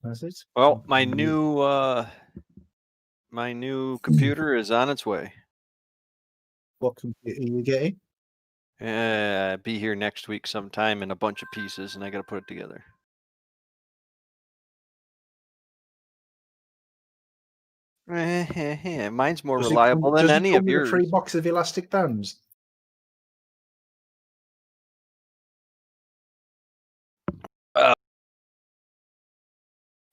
has it? Well, my new computer is on its way. What computer are you getting? Be here next week sometime in a bunch of pieces, and I got to put it together. Mine's more reliable than any of yours. Does it come with a free box of elastic bands?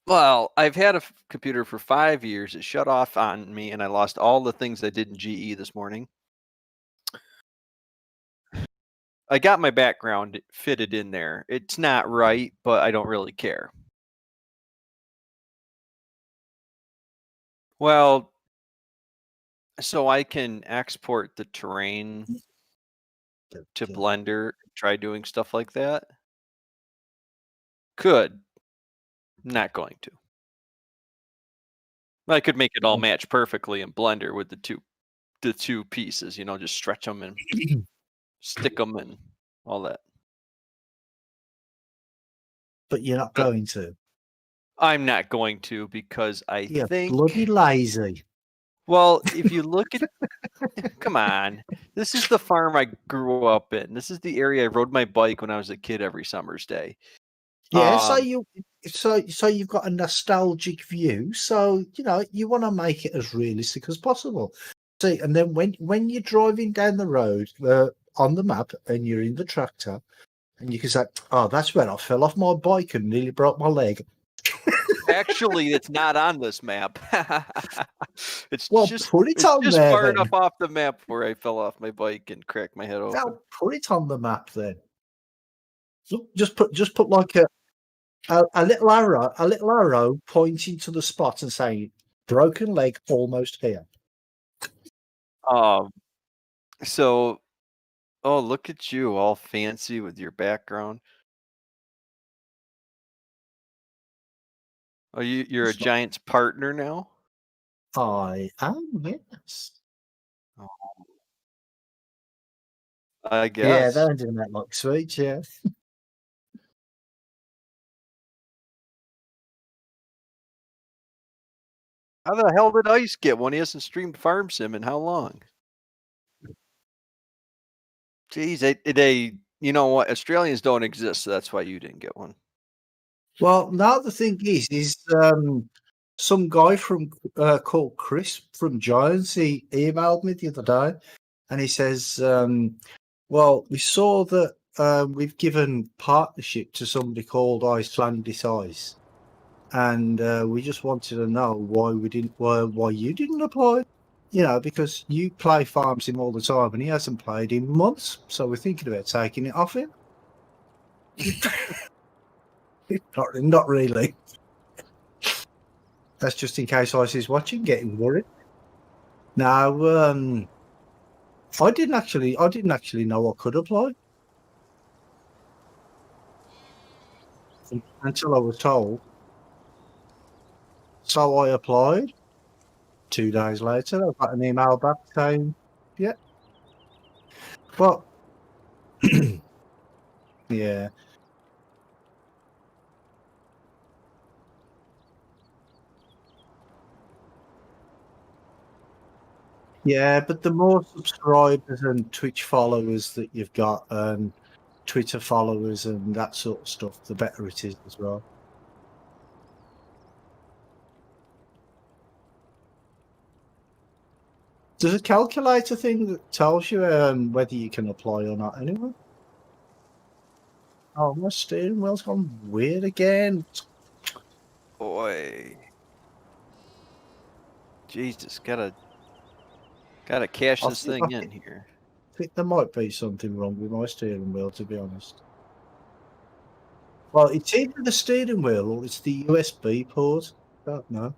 Well, I've had a computer for 5 years. It shut off on me, and I lost all the things I did in GE this morning. I got my background fitted in there. It's not right, but I don't really care. Well, so I can export the terrain to Blender, try doing stuff like that. Could. Not going to. I could make it all match perfectly in Blender with the two pieces, just stretch them and stick them and all that. But you're not going to. I'm not going to because You're think bloody lazy. Well, if you look at come on. This is the farm I grew up in. This is the area I rode my bike when I was a kid every summer's day. Yeah, so you've got a nostalgic view. So you want to make it as realistic as possible. See, and then when you're driving down the road on the map and you're in the tractor, and you can say, "Oh, that's where I fell off my bike and nearly broke my leg." Actually, it's not on this map. It's just put it on there, far then. enough off the map where I fell off my bike and cracked my head open. Well, put it on the map then. So just put like a little arrow pointing to the spot and saying, "Broken leg almost here." So, oh, look at you, all fancy with your background. Oh, you're a Giants partner now? I am, yes. Oh. I guess. Yeah, they're doing that like sweet, yeah. How the hell did Ice get one? He hasn't streamed Farm Sim in how long? Jeez, they you know what? Australians don't exist, so that's why you didn't get one. Well, now the thing is some guy from called Chris from Giants, he emailed me the other day, and he says, well, we saw that we've given partnership to somebody called Icelandic Ice, and we just wanted to know why you didn't apply. Because you play Farm Sim all the time, and he hasn't played in months, so we're thinking about taking it off him. Not really. That's just in case Ice is watching, getting worried. Now, I didn't actually know I could apply until I was told. So I applied. 2 days later, I got an email back saying, "Yeah." But yeah. Yeah, but the more subscribers and Twitch followers that you've got, and Twitter followers and that sort of stuff, the better it is as well. There's a calculator thing that tells you whether you can apply or not anyway. Oh, my steering wheel's gone weird again. Boy. Jesus, gotta cash this thing in here. I think there might be something wrong with my steering wheel, to be honest. Well, it's either the steering wheel or it's the USB port. I don't know.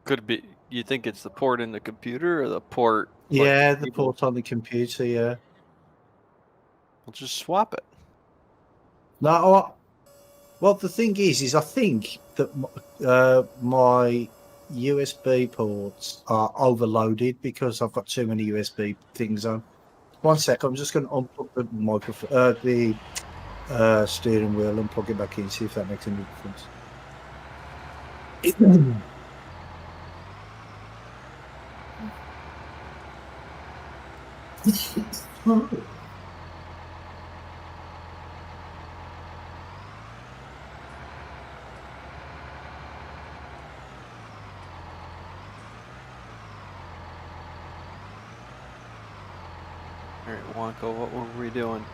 Could be. You think it's the port in the computer or the port? Yeah, the port on the computer, yeah. We'll just swap it. No, well, the thing is I think that my USB ports are overloaded because I've got too many USB things on. 1 sec, I'm just going to unplug the microphone, the steering wheel and plug it back in, see if that makes any difference. All right, Wonko, what were we doing?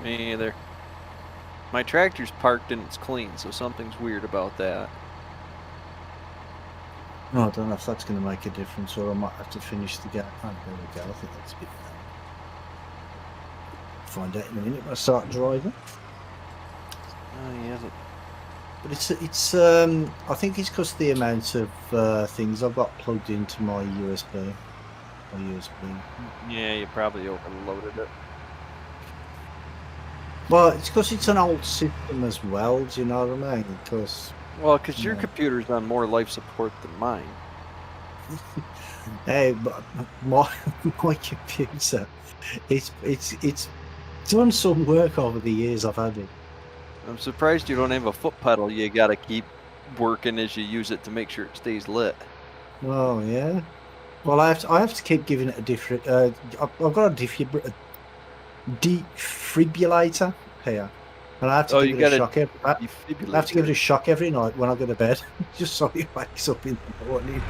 Me either. My tractor's parked and it's clean, so something's weird about that. No, I don't know if that's going to make a difference, or I might have to finish the game. Oh, there we go. I think that's a bit better. Find out in a minute when I start driving. Oh, yeah. But I think it's because the amount of things I've got plugged into my USB. Yeah, you probably overloaded it. Well, it's because it's an old system as well. Do you know what I mean? Because your computer's on more life support than mine. Hey, but my computer, it's done some work over the years I've had it. I'm surprised you don't have a foot pedal. You got to keep working as you use it to make sure it stays lit. Oh yeah. Well, I have to keep giving it a different. I've got a defibrillator here, and I have to give it a shock every. I have to give it a shock every night when I go to bed, just so it wakes up in the morning.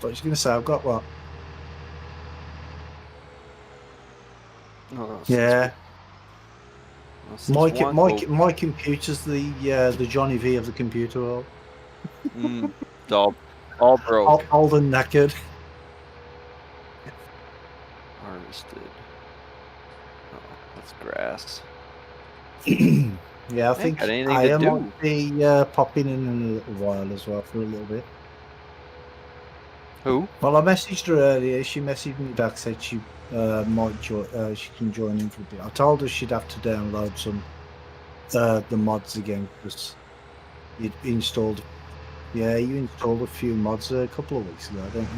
What was you gonna say? I've got what? Oh, yeah. My computer's the Johnny V of the computer world. All broke. Old and knackered. Harvested. Oh, that's grass. Yeah, I think I might be popping in a little while as well for a little bit. Who? Well, I messaged her earlier. She messaged me back, said she might join. She can join in for a bit. I told her she'd have to download some the mods again because you'd installed. Yeah, you installed a few mods a couple of weeks ago. I don't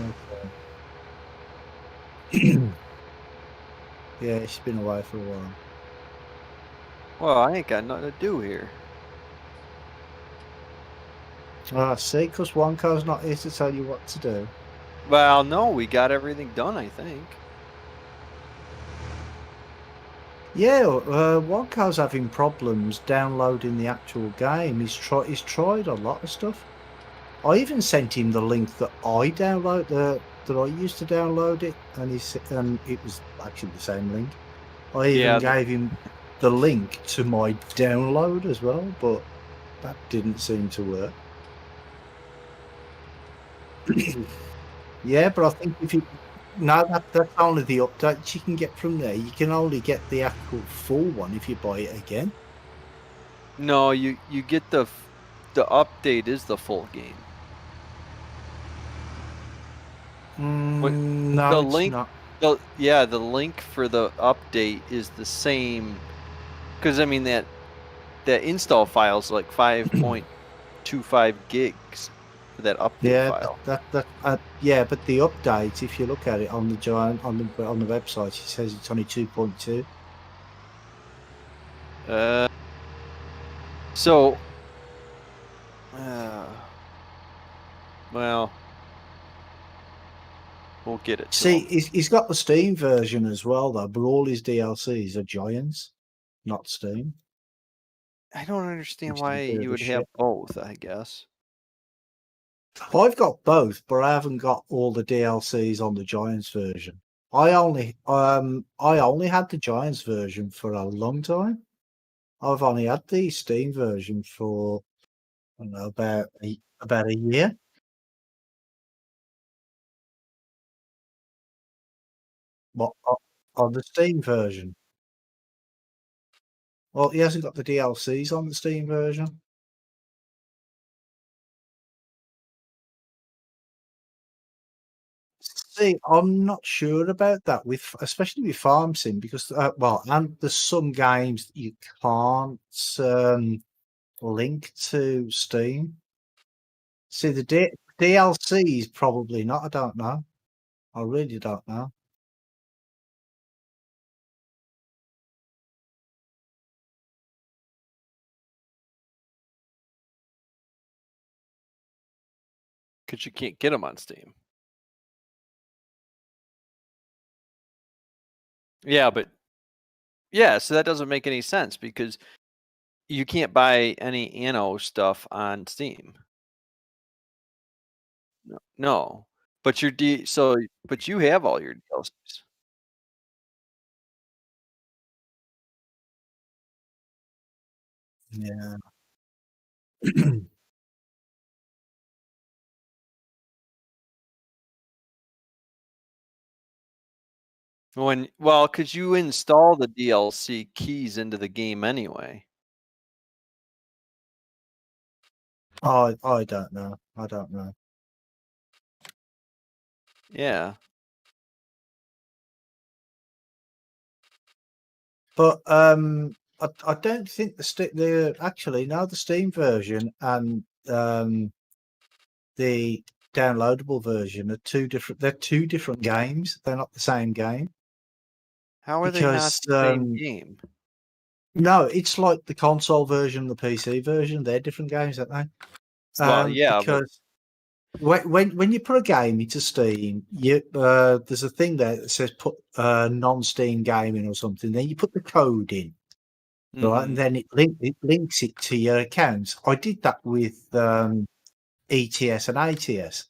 know. Yeah, she's been away for a while. Well, I ain't got nothing to do here. I see, because Wonko's not here to tell you what to do. Well, no, we got everything done, I think. Yeah, Wonko's having problems downloading the actual game. He's tried a lot of stuff. I even sent him the link that I used to download it, and it was actually the same link. I even gave him the link to my download as well, but that didn't seem to work. Yeah, but I think that's only the update you can get from there. You can only get the actual full one if you buy it again. No, you get the update is the full game. No, the it's link, not. the link for the update is the same, because I mean that install file is like 5.25 gigs for that update file. Yeah, but the update, if you look at it on the website, it says it's only 2.2. Well, we'll get it. See, he's got the Steam version as well, though, but all his DLCs are Giants, not Steam. I don't understand why you would have both, I guess. I've got both, but I haven't got all the DLCs on the Giants version. I only had the Giants version for a long time. I've only had the Steam version for, I don't know, about a year. What, on the Steam version? Well, he hasn't got the DLCs on the Steam version. See, I'm not sure about that especially with Farm Sim, because and there's some games that you can't link to Steam. See, the DLC is probably not. I don't know. I really don't know. Because you can't get them on Steam. Yeah, but yeah, so that doesn't make any sense because you can't buy any Anno stuff on Steam. No, but but you have all your DLCs. Yeah. Because you install the DLC keys into the game anyway. I don't know. I don't know. Yeah. But I don't think the actually now the Steam version and the downloadable version are two different. They're two different games. They're not the same game. How are they not the same game? No, it's like the console version, the PC version. They're different games, aren't they? Well, yeah, because when you put a game into Steam, there's a thing there that says put non-Steam gaming or something. Then you put the code in, right, and then it links it to your accounts. I did that with ETS and ATS,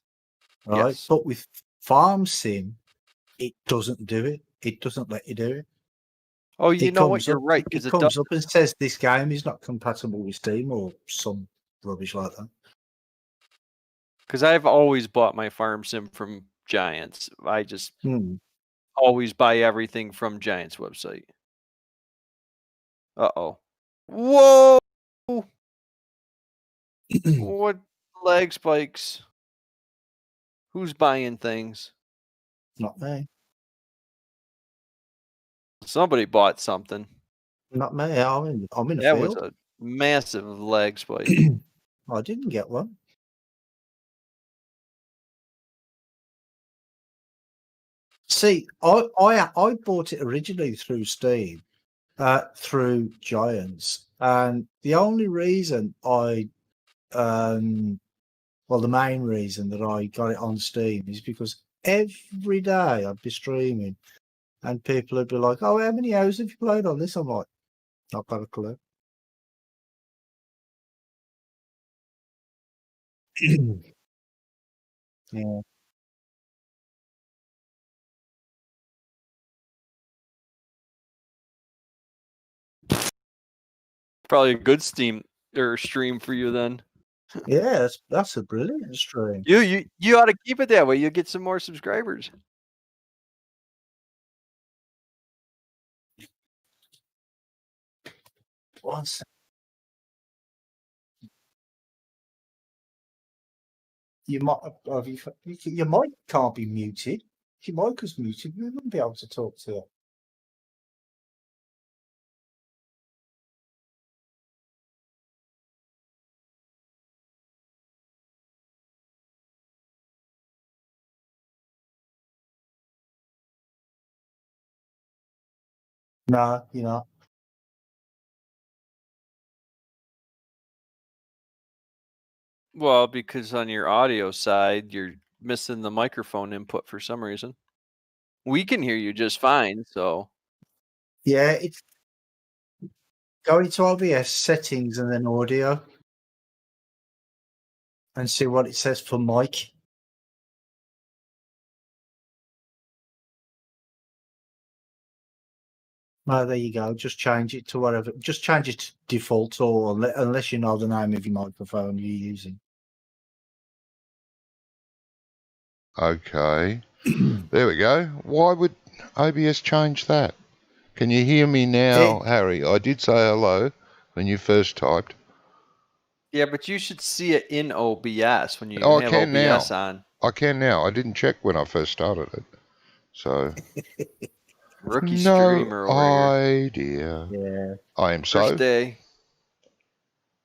right? Yes. But with Farm Sim, it doesn't do it. It doesn't let you do it. Oh, you know what? You're right. It comes up and says this game is not compatible with Steam or some rubbish like that. Because I've always bought my Farm Sim from Giants. I just always buy everything from Giants' website. Uh-oh. Whoa! What leg spikes? Who's buying things? Not me. Somebody bought something. Not me. I'm in a That field. was a massive leg spike. I didn't get one. See, I bought it originally through Steam, through Giants, and the only reason the main reason that I got it on Steam is because every day I'd be streaming, and people would be like, "Oh, how many hours have you played on this?" I'm like, "Not got a clue." Yeah. Probably a good stream for you then. Yeah, that's a brilliant stream. You ought to keep it that way. You'll get some more subscribers. Once you might your mic can't be muted. If your mic was muted, we wouldn't be able to talk to it. No, you're not. Well, because on your audio side, you're missing the microphone input for some reason. We can hear you just fine, so. Yeah, it's go into OBS settings and then audio and see what it says for mic. Oh, there you go. Just change it to whatever. Just change it to default, or unless you know the name of your microphone you're using. Okay. There we go. Why would OBS change that? Can you hear me now, Harry? I did say hello when you first typed. Yeah, but you should see it in OBS when you I have can OBS now. on. I can now. I didn't check when I first started it. So. Rookie streamer over here. Idea. Yeah. I am so. First day.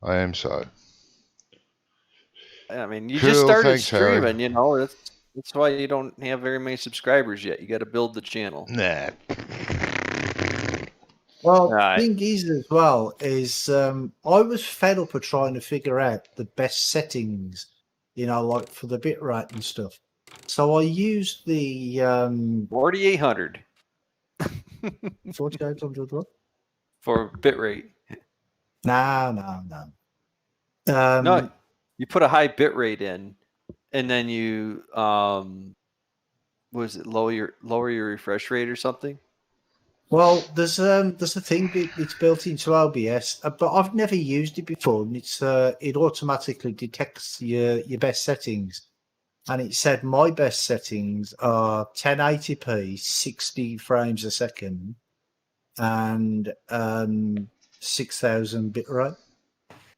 I am so. I mean, you Cool, just started thanks, streaming, Harry. you know. That's why you don't have very many subscribers yet. You got to build the channel. Nah. Well, Right. thing is as well is I was fed up of trying to figure out the best settings, like for the bitrate and stuff. So I used the 4800 4800 what? for bitrate. No. No, you put a high bitrate in, and then you was it lower your refresh rate or something? Well, there's a thing it's built into OBS, but I've never used it before, and it automatically detects your best settings, and it said my best settings are 1080p, 60 frames a second, and 6000 bitrate.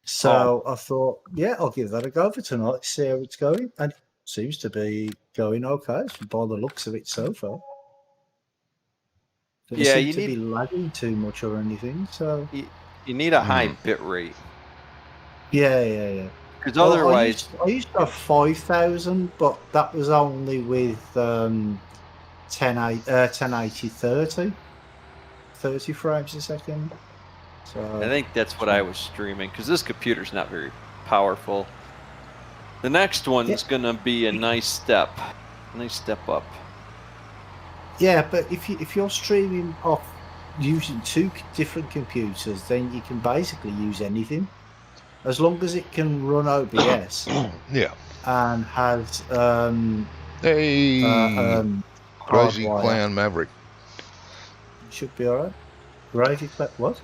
So I thought, yeah, I'll give that a go for tonight, see how it's going, and it seems to be going okay by the looks of it so far. Doesn't seem to be lagging too much or anything, so you need a high bit rate. Yeah. Because otherwise, I used to have 5,000, but that was only with 1080 30 frames a second. So I think that's what I was streaming, because this computer's not very powerful. The next one's gonna be a nice step up. Yeah, but if you're streaming off using two different computers, then you can basically use anything, as long as it can run OBS. Yeah. And has Crazy hardwire. Clown Maverick. Should be alright. Gravy Clown. What?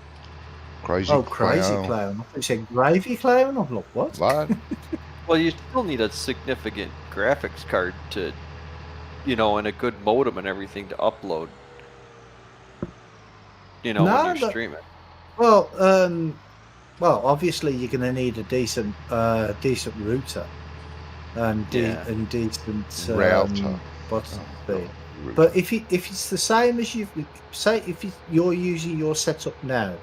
Crazy Clown. Crazy Clown. You said Gravy Clown? I'm like, what? What? Well, you still need a significant graphics card to, and a good modem and everything to upload. When you're streaming. Well, obviously you're going to need a decent router and decent router. But if it's the same as if you're using your setup now,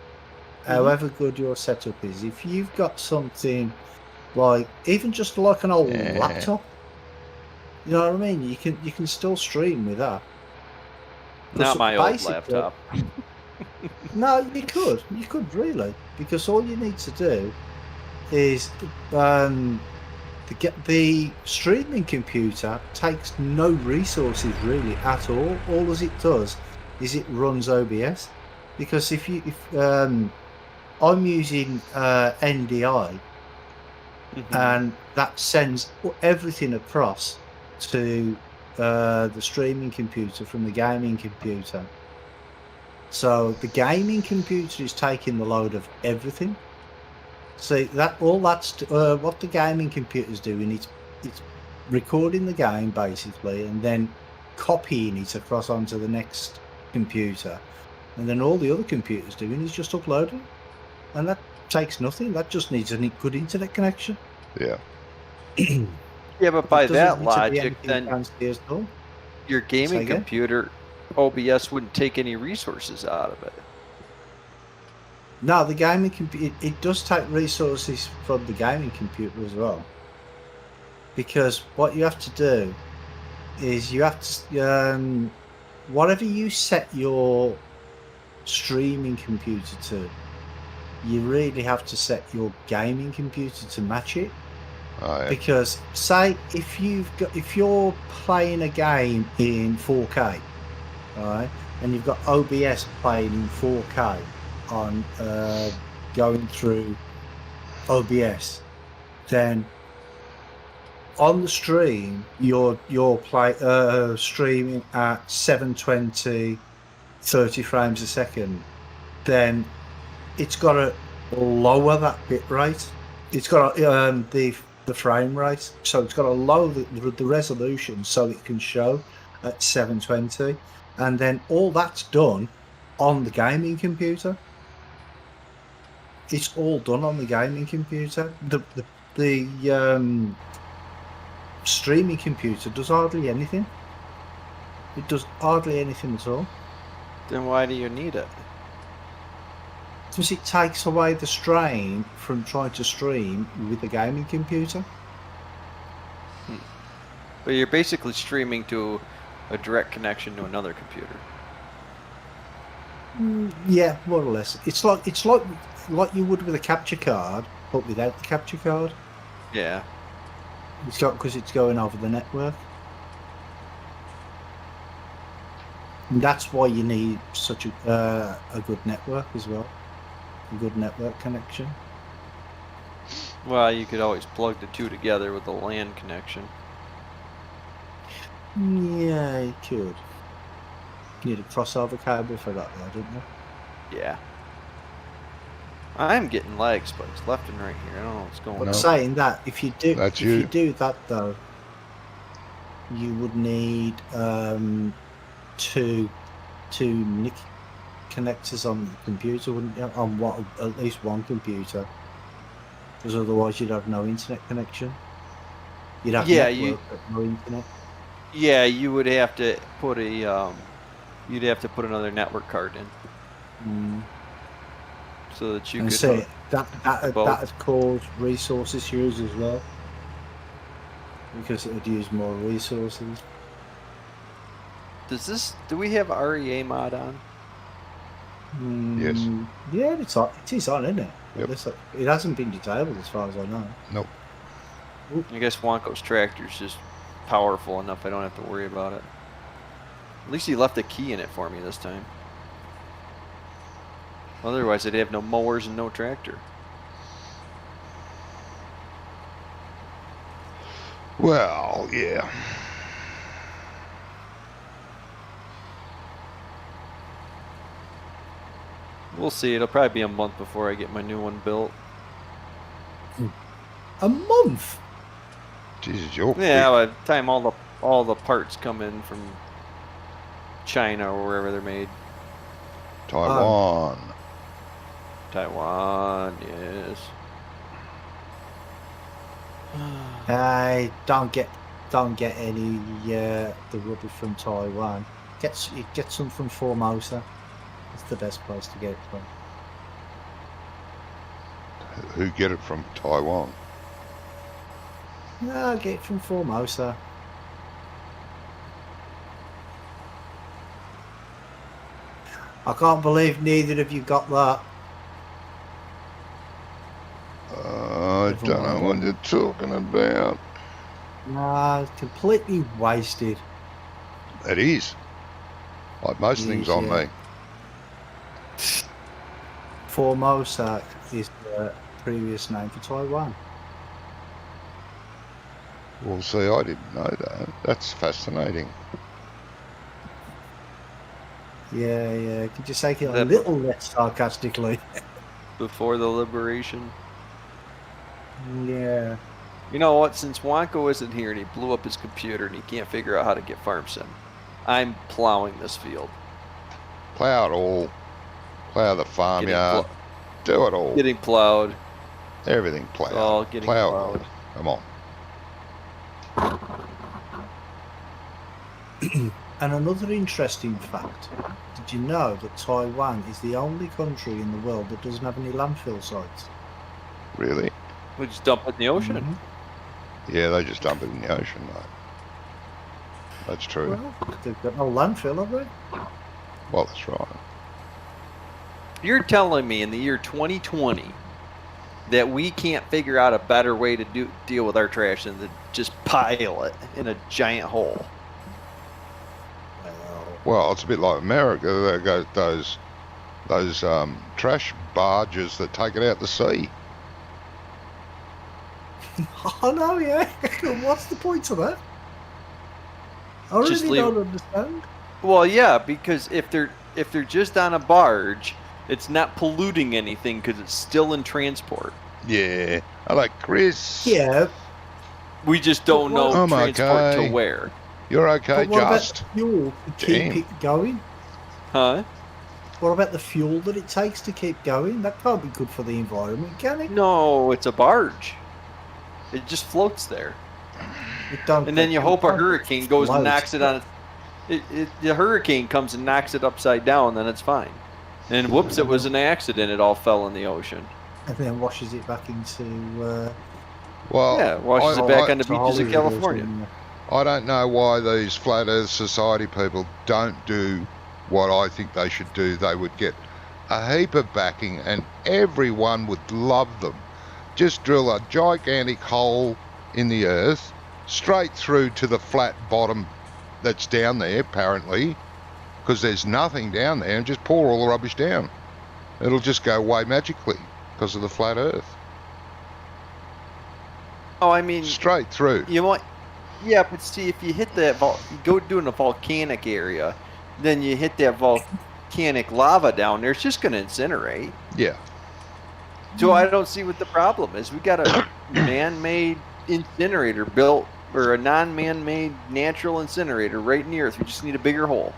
however good your setup is, if you've got something like even just like an old laptop, you know what I mean? You can still stream with that. Not my old laptop. No, you could really, because all you need to do is the streaming computer takes no resources really at all. All as it does is it runs OBS, because if I'm using NDI, and that sends everything across to the streaming computer from the gaming computer. So the gaming computer is taking the load of everything. So that's what the gaming computer is doing. It's recording the game basically, and then copying it across onto the next computer, and then all the other computers doing is just uploading, and that takes nothing. That just needs a good internet connection. Yeah. Yeah, but by that logic, then your gaming computer OBS wouldn't take any resources out of it. No, the gaming computer, it does take resources from the gaming computer as well. Because what you have to do is you have to, whatever you set your streaming computer to, you really have to set your gaming computer to match it. Oh, yeah. Because say if you're playing a game in 4K, right, and you've got OBS playing in 4K on going through OBS, then on the stream you're streaming at 720 30 frames a second, then it's got to lower that bit rate. It's got to, the frame rate, so it's got to lower the resolution so it can show at 720, and then all that's done on the gaming computer. It's all done on the gaming computer. The streaming computer does hardly anything. It does hardly anything at all. Then why do you need it? Because it takes away the strain from trying to stream with the gaming computer. But you're basically streaming to a direct connection to another computer. Yeah, more or less. It's like you would with a capture card, but without the capture card. Yeah. Because it's going over the network. And that's why you need such a good network as well. A good network connection. Well, you could always plug the two together with a LAN connection. Yeah, you could. You need a crossover cable for that, though, didn't you? Yeah. I'm getting lag spikes left and right here. I don't know what's going But on. saying that, if you do, That's if you do that though, you would need two NIC connectors on the computer, wouldn't you? On at least one computer, because otherwise you'd have no internet connection. You'd have network, but no internet. Yeah, you would have to put a you'd have to put another network card in. So that you and could say that'd cause resources use as well, because it would use more resources. Do we have REA mod on? Yes. Yeah, it is on, isn't it? Yep. It hasn't been disabled as far as I know. Nope. I guess Wonko's tractor's just powerful enough I don't have to worry about it. At least he left a key in it for me this time. Otherwise I'd have no mowers and no tractor. Well, yeah. We'll see. It'll probably be a month before I get my new one built. A month? Jesus, you're Yeah, by the time all the parts come in from China or wherever they're made. Taiwan. Taiwan, yes. I don't get any the rubber from Taiwan. Get some from Formosa. It's the best place to get it from. Who get it from Taiwan? No, get it from Formosa. I can't believe neither of you got that. I don't know what you're talking about. Nah, completely wasted. It is. Like most things on me. Formosa is the previous name for Taiwan. Well, see, I didn't know that. That's fascinating. Yeah. Could you say it a little less sarcastically? Before the liberation. Yeah. You know what? Since Wonko isn't here and he blew up his computer and he can't figure out how to get FarmSim, I'm plowing this field. Plow it all. Plow the farmyard. Do it all. Getting plowed. Everything plowed. All getting Plow plowed. it all. Come on. And another interesting fact, did you know that Taiwan is the only country in the world that doesn't have any landfill sites? Really? We just dump it in the ocean. Mm-hmm. Yeah, they just dump it in the ocean, mate. That's true. Well, they've got no landfill, have they? Well, that's right. You're telling me in the year 2020 that we can't figure out a better way to deal with our trash than to just pile it in a giant hole? Well, it's a bit like America. They got those trash barges that take it out to sea. Oh no, yeah. What's the point of that? I Just really don't understand. Well, yeah, because if they're just on a barge, it's not polluting anything because it's still in transport. Yeah, I like Chris. Yeah. We just don't know I'm transport okay. to where. You're okay, But what just. about the fuel to keep it going? Huh? What about the fuel that it takes to keep going? That can't be good for the environment, can it? No, it's a barge. It just floats there. It don't, And then you hope a can't hurricane goes and float. knocks it on the hurricane comes and knocks it upside down, then it's fine. And whoops, it was an accident. It all fell in the ocean. And then washes it back into... Well, Yeah, washes it back on the beaches of Hollywood or California. something. I don't know why these Flat Earth Society people don't do what I think they should do. They would get a heap of backing and everyone would love them. Just drill a gigantic hole in the earth straight through to the flat bottom that's down there, apparently, because there's nothing down there, and just pour all the rubbish down. It'll just go away magically because of the flat earth. Oh, I mean, Straight through. you might. Yeah, but see, if you hit that, you go doing a volcanic area, then you hit that volcanic lava down there, it's just going to incinerate. Yeah. So I don't see what the problem is. We got a man-made incinerator built, or a non-man-made natural incinerator right in the earth. We just need a bigger hole.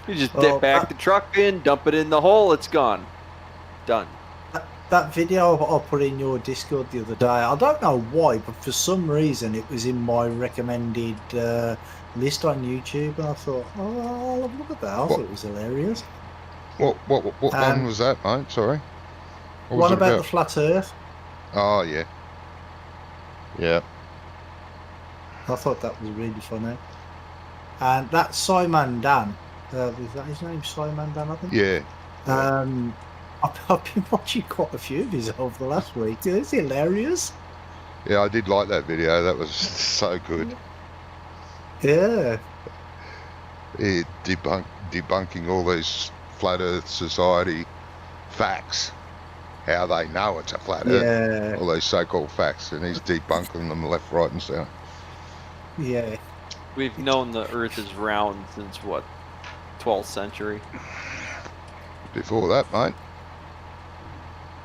You just back the truck in, dump it in the hole, it's gone. Done. That video I put in your Discord the other day, I don't know why, but for some reason it was in my recommended list on YouTube, and I thought, oh, I'll have a look at that. I thought it was hilarious. What one was that, mate? Sorry. What about the flat earth? Oh, yeah. Yeah. I thought that was really funny. And that Simon Dan, is that his name, Simon Dan, I think? Yeah. I've been watching quite a few of his over the last week. It's hilarious. Yeah, I did like that video. That was so good. Yeah. Debunking all these Flat Earth Society facts. How they know it's a flat earth. All those so-called facts. And he's debunking them left, right and centre. Yeah. We've known the earth is round since, what, 12th century? Before that, mate.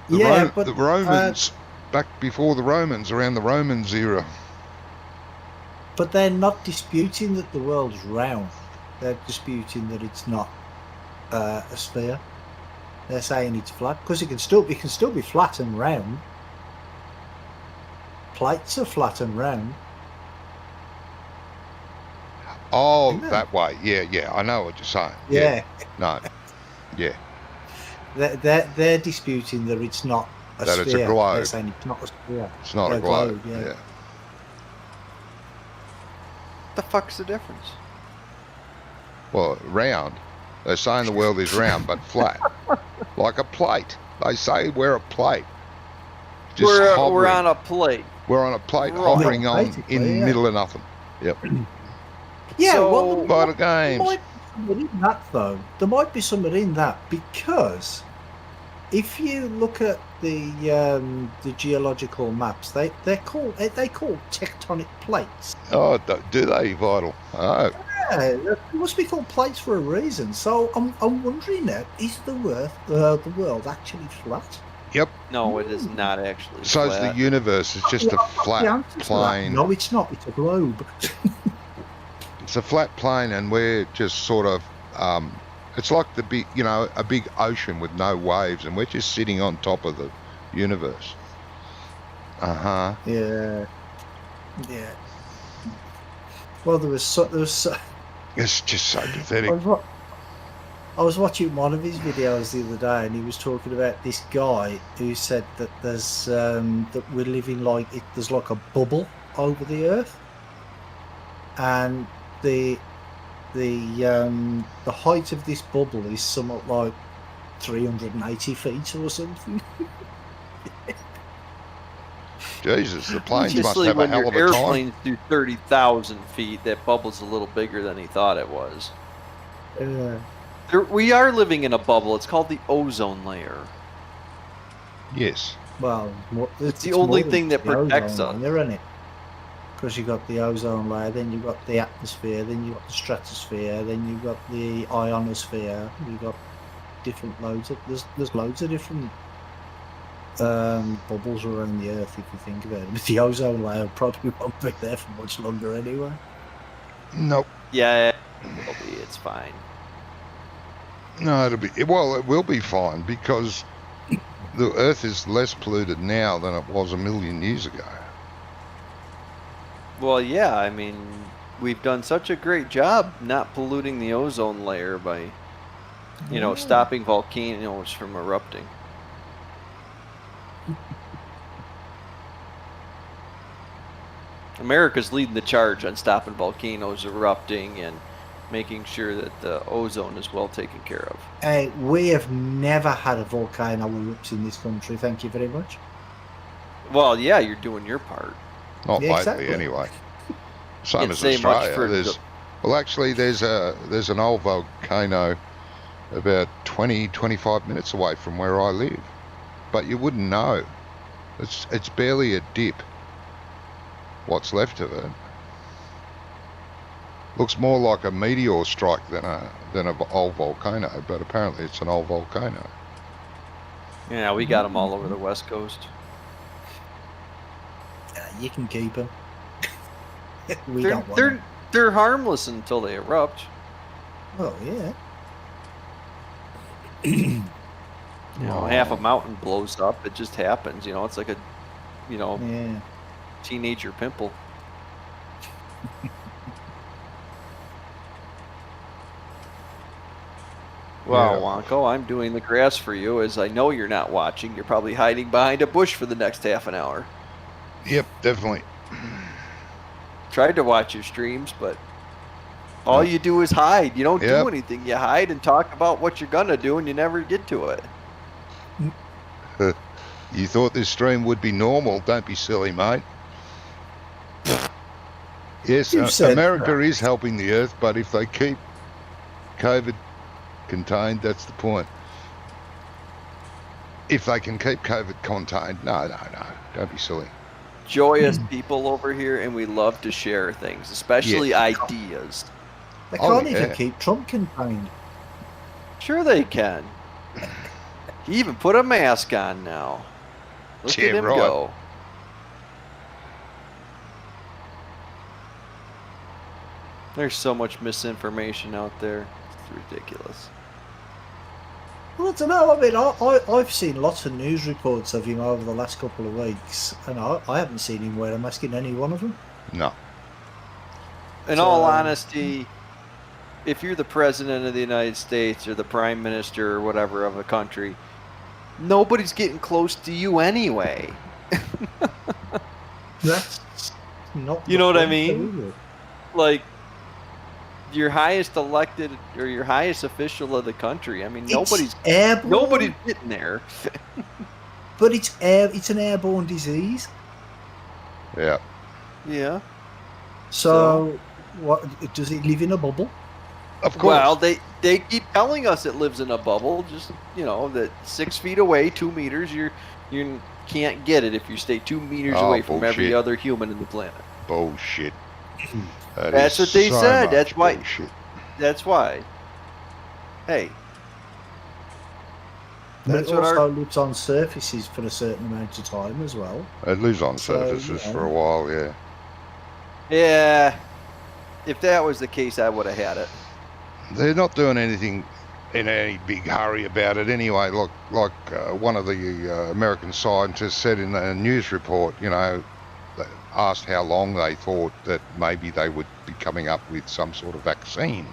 But the Romans, back before the Romans, around the Romans era. But they're not disputing that the world's round. They're disputing that it's not a sphere. They're saying it's flat because it can still be flat and round. Plates are flat and round. Oh, that way. Yeah. I know what you're saying. Yeah. No. Yeah. They're disputing that it's not a that sphere. It's a globe. They're saying it's not a sphere. It's not a globe. Yeah. The fuck's the difference? Well, round. They're saying the world is round but flat, like a plate. They say we're a plate. Just we're on a plate. We're on a plate, Right. hovering on in the middle of nothing. Yep. Yeah. So, well, by the games. There might be something in that, though. There might be something in that because if you look at the geological maps, they're called tectonic plates. Oh, do they, Vital? Oh. Yeah, they must be called plates for a reason. So I'm wondering now, is the world actually flat? Yep. No, it is not actually So flat. is the universe. It's just a flat plane. No, it's not. It's a globe. It's a flat plane, and we're just sort of. It's like the big, a big ocean with no waves, and we're just sitting on top of the universe. Uh-huh. Yeah. Well, there was It's just so pathetic. I was watching one of his videos the other day, and he was talking about this guy who said that there's that we're living there's like a bubble over the earth, and the height of this bubble is somewhat like 380 feet or something. Jesus, the planes must Obviously, have a when hell your of a time. airplanes do 30,000 feet, that bubble's a little bigger than he thought it was. We are living in a bubble. It's called the ozone layer. Yes. Well, it's the only thing that protects us. Isn't it? Because you've got the ozone layer, then you've got the atmosphere, then you've got the stratosphere, then you've got the ionosphere. You've got different loads of there's loads of different bubbles around the earth if you think about it. But the ozone layer probably won't be there for much longer anyway. Nope. Yeah, it will be. It's fine. No, it will be fine because the earth is less polluted now than it was a million years ago. Well, yeah, I mean, we've done such a great job not polluting the ozone layer by, stopping volcanoes from erupting. America's leading the charge on stopping volcanoes erupting and making sure that the ozone is well taken care of. Hey, we have never had a volcano erupt in this country. Thank you very much. Well, yeah, you're doing your part. Not Yeah, lately, exactly. anyway. Same Can't as say much Australia. for There's, well, actually, there's an old volcano about 20, 25 minutes away from where I live, but you wouldn't know. It's barely a dip. What's left of it looks more like a meteor strike than an old volcano, but apparently it's an old volcano. Yeah, we got them all over the West Coast. You can keep them. we They're, don't want they're, them. they're harmless until they erupt. Oh, yeah. You know, half a mountain blows up. It just happens. You know, it's like a, Yeah. teenager pimple. Wow, Yeah. Wonko, I'm doing the grass for you as I know you're not watching. You're probably hiding behind a bush for the next half an hour. Yep, definitely. Tried to watch your streams, but all you do is hide. You don't Yep. do anything. You hide and talk about what you're going to do, and you never get to it. You thought this stream would be normal. Don't be silly, mate. Yes, You've said America is helping the Earth, but if they keep COVID contained, that's the point. If they can keep COVID contained, no, don't be silly. Joyous people over here, and we love to share things, especially ideas. They Oh, can't even yeah. keep Trump contained. Sure they can. He even put a mask on now. Look Yeah, at him right. go. There's so much misinformation out there. It's ridiculous. Well, I don't know. I mean, I've seen lots of news reports of him over the last couple of weeks, and I haven't seen him wear a mask in any one of them. No. In all honesty, if you're the president of the United States or the prime minister or whatever of a country, nobody's getting close to you anyway. That's not. You the know what I point, mean? is it? Like, your highest elected or your highest official of the country. I mean, nobody's getting there. But it's an airborne disease. Yeah. Yeah. So, what does it live in a bubble? Of course. Well, they keep telling us it lives in a bubble. Just that 6 feet away, 2 meters, you can't get it if you stay 2 meters away from every bullshit. other human in the planet. Bullshit. That's what they said. That's why. Bullshit. That's why. Hey. But That's it what also lives on surfaces for a certain amount of time as well. It lives on So, surfaces yeah. for a while, yeah. Yeah. If that was the case, I would have had it. They're not doing anything in any big hurry about it anyway. Like one of the American scientists said in a news report, they asked how long they thought that maybe they would be coming up with some sort of vaccine.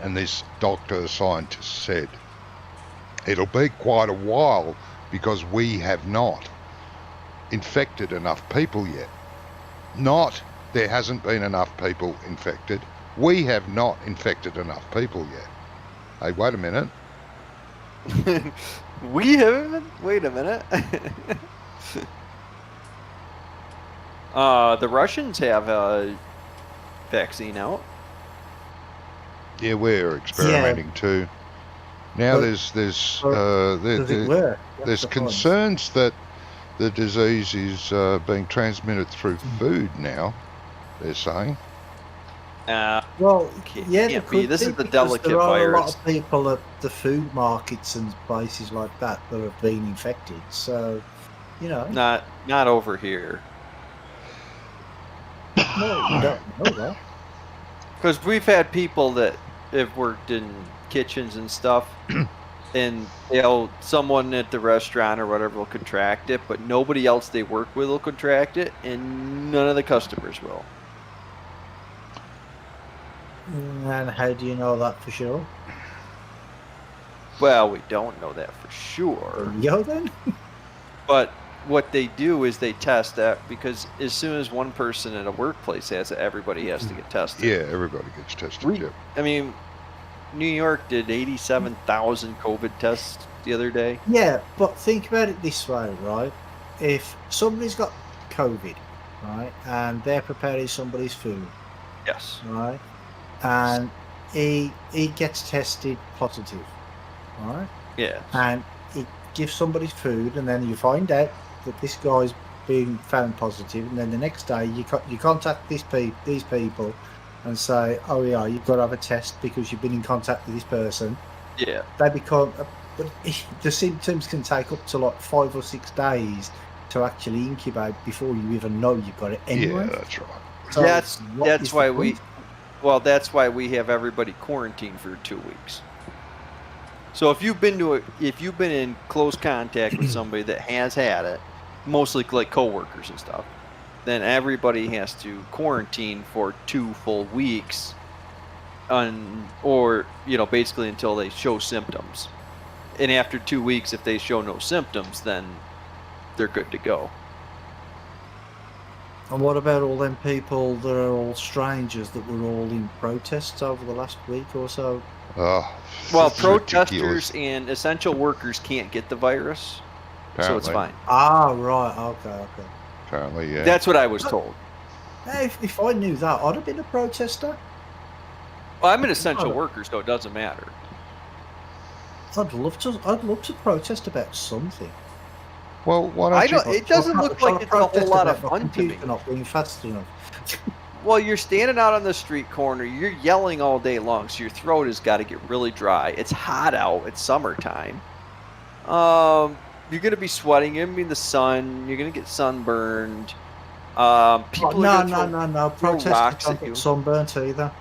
And this doctor scientist said, it'll be quite a while because we have not infected enough people yet. Not there hasn't been enough people infected. We have not infected enough people yet. Hey, wait a minute. We haven't? Wait a minute. The Russians have a vaccine out. Yeah, we're experimenting too. Now But- there's Does it work? That's there's the point. concerns that the disease is being transmitted through food now, they're saying. Well, Can't- yeah, can't there be. could This is be the because delicate there are a lot virus. of people at the food markets and places like that that have been infected. So, Not over here. no, you don't know that. Because we've had people that have worked in kitchens and stuff, and someone at the restaurant or whatever will contract it, but nobody else they work with will contract it, and none of the customers will. And how do you know that for sure? Well, we don't know that for sure, Yo, then. but what they do is they test that, because as soon as one person in a workplace has it, everybody has to get tested. Yeah, everybody gets tested. Yep. I mean, New York did 87,000 COVID tests the other day. Yeah, but think about it this way, right? If somebody's got COVID, right, and they're preparing somebody's food, Yes. right, and he gets tested positive, right, Yeah. and he gives somebody food, and then you find out that this guy's been found positive, and then the next day you contact these people and say, oh yeah, you've got to have a test because you've been in contact with this person. Yeah. They become, but the symptoms can take up to like 5 or 6 days to actually incubate before you even know you've got it anyway. Yeah, that's right. So that's why that's why we have everybody quarantined for 2 weeks. So if you've been in close contact with somebody that has had it, mostly like coworkers and stuff, then everybody has to quarantine for 2 full weeks, or basically until they show symptoms. And after 2 weeks, if they show no symptoms, then they're good to go. And what about all them people that are all strangers that were all in protests over the last week or so? Oh, well, this is protesters ridiculous. and essential workers can't get the virus, so it's Apparently. fine. Ah, right, okay. Apparently, yeah. That's what I was told. Hey, if I knew that, I'd have been a protester. Well, I'm an essential worker, so it doesn't matter. I'd love to protest about something. Well, why don't you? It doesn't look like it's a whole lot of fun to me. Not being fast enough. Well, you're standing out on the street corner, you're yelling all day long, so your throat has got to get really dry. It's hot out. It's summertime. You're going to be sweating. You're going to be in the sun. You're going to get sunburned. People No. Protesters don't get sunburnt either.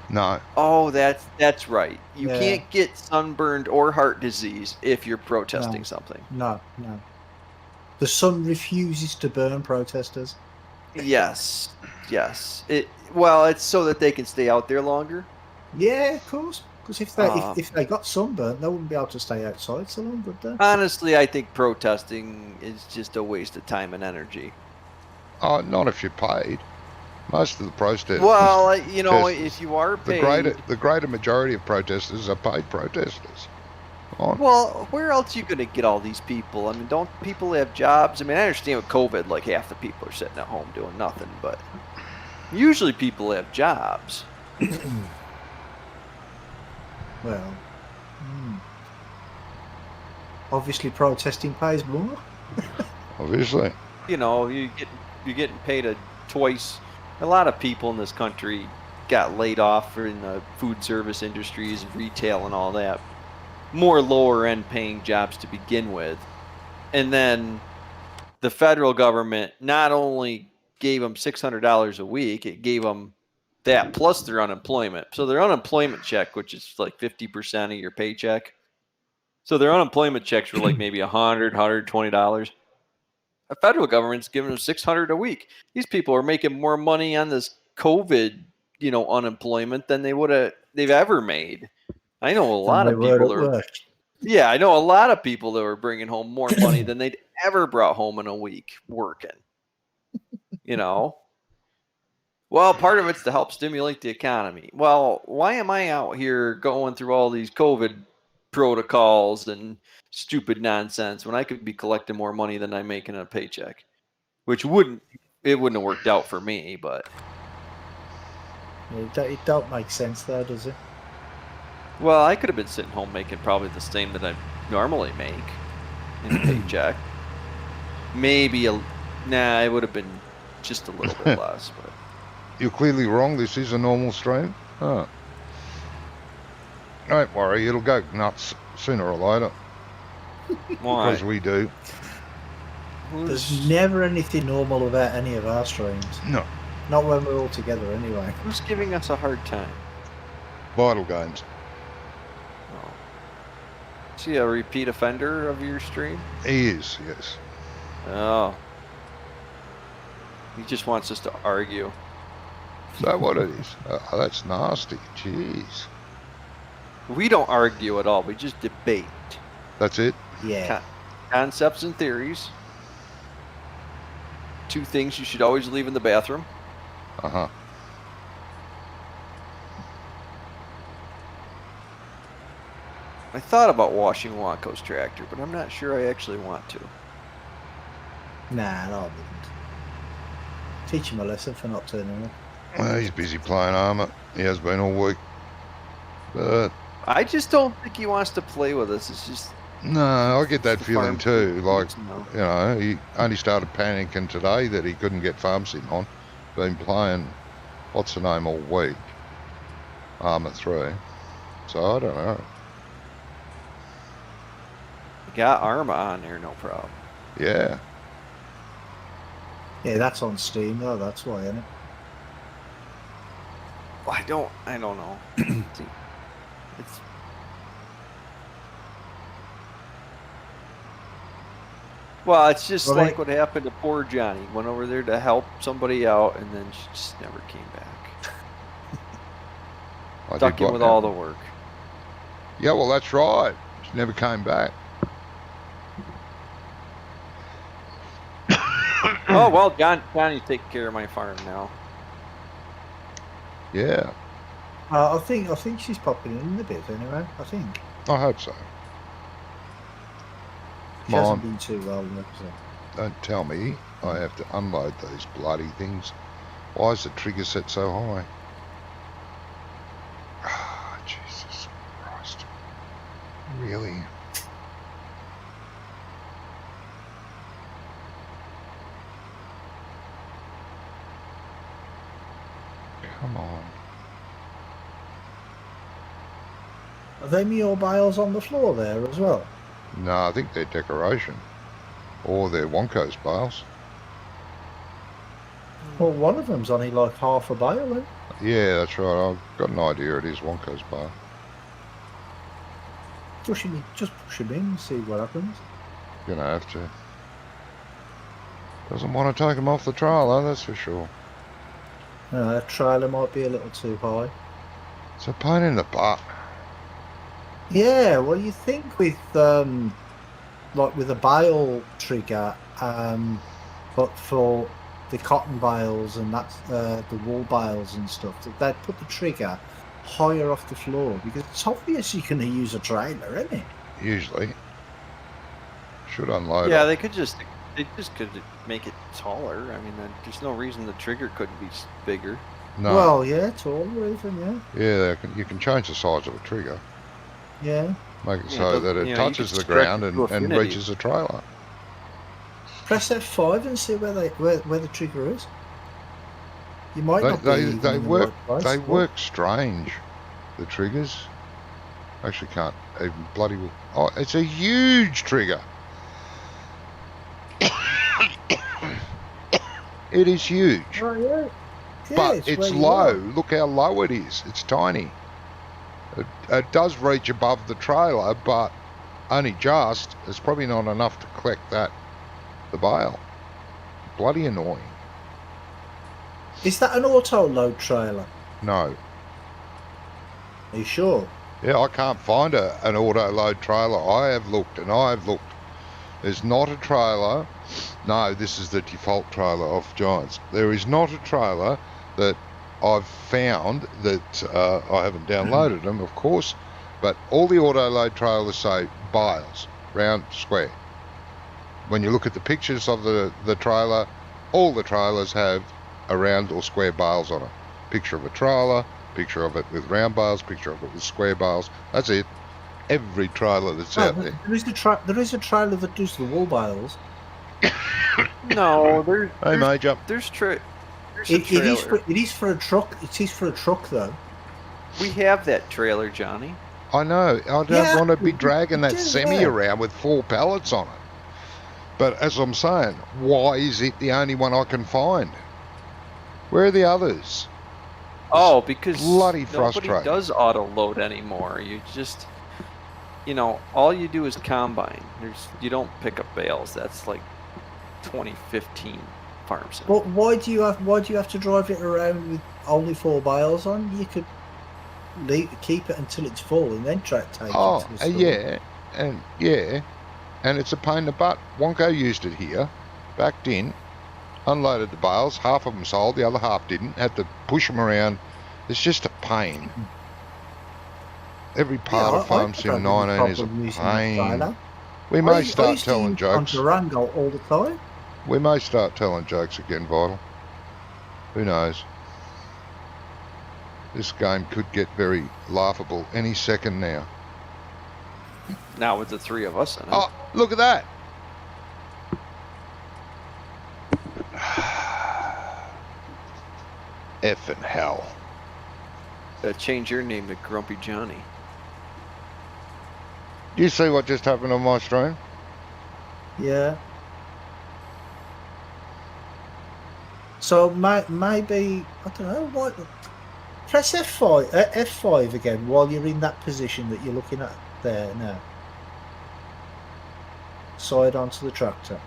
No. Oh, that's right. You can't get sunburned or heart disease if you're protesting something. No. The sun refuses to burn protesters. Yes. It's so that they can stay out there longer. Yeah, of course. Because if they got sunburnt, they wouldn't be able to stay outside so long, would they? Honestly, I think protesting is just a waste of time and energy. Oh, not if you're paid. Most of the protesters. Well, if you are paid, the greater majority of protesters are paid protesters. Well, where else are you going to get all these people? I mean, don't people have jobs? I mean, I understand with COVID, like half the people are sitting at home doing nothing, but usually people have jobs. Well, obviously protesting pays more. Obviously. You're getting paid twice. A lot of people in this country got laid off in the food service industries, retail, and all that. More lower end paying jobs to begin with. And then the federal government not only gave them $600 a week, it gave them that plus their unemployment. So their unemployment check, which is like 50% of your paycheck. So their unemployment checks were like maybe $100, $120. The federal government's giving them $600 a week. These people are making more money on this COVID, unemployment than they've ever made. I know a lot of people Yeah, I know a lot of people that were bringing home more money than they'd ever brought home in a week working. Well, part of it's to help stimulate the economy. Well, why am I out here going through all these COVID protocols and stupid nonsense when I could be collecting more money than I'm making in a paycheck? Which wouldn't have worked out for me, but it don't make sense though, does it? Well, I could have been sitting home making probably the same that I normally make in a paycheck. Maybe it would have been just a little bit less. But you're clearly wrong. This is a normal stream. Oh. Don't worry, it'll go nuts sooner or later. Why? Because we do. There's never anything normal about any of our streams. No. Not when we're all together anyway. Who's giving us a hard time? Vital Games. Is he a repeat offender of your stream? He is, yes. Oh. He just wants us to argue. Is that what it is? Oh, that's nasty. Jeez. We don't argue at all. We just debate. That's it? Yeah. Concepts and theories. 2 things you should always leave in the bathroom. Uh-huh. I thought about washing Wanko's tractor, but I'm not sure I actually want to. Nah, I wouldn't. Teach him a lesson for not turning up. Well, he's busy playing Armour. He has been all week. But I just don't think he wants to play with us. It's just... no, I get that feeling too. Like, No. you know, he only started panicking today that he couldn't get Farm Sim on. Been playing, what's the name, all week. Armour 3. So, I don't know. Got Arma on there, no problem. Yeah. Yeah, that's on Steam though. That's why, isn't it? I don't know. It's well, it's just Well, like what happened to poor Johnny. Went over there to help somebody out, and then she just never came back. Stuck in with all the work. Yeah, well, that's right. She never came back. Oh well, Johnny's taking care of my farm now. Yeah, I think she's popping in a bit anyway. I think I hope so. she Come hasn't on. been too well. So. Don't tell me I have to unload these bloody things. Why is the trigger set so high? Ah, Jesus Christ. Really? Come on. Are they mule bales on the floor there as well? No, I think they're decoration. Or they're Wonko's bales. Well, one of them's only like half a bale. Then. Yeah, that's right. I've got an idea it is Wonko's bale. Just push him in and see what happens. Gonna have to. Doesn't want to take him off the trailer, that's for sure. That trailer might be a little too high. It's a pain in the butt. Yeah, well, you think with like with a bale trigger, but for the cotton bales and that's the wool bales and stuff, that they'd put the trigger higher off the floor because it's obvious you can use a trailer, isn't it? Usually. Should unload Yeah, it. they just could make it taller. I mean, there's no reason the trigger couldn't be bigger. No. Well, yeah, taller even, yeah. Yeah, you can change the size of a trigger. Yeah. Make it Yeah, so but, that it you know, you touches could the stretch ground it to and infinity. reaches the trailer. Press F5 and see where the trigger is. You might not They be even they in the work right place, they but- work strange. The triggers. Actually can't even bloody well. Oh, it's a huge trigger. It is huge. Oh, yeah. Yeah, But it's where you low. are. Look how low it is. It's tiny. It does reach above the trailer, but only just. It's probably not enough to collect the bale. Bloody annoying. Is that an auto load trailer? No. Are you sure? Yeah, I can't find an auto load trailer. I have looked and I have looked. There's not a trailer. No, this is the default trailer of Giants. There is not a trailer that I've found that I haven't downloaded them, of course, but all the auto load trailers say bales, round, square. When you look at the pictures of the trailer, all the trailers have a round or square bales on it. Picture of a trailer, picture of it with round bales, picture of it with square bales. That's it. Every trailer that's out there. There is a trailer that does the wool bales. No, Hey, Major. there's a It is trailer. for a truck. It is for a truck though. We have that trailer, Johnny. I know. I don't Yeah, want to be dragging that do semi that. around with 4 pallets on it. But as I'm saying, why is it the only one I can find? Where are the others? Oh, because bloody nobody frustrating. does auto load anymore. You just, all you do is combine. You don't pick up bales. That's like 2015 farm sim. But why do you have to drive it around with only 4 bales on? You could keep it until it's full and then take it to the store. yeah, and it's a pain in the butt. Wonko used it here, backed in, unloaded the bales. Half of them sold, the other half didn't. Had to push them around. It's just a pain. Every part of Farm Sim 19 is a pain. We may start telling jokes. On Durango all the time. We may start telling jokes again, Vital. Who knows? This game could get very laughable any second now. Now with the three of us in it. Oh, look at that. Effing hell. Change your name to Grumpy Johnny. Do you see what just happened on my stream? Yeah. So maybe, I don't know, what? Press F5 again while you're in that position that you're looking at there now. Side onto the tractor.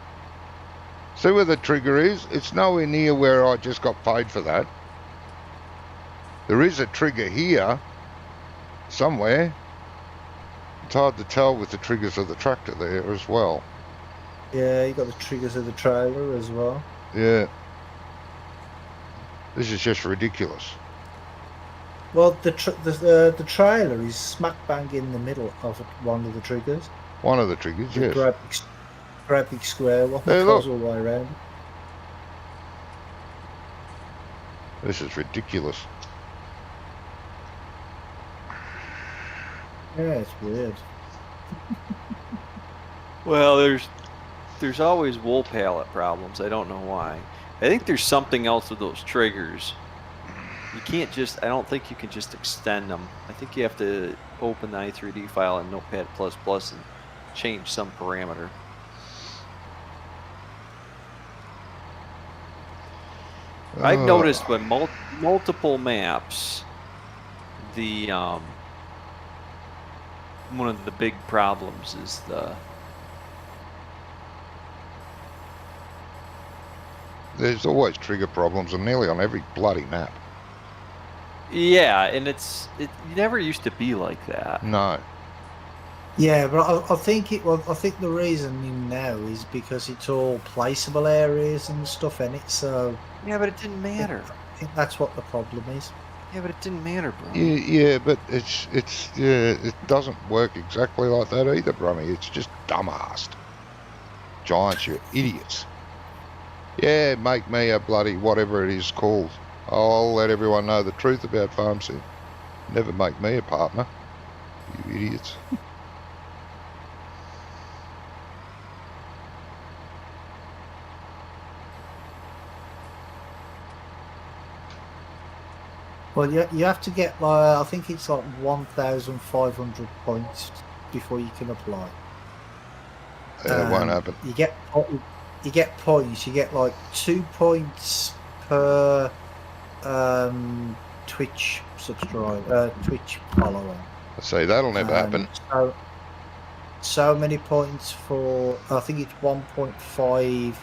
See where the trigger is? It's nowhere near where I just got paid for that. There is a trigger here somewhere. It's hard to tell with the triggers of the tractor there as well. Yeah, you got the triggers of the trailer as well. Yeah. This is just ridiculous. Well, the trailer is smack bang in the middle of one of the triggers. One of the triggers, The yes. great big square one Hey, that look. goes all the way around. This is ridiculous. Yeah, it's weird. Well, there's always wool pallet problems. I don't know why. I think there's something else with those triggers. You can't just, I don't think you can just extend them. I think you have to open the i3D file in Notepad++ and change some parameter. I've noticed when multiple maps, the one of the big problems is There's always trigger problems, and nearly on every bloody map. yeah, and it never used to be like that. No. Yeah, but I think I think the reason now is because it's all placeable areas and stuff in it. So Yeah, but it didn't matter. I think that's what the problem is. Yeah, but it didn't matter, bro. Yeah, but it doesn't work exactly like that either, Brummie. It's just dumbassed. Giants, you idiots. Yeah, make me a bloody whatever it is called. I'll let everyone know the truth about Farm Sim. Never make me a partner, you idiots. Well, you have to get like I think it's like 1,500 points before you can apply. It won't happen. You get points. You get like 2 points per Twitch subscriber, Twitch follower. See, that'll never happen. So many points for I think it's 1.5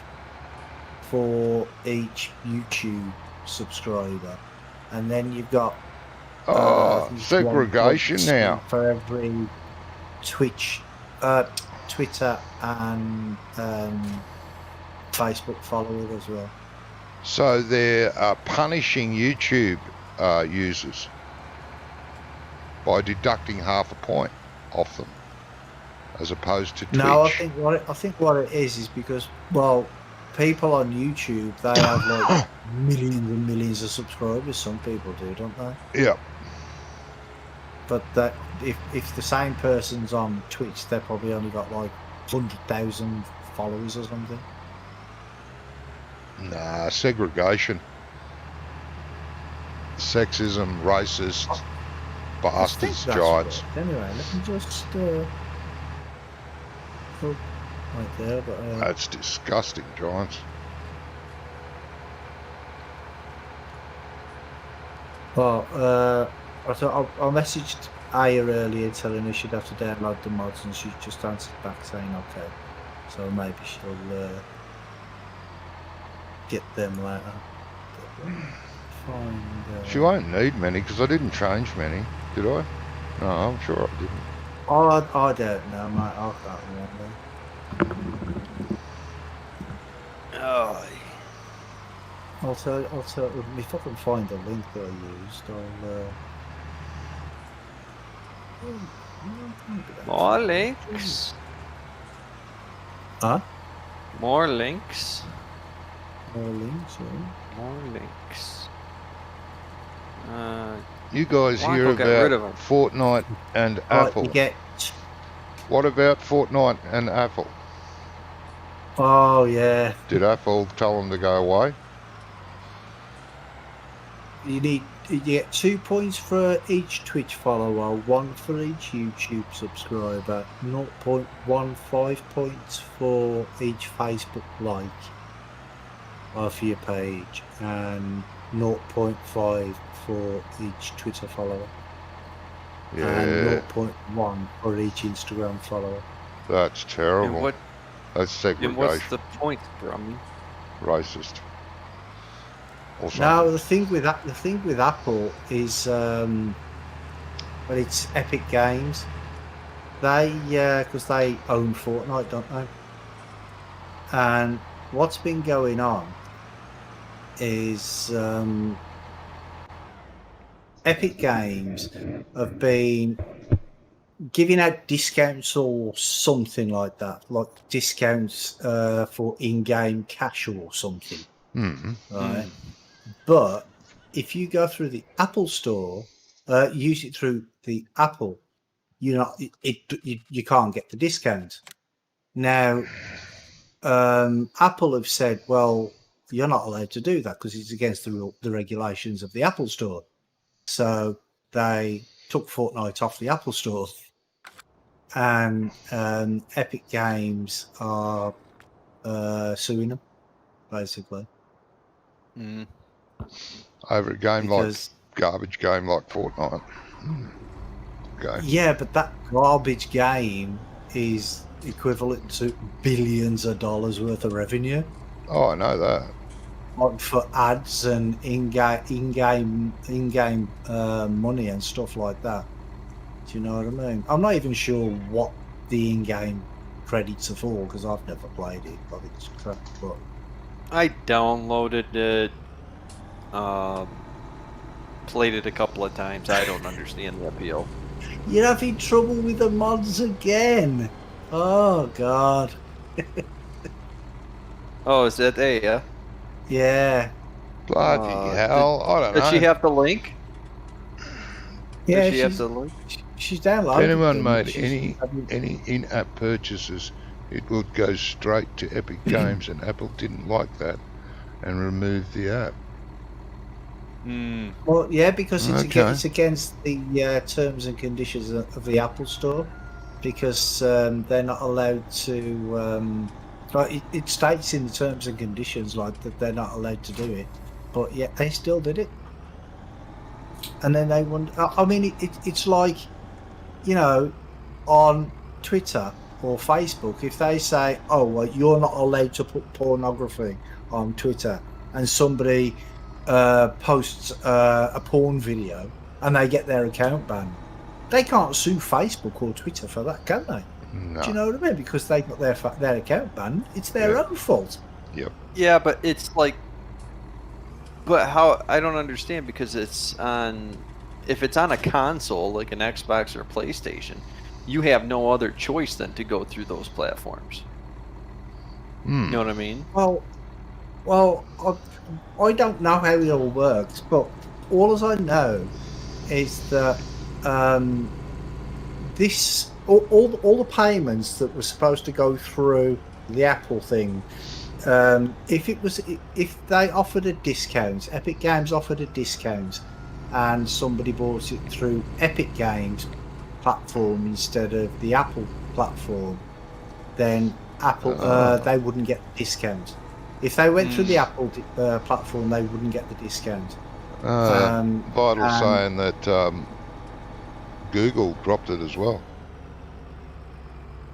for each YouTube subscriber, and then you've got segregation now for every Twitch, Twitter, and Facebook follower as well. So they're punishing YouTube users by deducting half a point off them, as opposed to Twitch. No, I think what it is because people on YouTube, they have like millions and millions of subscribers. Some people do, don't they? Yeah. But that if the same person's on Twitch, they've probably only got like 100,000 followers or something. Nah, segregation. Sexism, racist, bastards, giants. Anyway, let me just put right there. But That's disgusting, giants. well, I messaged Aya earlier telling her she'd have to download the mods, and she just answered back saying okay. So maybe she'll get them later. She won't need many because I didn't change many, did I? No, I'm sure I didn't. I don't know, mate. I can't remember. Oh. I'll tell. If I can find the link that I used, More links. Huh? More links. More links. More links. You guys Wonko hear got rid of about 'em. Fortnite and Right, Apple? you get. What about Fortnite and Apple? Oh yeah. Did Apple tell them to go away? You get 2 points for each Twitch follower, 1 for each YouTube subscriber, 0.15 points for each Facebook like for your page, and 0.5 for each Twitter follower, and Yeah, 0.1 for each Instagram follower. that's And terrible. what? That's And what's segregation. the point, Brummie? Racist. Or Now something. the thing with Apple is, well, it's Epic Games. They because they own Fortnite, don't they? And what's been going on is Epic Games have been giving out discounts or something like that, like discounts for in-game cash or something, Mm. right? But if you go through the Apple Store, use it through the Apple, you can't get the discount. Now, Apple have said, well, you're not allowed to do that because it's against the regulations of the Apple Store. So they took Fortnite off the Apple Store, and Epic Games are suing them, basically. Mm. Over a game Because, like garbage game like Fortnite. Okay. yeah, but that garbage game is equivalent to billions of dollars worth of revenue. Oh, I know that. Like for ads and in-game money and stuff like that. Do you know what I mean? I'm not even sure what the in-game credits are for because I've never played it. I think it's crap, but I downloaded it. Played it a couple of times. I don't understand the appeal. you're having trouble with the mods again. Oh God. Oh, is that yeah? Yeah. Bloody hell. I don't know. Does she have the link? Yeah, Does she have the link? she's If downloaded anyone them. made She's- any in-app purchases, it would go straight to Epic Games, and Apple didn't like that and removed the app. Well, yeah, because Okay. it's against the terms and conditions of the Apple Store, because they're not allowed to. Like it states in the terms and conditions like that they're not allowed to do it, but yet they still did it. And then they wonder. I mean, it's like, you know, on Twitter or Facebook, if they say, "Oh, well, you're not allowed to put pornography on Twitter," and somebody posts a porn video and they get their account banned, they can't sue Facebook or Twitter for that, can they? No. Do you know what I mean? Because they got their account banned. It's their own fault. Yep. Yeah, but it's like, but how? I don't understand because it's on. If it's on a console like an Xbox or a PlayStation, you have no other choice than to go through those platforms. You know what I mean? Well, I don't know how it all works, but all I know is that this all the payments that were supposed to go through the Apple thing, if they offered a discount, Epic Games offered a discount, and somebody bought it through Epic Games platform instead of the Apple platform, then Apple they wouldn't get the discount. If they went through the Apple platform, they wouldn't get the discount. Vital saying that Google dropped it as well.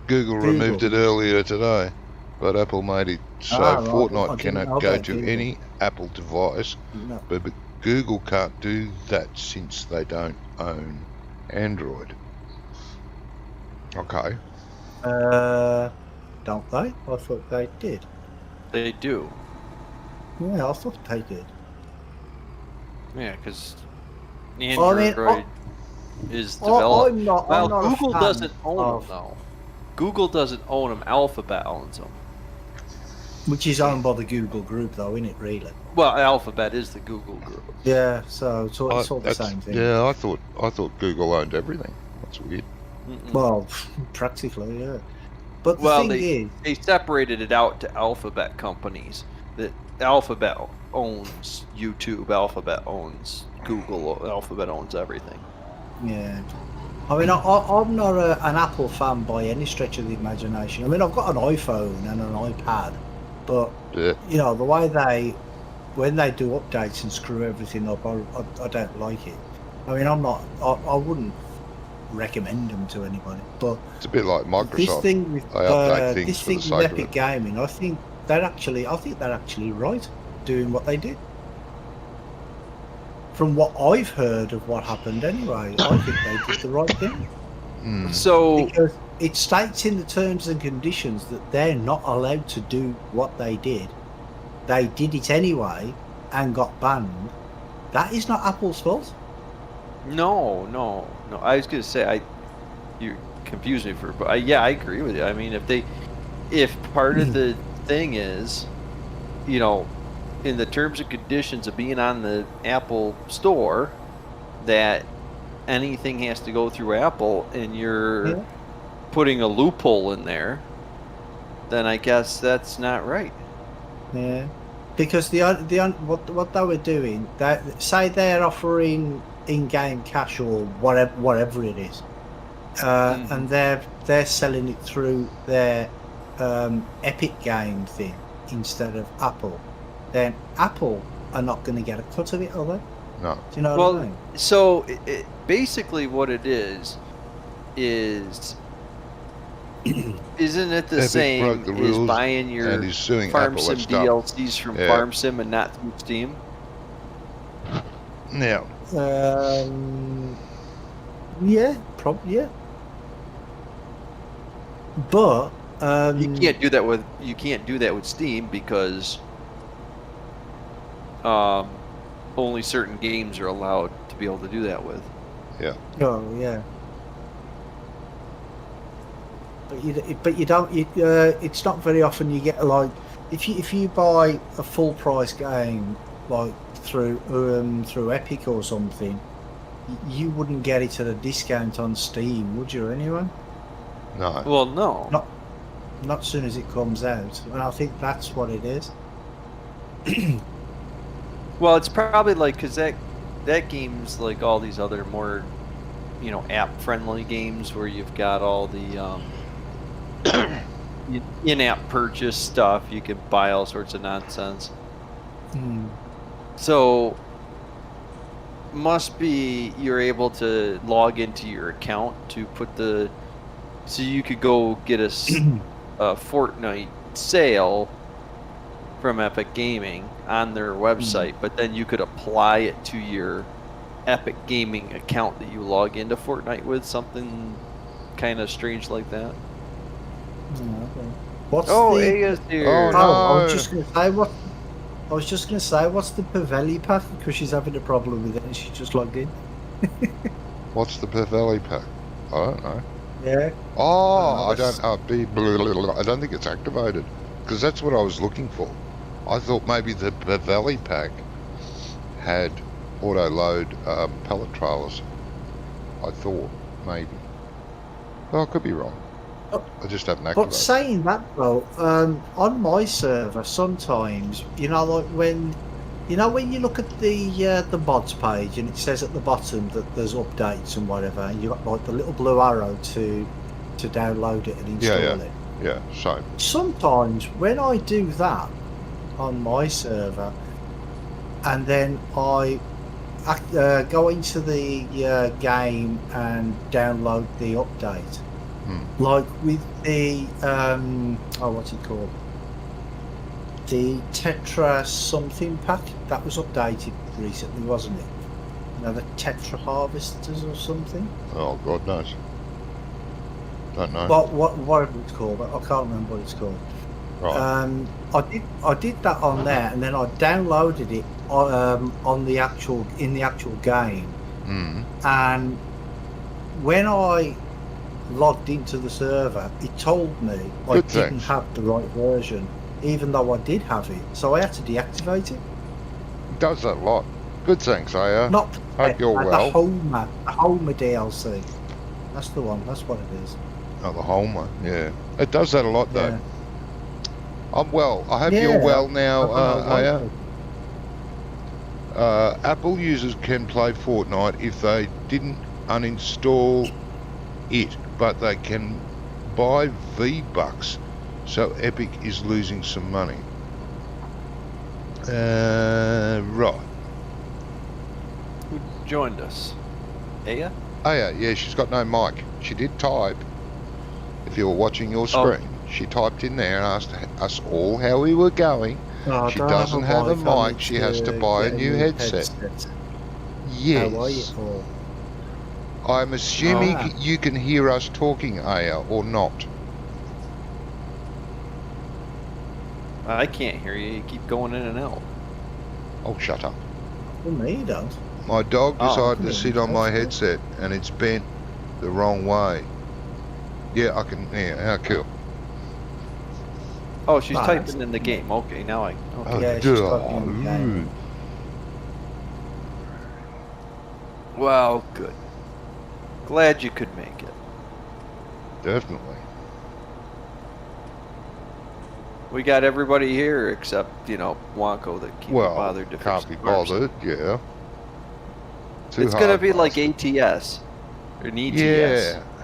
Google removed it earlier today, but Apple made it so Fortnite cannot go to any Apple device. No. But Google can't do that since they don't own Android. Okay. Don't they? I thought they did. They do. Yeah, I thought they did. Yeah, because Android is developed. I'm not Google a fan doesn't own of, them, though. Google doesn't own them. Alphabet owns them. which is owned by the Google group, though, isn't it? Really? Well, Alphabet is the Google group. Yeah. So it's all the same thing. Yeah, I thought Google owned everything. That's weird. Mm-mm. Well, practically, yeah. But the thing is, they separated it out to Alphabet companies. That Alphabet owns YouTube. Alphabet owns Google. Alphabet owns everything. yeah. I mean, I'm not an Apple fan by any stretch of the imagination. I mean, I've got an iPhone and an iPad, but you know, the way when they do updates and screw everything up, I don't like it. I mean, I wouldn't recommend them to anybody, but it's a bit like Microsoft. This thing with this thing with Epic Gaming, I think they're actually right doing what they did. From what I've heard of what happened anyway, I think they did the right thing. So because it states in the terms and conditions that they're not allowed to do what they did. They did it anyway and got banned. That is not Apple's fault. No. I was gonna say you confused me but I agree with you. I mean, if part of the thing is, you know, in the terms and conditions of being on the Apple Store, that anything has to go through Apple, and you're putting a loophole in there, then I guess that's not right. Yeah, because what they were doing, say they're offering in-game cash or whatever it is, and they're selling it through their Epic Game thing instead of Apple. Then Apple are not going to get a cut of it, are they? No. Do you know what I mean? So basically what it is isn't it the Epic same broke the rules as buying your and he's suing Farm Apple, Sim that's dumb. DLCs from Farm Sim and not through Steam? Now. Yeah, probably, yeah. But you can't do that with Steam because only certain games are allowed to be able to do that with. Yeah. Oh yeah. But you don't. It's not very often you get like if you buy a full price game like through Epic or something, you wouldn't get it at a discount on Steam, would you? Anyway. No. Well, no. Not as soon as it comes out, and I think that's what it is. Well, it's probably like because that game's like all these other more, you know, app-friendly games where you've got all the in-app purchase stuff. You can buy all sorts of nonsense. So must be you're able to log into your account to put so you could go get a Fortnite sale from Epic Gaming on their website, but then you could apply it to your Epic Gaming account that you log into Fortnite with, something kind of strange like that. Aya's here. Oh, no. I was just going to say what's the Pavelli pack, because she's having a problem with it and she just logged in. What's the Pavelli pack? I don't know. Yeah. Oh, I don't think it's activated, because that's what I was looking for. I thought maybe the Pavelli pack had auto load pallet trailers. I thought maybe. Well, I could be wrong. I just haven't activated. But saying that though, on my server sometimes, you know, like when you look at the mods page and it says at the bottom that there's updates and whatever, and you got like the little blue arrow to download it and install it. Yeah, same. Sometimes when I do that on my server, and then I go into the game and download the update, like with the what's it called? The Tetra something pack that was updated recently, wasn't it? You know, the Tetra Harvesters or something. Oh, God knows. Don't know. What it's called? I can't remember what it's called. Right. I did that on there, and then I downloaded it in the actual game. Mm. And when I logged into the server, it told me I Good didn't things. have the right version, even though I did have it. So I had to deactivate it. It does that a lot. Good things, Not Hope you're the well. Homer DLC. That's the one. That's what it is. Oh, the Homer. Yeah. It does that a lot, though. Yeah. I'm well. I hope you're well now, Aya. Apple users can play Fortnite if they didn't uninstall it, but they can buy V-Bucks, so Epic is losing some money. Right. Who joined us? Aya? Aya, yeah, she's got no mic. She did type. If you were watching your screen, she typed in there and asked us all how we were going. Oh, She doesn't have a mic. She has to buy a new headset. Yes. How are you, Paul? I'm assuming you can hear us talking, Aya, or not. I can't hear you. You keep going in and out. Oh, shut up. For me, it does. My dog decided to yeah, sit on my headset and it's bent the wrong way. Yeah, I can. Yeah, how cool. Oh, she's Ah, typing in the game. Okay, now I. Okay. Oh, Yeah, she's typing in the game. Well, good. Glad you could make it. Definitely. We got everybody here except, Wonko that can't be bothered to can't fix be the cars. bothered, yeah. It's going to be like ATS. Or an ETS.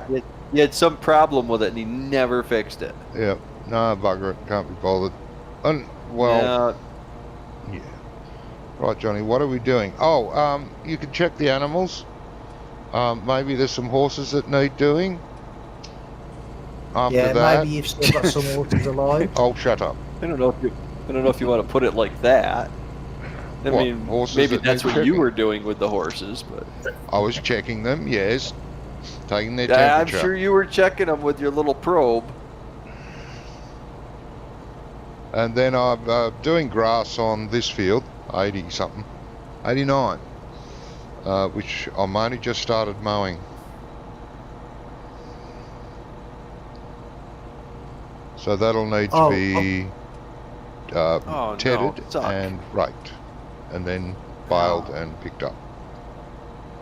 Yeah. He had some problem with it and he never fixed it. Yeah. No, bugger it. Can't be bothered. Yeah. Right, Johnny, what are we doing? Oh, you can check the animals. Maybe there's some horses that need doing. After that. Maybe you've still got some horses alive. Oh, shut up. I don't know if you want to put it like that. I mean, horses maybe that that's need what you checking? were doing with the horses, but I was checking them, yes. Taking their I'm temperature. sure you were checking them with your little probe. And then I'm doing grass on this field, 80-something, 89, which I'm only just started mowing. So that'll need to be tedded and raked, and then baled and picked up.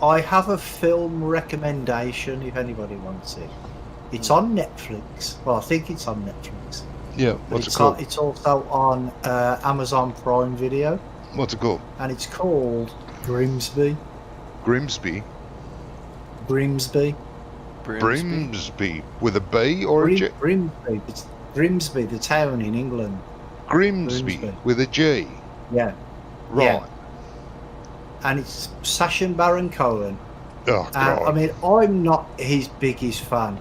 I have a film recommendation if anybody wants it. It's on Netflix. Well, I think it's on Netflix. Yeah, what's it called? It's also on Amazon Prime Video. What's it called? And it's called Grimsby. Grimsby? Grimsby. Grimsby. With a B or a G? Grimsby. It's Grimsby, the town in England. Grimsby. With a G? Yeah. Right. Yeah. And it's Sacha Baron Cohen. Oh, God. I mean, I'm not his biggest fan,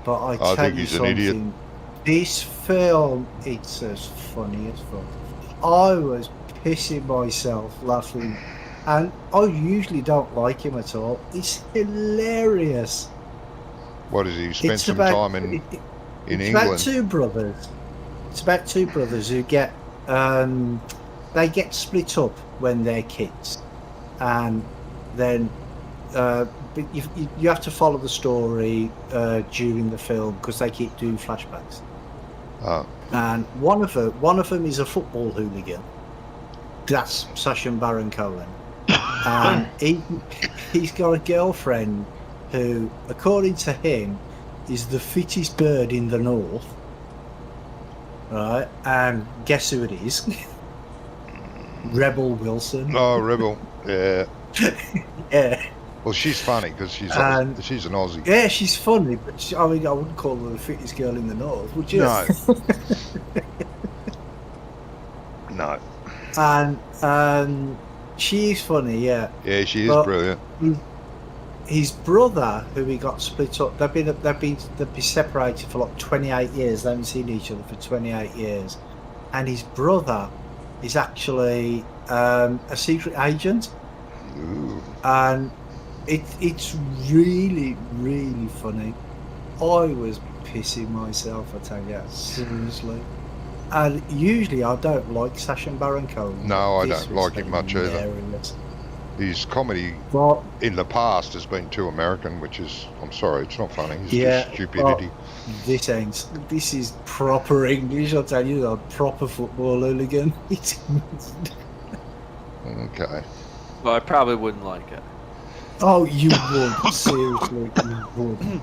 but I tell think you he's something. an idiot. This film, it's as funny as fuck. I was pissing myself laughing, and I usually don't like him at all. It's hilarious. What is he? Spent some time in England. It's about two brothers. It's about two brothers who get they get split up when they're kids, and then you have to follow the story during the film because they keep doing flashbacks. And one of them is a football hooligan. That's Sacha Baron Cohen, and he's got a girlfriend who, according to him, is the fittest bird in the north. Right, and guess who it is? Rebel Wilson. Oh, Rebel, yeah. Yeah. Well, she's funny because she's an Aussie. Yeah, she's funny, but I mean, I wouldn't call her the fittest girl in the north, would you? No. No. And she's funny, yeah. Yeah, she is brilliant. His brother, who he got split up, they've been separated for like 28 years. They haven't seen each other for 28 years, and his brother is actually a secret agent. Ooh. And it's really, really funny. I was pissing myself, I tell you, seriously. And usually I don't like Sacha Baron Cohen. No, I This don't was like him much either. hilarious. His comedy But in the past has been too American, which is, I'm sorry, it's not funny. It's yeah, just stupidity. this is proper English. I'll tell you, a proper football hooligan. Okay. Well, I probably wouldn't like it. Oh, you would. Seriously, you would.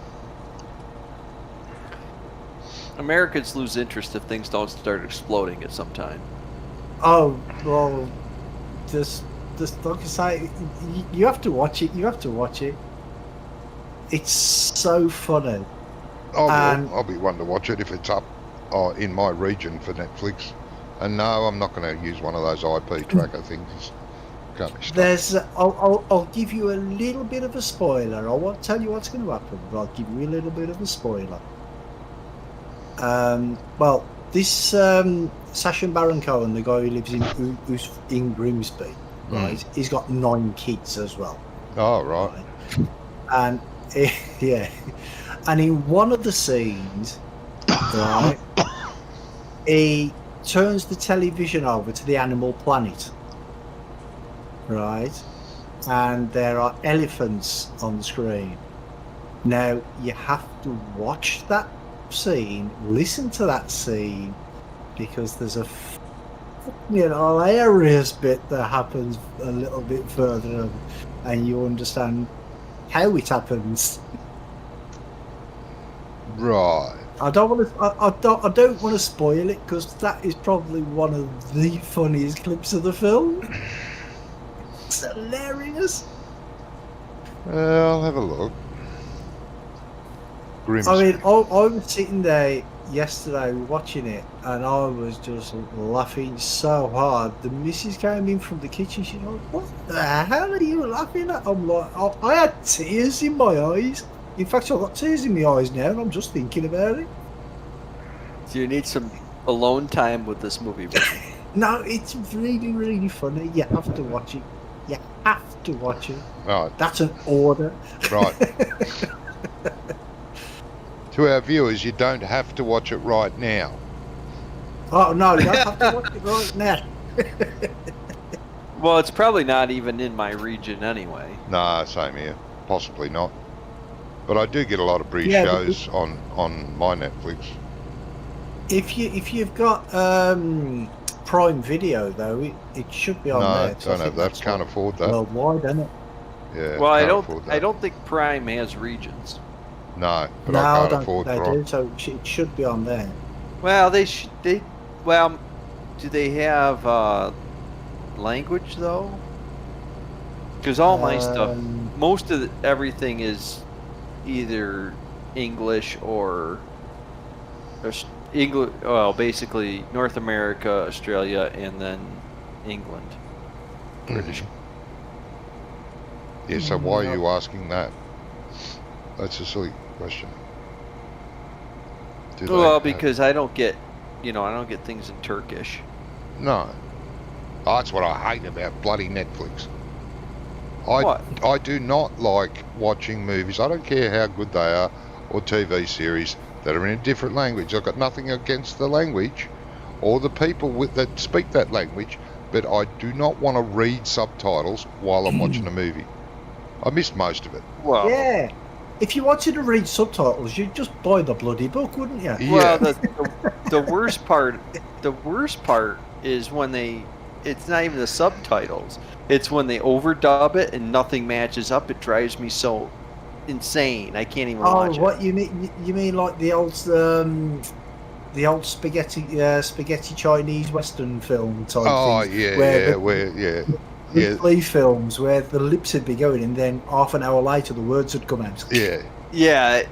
Americans lose interest if things don't start exploding at some time. Oh, well, just like I say, you have to watch it. You have to watch it. It's so funny. I'll be one to watch it if it's up in my region for Netflix. And no, I'm not going to use one of those IP tracker things. Can't be stuck. There's, I'll give you a little bit of a spoiler. I won't tell you what's going to happen, but I'll give you a little bit of a spoiler. Well, this Sacha Baron Cohen, the guy who lives in Grimsby, right? He's got 9 kids as well. Oh, right. And yeah, and in one of the scenes, right, he turns the television over to the Animal Planet, right, and there are elephants on the screen. Now you have to watch that scene, listen to that scene, because there's a hilarious bit that happens a little bit further, and you understand how it happens. Right. I don't want to spoil it, because that is probably one of the funniest clips of the film. It's hilarious. I'll have a look. Grimsby. I mean, I was sitting there yesterday watching it, and I was just laughing so hard. The missus came in from the kitchen. She's like, "What the hell are you laughing at?" I'm like, I had tears in my eyes. In fact, I've got tears in my eyes now, and I'm just thinking about it. So you need some alone time with this movie. No, it's really, really funny. You have to watch it. You have to watch it. Right. That's an order. Right. To our viewers, you don't have to watch it right now. Oh, no, you don't have to watch it right now. Well, it's probably not even in my region anyway. Nah, same here. Possibly not. But I do get a lot of British shows on my Netflix. If you've got Prime Video, though, it should be on there. No, don't have that. Can't afford that. Worldwide, isn't it? Yeah. Well, I don't think Prime has regions. No, but No, I I can't don't afford think they Prime. do, so it should be on there. Well, well, do they have language though? Because all my stuff, most of everything is either English or English. Well, basically North America, Australia, and then England. British. Yeah. So why are you asking that? That's a silly question. Well, because I don't get things in Turkish. No. Oh, that's what I hate about bloody Netflix. What? I do not like watching movies. I don't care how good they are, or TV series that are in a different language. I've got nothing against the language or the people that speak that language, but I do not want to read subtitles while I'm watching a movie. I missed most of it. Well, Yeah. If you wanted to read subtitles, you'd just buy the bloody book, wouldn't you? Yeah. Well, the worst part is when it's not even the subtitles. It's when they overdub it and nothing matches up. It drives me so insane. I can't even watch it. What you mean? You mean like the old spaghetti Chinese Western film type things? Weekly films where the lips would be going, and then half an hour later the words would come out. Yeah. Yeah,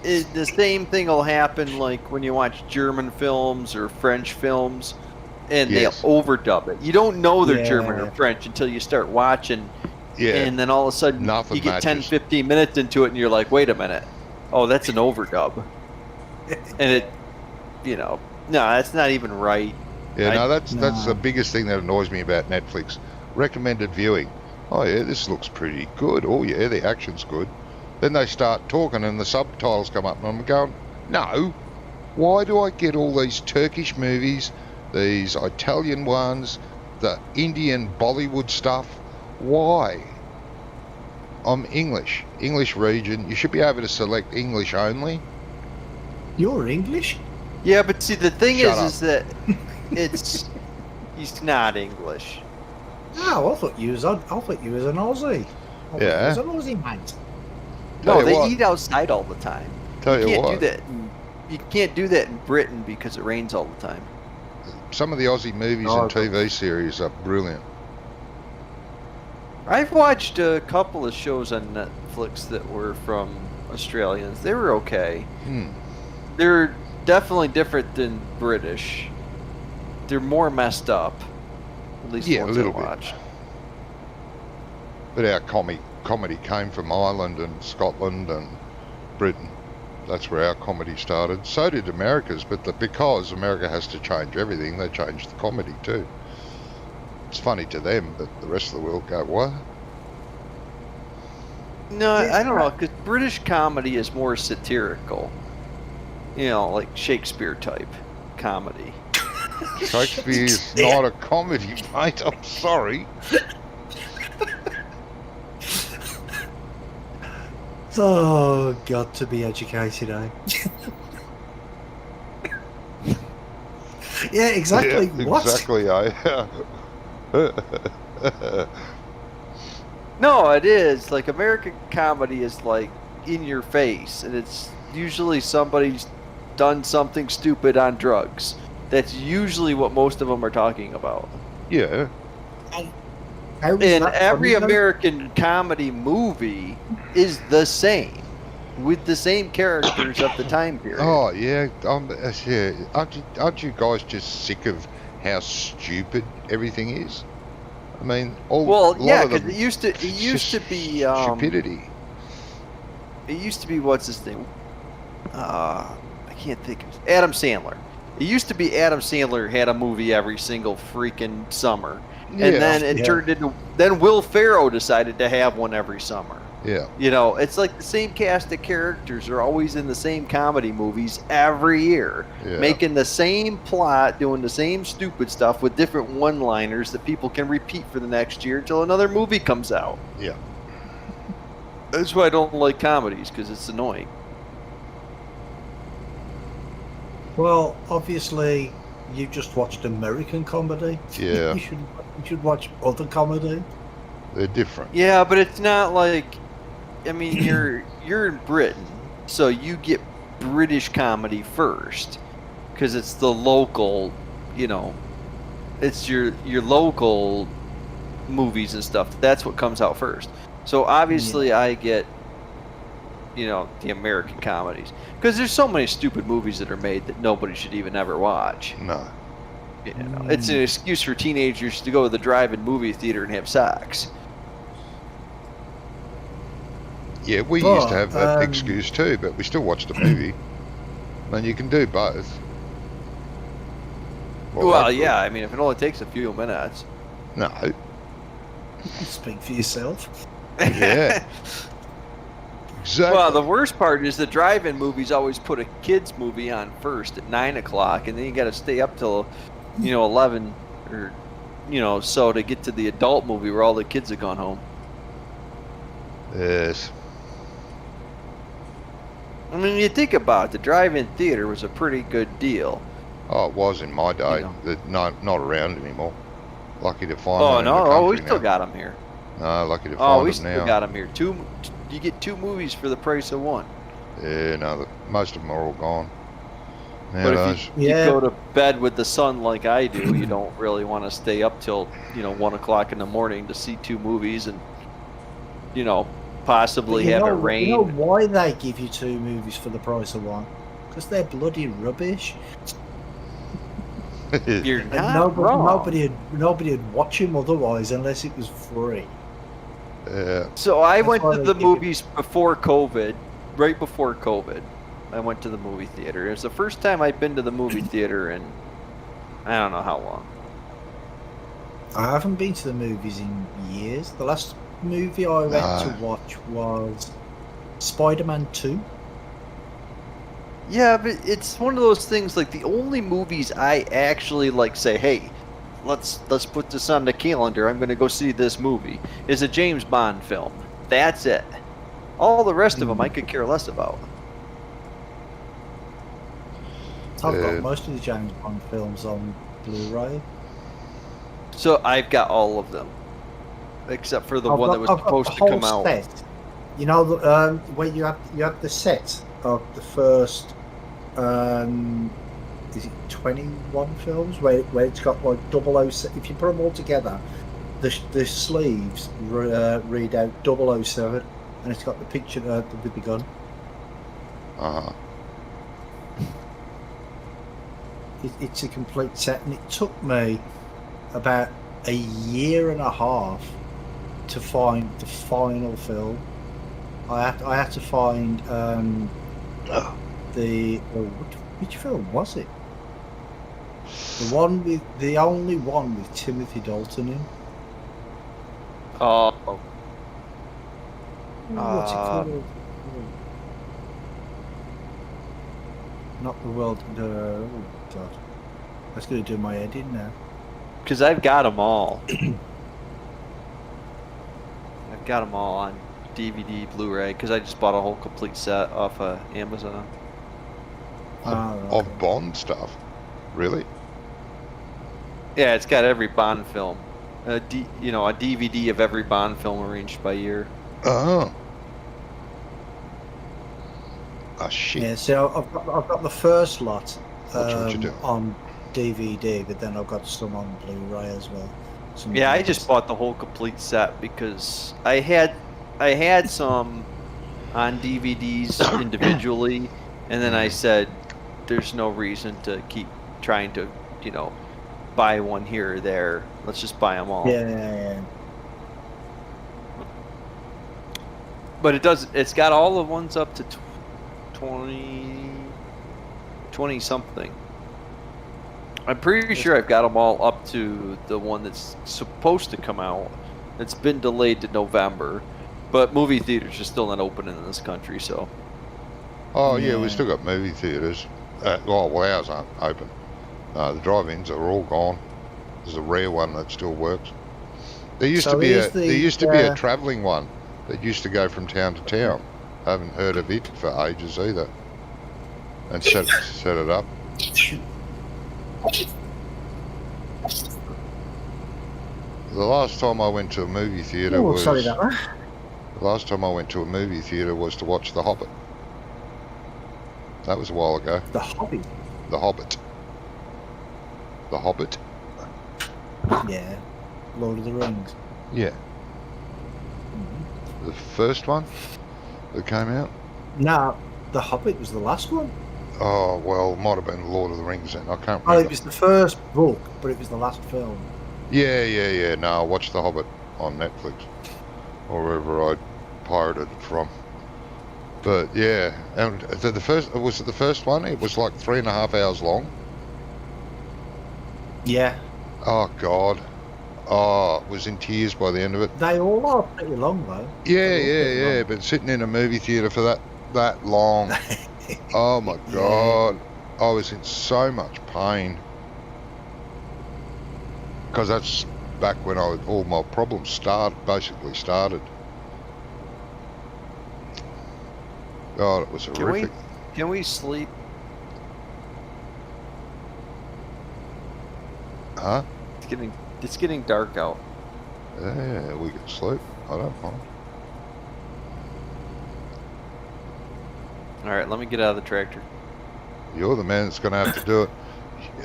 the same thing will happen like when you watch German films or French films, and they'll overdub it. You don't know they're German or French until you start watching, and then all of a sudden you get 10, 15 minutes into it, and you're like, wait a minute, oh, that's an overdub. And no, that's not even right. Yeah, that's the biggest thing that annoys me about Netflix. Recommended viewing. Oh yeah, this looks pretty good. Oh yeah, the action's good. Then they start talking and the subtitles come up and I'm going, no, Why do I get all these Turkish movies, these Italian ones, the Indian Bollywood stuff? Why? I'm English region. You should be able to select English only. You're English? Yeah, but see, the thing Shut is that he's not English. No, I thought you was an Aussie. Yeah. He was an Aussie, mate. No, Tell you they what. eat outside all the time. Tell you can't what. do that. You can't do that in Britain because it rains all the time. Some of the Aussie movies Oh, and TV series are brilliant. I've watched a couple of shows on Netflix that were from Australians. They were okay. They're definitely different than British. They're more messed up. At least Yeah, the ones a little I bit. watched. But our comedy came from Ireland and Scotland and Britain. That's where our comedy started. So did America's, but because America has to change everything, they changed the comedy too. It's funny to them, but the rest of the world go, what? No, I don't know, because British comedy is more satirical. You know, like Shakespeare type comedy. Shakespeare's not a comedy, mate. I'm sorry. Oh, got to be educated, eh? Yeah, exactly. Yeah, What? exactly, eh? No, it is. Like, American comedy is, like, in your face. And it's usually somebody's done something stupid on drugs. That's usually what most of them are talking about. Yeah. How is And that every funny, though? American comedy movie is the same, with the same characters of the time period. Oh, yeah. Yeah. Aren't you guys just sick of how stupid everything is? I mean, Well, yeah, because because it used to be stupidity. It used to be what's his name? I can't think of Adam Sandler. It used to be Adam Sandler had a movie every single freaking summer, Yeah. and then it turned into. Then Will Ferrell decided to have one every summer. Yeah. You know, it's like the same cast of characters are always in the same comedy movies every year, Yeah. making the same plot, doing the same stupid stuff with different one-liners that people can repeat for the next year until another movie comes out. Yeah. That's why I don't like comedies, because it's annoying. Well, obviously, you just watched American comedy. Yeah. You should watch other comedy. They're different. Yeah, but it's not like, I mean, you're in Britain, so you get British comedy first, because it's the local, you know, it's your local movies and stuff. That's what comes out first. So obviously, I get, you know, the American comedies, because there's so many stupid movies that are made that nobody should even ever watch. No. You know, it's an excuse for teenagers to go to the drive-in movie theater and have sex. Yeah, we used to have that excuse too, but we still watched a movie. And you can do both. Well, yeah, I mean, if it only takes a few minutes. No. Speak for yourself. Yeah. Exactly. Well, the worst part is the drive-in movies always put a kids movie on first at 9 o'clock, and then you got to stay up till, 11 or, so to get to the adult movie where all the kids have gone home. Yes. I mean, you think about it, the drive-in theater was a pretty good deal. Oh, it was in my day. Not around anymore. Lucky to find Oh, one in no, the country we still now. got them here. No, lucky to Oh, find we them still now. got them here. You get 2 movies for the price of 1. Yeah, no, most of them are all gone. But Nowadays. if you go to bed with the sun like I do, you don't really want to stay up till 1 o'clock in the morning to see 2 movies and possibly have it rain. You know why they give you 2 movies for the price of 1? Because they're bloody rubbish. You're And not wrong. nobody would watch them otherwise unless it was free. Yeah. So I That's went why to they the give you- movies before COVID, right before COVID. I went to the movie theater. It was the first time I'd been to the movie theater in I don't know how long. I haven't been to the movies in years. The last movie I went to watch was Spider-Man 2. Yeah, but it's one of those things. Like the only movies I actually like say, hey, let's put this on the calendar. I'm going to go see this movie. Is a James Bond film. That's it. All the rest of them I could care less about. I've got most of the James Bond films on Blu-ray. So I've got all of them, except for the one that was supposed to come out. Set. You know, where you have the set of the first, is it 21 films where it's got like 007. If you put them all together, the sleeves read out 007, and it's got the picture with the gun. It's a complete set, and it took me about a year and a half to find the final film. I had to find which film was it? The only one with Timothy Dalton in. Oh. What's it called? Not the world. Oh God, that's going to do my head in now. Because I've got them all. I've got them all on DVD, Blu-ray. Because I just bought a whole complete set off of Amazon. Of Bond stuff, really? Yeah, it's got every Bond film. A DVD of every Bond film arranged by year. Oh. Oh shit. Yeah, so I've got the first lot What you do? on DVD, but then I've got some on Blu-ray as well. Yeah, I just bought the whole complete set because I had some on DVDs individually, and then I said, "There's no reason to keep trying to, buy one here or there. Let's just buy them all." Yeah. But it's got all the ones up to 20 something. I'm pretty sure I've got them all up to the one that's supposed to come out. It's been delayed to November, but movie theaters are still not open in this country, so. Oh yeah, we still got movie theaters. Well, ours aren't open. The drive-ins are all gone. There's a rare one that still works. There used to be a travelling one that used to go from town to town. I haven't heard of it for ages either. And set it up. The last time I went to a movie theatre was. Sorry about that. The last time I went to a movie theatre was to watch The Hobbit. That was a while ago. The Hobbit. The Hobbit. The Hobbit. Yeah. Lord of the Rings. Yeah. The first one that came out? No, The Hobbit was the last one. Oh, well, might have been Lord of the Rings then. I can't remember. Oh, it was the first book, but it was the last film. Yeah. No, I watched The Hobbit on Netflix. Or wherever I pirated it from. But, yeah. And was it the first one? It was like 3.5 hours long. Yeah. Oh, God. Oh, was in tears by the end of it. They all are pretty long, though. Yeah. But sitting in a movie theatre for that long. Oh my God. I was in so much pain. Because that's back when all my problems basically started. God, it was horrific. Can we sleep? Huh? It's getting dark out. Yeah, we can sleep. I don't mind. All right, let me get out of the tractor. You're the man that's going to have to do it.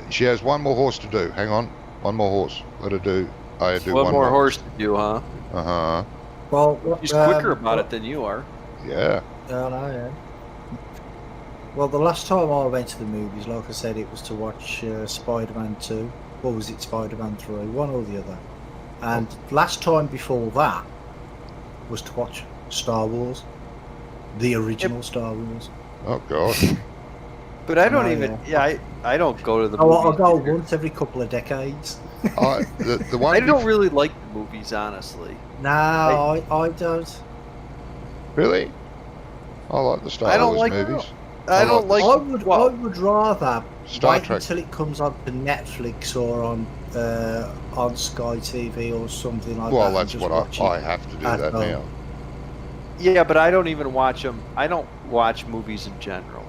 She has one more horse to do. Hang on. One more horse. Let her do. I do one more horse to do, huh? Uh-huh. Well, she's quicker about it than you are. Yeah. Yeah. Well, the last time I went to the movies, like I said, it was to watch Spider-Man 2. Or was it Spider-Man 3? One or the other. And last time before that was to watch Star Wars. The original Star Wars. Oh, God. But I don't even... Yeah, I don't go to the movies. I'll go once every couple of decades. The one I don't really like the movies, honestly. No, I don't. Really? I like the Star Wars movies. I don't like. I would rather Star wait Trek. until it comes on to Netflix or on Sky TV or something like that. Well, and that's just what watch I it have to do at that home. now. Yeah, but I don't even watch them. I don't watch movies in general.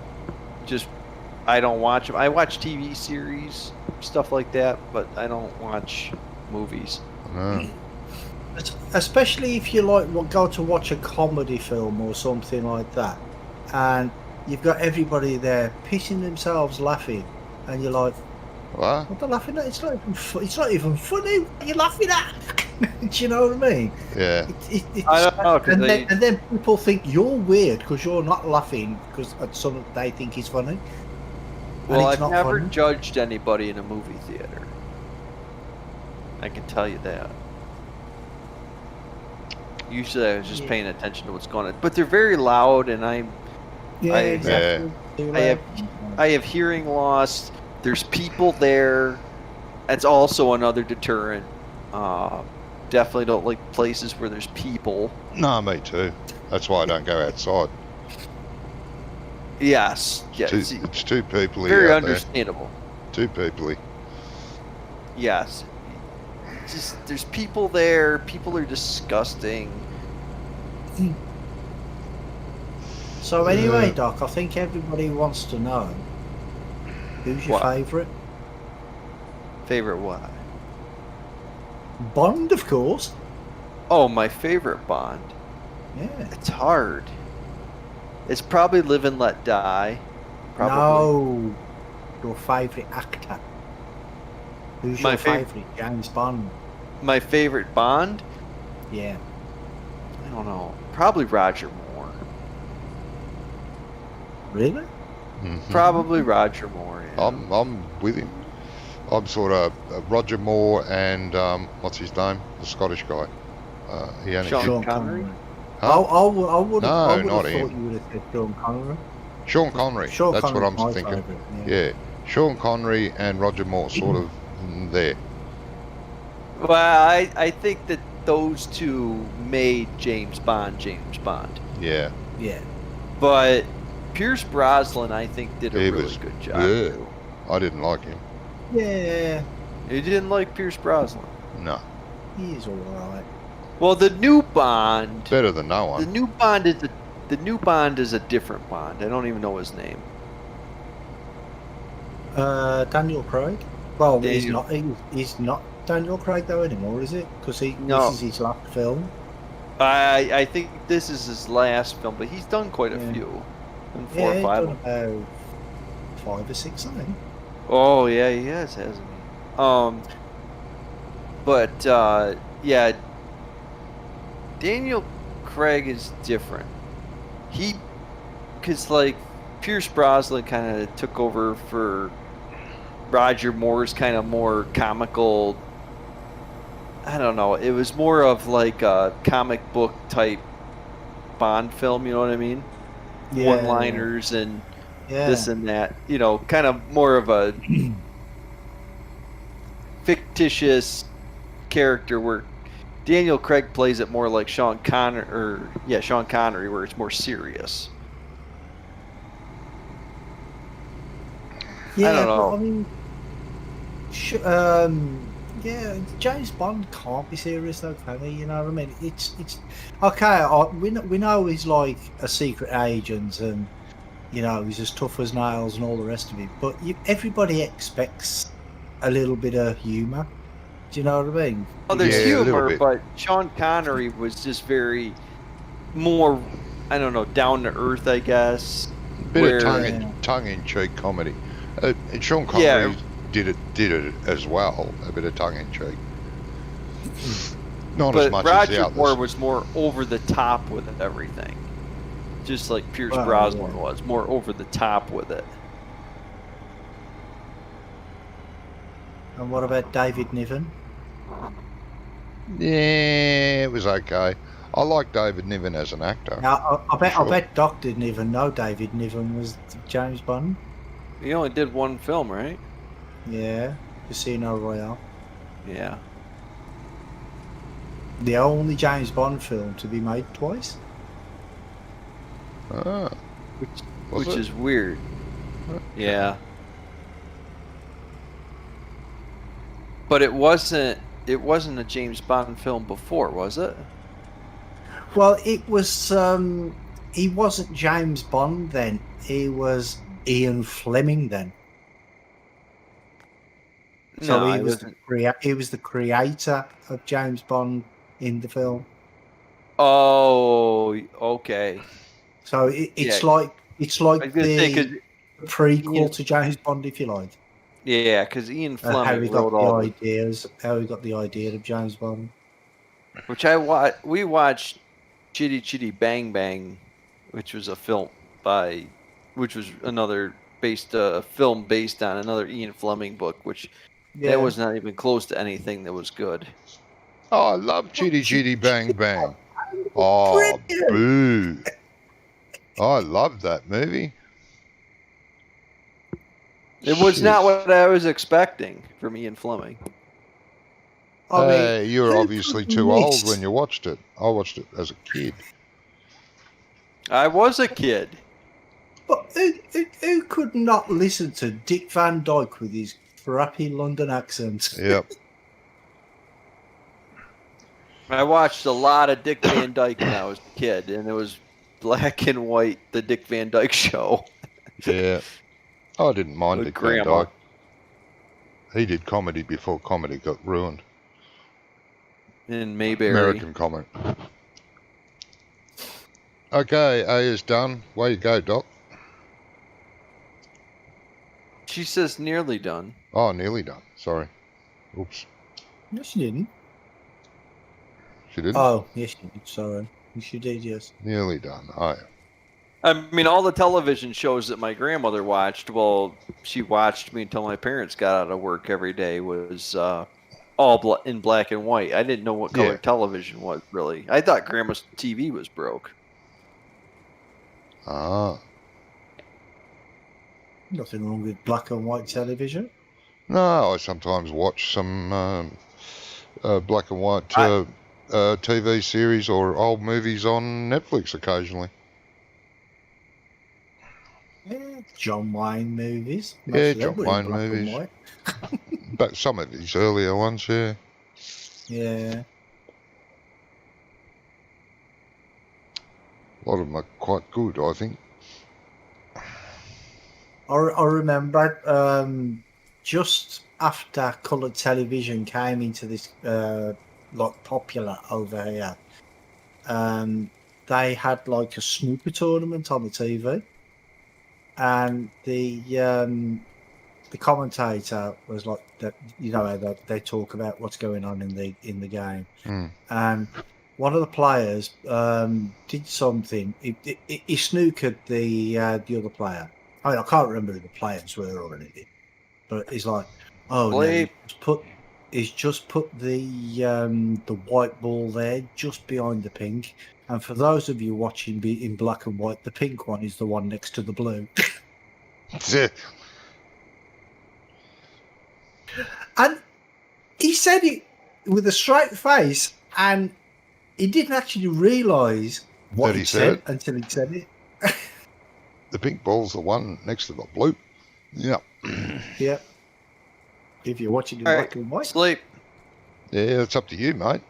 I don't watch them. I watch TV series, stuff like that, but I don't watch movies. No. Especially if you go to watch a comedy film or something like that, and you've got everybody there pissing themselves laughing, and you're like, What? "What they're laughing at? It's not even. It's not even funny. What are you laughing at?" Do you know what I mean? Yeah. I don't know, 'cause and then people think you're weird because you're not laughing because at something they think is funny. Well, it's I've not never funny. judged anybody in a movie theater. I can tell you that. Usually I was just paying attention to what's going on. But they're very loud, and Exactly. I have hearing loss. There's people there. That's also another deterrent. Definitely don't like places where there's people. No, me too. That's why I don't go outside. Yes. Yeah. It's too peoply Very out understandable. there. Too peoply. Yes. Just there's people there. People are disgusting. So anyway, Doc, I think everybody wants to know who's your favourite. Favorite what? Bond, of course. Oh, my favorite Bond. Yeah. It's hard. It's probably Live and Let Die. Probably. No, your favourite actor. Who's My your favourite James Bond? My favorite Bond? Yeah. I don't know. Probably Roger Moore. Really? Mhm. Probably Roger Moore. Yeah. I'm with him. I'm sort of Roger Moore and what's his name? The Scottish guy. He only Sean Connery? Huh? I would No, have not thought him. you would have said Sean Connery. Sean Connery. Sean That's Connery's what I'm my thinking. favourite, Yeah. Sean Connery and Roger Moore sort of there. Well, I think that those two made James Bond James Bond. Yeah. Yeah. But Pierce Brosnan, I think, did a He really was good job. good. I didn't like him. Yeah. You didn't like Pierce Brosnan? No. He's alright. Well, the new Bond. Better than no one. The new Bond is a different Bond. I don't even know his name. Daniel Craig. Well, Daniel. He's not Daniel Craig though anymore, is it? Because No. this is his last film. I think this is his last film, but he's done quite a Yeah. few. Done Yeah, 4 or he's 5. done about 5 or 6, I think. Oh yeah, he has, hasn't he? But yeah, Daniel Craig is different. Because like Pierce Brosnan kind of took over for Roger Moore's kind of more comical. I don't know. It was more of like a comic book type Bond film. You know what I mean? Yeah. One-liners and Yeah. this and that. You know, kind of more of a fictitious character where Daniel Craig plays it more like Sean Connery, where it's more serious. Yeah, I don't know. But, I mean, yeah, James Bond can't be serious though, can he? You know what I mean? It's okay. We know he's like a secret agent, and you know he's as tough as nails and all the rest of it. But everybody expects a little bit of humour. Do you know what I mean? Oh, there's Yeah, a little humor, bit. but Sean Connery was just very more, I don't know, down to earth, I guess. Bit where- of tongue-in-cheek comedy. And Sean Connery did it as well. A bit of tongue-in-cheek. Not as But much as the Roger others. Moore was more over the top with everything. Just like Pierce Wow, Brosnan yeah. was, more over the top with it. And what about David Niven? Yeah, it was okay. I like David Niven as an actor. Now, I Sure. bet Doc didn't even know David Niven was James Bond. He only did one film, right? Yeah, Casino Royale. Yeah. The only James Bond film to be made twice. Ah, Was which it? is weird. Yeah. But it wasn't a James Bond film before, was it? Well, it was. He wasn't James Bond then. He was Ian Fleming then. So No, he I was wasn't. he was the creator of James Bond in the film. Oh, okay. So Yeah. it's like I was gonna say the because prequel to James Bond, if you like. Ian How he Fleming got wrote the all the, ideas, how he got the idea of James Bond. which we watched Chitty Chitty Bang Bang, which was a film which was another film based on another Ian Fleming book, which that was not even close to anything that was good. Oh, I love Chitty Chitty Bang Bang. Oh, boo. I love that movie. It was not Jeez. what I was expecting from Ian Fleming. I mean, You were who obviously could too old miss- when you watched it. I watched it as a kid. I was a kid. But who could not listen to Dick Van Dyke with his crappy London accent? Yep. I watched a lot of Dick Van Dyke when I was a kid, and it was black and white, the Dick Van Dyke Show. Yeah. I didn't mind With Dick Van Grandma. Dyke. He did comedy before comedy got ruined. In Mayberry. American comedy. Okay, A is done. Way you go, Doc. She says nearly done. Oh, nearly done. Sorry. Oops. No, she didn't. She didn't? Oh, yes, she did. Sorry. She did, yes. Nearly done. Oh, yeah. I mean, all the television shows that my grandmother watched, well, she watched me until my parents got out of work every day, was all in black and white. I didn't know what color Yeah. television was, really. I thought Grandma's TV was broke. Ah. Nothing wrong with black and white television. No, I sometimes watch some black and white TV series or old movies on Netflix occasionally. Yeah, John Wayne movies. Yeah, Most of them John were in Wayne black and movies. white. But some of his earlier ones, yeah. Yeah. A lot of them are quite good, I think. I remember just after coloured television came into this like popular over here, they had like a snooker tournament on the TV, and the commentator was like that. You know how they talk about what's going on in the game, and one of the players did something. He snookered the other player. I mean, I can't remember who the players were or anything, but he's like, "Oh no, he's just put the white ball there, just behind the pink." And for those of you watching in black and white, the pink one is the one next to the blue. And he said it with a straight face, and he didn't actually realise what he said until he said it. The pink ball's the one next to the blue. Yeah. Yeah. If you're watching in black and white. Sleep. Yeah, it's up to you, mate.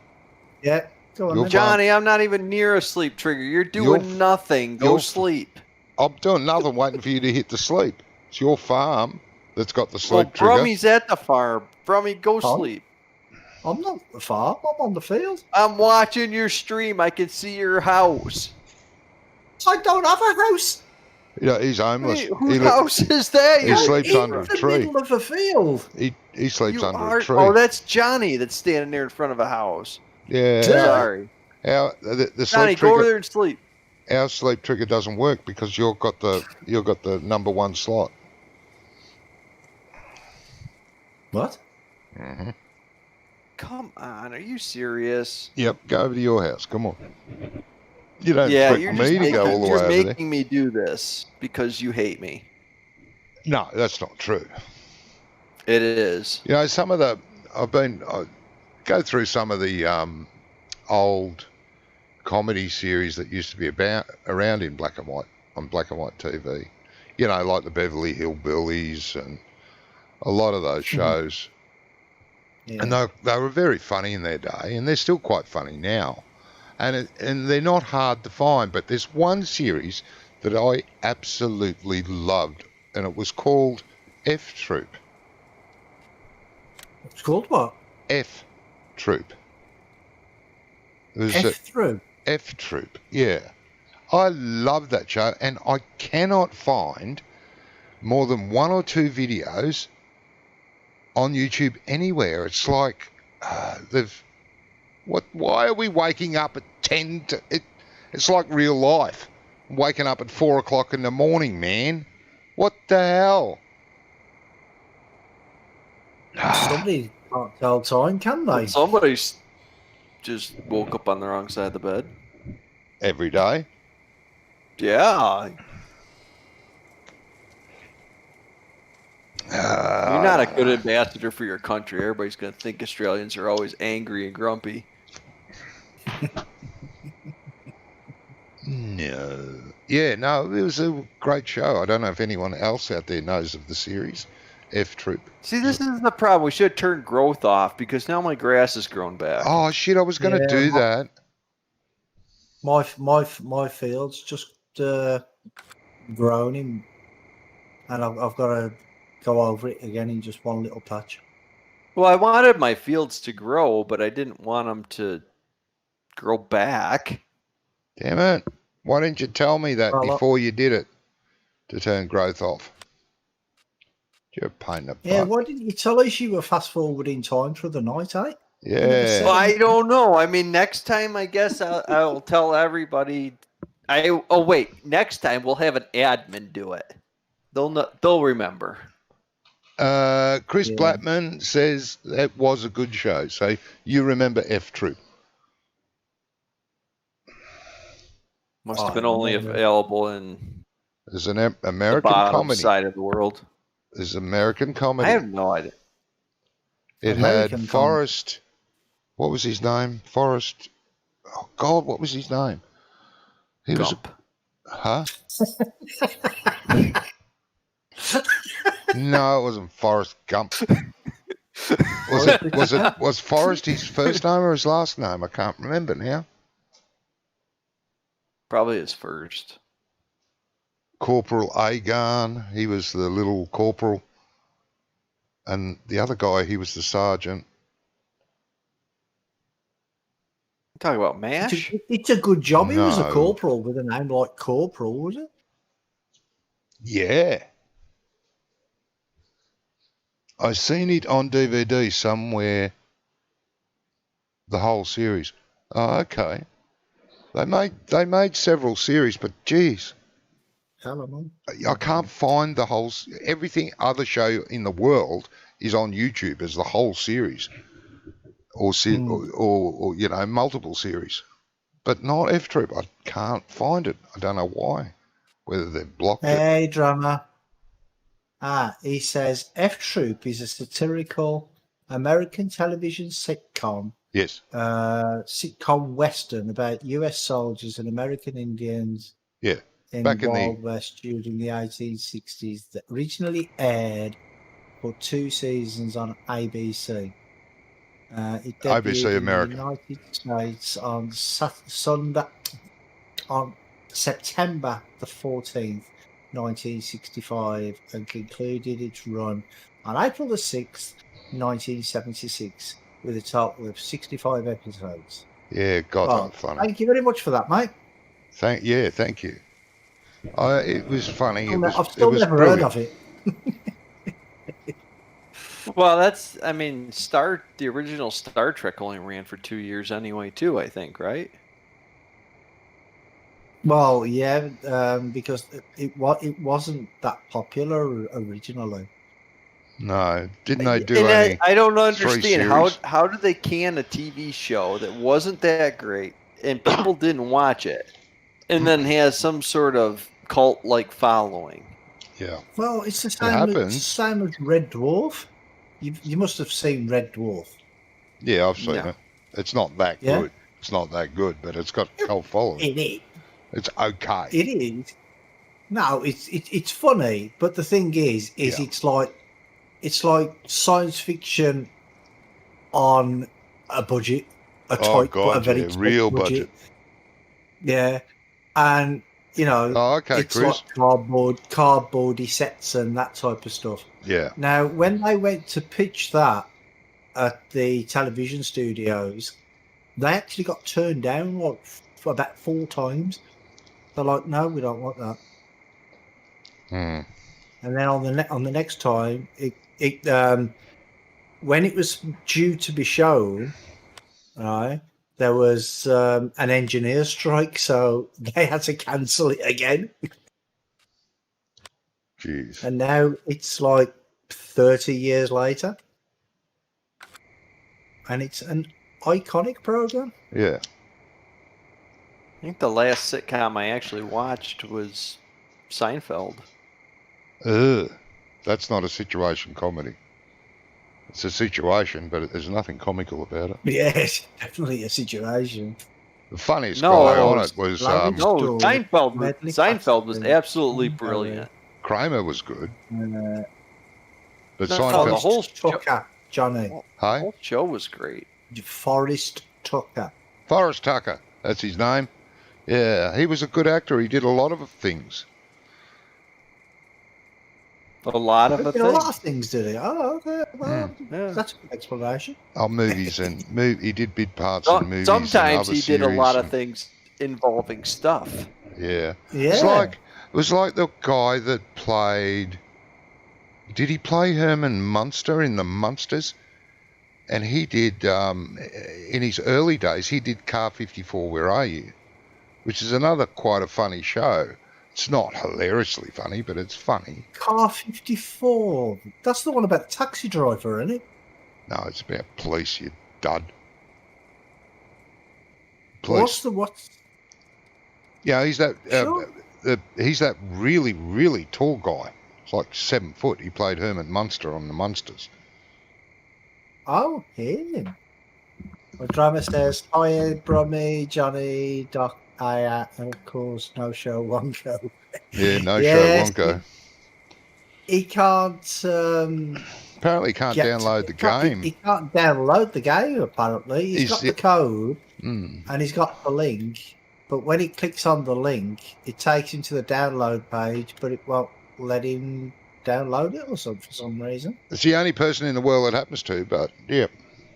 Yeah. Go on, then. Johnny, I'm not even near a sleep trigger. You're doing nothing. Go sleep. I'm doing nothing waiting for you to hit the sleep. It's your farm that's got the sleep trigger. Brummie's at the farm. Brummie, go sleep. I'm not at the farm. I'm on the field. I'm watching your stream. I can see your house. I don't have a house. You know, he's homeless. Whose house is that? He sleeps under a tree. In the middle of a field. He sleeps under a tree. Oh, that's Johnny that's standing there in front of a house. Yeah. Sorry. The Johnny, sleep go over trigger, there and sleep. our sleep trigger doesn't work because you've got the number one slot. What? Mm-hmm. Come on, are you serious? Yep, go over to your house. Come on. You don't Yeah, expect me to go all the way you're over there. making me do this because you hate me. No, that's not true. It is. You know, I go through some of the old comedy series that used to be around in black and white, on black and white TV. You know, like the Beverly Hillbillies and a lot of those shows. Yeah. And they were very funny in their day, and they're still quite funny now. And they're not hard to find, but there's one series that I absolutely loved, and it was called F Troop. It's called what? F Troop. It was F through. F Troop, yeah. I love that show, and I cannot find more than one or two videos on YouTube anywhere. It's like why are we waking up at 10 to it's like real life. Waking up at 4 o'clock in the morning, man. What the hell? Somebody can't tell time, can they? Somebody's just woke up on the wrong side of the bed. Every day. Yeah. You're not a good ambassador for your country. Everybody's going to think Australians are always angry and grumpy. No. Yeah, no, it was a great show. I don't know if anyone else out there knows of the series, F Troop. See, this is the problem. We should turn growth off because now my grass has grown back. Oh, shit, I was going to do that. My field's just grown in, and I've got to go over it again in just one little patch. Well, I wanted my fields to grow, but I didn't want them to grow back. Damn it. Why didn't you tell me that before you did it to turn growth off? You're a pain in the butt. Yeah, why didn't you tell us you were fast forwarding time through the night, eh? Yeah. Well, I don't know. I mean, next time, I guess I'll tell everybody. Wait. Next time, we'll have an admin do it. They'll remember. Chris Blackman says that was a good show. So you remember F Troop. Must have been only available in There's an American the bottom comedy. side of the world. There's American comedy. I have no idea. It American had Forrest. What was his name? Forrest. Oh God, what was his name? He Gump. Huh? No, it wasn't Forrest Gump. Was Forrest his first name or his last name? I can't remember now. Probably his first. Corporal Agarn, he was the little corporal. And the other guy, he was the sergeant. Talk about MASH? It's a good job he was a No. corporal with a name like Corporal, was it? Yeah. I seen it on DVD somewhere. The whole series. Oh, okay. They made several series, but geez, Hello, I can't find the whole. Everything other show in the world is on YouTube as the whole series, or you know, multiple series, but not F Troop. I can't find it. I don't know why. Whether they've blocked it. Hey, drama. He says F Troop is a satirical American television sitcom. Yes. Sitcom western about U.S. soldiers and American Indians. Yeah. In Back the in the- Wild West during the 1860s that originally aired for 2 seasons on ABC. It debuted ABC America. in the United States on September the 14th, 1965, and concluded its run on April the 6th, 1976, with a total of 65 episodes. Yeah. God, Well, that's funny. thank you very much for that, mate. Thank you. It was funny. I've still never heard of it. Well, the original Star Trek only ran for 2 years anyway, too, I think, right? Well, yeah, because it wasn't that popular originally. No, didn't they do And any? I don't three understand series? how did they can a TV show that wasn't that great and people didn't watch it, and then has some sort of cult-like following. Yeah. Well, it's the happens. same as Red Dwarf. You must have seen Red Dwarf. Yeah, I've seen Yeah. it. It's not that Yeah? good. It's not that good, but it's got cult following. It is. It's okay. It is. No, it's funny, but the thing is Yeah. it's like science fiction on a budget, Oh, a God, very yeah, tight real budget. budget. Yeah, and Oh, okay, it's like Chris. cardboardy sets and that type of stuff. Yeah. Now, when they went to pitch that at the television studios, they actually got turned down like for about 4 times. They're like, "No, we don't want that." Hmm. And then on the next time, when it was due to be shown, right, there was an engineer strike, so they had to cancel it again. Jeez. And now it's like 30 years later, and it's an iconic program. Yeah. I think the last sitcom I actually watched was Seinfeld. That's not a situation comedy. It's a situation, but there's nothing comical about it. Yes, definitely a situation. The funniest No, guy it on was it was Larry No, Story, Medley Seinfeld was Paxton, absolutely Tom brilliant. Kramer was good, but No, Seinfeld. the whole Tucker, Johnny. The Hi, whole show was great. Forrest Tucker. Forrest Tucker. That's his name. Yeah, he was a good actor. He did a lot of things. A lot of He the did a lot things. of things, did he? Oh, okay. Well, Yeah. that's a good explanation. Oh, movies and he did big parts in movies. and Sometimes other he did a lot series of things involving stuff. Yeah. Yeah. It was like the guy that played. Did he play Herman Munster in the Munsters? And he did in his early days. He did Car 54. Where Are You? Which is another quite a funny show. It's not hilariously funny, but it's funny. Car 54. That's the one about the taxi driver, isn't it? No, it's about police, you dud. What's Yeah, he's that. Sure. He's that really, really tall guy. It's like 7 foot. He played Herman Munster on the Munsters. Oh, him. The drummer says, "Hiya, Brummie, Johnny, Doc, and of course, no show, one go." Yeah, no Yes, show, won't go. He can't. Apparently, can't download the game. He can't download the game. Apparently, he's got the code and he's got the link. But when he clicks on the link, it takes him to the download page, but it won't let him download it or something for some reason. It's the only person in the world that happens to, but yeah,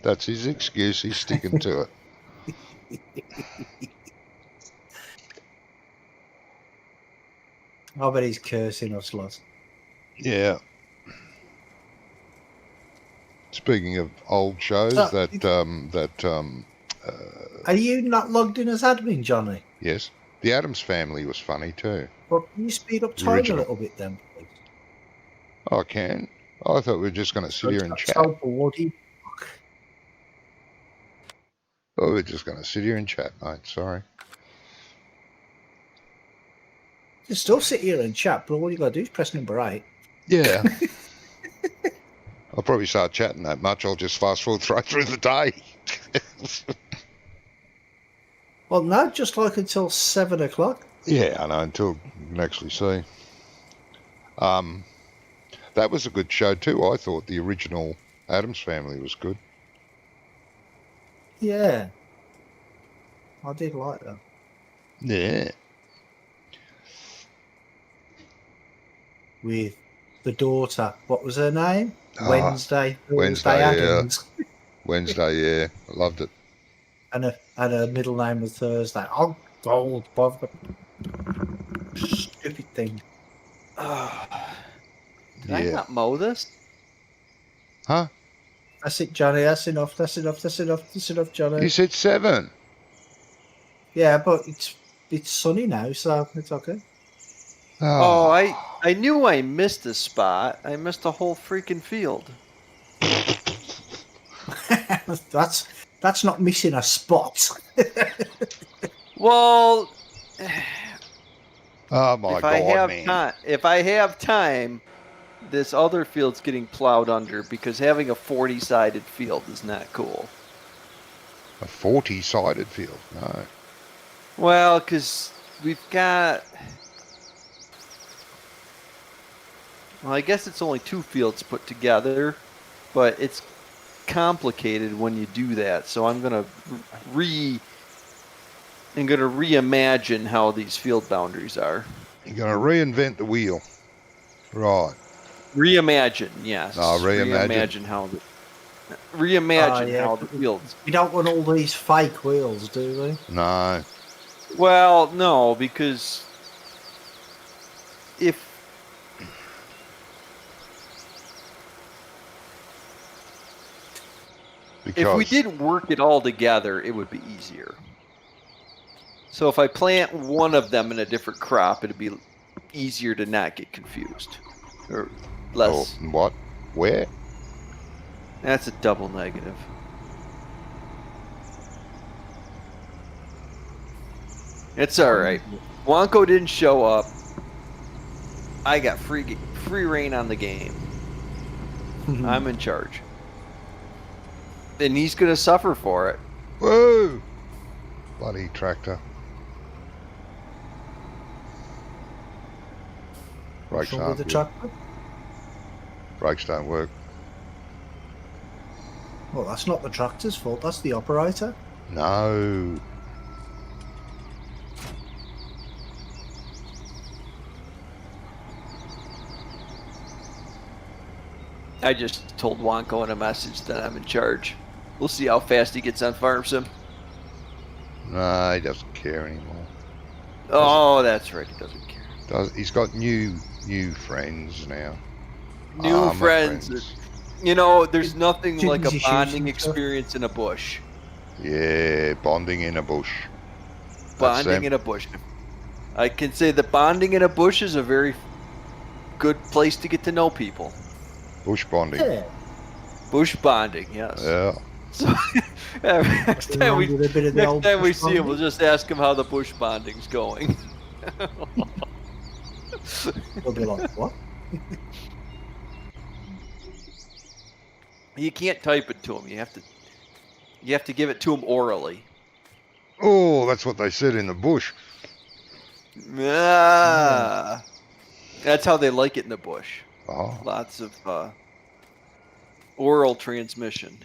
that's his excuse. He's sticking to it. I bet he's cursing us lot. Yeah. Speaking of old shows, Are you not logged in as admin, Johnny? yes, the Addams Family was funny too. Well, can you speed up The time original. a little bit then, please? Oh, I can. I thought we were just going to sit here and chat. So bloody. Oh, we're just going to sit here and chat, mate. Sorry. You can still sit here and chat, but all you got to do is press number 8. Yeah. I'll probably start chatting that much. I'll just fast forward right through the day. Well, no, just like until 7 o'clock. Yeah, I know, until you can actually see. That was a good show too. I thought the original Addams Family was good. Yeah. I did like that. Yeah. With the daughter. What was her name? Wednesday, Addams. Wednesday, yeah. I loved it. And her middle name was Thursday. Oh, gold, bother. Stupid thing. Did I not mow this? Huh? That's it, Johnny. That's enough, Johnny. You said 7. Yeah, but it's sunny now, so it's okay. Oh, I knew I missed a spot. I missed a whole freaking field. That's not missing a spot. Well, Oh my God, man. if I have time, this other field's getting plowed under because having a 40-sided field is not cool. A 40-sided field, no. Well, because we've got Well, I guess it's only 2 fields put together, but it's complicated when you do that. So I'm gonna reimagine how these field boundaries are. You're going to reinvent the wheel. Right. Reimagine, yes. Oh, reimagine. How the fields. We don't want all these fake wheels, do we? No. Well, no, because if we did work it all together, it would be easier. So if I plant one of them in a different crop, it'd be easier to not get confused. Or less. Oh, what? Where? That's a double negative. It's alright. Wonko didn't show up. I got free reign on the game. I'm in charge. And he's going to suffer for it. Whoa! Bloody tractor. Brakes aren't good. Brakes don't work. Well, that's not the tractor's fault. That's the operator. No. I just told Wonko in a message that I'm in charge. We'll see how fast he gets on Farm Sim. No, he doesn't care anymore. Oh, that's right. He doesn't care. He's got new friends now. New friends. You know, there's nothing like a bonding experience in a bush. Yeah, bonding in a bush. Bonding in a bush. I can say that bonding in a bush is a very good place to get to know people. Bush bonding. Yeah. Bush bonding, yes. Yeah. So next time we see him, we'll just ask him how the bush bonding's going. He'll be like, what? You can't type it to him. You have to give it to him orally. Oh, that's what they said in the bush. Ah, that's how they like it in the bush. Oh. Lots of oral transmission.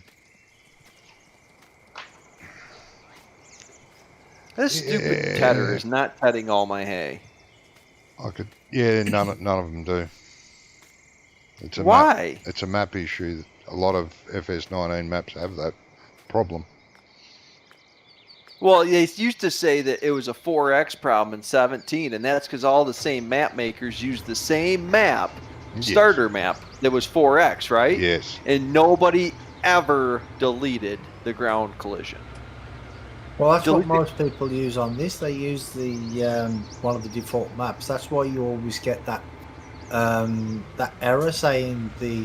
This stupid tedder is not tedding all my hay. None of them do. It's a Why? It's a map issue. A lot of FS19 maps have that problem. Well, they used to say that it was a 4X problem in 17, and that's because all the same map makers used the same map, starter map, that was 4X, right? Yes. And nobody ever deleted the ground collision. Well, that's what most people use on this. They use the one of the default maps. That's why you always get that error saying the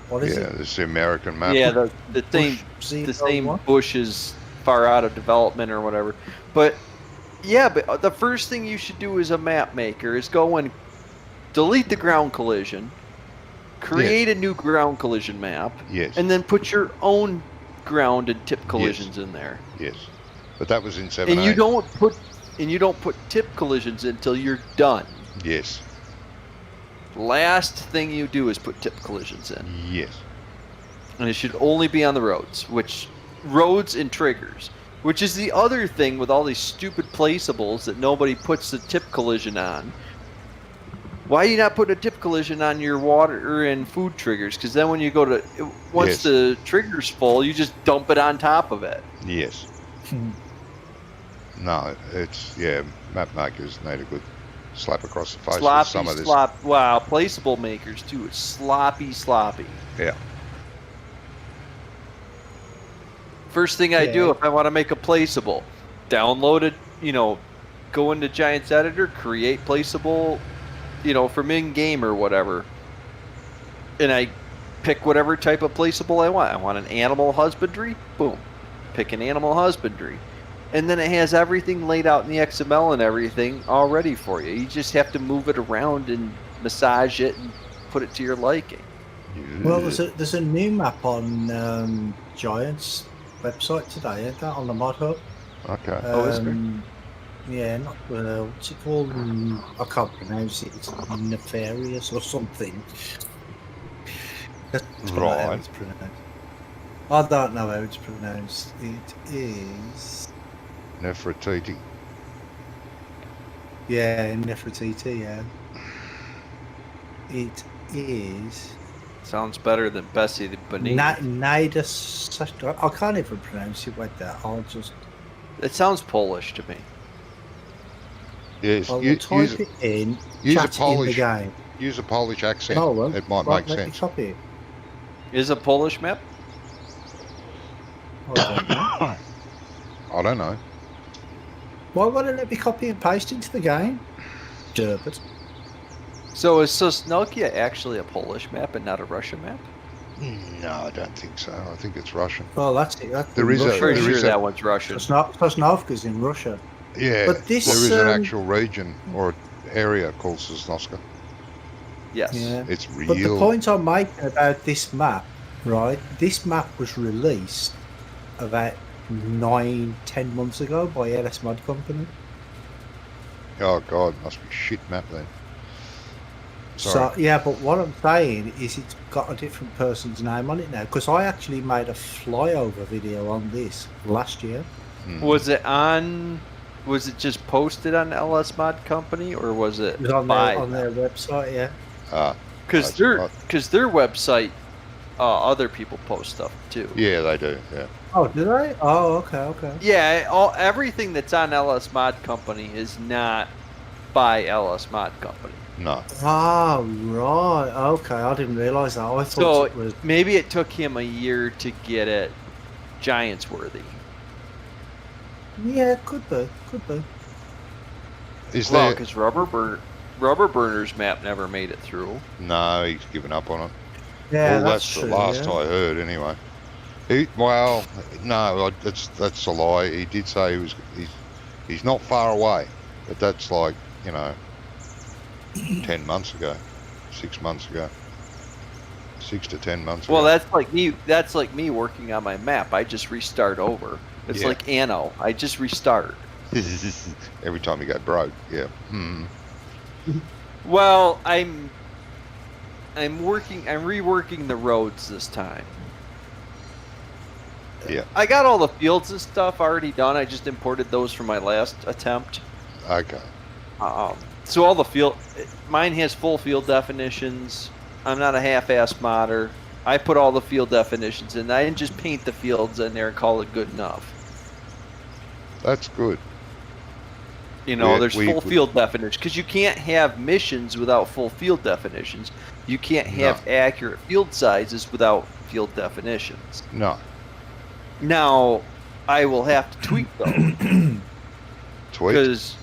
what is it? Yeah, it's the American map. Yeah, the same bush is far out of development or whatever. But yeah, but the first thing you should do as a map maker is go and delete the ground collision, create a new ground collision map, and then put your own ground and tip collisions in there. Yes. But that was in 17. And you don't put tip collisions until you're done. Yes. Last thing you do is put tip collisions in. Yes. And it should only be on the roads, roads and triggers, which is the other thing with all these stupid placeables that nobody puts the tip collision on. Why do you not put a tip collision on your water and food triggers? Because then when you go to, once the trigger's full, you just dump it on top of it. Yes. No, it's, map makers need a good slap across the face with some of this. Wow, placeable makers too. It's sloppy. Yeah. First thing I do if I want to make a placeable, download it, go into Giants Editor, create placeable, from in-game or whatever. And I pick whatever type of placeable I want. I want an animal husbandry, boom. Pick an animal husbandry. And then it has everything laid out in the XML and everything all ready for you. You just have to move it around and massage it and put it to your liking. Well, there's a new map on Giants website today, isn't that, on the mod hub? Okay. Is there? Yeah, not what's it called? I can't pronounce it. It's nefarious or something. That's not how Right. it's pronounced. I don't know how it's pronounced. It is. Nefertiti. Yeah, Nefertiti. Yeah. It is. Sounds better than Bessie the Beneath. Nidus. I can't even pronounce it like that. I'll just. It sounds Polish to me. Yes. I will type it in. use a Chat in the Polish. game. Use a Polish accent. Oh well. It might Right, make let me sense. copy it. Is a Polish map? I don't know. I don't know. Why won't it let me copy and paste into the game? Durbert. So is Sosnokia actually a Polish map and not a Russian map? No, I don't think so. I think it's Russian. Oh, that's it. That's There in is a- Russia. Pretty there sure is a- that one's Russian. Sosnovka's in Russia. Yeah, But this, there is an actual region or area called Sosnovska. Yes. Yeah. It's But the real. point I'm making about this map, right? This map was released about 9-10 months ago by LS Mod Company. Oh God, must be shit map then. Sorry. So yeah, but what I'm saying is it's got a different person's name on it now, because I actually made a flyover video on this last year. Was it on? Was it just posted on LS Mod Company, or was it It was on by their website, yeah. Because That's their website, other people post stuff too. Yeah, they do. Yeah. Oh, did I? Oh, okay. Yeah, everything that's on LS Mod Company is not by LS Mod Company. No. Oh, right. Okay, I didn't realise that. I thought So it was. maybe it took him a year to get it Giants worthy. Yeah, could be. Is Well, there? because Rubber Burner's map never made it through. No, he's given up on it. Yeah, Well, that's true, the last yeah. I heard, anyway. That's a lie. He did say he's not far away, but that's like 10 months ago, 6 months ago, 6 to 10 months ago. Well, that's like me. That's like me working on my map. I just restart over. It's Yeah. like Anno. I just restart. Every time you go broke, yeah. Well, I'm reworking the roads this time. Yeah. I got all the fields and stuff already done. I just imported those from my last attempt. Okay. So all the mine has full field definitions. I'm not a half-ass modder. I put all the field definitions in. I didn't just paint the fields in there and call it good enough. That's good. There's full field definitions, because you can't have missions without full field definitions. You can't have accurate field sizes without field definitions. No. Now, I will have to tweak those. Because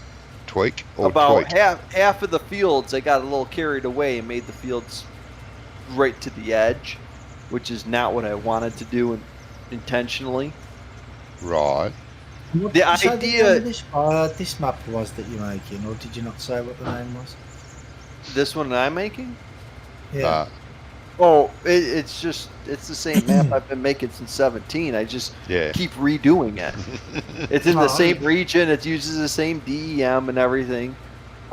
Tweak or about tweak? half of the fields, I got a little carried away and made the fields right to the edge, which is not what I wanted to do intentionally. Right. What The did you say idea- name of this map was that you're making, or did you not say what the name was? This one that I'm making? Yeah. Oh, it's the same map I've been making since 17. I just Yeah. keep redoing it. It's in the Oh, same region. It uses the same DEM and everything.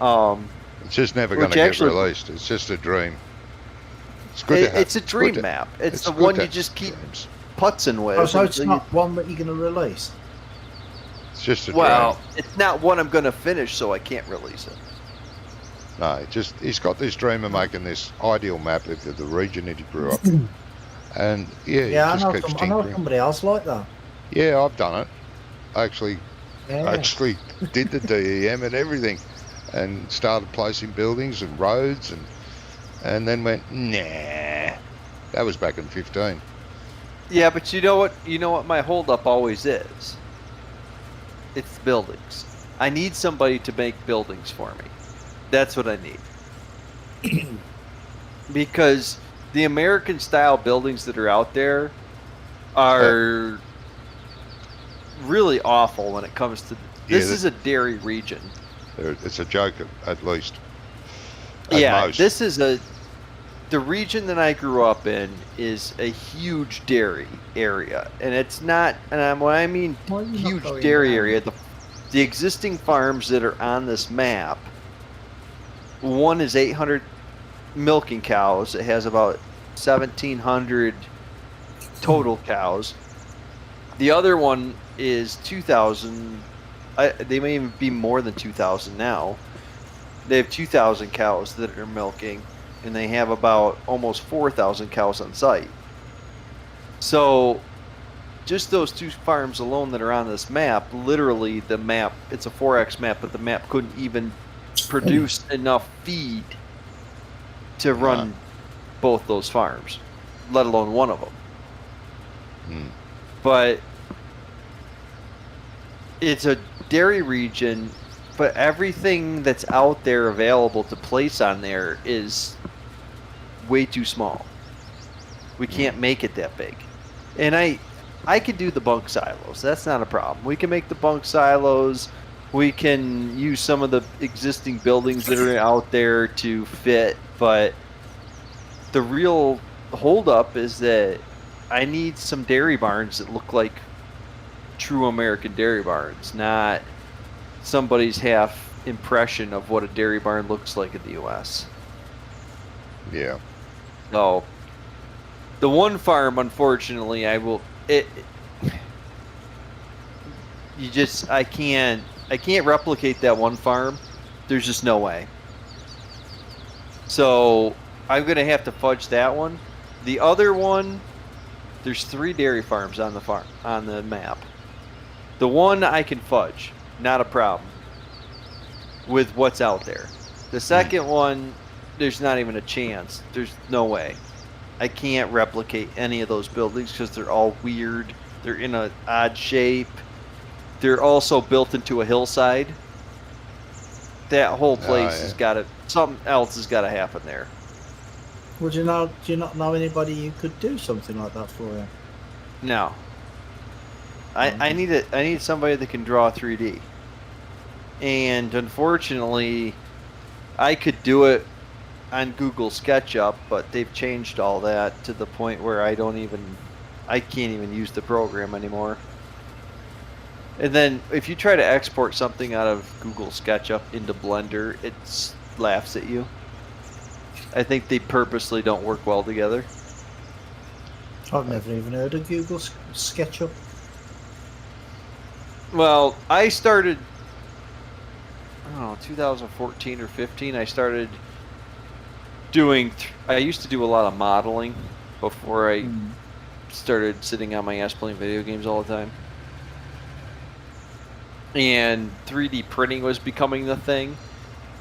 It's just never going Which to get actually- released. It's just a dream. It's good to have. It's a dream good to- map. It's the good one to you have just keep dreams. putzing with. Oh, so it's until you- not one that you're going to release? It's just a Well, dream. it's not one I'm going to finish, so I can't release it. No, he's got this dream of making this ideal map of the region that he grew up in. And Yeah, he I just know, keeps I know tinkering. somebody else like that. Yeah, I've done it. I actually Yeah. did the DEM and everything, and started placing buildings and roads, and then went, nah. That was back in 15. Yeah, but you know what? You know what my holdup always is? It's buildings. I need somebody to make buildings for me. That's what I need. Because the American style buildings that are out there are really awful when it comes to this is a dairy region. It's a joke at least. At Yeah, most. this is the region that I grew up in is a huge dairy area, and it's not. And when I mean Why are you not huge going dairy down? area, the existing farms that are on this map, one is 800 milking cows. It has about 1,700 total cows. The other one is 2,000. They may even be more than 2,000 now. They have 2,000 cows that are milking, and they have about almost 4,000 cows on site. So just those two farms alone that are on this map, literally the map, it's a 4X map, but the map couldn't even produce enough feed to run both those farms, let alone one of them. But it's a dairy region, but everything that's out there available to place on there is way too small. We can't make it that big. And I could do the bunk silos. That's not a problem. We can make the bunk silos. We can use some of the existing buildings that are out there to fit, but the real holdup is that I need some dairy barns that look like true American dairy barns, not somebody's half impression of what a dairy barn looks like in the U.S. Yeah. So the one farm, unfortunately, I can't replicate that one farm. There's just no way. So I'm gonna have to fudge that one. The other one, there's 3 dairy farms on the map. The one I can fudge, not a problem with what's out there. The second one, there's not even a chance. There's no way. I can't replicate any of those buildings because they're all weird. They're in an odd shape. They're also built into a hillside. That whole place has got to, something else has got to happen there. Well, do you not know anybody who could do something like that for you? No. I need somebody that can draw 3D. And unfortunately, I could do it on Google SketchUp, but they've changed all that to the point where I can't even use the program anymore. And then if you try to export something out of Google SketchUp into Blender, it laughs at you. I think they purposely don't work well together. I've never even heard of Google SketchUp. Well, I started, I don't know, 2014 or 15, I started doing, I used to do a lot of modeling before I started sitting on my ass playing video games all the time. And 3D printing was becoming the thing.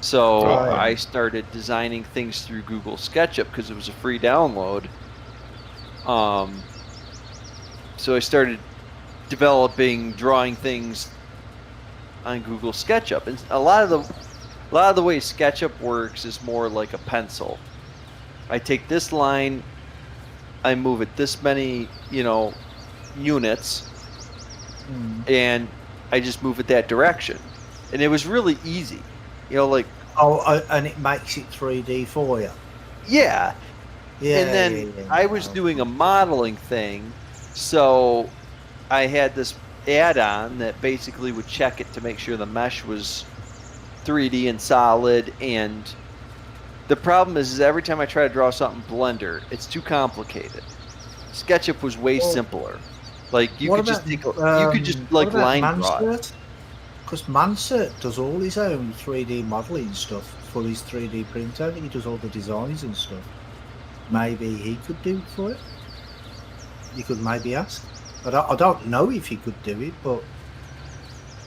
So I started designing things through Google SketchUp because it was a free download. So I started drawing things on Google SketchUp, and a lot of the way SketchUp works is more like a pencil. I take this line, I move it this many, units, and I just move it that direction, and it was really easy, and it makes it 3D for you. Yeah. And then I was doing a modeling thing, so I had this add-on that basically would check it to make sure the mesh was 3D and solid. And the problem is every time I try to draw something in Blender, it's too complicated. SketchUp was way simpler. Like you could just line draw it. Because Mansert does all his own 3D modeling stuff for his 3D printer. He does all the designs and stuff. Maybe he could do it for it. You could maybe ask. I don't know if he could do it, but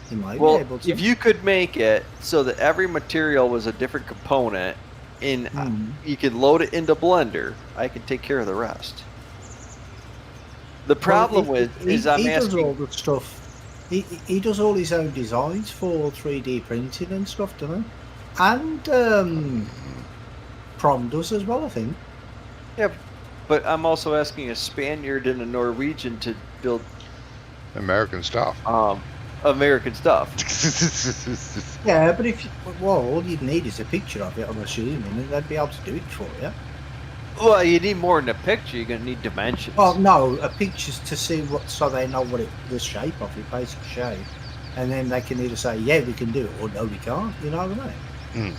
he might be able to. If you could make it so that every material was a different component, and you could load it into Blender, I could take care of the rest. The problem is I'm asking. He does all the stuff. He does all his own designs for 3D printing and stuff, doesn't he? And Prom does as well, I think. Yeah, but I'm also asking a Spaniard and a Norwegian to build American stuff. American stuff. Yeah, but all you'd need is a picture of it, I'm assuming, and they'd be able to do it for you. Well, you need more than a picture. You're going to need dimensions. Well, no, a picture's to see so they know the shape of it, basic shape, and then they can either say, yeah, we can do it, or no, we can't. You know what I mean?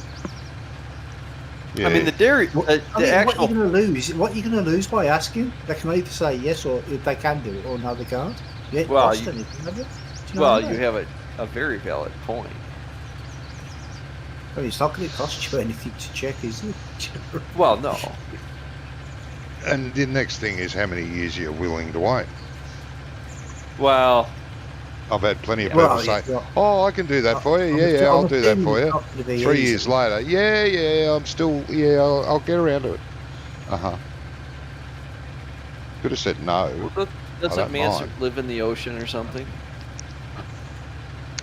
Yeah. I mean, the dairy, the actual. What you're going to lose by asking? They can either say yes, or if they can do it, or no, they can't. You ain't lost anything, have you? Do you know what I mean? You have a very valid point. Well, it's not going to cost you anything to check, is it? Well, no. And the next thing is how many years you're willing to wait. Well, I've had plenty of people say, "Oh, I can do that for you. Yeah, I'll do that for you." 3 years later, yeah, I'm still, I'll get around to it. Could have said no. Well, doesn't Mansard live in the ocean or something?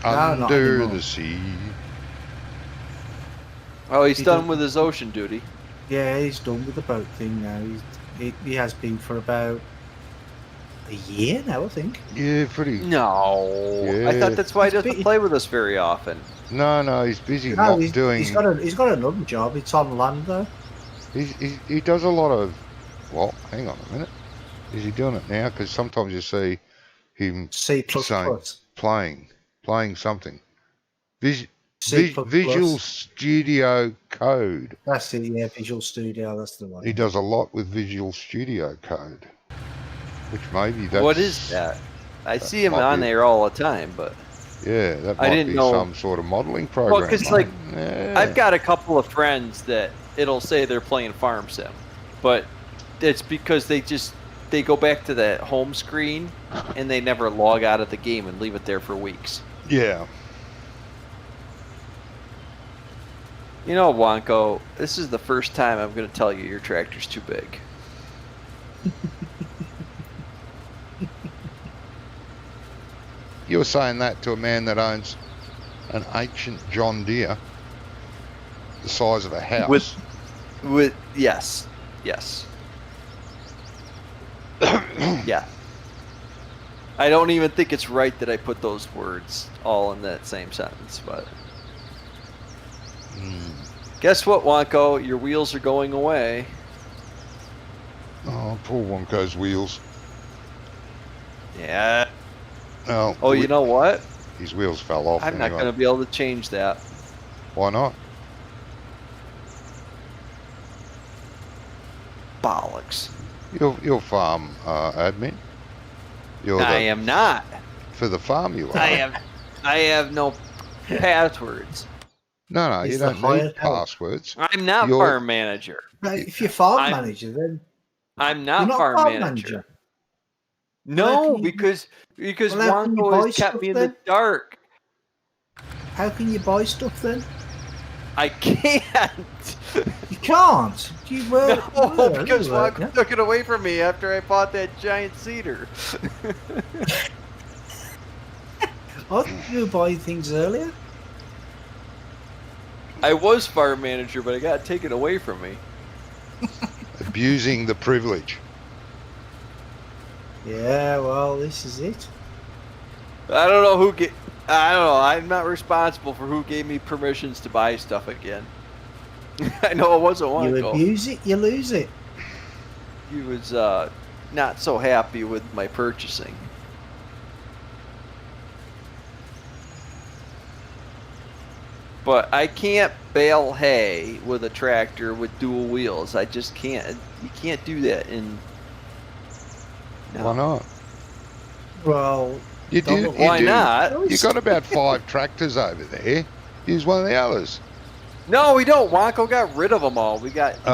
Under the sea. Oh, he's done with his ocean duty. Yeah, he's done with the boat thing now. He has been for about a year now, I think. Yeah, pretty. No, Yeah. I thought that's why he doesn't play with us very often. No, he's busy doing. He's got another job. It's on land though. He does a lot of. Well, hang on a minute. Is he doing it now? Because sometimes you see him C++. playing something. C++. Visual Studio Code. That's it, yeah, Visual Studio, that's the one. He does a lot with Visual Studio Code. Which maybe that's... What is that? I see him on there all the time, but... Yeah, that might be some sort of modeling program. Well, because, like, I've got a couple of friends that it'll say they're playing Farm Sim, but it's because they go back to that home screen and they never log out of the game and leave it there for weeks. Yeah. You know, Wonko, this is the first time I'm going to tell you your tractor's too big. You were saying that to a man that owns an ancient John Deere the size of a house. Yes. Yeah. I don't even think it's right that I put those words all in that same sentence, but... Guess what, Wonko? Your wheels are going away. Oh, poor Wonko's wheels. Yeah. Oh, you know what? His wheels fell off. I'm not going to be able to change that. Why not? Bollocks. You're farm admin. I am not. For the farm you are. I have no passwords. No, you don't need passwords. I'm not farm manager. If you're farm manager, then I'm not farm manager. No, because Wonko has kept me in the dark. How can you buy stuff then? I can't. You can't. No, because Wonko took it away from me after I bought that giant cedar. I think you were buying things earlier. I was farm manager, but it got taken away from me. Abusing the privilege. Yeah, well, this is it. I don't know I don't know. I'm not responsible for who gave me permissions to buy stuff again. I know it wasn't Wonko. You abuse it, you lose it. He was not so happy with my purchasing. But I can't bale hay with a tractor with dual wheels. I just can't. You can't do that in... No. Why not? Well, you do. Why not? You got about 5 tractors over there. Use one of the others. No, we don't. Wonko got rid of them all. We got.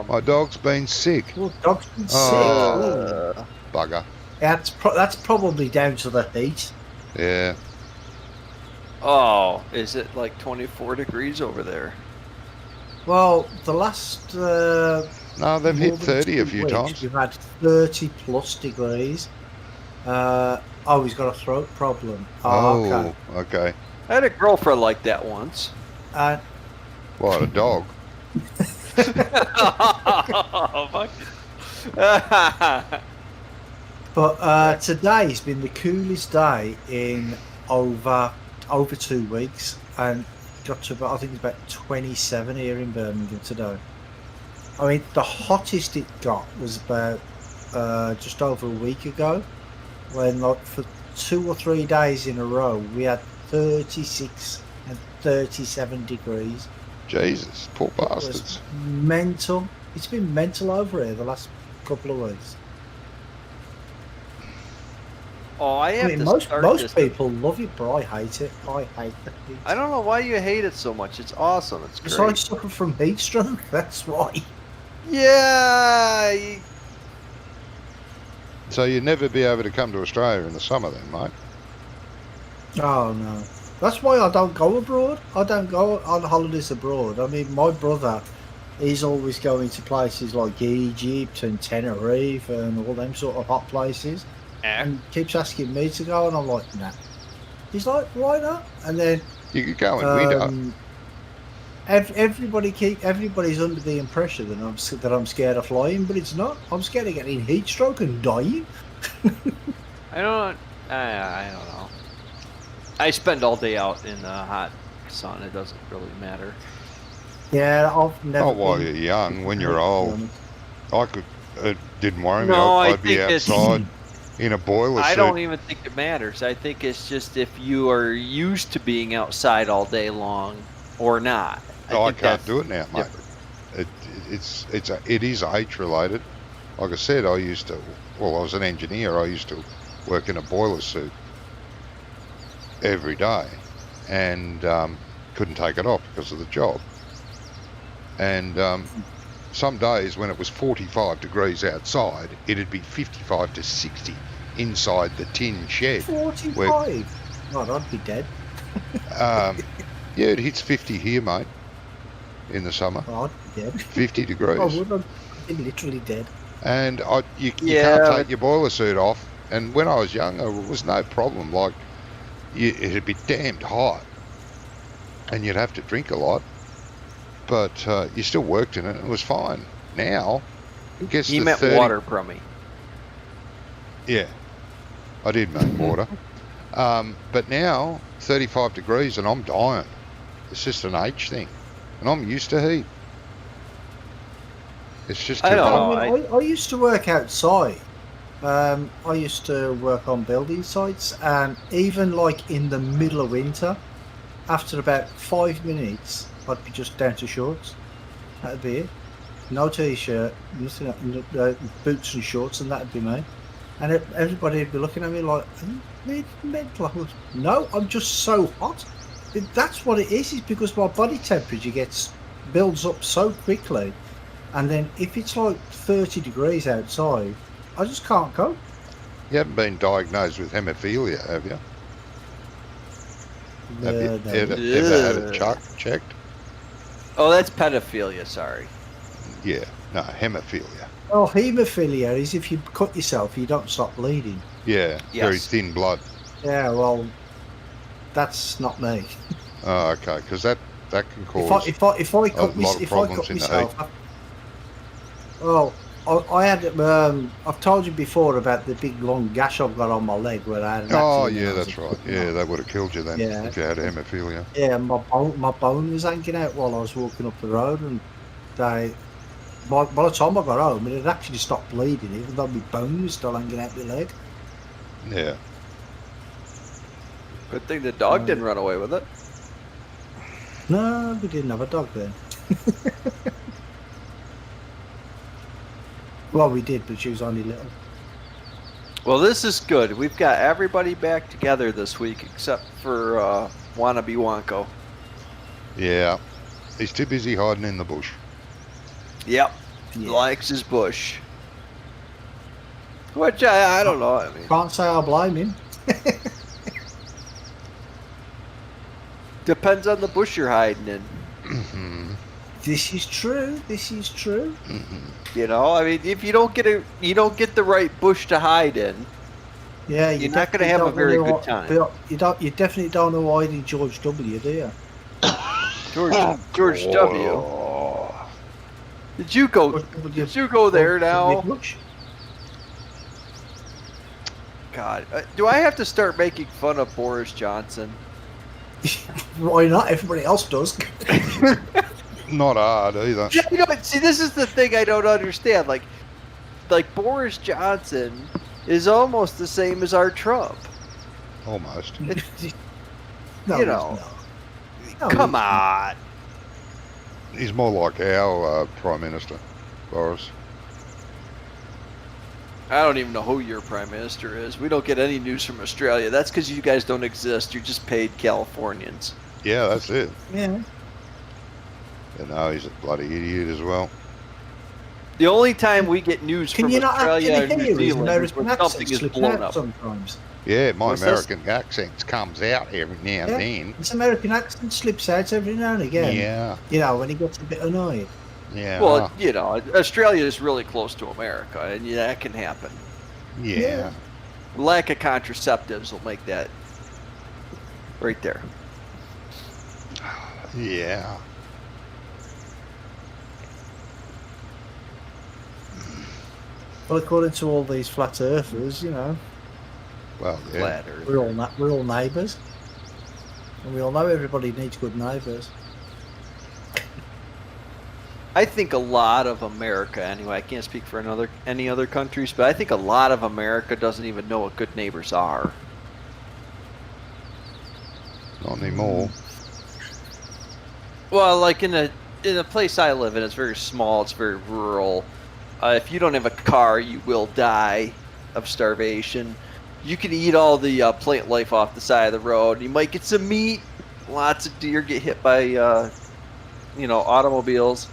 My dog's been sick. Well, dog's been sick. Bugger. That's probably down to the heat. Yeah. Oh, is it like 24 degrees over there? Well, the last... no, they've hit 30 a few times. We've had 30 plus degrees. He's got a throat problem. Okay. I had a girlfriend like that once. What, a dog? Oh, fuck. But today's been the coolest day in over 2 weeks, and got to about, I think it's about 27 here in Birmingham today. I mean, the hottest it got was about just over a week ago, when like for 2 or 3 days in a row, we had 36 and 37 degrees. Jesus, poor It bastards. was mental. It's been mental over here the last couple of weeks. Oh, I have I mean, to most start this. people love it, but I hate it. I hate the heat. I don't know why you hate it so much. It's awesome. It's Because I great. suffer from heat stroke. That's why. Yeah. So you'd never be able to come to Australia in the summer then, mate? Oh no. That's why I don't go abroad. I don't go on holidays abroad. I mean, my brother, he's always going to places like Egypt and Tenerife and all them sort of hot places, and keeps asking me to go, and I'm like, nah. He's like, why not? And then You could go in winter. everybody's under the impression that I'm scared of flying, but it's not. I'm scared of getting heat stroke and dying. I don't know. I spend all day out in the hot sun. It doesn't really matter. Yeah, I've never. Not while been- you're young. When you're old, I could. It didn't worry me. No, I I'd be think it's- outside in a boiler I suit. don't even think it matters. I think it's just if you are used to being outside all day long or not. I think can't that's do it now, mate. It is age related. Like I said, I was an engineer. I used to work in a boiler suit every day, and couldn't take it off because of the job. And some days when it was 45 degrees outside, it'd be 55 to 60 inside the tin shed. 45. God, I'd be dead. Yeah, it hits 50 here, mate, in the summer. I'd be dead. 50 degrees. I would. I'd be literally dead. And you Yeah, can't but- take your boiler suit off. And when I was younger, it was no problem. Like, it'd be damned hot, and you'd have to drink a lot, but you still worked in it, and it was fine. Now, it gets He to meant 30. water, Brummie. Yeah, I did make water. But now, 35 degrees, and I'm dying. It's just an age thing, and I'm used to heat. It's just I too don't hot. know. I mean, I used to work outside. I used to work on building sites, and even like in the middle of winter, after about 5 minutes, I'd be just down to shorts. That'd be it. No t-shirt, nothing, boots and shorts, and that'd be me. And everybody would be looking at me like, "Are you mental?" I was, no, I'm just so hot. That's what it is because my body temperature builds up so quickly, and then if it's like 30 degrees outside, I just can't go. You haven't been diagnosed with hemophilia, have you? Have you No. ever had it checked? Oh, that's pedophilia. Sorry. Yeah, no, hemophilia. Well, haemophilia is if you cut yourself, you don't stop bleeding. Yeah, very Yes. thin blood. Yeah, well, that's not me. Oh, okay, because that can cause If I cut lot of problems in the myself, well, I had. I've told you before about the big long gash I've got on my leg where I had. An Oh, accident when yeah, I was that's a right. kid. Yeah, that would have killed you then Yeah. if you had hemophilia. Yeah, my bone was hanging out while I was walking up the road, and by the time I got home, it had actually stopped bleeding, even though my bone was still hanging out my leg. Yeah. Good thing the dog didn't run away with it. No, we didn't have a dog then. Well, we did, but she was only little. Well, this is good. We've got everybody back together this week except for Wannabe Wonko. Yeah. He's too busy hiding in the bush. Yep. Yeah. Likes his bush. Which I don't know. I mean, Can't say I blame him. depends on the bush you're hiding in. Mhm, This is true. This is true. mhm. You know, I mean, if you don't get the right bush to hide in, Yeah, You're not gonna have a very good time. You definitely don't know why in George W. Do you? George W. Oh. Did you go? George W. Did you go there now? Bush. God, do I have to start making fun of Boris Johnson? Why not? Everybody else does. Not hard either. You know, see, this is the thing I don't understand. Like Boris Johnson is almost the same as our Trump. Almost. No, You he's know. not. No, Come he's not. on. He's more like our Prime Minister, Boris. I don't even know who your prime minister is. We don't get any news from Australia. That's because you guys don't exist. You're just paid Californians. Yeah, that's it. Yeah. You know, he's a bloody idiot as well. The only time we get news Can from you not Australia and actually New hear his Zealand is American when something accent is slipping blown out up. sometimes? Yeah, my What's this? American accent comes out every now and then. His American accent slips out every now and again. Yeah, You know, when he gets a bit annoyed. yeah. Well, you know, Australia is really close to America, and yeah, that can happen. yeah. Lack of contraceptives will make that right there. Yeah. Well, according to all these flat earthers, you know, Well, yeah. Flat Earth. we're all neighbours, and we all know everybody needs good neighbours. I think a lot of America, anyway, I can't speak for any other countries, but I think a lot of America doesn't even know what good neighbors are. Not anymore. Well, like in a place I live in, it's very small, it's very rural. If you don't have a car, you will die of starvation. You can eat all the plant life off the side of the road. You might get some meat. Lots of deer get hit by, automobiles.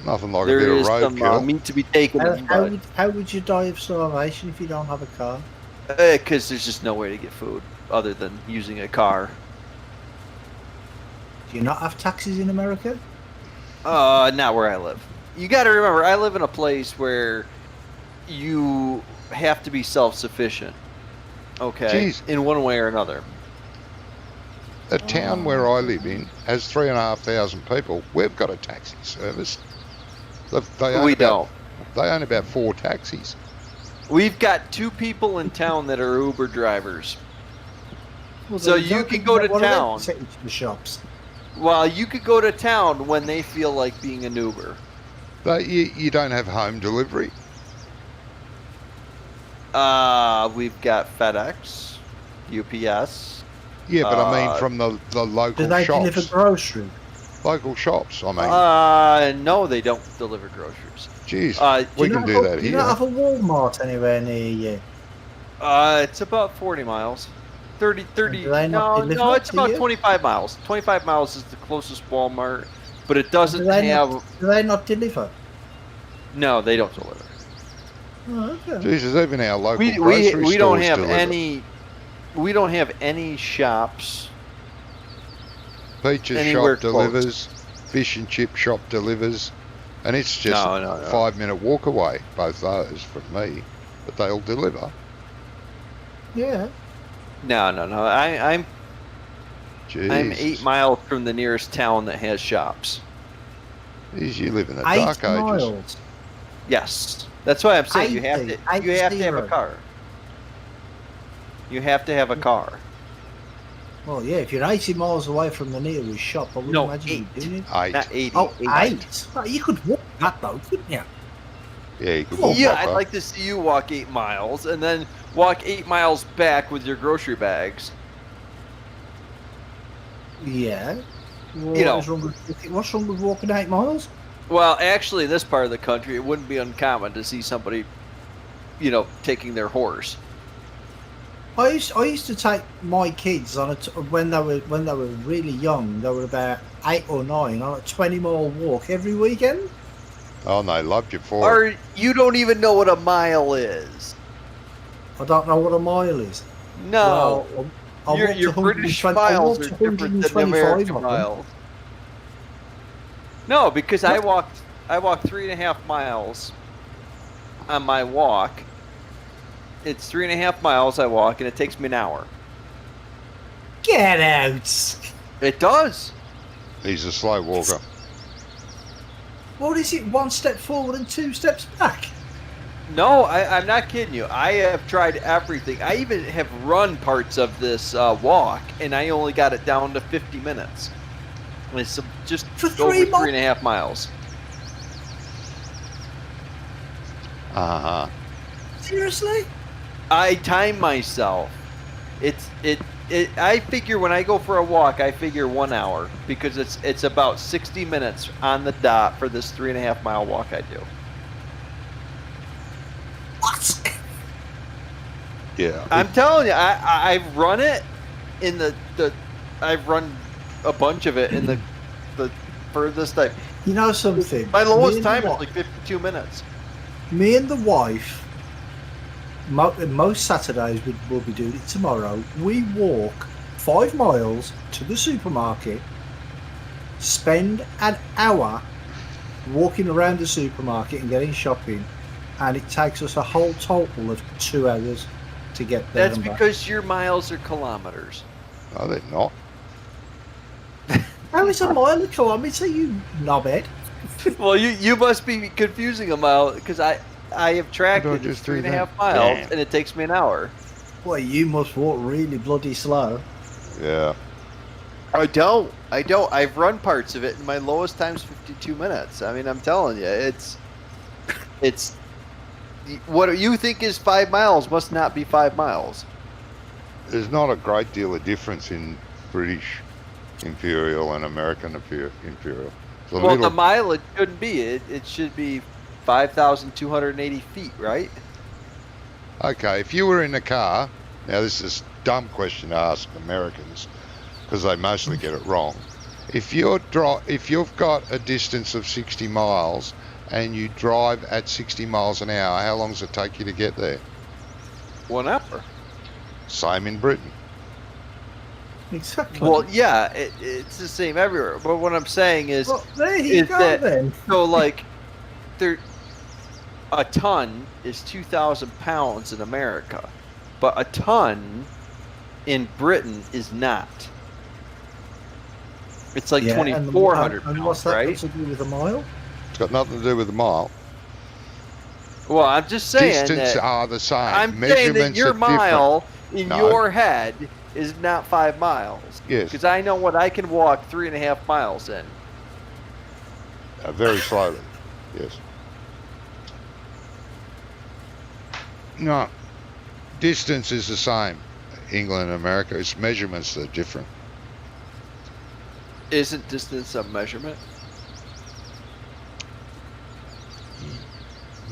Nothing like a There bit of is some roadkill. meat to be taken. How would you die of starvation if you don't have a car? Because there's just no way to get food other than using a car. Do you not have taxis in America? Not where I live. You got to remember, I live in a place where you have to be self-sufficient. Okay, Jeez. in one way or another. The town where I live in has 3,500 people. We've got a taxi service. They own We about, don't. They own about 4 taxis. We've got 2 people in town that are Uber drivers. Well, So they you don't can think go about to what are they town. taking to the shops. Well, you could go to town when they feel like being an Uber. You don't have home delivery. We've got FedEx, UPS. Yeah, but I mean from the Do local they shops. deliver grocery? Local shops, I mean. No, they don't deliver groceries. Jeez, Do we you can not do have- that Do you here. not have a Walmart anywhere near you? It's about 40 miles. 30, do they not deliver no, it's to about you? 25 miles. 25 miles is the closest Walmart, but it doesn't Do they have... Do they not deliver? No, they don't deliver. Oh, okay. Jesus, even our local We grocery don't stores have deliver. any... We don't have any shops. Peaches anywhere shop delivers, fish and chip shop delivers, and it's just No. a 5-minute walk away, both those from me, but they'll deliver. Yeah. No. I'm Jeez. 8 miles from the nearest town that has shops. Jeez, you live in the 8 dark ages. miles. Yes, that's why I'm saying you have 80, to have a 80. car. You have to have a car. Well, yeah, if you're 80 miles away from the nearest shop, I would No, imagine 8. you're doing it. 8. Not 80. Oh, 8. 8. Well, you could walk that though, couldn't you? Yeah, you could Oh, walk Yeah, proper. I'd like to see you walk 8 miles and then walk 8 miles back with your grocery bags. Yeah. Well, You know. what's wrong with walking 8 miles? Well, actually, in this part of the country, it wouldn't be uncommon to see somebody, taking their horse. I used to take my kids on when they were really young. They were about 8 or 9 on a 20-mile walk every weekend. Oh, and they loved you for it. Or you don't even know what a mile is. I don't know what a mile is. No. Well, I Your walked British 120 I miles walked are different than the 125 American of them. miles. No, because I walked 3.5 miles on my walk. It's 3.5 miles I walk, and it takes me an hour. Get out! It does. He's a slow walker. What is it? 1 step forward and 2 steps back? No, I'm not kidding you. I have tried everything. I even have run parts of this walk, and I only got it down to 50 minutes. It's just For over 3 miles? 3.5 miles. Uh-huh. Seriously? I time myself. I figure when I go for a walk, I figure 1 hour because it's about 60 minutes on the dot for this 3.5 mile walk I do. What? Yeah. I'm telling you, I've run it in I've run a bunch of it in the furthest time. You know something? My lowest time is like 52 minutes. Me and the wife, most Saturdays we'll be doing it tomorrow. We walk 5 miles to the supermarket, spend an hour walking around the supermarket and getting shopping, and it takes us a whole total of 2 hours to get there. That's because your miles are kilometers. No, they're not. How is a mile a kilometre, you knobhead? Well, you must be confusing a mile because I have tracked it. It's 3.5 miles, and it takes me an hour. Well, you must walk really bloody slow. Yeah. I don't. I've run parts of it, and my lowest time's 52 minutes. I mean, I'm telling you, it's what you think is 5 miles must not be 5 miles. There's not a great deal of difference in British Imperial and American Imperial. Well, the mileage shouldn't be. It should be 5,280 feet, right? Okay, if you were in a car, now this is a dumb question to ask Americans because they mostly get it wrong. If you've got a distance of 60 miles and you drive at 60 miles an hour, how long does it take you to get there? 1 hour. Same in Britain. Exactly. Well, yeah, it's the same everywhere. But what I'm saying is, well, there you go then. So like, a ton is 2,000 pounds in America, but a ton in Britain is not. It's like 2,400 pounds, and what's that right? got to do with a mile? It's got nothing to do with the mile. Well, I'm just saying Distances that are the same. I'm saying that your mile in your head is not 5 miles. Yes. Because I know what I can walk 3.5 miles in. Very slowly. Yes. No. Distance is the same. England and America. It's measurements that are different. Isn't distance a measurement?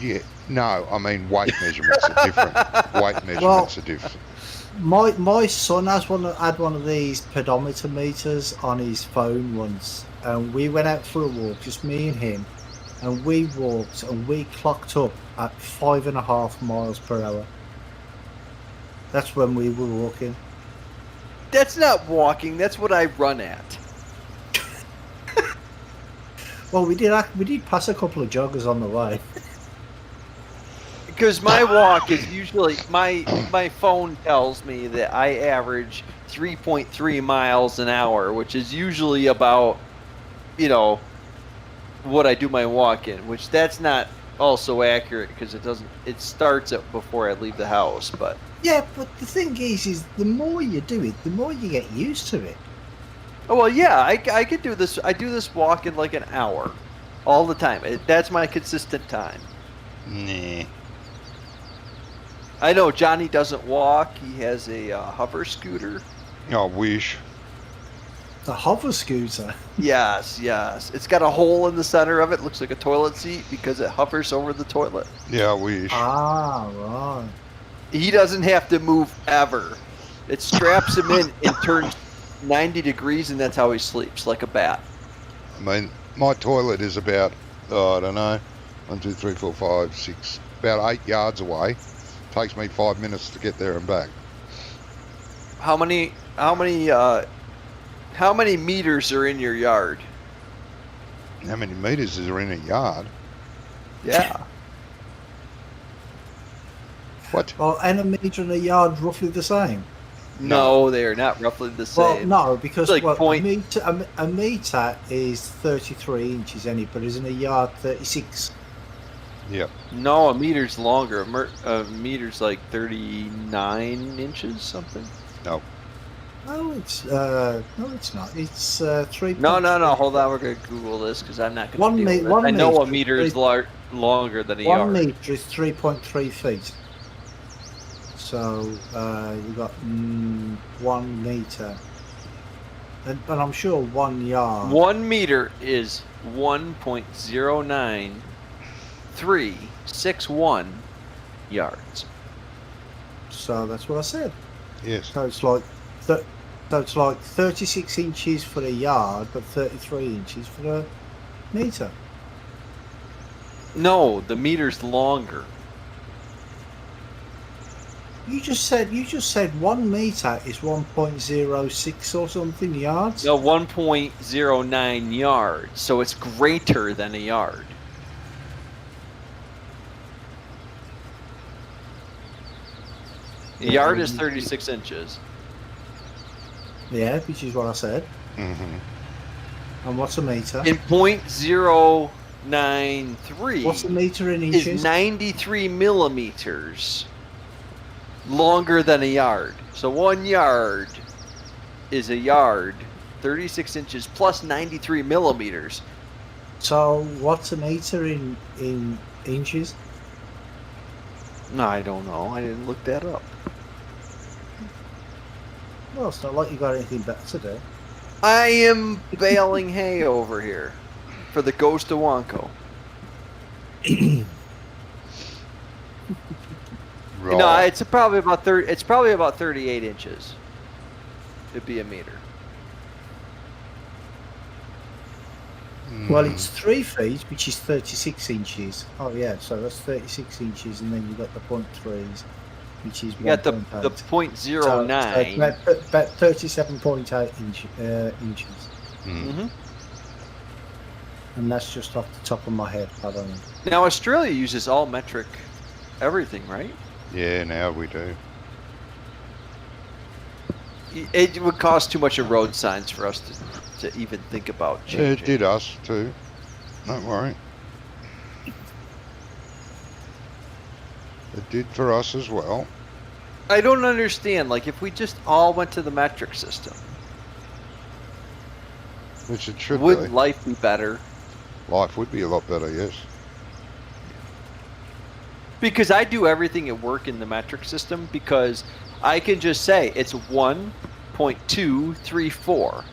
Yeah. No, I mean weight measurements are different. Weight measurements are different. My son had one of these pedometer meters on his phone once, and we went out for a walk, just me and him, and we walked and we clocked up at 5.5 miles per hour. That's when we were walking. That's not walking. That's what I run at. Well, we did pass a couple of joggers on the way. Because my walk is usually my phone tells me that I average 3.3 miles an hour, which is usually about, what I do my walk in. Which that's not also accurate because it starts at before I leave the house. But yeah, but the thing is the more you do it, the more you get used to it. oh well, yeah, I could do this. I do this walk in like an hour, all the time. That's my consistent time. Nah. I know Johnny doesn't walk. He has a hover scooter. I wish. The hover scooter. Yes. It's got a hole in the center of it. Looks like a toilet seat because it hovers over the toilet. Yeah, I wish. Ah, right. He doesn't have to move ever. It straps him in and turns 90 degrees, and that's how he sleeps, like a bat. I mean, my toilet is about, I don't know, 1, 2, 3, 4, 5, 6, about 8 yards away. Takes me 5 minutes to get there and back. How many meters are in your yard? How many meters is there in a yard? Yeah. What? Well, and a meter and a yard roughly the same. No, they are not roughly the same. Well, no, because Like a meter is 33 inches, but isn't a yard 36? Yep. No, a meter's longer. A meter's like 39 inches, something. No. No, it's not. It's 3. No. Hold on, we're gonna Google this because I'm not gonna. I know meter a meter is longer than a 1 yard. 1 meter is 3.3 feet. So you got 1 meter, and I'm sure 1 yard. 1 meter is 1.09361 yards. So that's what I said. Yes. So it's like, so it's like 36 inches for a yard, but 33 inches for a meter. No, the meter's longer. You just said 1 meter is 1.06 or something yards. No, 1.09 yards. So it's greater than a yard. A yard is 36 inches. Yeah, which is what I said. Mm-hmm. And what's a meter? In 0.093 What's a meter in inches? is 93 millimeters longer than a yard. So 1 yard is a yard, 36 inches plus 93 millimeters. So what's a meter in inches? No, I don't know. I didn't look that up. Well, it's not like you got anything better to do. I am baling hay over here for the ghost of Wonko. Right. No, it's probably about 30. It's probably about 38 inches. It'd be a meter. Well, it's 3 feet, which is 36 inches. Oh yeah, so that's 36 inches, and then you got the 0.3s, which is You got the 1.8. .09. So about 37.8 inches, Mm-hmm. and that's just off the top of my head. I don't know. Now Australia uses all metric everything, right? Yeah, now we do. It would cost too much of road signs for us to even think about Yeah, changing. it did us too. Don't worry. It did for us as well. I don't understand. Like, if we just all went to the metric system, Which it should would be. life be better? Life would be a lot better, yes. Because I do everything at work in the metric system because I can just say it's 1.234.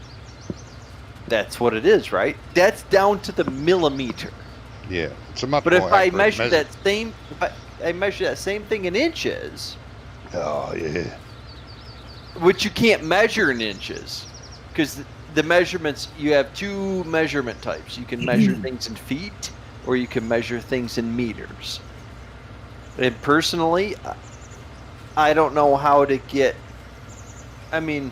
That's what it is, right? That's down to the millimeter. Yeah, it's a much But more if I accurate measure measure. that same, if I measure that same thing in inches, Oh, yeah. which you can't measure in inches, because the measurements, you have 2 measurement types. You can measure things in feet, or you can measure things in meters. And personally, I don't know how to get. I mean,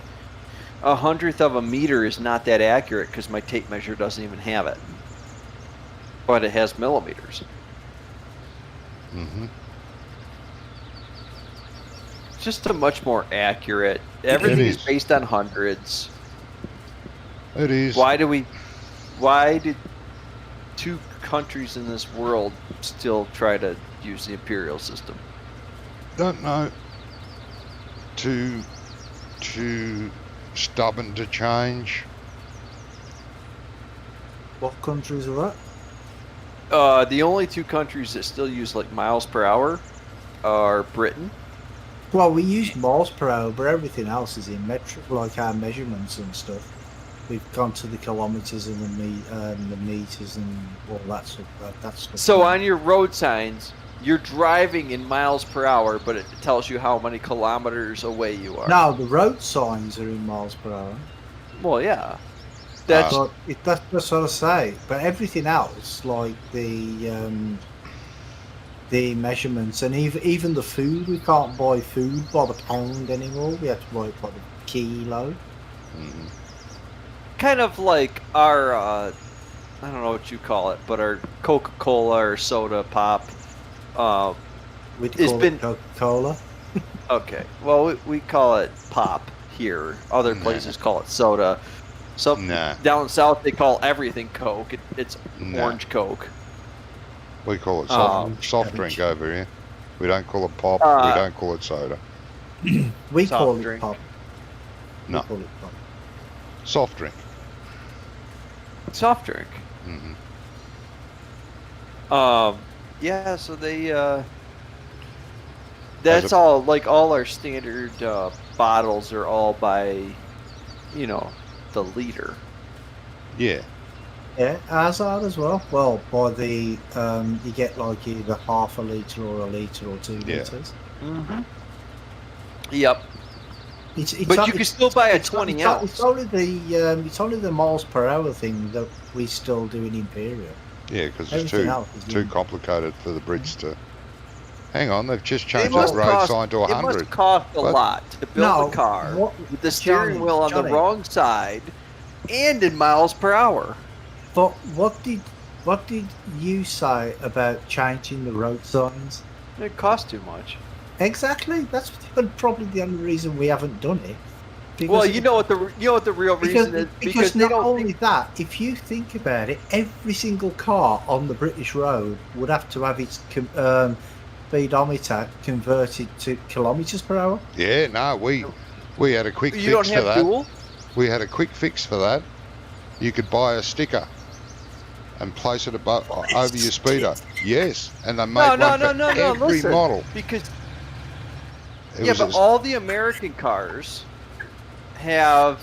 100th of a meter is not that accurate because my tape measure doesn't even have it, but it has millimeters. Mm-hmm. It's just a much more accurate. Everything is is. based on hundreds. It is. Why did 2 countries in this world still try to use the imperial system? Don't know. Too stubborn to change. What countries are that? The only 2 countries that still use like miles per hour are Britain. Well, we use miles per hour, but everything else is in metric, like our measurements and stuff. We've gone to the kilometers and the meters and all that stuff. That stuff. So on your road signs, you're driving in miles per hour, but it tells you how many kilometers away you are. No, the road signs are in miles per hour. Well, yeah. That's But that's what I say. But everything else, like the measurements and even the food, we can't buy food by the pound anymore. We have to buy it by the kilo. Mm-hmm. kind of like our, I don't know what you call it, but our Coca-Cola or soda pop. We'd It's call been- it Coca-Cola. Okay, well, we call it pop here. Other Nah. places call it soda. So Nah. down south they call everything Coke. It's Nah. orange Coke. We call it Oh. soft drink over here. We don't call it pop. Uh, we don't call it soda. We Soft call drink. it pop. No. We call it pop. Soft drink. Soft drink. Mm-hmm. Yeah, so they That's all. Like all our standard bottles are all by, the liter. Yeah. Yeah, ours are as well. Well, by the you get like either half a litre or a litre or 2 litres. Mm-hmm. Yep. But you can still buy a 20 ounce. It's only the miles per hour thing that we still do in Imperial. Yeah, because it's too complicated for the Brits to. Hang on, they've just changed that road sign to 100. It must cost a lot to build a car with the steering wheel on the wrong side and in miles per hour. But what did you say about changing the road signs? It costs too much. Exactly. That's probably the only reason we haven't done it. Well, you know what the real reason is? Because not only that, if you think about it, every single car on the British road would have to have its speedometer converted to kilometres per hour. Yeah, no, we had a quick fix for that. You don't have dual? We had a quick fix for that. You could buy a sticker and place it above over your speedo. Yes, and they made one for every model. Because but all the American cars have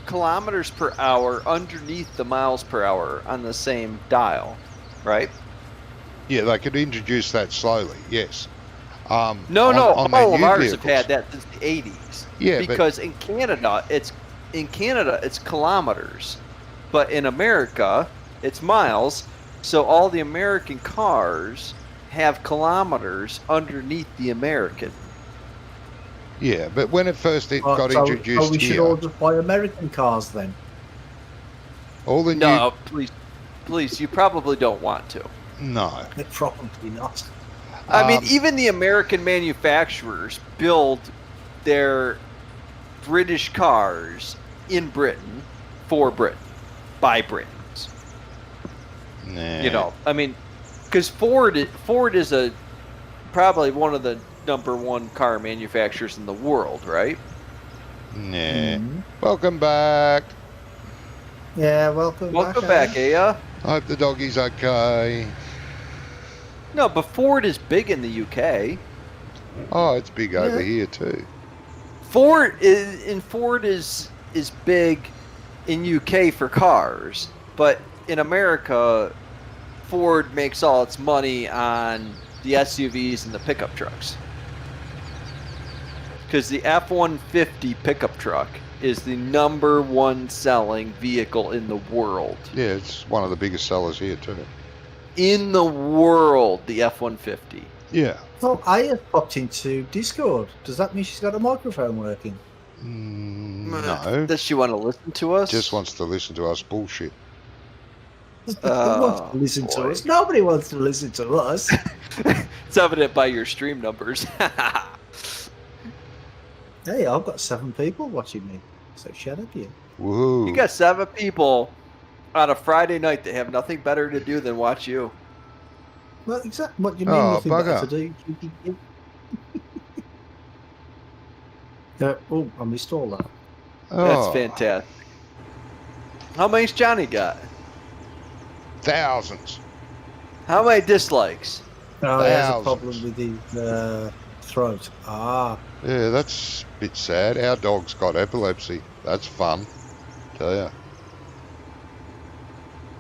kilometers per hour underneath the miles per hour on the same dial, right? Yeah, they could introduce that slowly. Yes. All of ours have had that since the 80s. Yeah, because in Canada it's kilometers, but in America it's miles. So all the American cars have kilometers underneath the American. Yeah, but when it first got introduced so we should all just buy American cars then? No, please, you probably don't want to. No. Probably not. I mean, even the American manufacturers build their British cars in Britain, for Britain, by Britons. Nah. I mean, because Ford is probably one of the #1 car manufacturers in the world, right? Nah. Mm-hmm. Welcome back. Yeah, welcome back, Aya. I hope the doggy's okay. No, but Ford is big in the UK. Oh, it's big over here too. Ford is big in UK for cars, but in America, Ford makes all its money on the SUVs and the pickup trucks. Because the F-150 pickup truck is the #1 selling vehicle in the world. Yeah, it's one of the biggest sellers here too. In the world, the F-150. Yeah. Oh, Aya popped into Discord. Does that mean she's got a microphone working? No. Does she want to listen to us? Just wants to listen to us bullshit. Who wants to listen to us? Nobody wants to listen to us. It's evident by your stream numbers. Hey, I've got 7 people watching me. So shut up, you. Woohoo. You got 7 people on a Friday night that have nothing better to do than watch you. Well, exactly. What do you mean nothing better to do? I missed all that. That's fantastic. How many's Johnny got? Thousands. How many dislikes? Oh, he has a problem with his throat. Yeah, that's a bit sad. Our dog's got epilepsy. That's fun. Tell ya.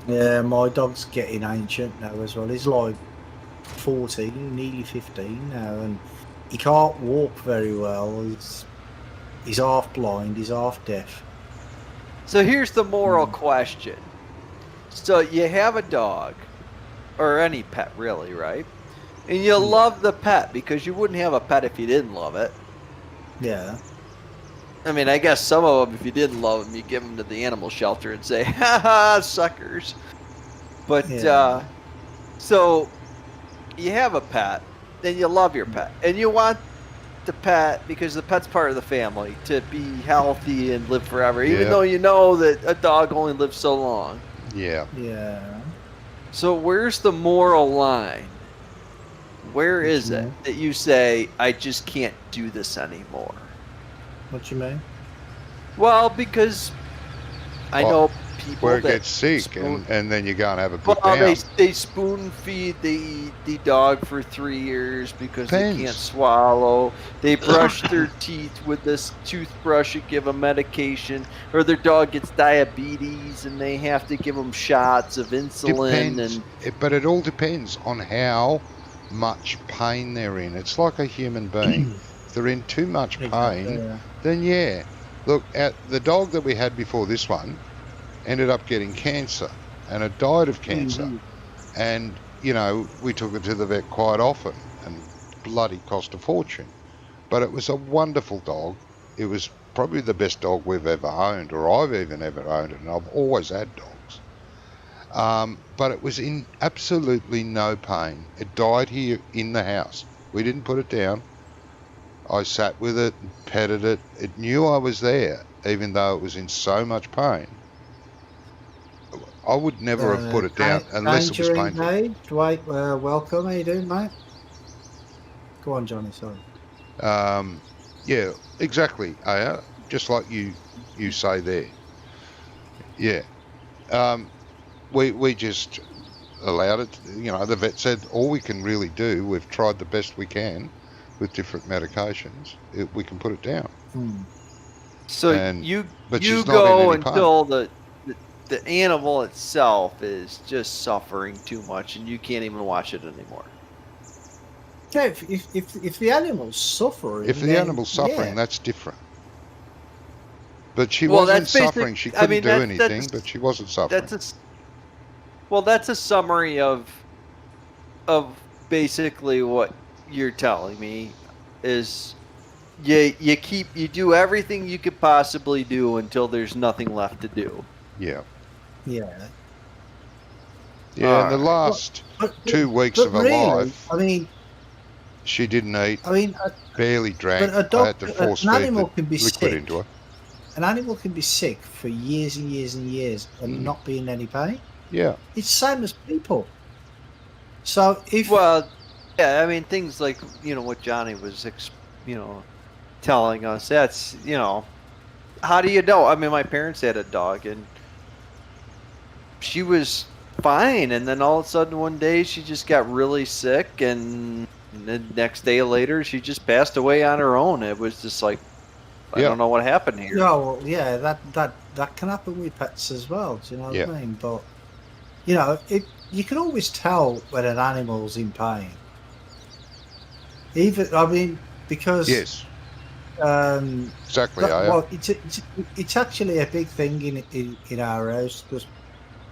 Yeah, my dog's getting ancient now as well. He's like 14, nearly 15 now, and he can't walk very well. He's half blind, he's half deaf. So here's the moral question. So you have a dog, or any pet really, right? And you love the pet because you wouldn't have a pet if you didn't love it. Yeah. I mean, I guess some of them, if you didn't love them, you give them to the animal shelter and say, ha ha, suckers. But, so you have a pet, and you love your pet, and you want the pet, because the pet's part of the family, to be healthy and live forever, even though you know that a dog only lives so long. Yeah. Yeah. So where's the moral line? Where is it that you say, I just can't do this anymore? What you mean? Well, because I know people where it that gets sick, spoon- and then you go and have a good well, down. they spoon feed the dog for 3 years because they can't Depends. swallow. They brush their teeth with this toothbrush and give them medication, or their dog gets diabetes and they have to give them shots of insulin. Depends, And but it all depends on how much pain they're in. It's like a human being. If they're in too much pain, then yeah. Look, the dog that we had before this one ended up getting cancer, and it died of cancer. Mm-hmm. And, you know, we took it to the vet quite often, and bloody cost a fortune. But it was a wonderful dog. It was probably the best dog we've ever owned, or I've even ever owned it, and I've always had dogs. But it was in absolutely no pain. It died here in the house. We didn't put it down. I sat with it and petted it. It knew I was there, even though it was in so much pain. I would never have put it down unless it was painful. Hey, Dwight, welcome. How you doing, mate? Go on, Johnny. Sorry. Yeah, exactly. Aya, just like you say there. Yeah. We just allowed it. You know, the vet said all we can really do. We've tried the best we can with different medications. We can put it down. so And- you but you she's not in go any pain. until the animal itself is just suffering too much, and you can't even watch it anymore. Yeah, if the animal's suffering, If the then, animal's suffering, yeah. that's different. But she Well, wasn't that's basic- suffering. She I couldn't mean, do that's- anything, but she wasn't suffering. That's a summary of basically what you're telling me is you do everything you could possibly do until there's nothing left to do. Yeah. Yeah. Yeah, in the last But 2 weeks but of her really, life, I mean, she didn't eat, barely drank. but a dog, I had to force an feed animal the can be liquid sick. into her. An animal can be sick for years and years and years and not be in any pain. Yeah. It's the same as people. So if Well, yeah, I mean things like what Johnny was telling us. That's how do you know? I mean, my parents had a dog and she was fine, and then all of a sudden one day she just got really sick, and the next day later she just passed away on her own. It was just like I don't know what happened here. no, well, yeah, that can happen with pets as well. Do you know what I mean? But you can always tell when an animal's in pain. Because Yes. Exactly. Well, it's actually a big thing in our house because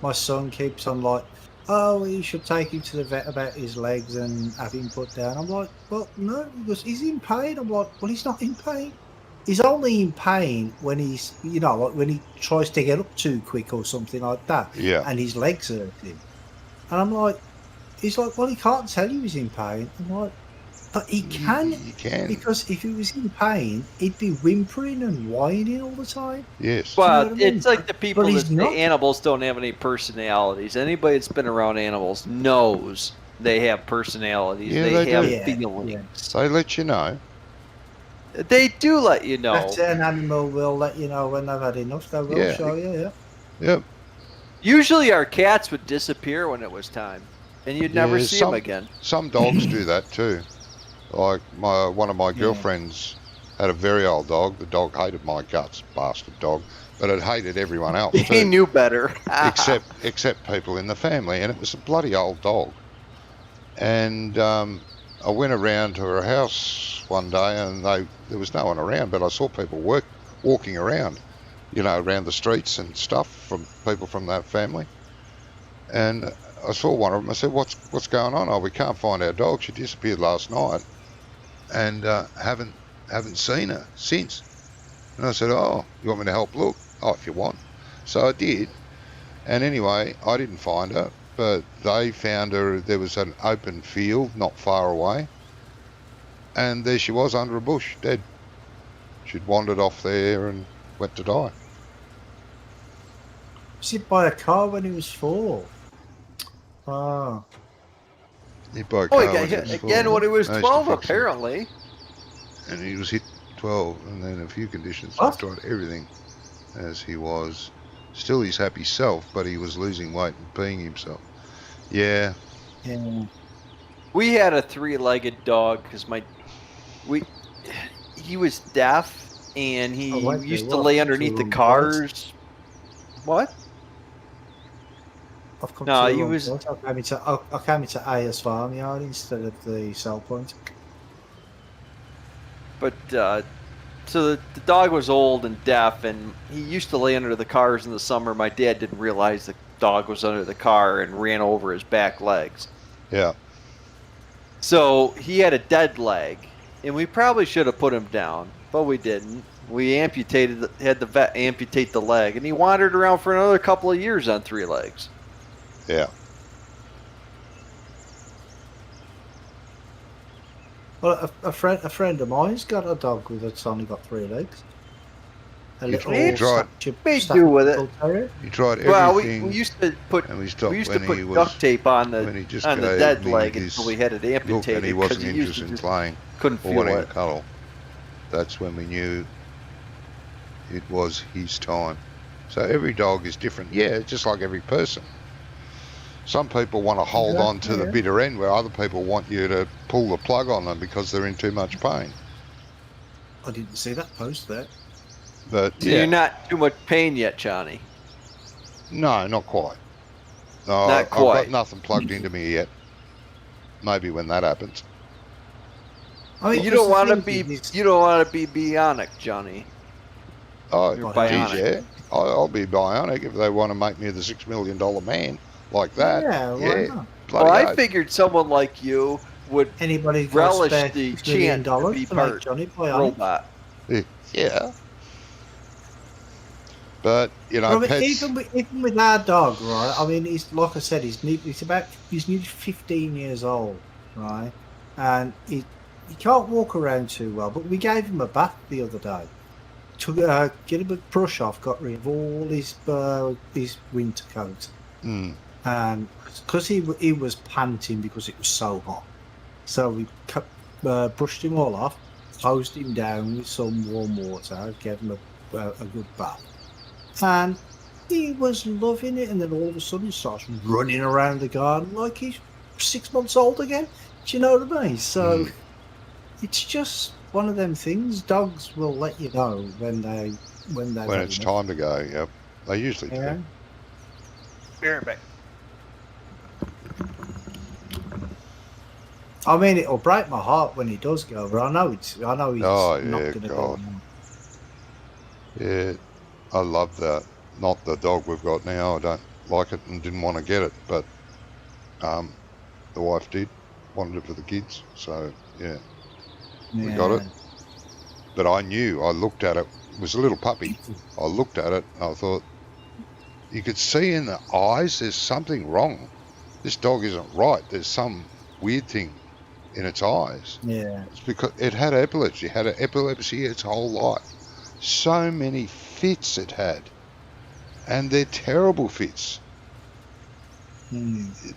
my son keeps on like, oh, you should take him to the vet about his legs and have him put down. I'm like, well, no, because he's in pain. I'm like, well, he's not in pain. He's only in pain when he's, like when he tries to get up too quick or something like that. Yeah. And his legs hurt him. And I'm like, he's like, well, he can't tell you he's in pain. I'm like, but he can. He can. Because if he was in pain, he'd be whimpering and whining all the time. Yes. Well, what I mean? it's like the people But that he's say not. animals don't have any personalities. Anybody that's been around animals knows they have personalities. Yeah, they they have do. Yeah, feelings. They let you know. They do let you know. That's an animal will let you know when they've had enough. They will show you, yeah. Yep. Usually our cats would disappear when it was time, and you'd never see them again. Some dogs do that too. Like one of my girlfriends had a very old dog. The dog hated my guts, bastard dog, but it hated everyone else He too, knew better. except people in the family, and it was a bloody old dog. And I went around to her house one day, and there was no one around, but I saw people walking around, around the streets and stuff from people from that family. And I saw one of them. I said, "What's going on?" "Oh, we can't find our dog. She disappeared last night, and haven't seen her since." And I said, "Oh, you want me to help look?" "Oh, if you want." So I did. And anyway, I didn't find her, but they found her. There was an open field not far away, and there she was under a bush, dead. She'd wandered off there and went to die. Was hit by a car when he was 4? Oh. Hit by a Oh, car he got when he hit was again 4. when he was Most 12, approximately. apparently. And he was hit 12, and then a few conditions. What? I tried everything as he was. Still his happy self, but he was losing weight and being himself. Yeah. Yeah. We had a 3-legged dog because he was deaf and he used to lay underneath the cars. What? I've come No, to he the was. I came into AS Farmyard instead of the sell point. But so the dog was old and deaf, and he used to lay under the cars in the summer. My dad didn't realize the dog was under the car and ran over his back legs. Yeah. So he had a dead leg, and we probably should have put him down, but we didn't. We had the vet amputate the leg, and he wandered around for another couple of years on 3 legs. Yeah. Well, a friend of mine's got a dog that's only got 3 legs. A little He tried. do with it. terrier. He tried everything. Well, we used to put and we stopped put he was, duct tape on the when he just dead gave me leg this until we had it look, amputated. and he wasn't 'cause used to interested in just playing couldn't or feel wanting to it. cuddle. That's when we knew it was his time. So every dog is different. Yeah, just like every person. Some people want to hold on to the bitter end, where other people want you to pull the plug on them because they're in too much pain. I didn't see that post there. But So yeah, you're not too much pain yet, Johnny. no, not quite. No, Not I've quite. got nothing plugged into me yet. Maybe when that happens. I mean, You don't want to the be thing is- bionic, Johnny. Oh, You're geez, bionic. yeah. I'll be bionic if they want to make me the $6 million man like that. Yeah, why not? bloody Well, I oath. figured someone like you would Anybody got relish spare the $6 million chance to be to make part Johnny bionic? robot. Yeah. But, you know, I mean, pets... even with our dog, right? I mean, he's like I said, he's nearly 15 years old, right? And he can't walk around too well. But we gave him a bath the other day. Took get him a brush off, got rid of all his winter coat, and because he was panting because it was so hot, so we brushed him all off, hosed him down with some warm water, gave him a good bath. And he was loving it, and then all of a sudden he starts running around the garden like he's 6 months old again. Do you know what I mean? So it's just one of them things. Dogs will let you know when it's time to go. Yep, they usually do. Be right back. I mean, it'll break my heart when he does go, but I know he's Oh, not yeah, going to God. go. Yeah, I love that. Not the dog we've got now. I don't like it and didn't want to get it, but the wife did. Wanted it for the kids, so yeah. We got it. But I knew, I looked at it, it was a little puppy. I looked at it and I thought, you could see in the eyes there's something wrong. This dog isn't right. There's some weird thing in its eyes. Yeah. It's because it had epilepsy. It had epilepsy its whole life. So many fits it had. And they're terrible fits.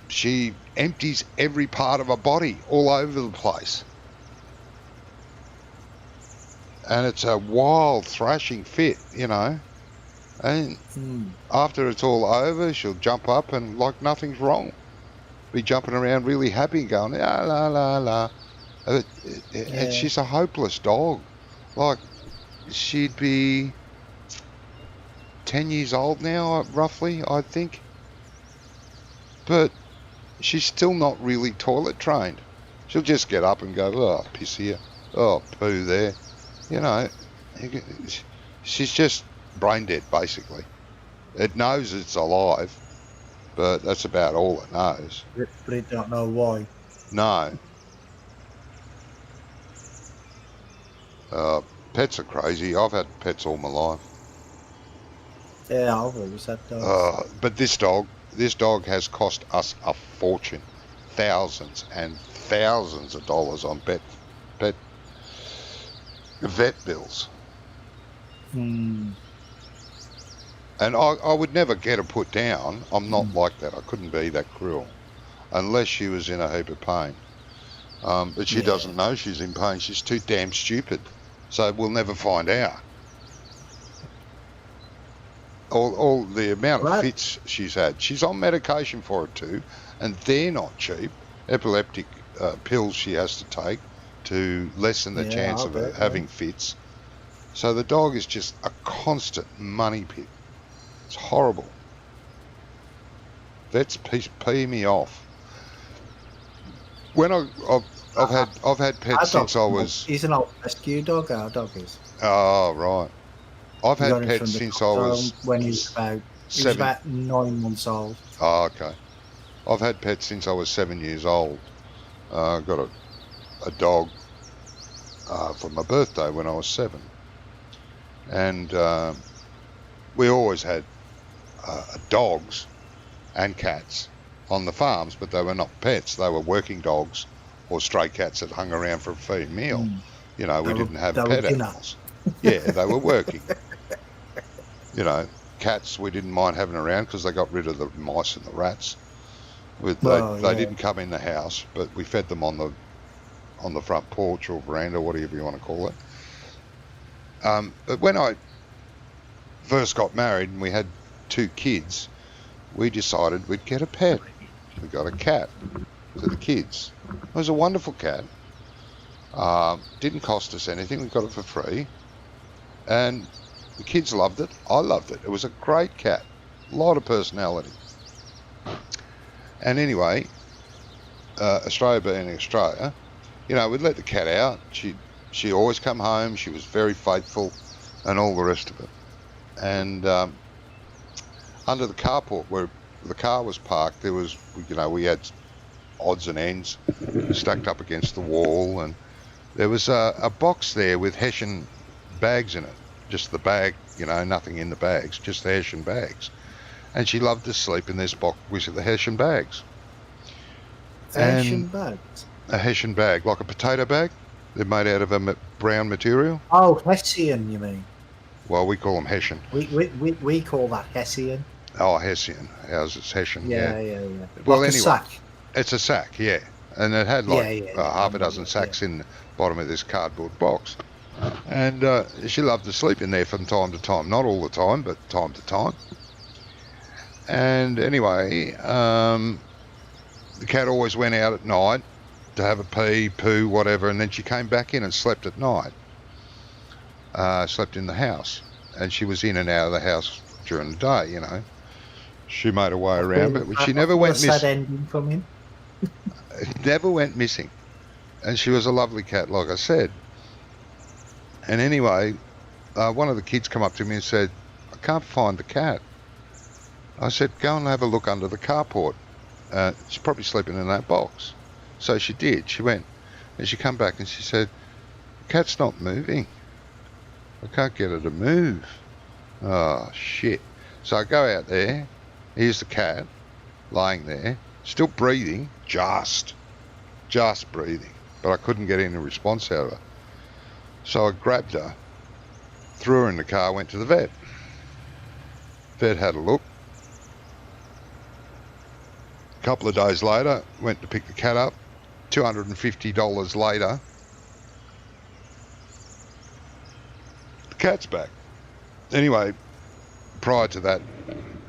She empties every part of her body all over the place. And it's a wild thrashing fit, you know. And after it's all over, she'll jump up and like nothing's wrong. Be jumping around really happy, going, la, la, la, la. And she's a hopeless dog. Like, she'd be 10 years old now, roughly, I think. But she's still not really toilet trained. She'll just get up and go, oh, piss here. Oh, poo there. You know, she's just brain dead, basically. It knows it's alive, but that's about all it knows. But it don't know why. No. Pets are crazy. I've had pets all my life. Yeah, I've always had dogs. But this dog has cost us a fortune. Thousands and thousands of dollars on vet bills. And I would never get her put down. I'm not like that. I couldn't be that cruel unless she was in a heap of pain. But she doesn't know she's in pain. She's too damn stupid. So we'll never find out. all the amount of Right. fits she's had. She's on medication for it too, and they're not cheap. Epileptic pills she has to take to lessen the chance of her having fits. So the dog is just a constant money pit. It's horrible. Vets pee me off. When I've had pets since I was. He's an old rescue dog. Our dog is. Oh right. I've We got had him pets from the since I was when he was about 9 months old. Oh, okay. I've had pets since I was 7 years old. I got a dog for my birthday when I was 7. And we always had dogs and cats on the farms, but they were not pets. They were working dogs or stray cats that hung around for a feed meal. You know, we didn't have pet animals. Yeah, they were working. You know, cats we didn't mind having around because they got rid of the mice and the rats. They didn't come in the house, but we fed them on the front porch or veranda, whatever you want to call it. But when I first got married and we had 2 kids, we decided we'd get a pet. We got a cat for the kids. It was a wonderful cat. Didn't cost us anything. We got it for free. And the kids loved it. I loved it. It was a great cat. A lot of personality. And anyway, Australia being Australia, you know, we'd let the cat out. She always come home. She was very faithful and all the rest of it. And under the carport where the car was parked, there was, you know, we had odds and ends stacked up against the wall, and there was a box there with Hessian bags in it. Just the bag, you know, nothing in the bags, just the Hessian bags. And she loved to sleep in this box with the Hessian bags. Hessian bags? A Hessian bag, like a potato bag. They're made out of a brown material. Oh, Hessian, you mean? Well, we call them Hessian. We call that Hessian. Oh, Hessian. Ours is Hessian, yeah. Yeah. Well, like anyway, a sack. It's a sack, yeah. And it had like half a dozen sacks yeah. in the bottom of this cardboard box. And she loved to sleep in there from time to time. Not all the time, but time to time. And anyway, the cat always went out at night to have a pee, poo, whatever, and then she came back in and slept at night. Slept in the house. And she was in and out of the house during the day, you know. She made her way around, but she never went missing. Sad ending from him. It never went missing. And she was a lovely cat, like I said. And anyway, one of the kids come up to me and said, I can't find the cat. I said, go and have a look under the carport. She's probably sleeping in that box. So she did. She went and she come back and she said, the cat's not moving. I can't get her to move. Oh, shit. So I go out there. Here's the cat lying there, still breathing, just breathing. But I couldn't get any response out of her. So I grabbed her, threw her in the car, went to the vet. Vet had a look. A couple of days later, went to pick the cat up. $250 later, the cat's back. Anyway, prior to that,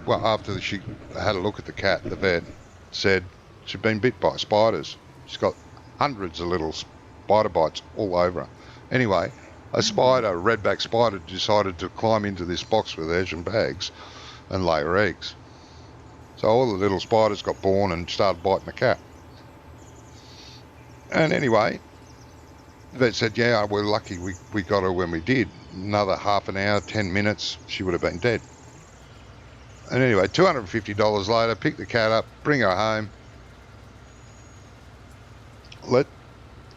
well, after she had a look at the cat, the vet said she'd been bit by spiders. She's got hundreds of little spider bites all over her. Anyway, a redback spider, decided to climb into this box with Hessian bags and lay her eggs. So all the little spiders got born and started biting the cat. And anyway, the vet said, yeah, we're lucky we got her when we did. Another half an hour, 10 minutes, she would have been dead. And anyway, $250 later, pick the cat up, bring her home.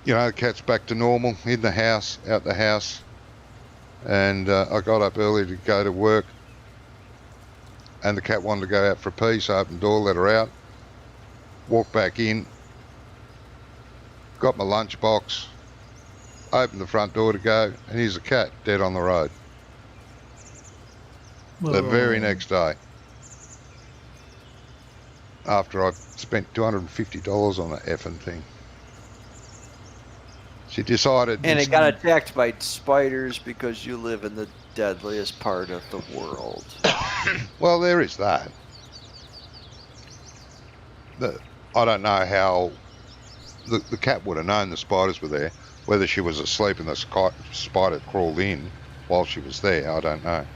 The cat's back to normal, in the house, out the house. And I got up early to go to work. And the cat wanted to go out for a pee, so I opened the door, let her out. Walked back in. Got my lunchbox. Opened the front door to go, and here's the cat, dead on the road. The very next day. After I've spent $250 on the effing thing. She decided... And it got attacked by spiders because you live in the deadliest part of the world. Well, there is that. I don't know how the cat would have known the spiders were there. Whether she was asleep and the spider crawled in while she was there, I don't know.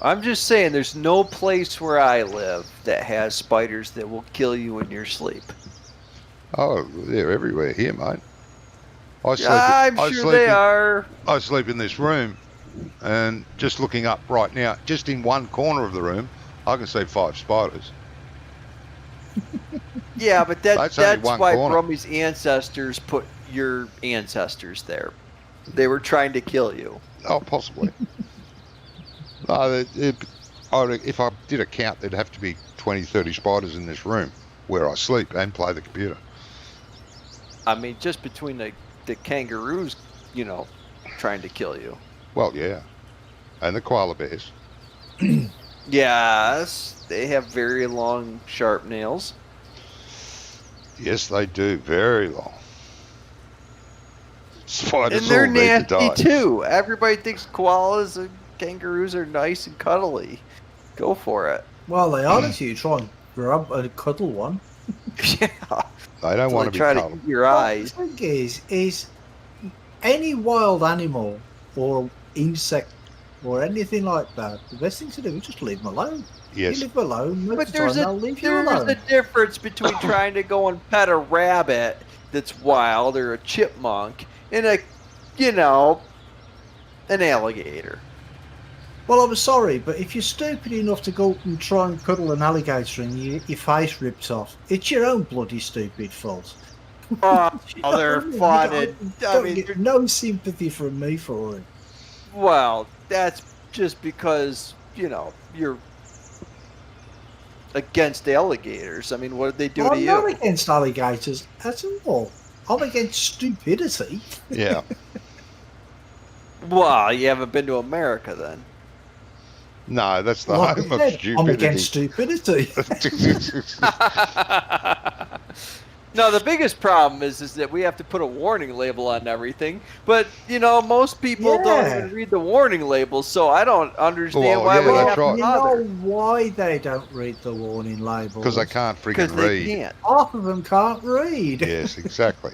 I'm just saying, there's no place where I live that has spiders that will kill you in your sleep. Oh, they're everywhere here, mate. I'm sure they are. I sleep in this room, and just looking up right now, just in one corner of the room, I can see 5 spiders. Yeah, but that's why corner. Brummie's ancestors put your ancestors there. They were trying to kill you. Oh, possibly. No, if I did a count, there'd have to be 20, 30 spiders in this room where I sleep and play the computer. I mean, just between the kangaroos, trying to kill you. Well, yeah. And the koala bears. Yes, they have very long, sharp nails. Yes, they do. Very long. Spiders And they're all need to nasty die. too. Everybody thinks koalas and kangaroos are nice and cuddly. Go for it. Well, they are if you try and grab and cuddle one. Yeah. They don't want to be try to cuddled. eat your eyes. The thing is any wild animal or insect or anything like that, the best thing to do is just leave them alone. Yes. You leave them alone. But there's a difference between trying to go and pet a rabbit that's wild or a chipmunk and an alligator. Well, I'm sorry, but if you're stupid enough to go and try and cuddle an alligator and your face ripped off, it's your own bloody stupid fault. Oh, they're fun. I mean, get no sympathy from me for it. Well, that's just because, you're against alligators. I mean, what did they do to you? I'm not against alligators at all. I'm against stupidity. Yeah. Well, you haven't been to America then. No, that's the home of stupidity. I'm against stupidity. No, the biggest problem is that we have to put a warning label on everything. But, most people don't even read the warning labels, so I don't understand why we have to bother. You know why they don't read the warning labels? Because they can't freaking read. Because they can't. Half of them can't read. Yes, exactly.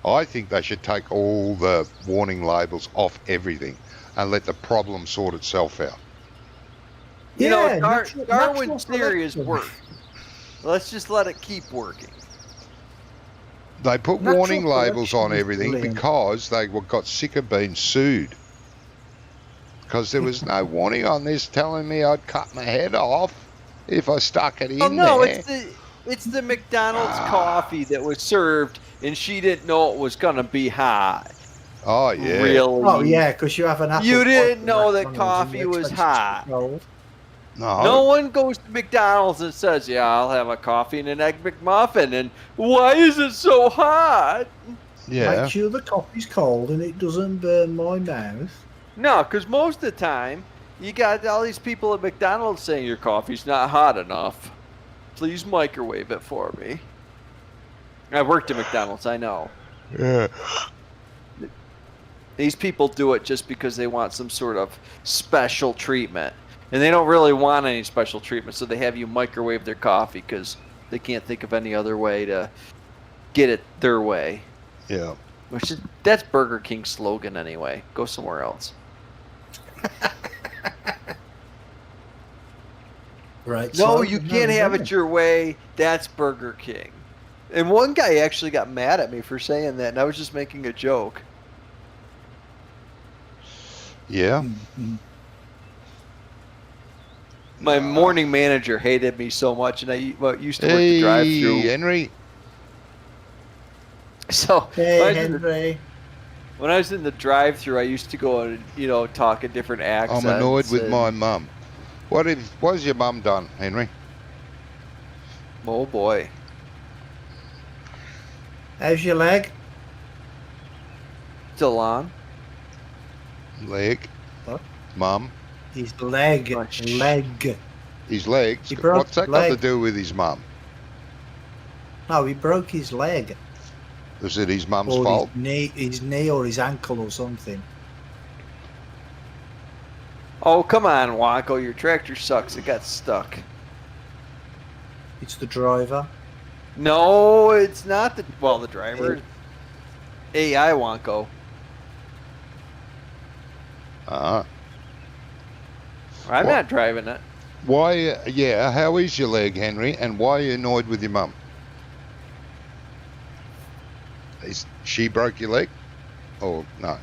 I think they should take all the warning labels off everything and let the problem sort itself out. Darwin's theory has worked. Let's just let it keep working. They put warning labels on everything because they got sick of being sued. Because there was no warning on this telling me I'd cut my head off if I stuck it in there. No, it's the McDonald's coffee that was served and she didn't know it was going to be hot. Oh, yeah. Really? Oh, yeah, because you have an apple. You didn't know that coffee was hot. No one goes to McDonald's and says, yeah, I'll have a coffee and an egg McMuffin. And why is it so hot? Yeah. Make sure the coffee's cold and it doesn't burn my mouth. No, because most of the time, you got all these people at McDonald's saying your coffee's not hot enough. Please microwave it for me. I worked at McDonald's, I know. Yeah. These people do it just because they want some sort of special treatment. And they don't really want any special treatment, so they have you microwave their coffee because they can't think of any other way to get it their way. Yeah. That's Burger King's slogan anyway. Go somewhere else. Right. No, you can't have it your way. That's Burger King. And one guy actually got mad at me for saying that, and I was just making a joke. Yeah. Mm-hmm. My morning manager hated me so much, and I used to work the drive-thru. Hey, Henry. So hey, Henry. When I was in the drive-thru, I used to go and talk in different accents. I'm annoyed with my mum. What has your mum done, Henry? Oh boy. How's your leg? Still on? Leg. What? Mum. His leg. Leg. His legs? He broke What's that his got to leg. do with his mum? No, he broke his leg. Was it his mum's Or fault? his knee or his ankle or something. Oh, come on, Wacko. Your tractor sucks. It got stuck. It's the driver. No, it's not the... Well, the driver. AI Wacko. Uh-huh. I'm What? not driving it. Why, how is your leg, Henry, and why are you annoyed with your mum? She broke your leg? Or no?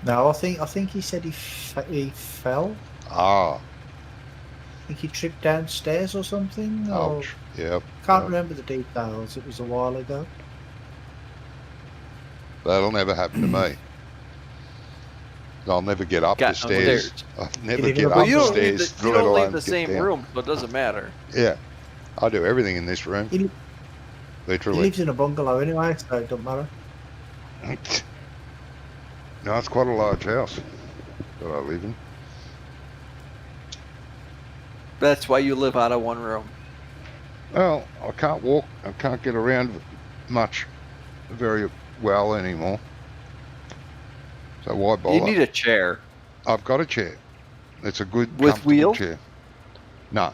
No, I think he said he fell. Ah, I think he tripped downstairs or something. Or... ouch. Yeah. Can't remember the details. It was a while ago. That'll never happen to me. I'll never get up the stairs. I'll never get up the stairs. You don't leave the same room, so it doesn't matter. Yeah. I do everything in this room. Literally. He lives in a bungalow anyway, so it don't matter. No, it's quite a large house that I live in. That's why you live out of one room. Well, I can't walk. I can't get around much very well anymore. So why bother? You need a chair. I've got a chair. It's a good, with comfortable wheels? chair. No,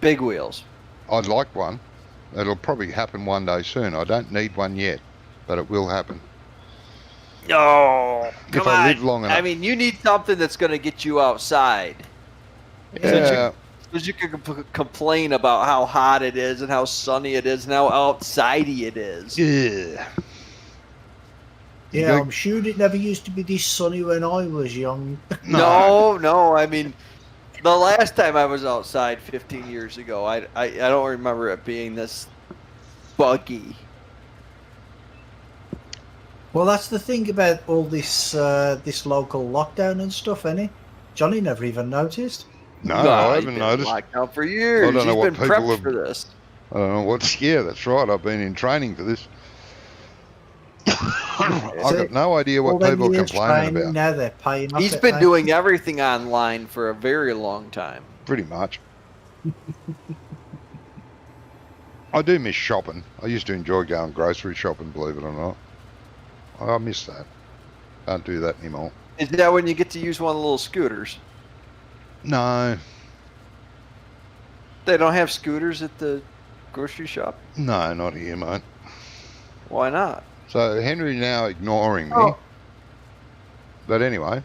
Big wheels. I'd like one. It'll probably happen one day soon. I don't need one yet, but it will happen. No, come If on. I live long enough. I mean, you need something that's going to get you outside. Yeah. Because you can complain about how hot it is and how sunny it is and how outsidey it is. Yeah. Yeah, I'm sure it never used to be this sunny when I was young. No. I mean, the last time I was outside 15 years ago, I don't remember it being this buggy. Well, that's the thing about all this this local lockdown and stuff, ain't it? Johnny never even noticed. No, I haven't noticed. Lockdown for years. I don't know He's what been people prepped have- for this. I don't know what's. Yeah, that's right. I've been in training for this. I've got no idea what All them people are years complaining training, about. Now they're paying off He's it, been mate. doing everything online for a very long time. Pretty much. I do miss shopping. I used to enjoy going grocery shopping, believe it or not. I miss that. Can't do that anymore. Is that when you get to use one of the little scooters? No, They don't have scooters at the grocery shop? no, not here, mate. Why not? So Henry now ignoring me. Oh. But anyway,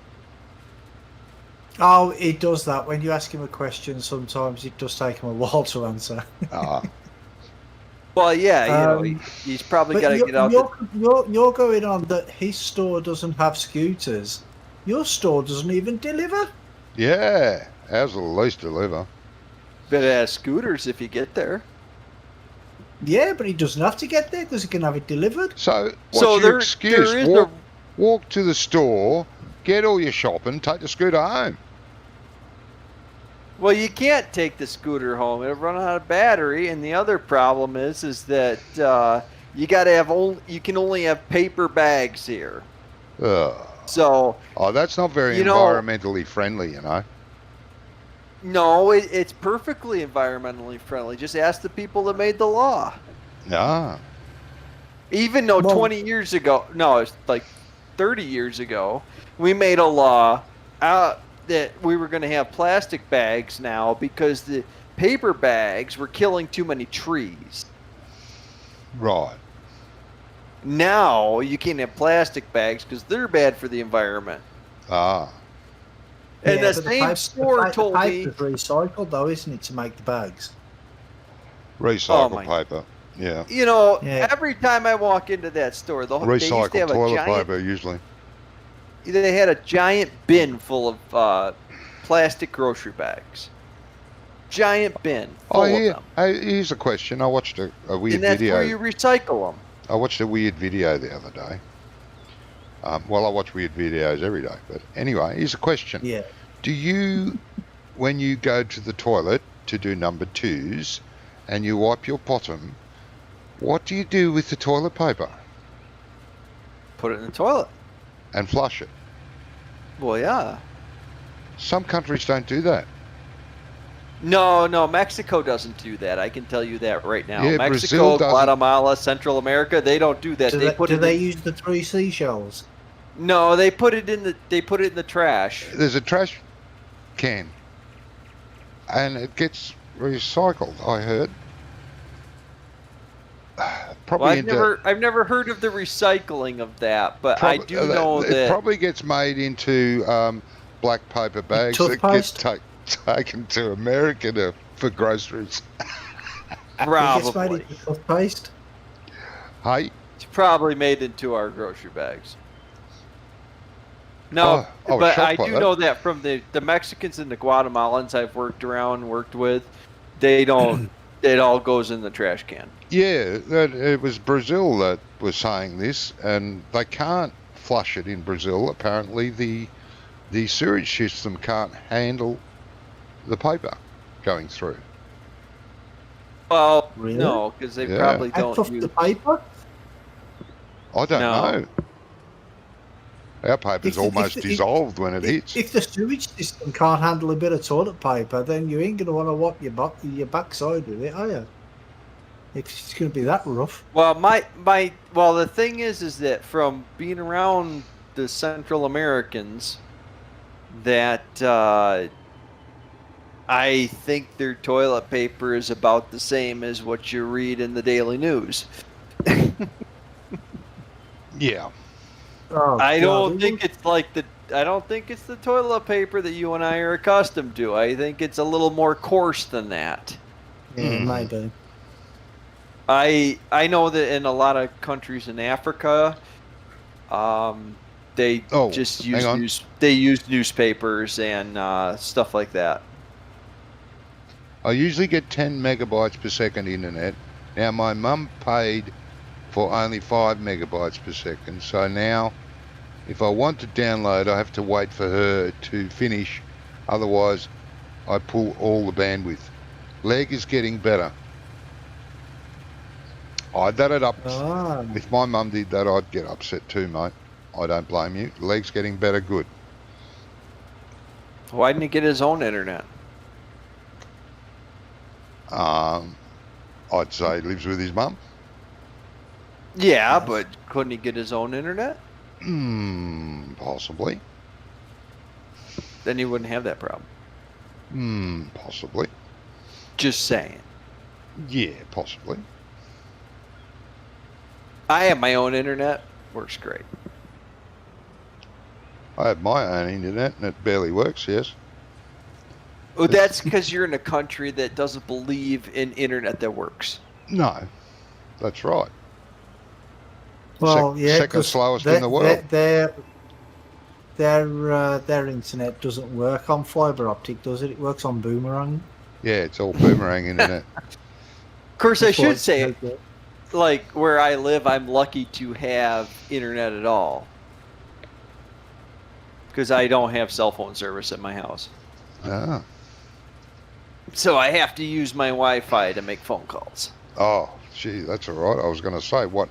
Oh, it does that. When you ask him a question, sometimes it does take him a while to answer. Well, yeah, he's probably But got to get out. You're going on that his store doesn't have scooters. Your store doesn't even deliver. yeah, ours will at least deliver. But it has scooters if you get there. Yeah, but he doesn't have to get there because he can have it delivered. So what's So your there excuse? is Walk to the store, get all your shopping, take the scooter home. Well, you can't take the scooter home; it'll run out of battery. And the other problem is that you got to have you can only have paper bags here. So That's not very environmentally friendly, you know. no, it's perfectly environmentally friendly. Just ask the people that made the law. Yeah. Even though 20 years ago, no, it's like 30 years ago, we made a law that we were going to have plastic bags now because the paper bags were killing too many trees. Right. Now you can't have plastic bags because they're bad for the environment. Ah. And Yeah, the but same store told the me... paper's recycled, though, isn't it, to make the bags? Recycle paper. Yeah. You know, Yeah. every time I walk into that store, they used to Recycled have a toilet giant... paper, usually. They had a giant bin full of plastic grocery bags. Giant bin full of them. Here's a question. I watched a weird And that's video. where you recycle them. I watched a weird video the other day. Well, I watch weird videos every day. But anyway, here's a question. Yeah. Do you, when you go to the toilet to do number twos and you wipe your bottom, what do you do with the toilet paper? Put it in the toilet. And flush it. Well, yeah. Some countries don't do that. No, Mexico doesn't do that. I can tell you that right now. Yeah, Mexico, Brazil doesn't. Guatemala, Central America, they don't do that. Do they use the 3 seashells? No, they put it in the trash. There's a trash can, and it gets recycled. I heard. Probably Well, I've never heard of the recycling of that, but I do know that it probably gets made into black paper bags that get taken to America for groceries. probably. It gets made into toothpaste. Hey, It's probably made into our grocery bags. No, I was but shocked I by do that. know that from the Mexicans and the Guatemalans I've worked with, they don't. It all goes in the trash can. Yeah, it was Brazil that was saying this, and they can't flush it in Brazil. Apparently, the sewage system can't handle the paper going through. Well, Really? no, because they Yeah. probably Out don't of use. the paper? I don't No. know. Our paper's almost dissolved when it hits. If the sewage system can't handle a bit of toilet paper, then you ain't going to want to wipe your backside with it, are you? If it's going to be that rough. Well, the thing is that from being around the Central Americans, that I think their toilet paper is about the same as what you read in the daily news. Yeah. Oh, I God, don't think it's the toilet paper that you and I are accustomed to. I think it's a little more coarse than that. Yeah, maybe. I know that in a lot of countries in Africa, they just use use newspapers and stuff like that. I usually get 10 megabytes per second internet. Now, my mum paid for only 5 megabytes per second. So now, if I want to download, I have to wait for her to finish. Otherwise, I pull all the bandwidth. Leg is getting better. I'd that it up. If my mum did that, I'd get upset too, mate. I don't blame you. Leg's getting better good. Why didn't he get his own internet? I'd say he lives with his mum. Yeah, but couldn't he get his own internet? Possibly. Then he wouldn't have that problem. Possibly. Just saying. Yeah, possibly. I have my own internet. Works great. I have my own internet and it barely works, yes. Well, that's because you're in a country that doesn't believe in internet that works. No, that's right. Well, yeah, second slowest in the world. Their internet doesn't work on fibre optic, does it? It works on boomerang. Yeah, it's all boomerang internet. Of course, I should say, Okay. like where I live, I'm lucky to have internet at all because I don't have cell phone service at my house. Ah. So I have to use my Wi-Fi to make phone calls. Oh, gee, that's all right. I was going to say, what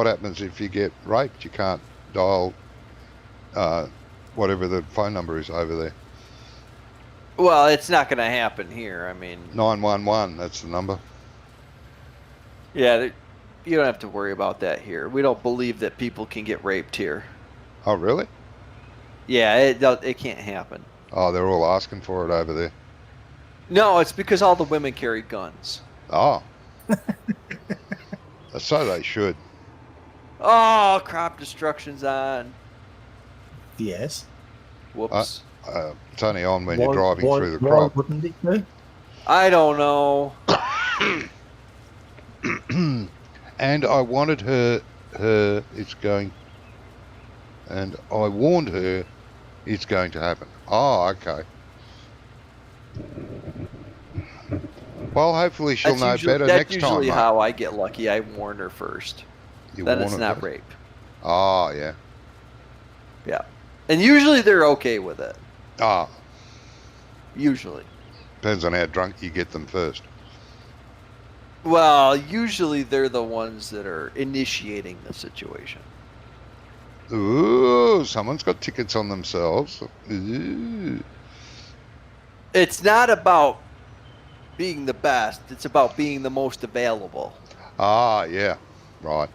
happens if you get raped? You can't dial whatever the phone number is over there. Well, it's not going to happen here. I mean, 911, that's the number. yeah, you don't have to worry about that here. We don't believe that people can get raped here. Oh, really? Yeah, it can't happen. Oh, they're all asking for it over there. No, it's because all the women carry guns. Oh. So they should. Oh, crop destruction's on. Yes. Whoops. It's only on when you're driving through the crop. Why wouldn't it be? I don't know. And I wanted it's going, and I warned her it's going to happen. Oh, okay. Well, hopefully she'll know better next time. That's usually how I get lucky. I warn her first. Then it's not rape. Oh, yeah. Yeah. And usually they're okay with it. Ah. Usually. Depends on how drunk you get them first. Well, usually they're the ones that are initiating the situation. Ooh, someone's got tickets on themselves. Ooh. It's not about being the best. It's about being the most available. Ah, yeah. Right.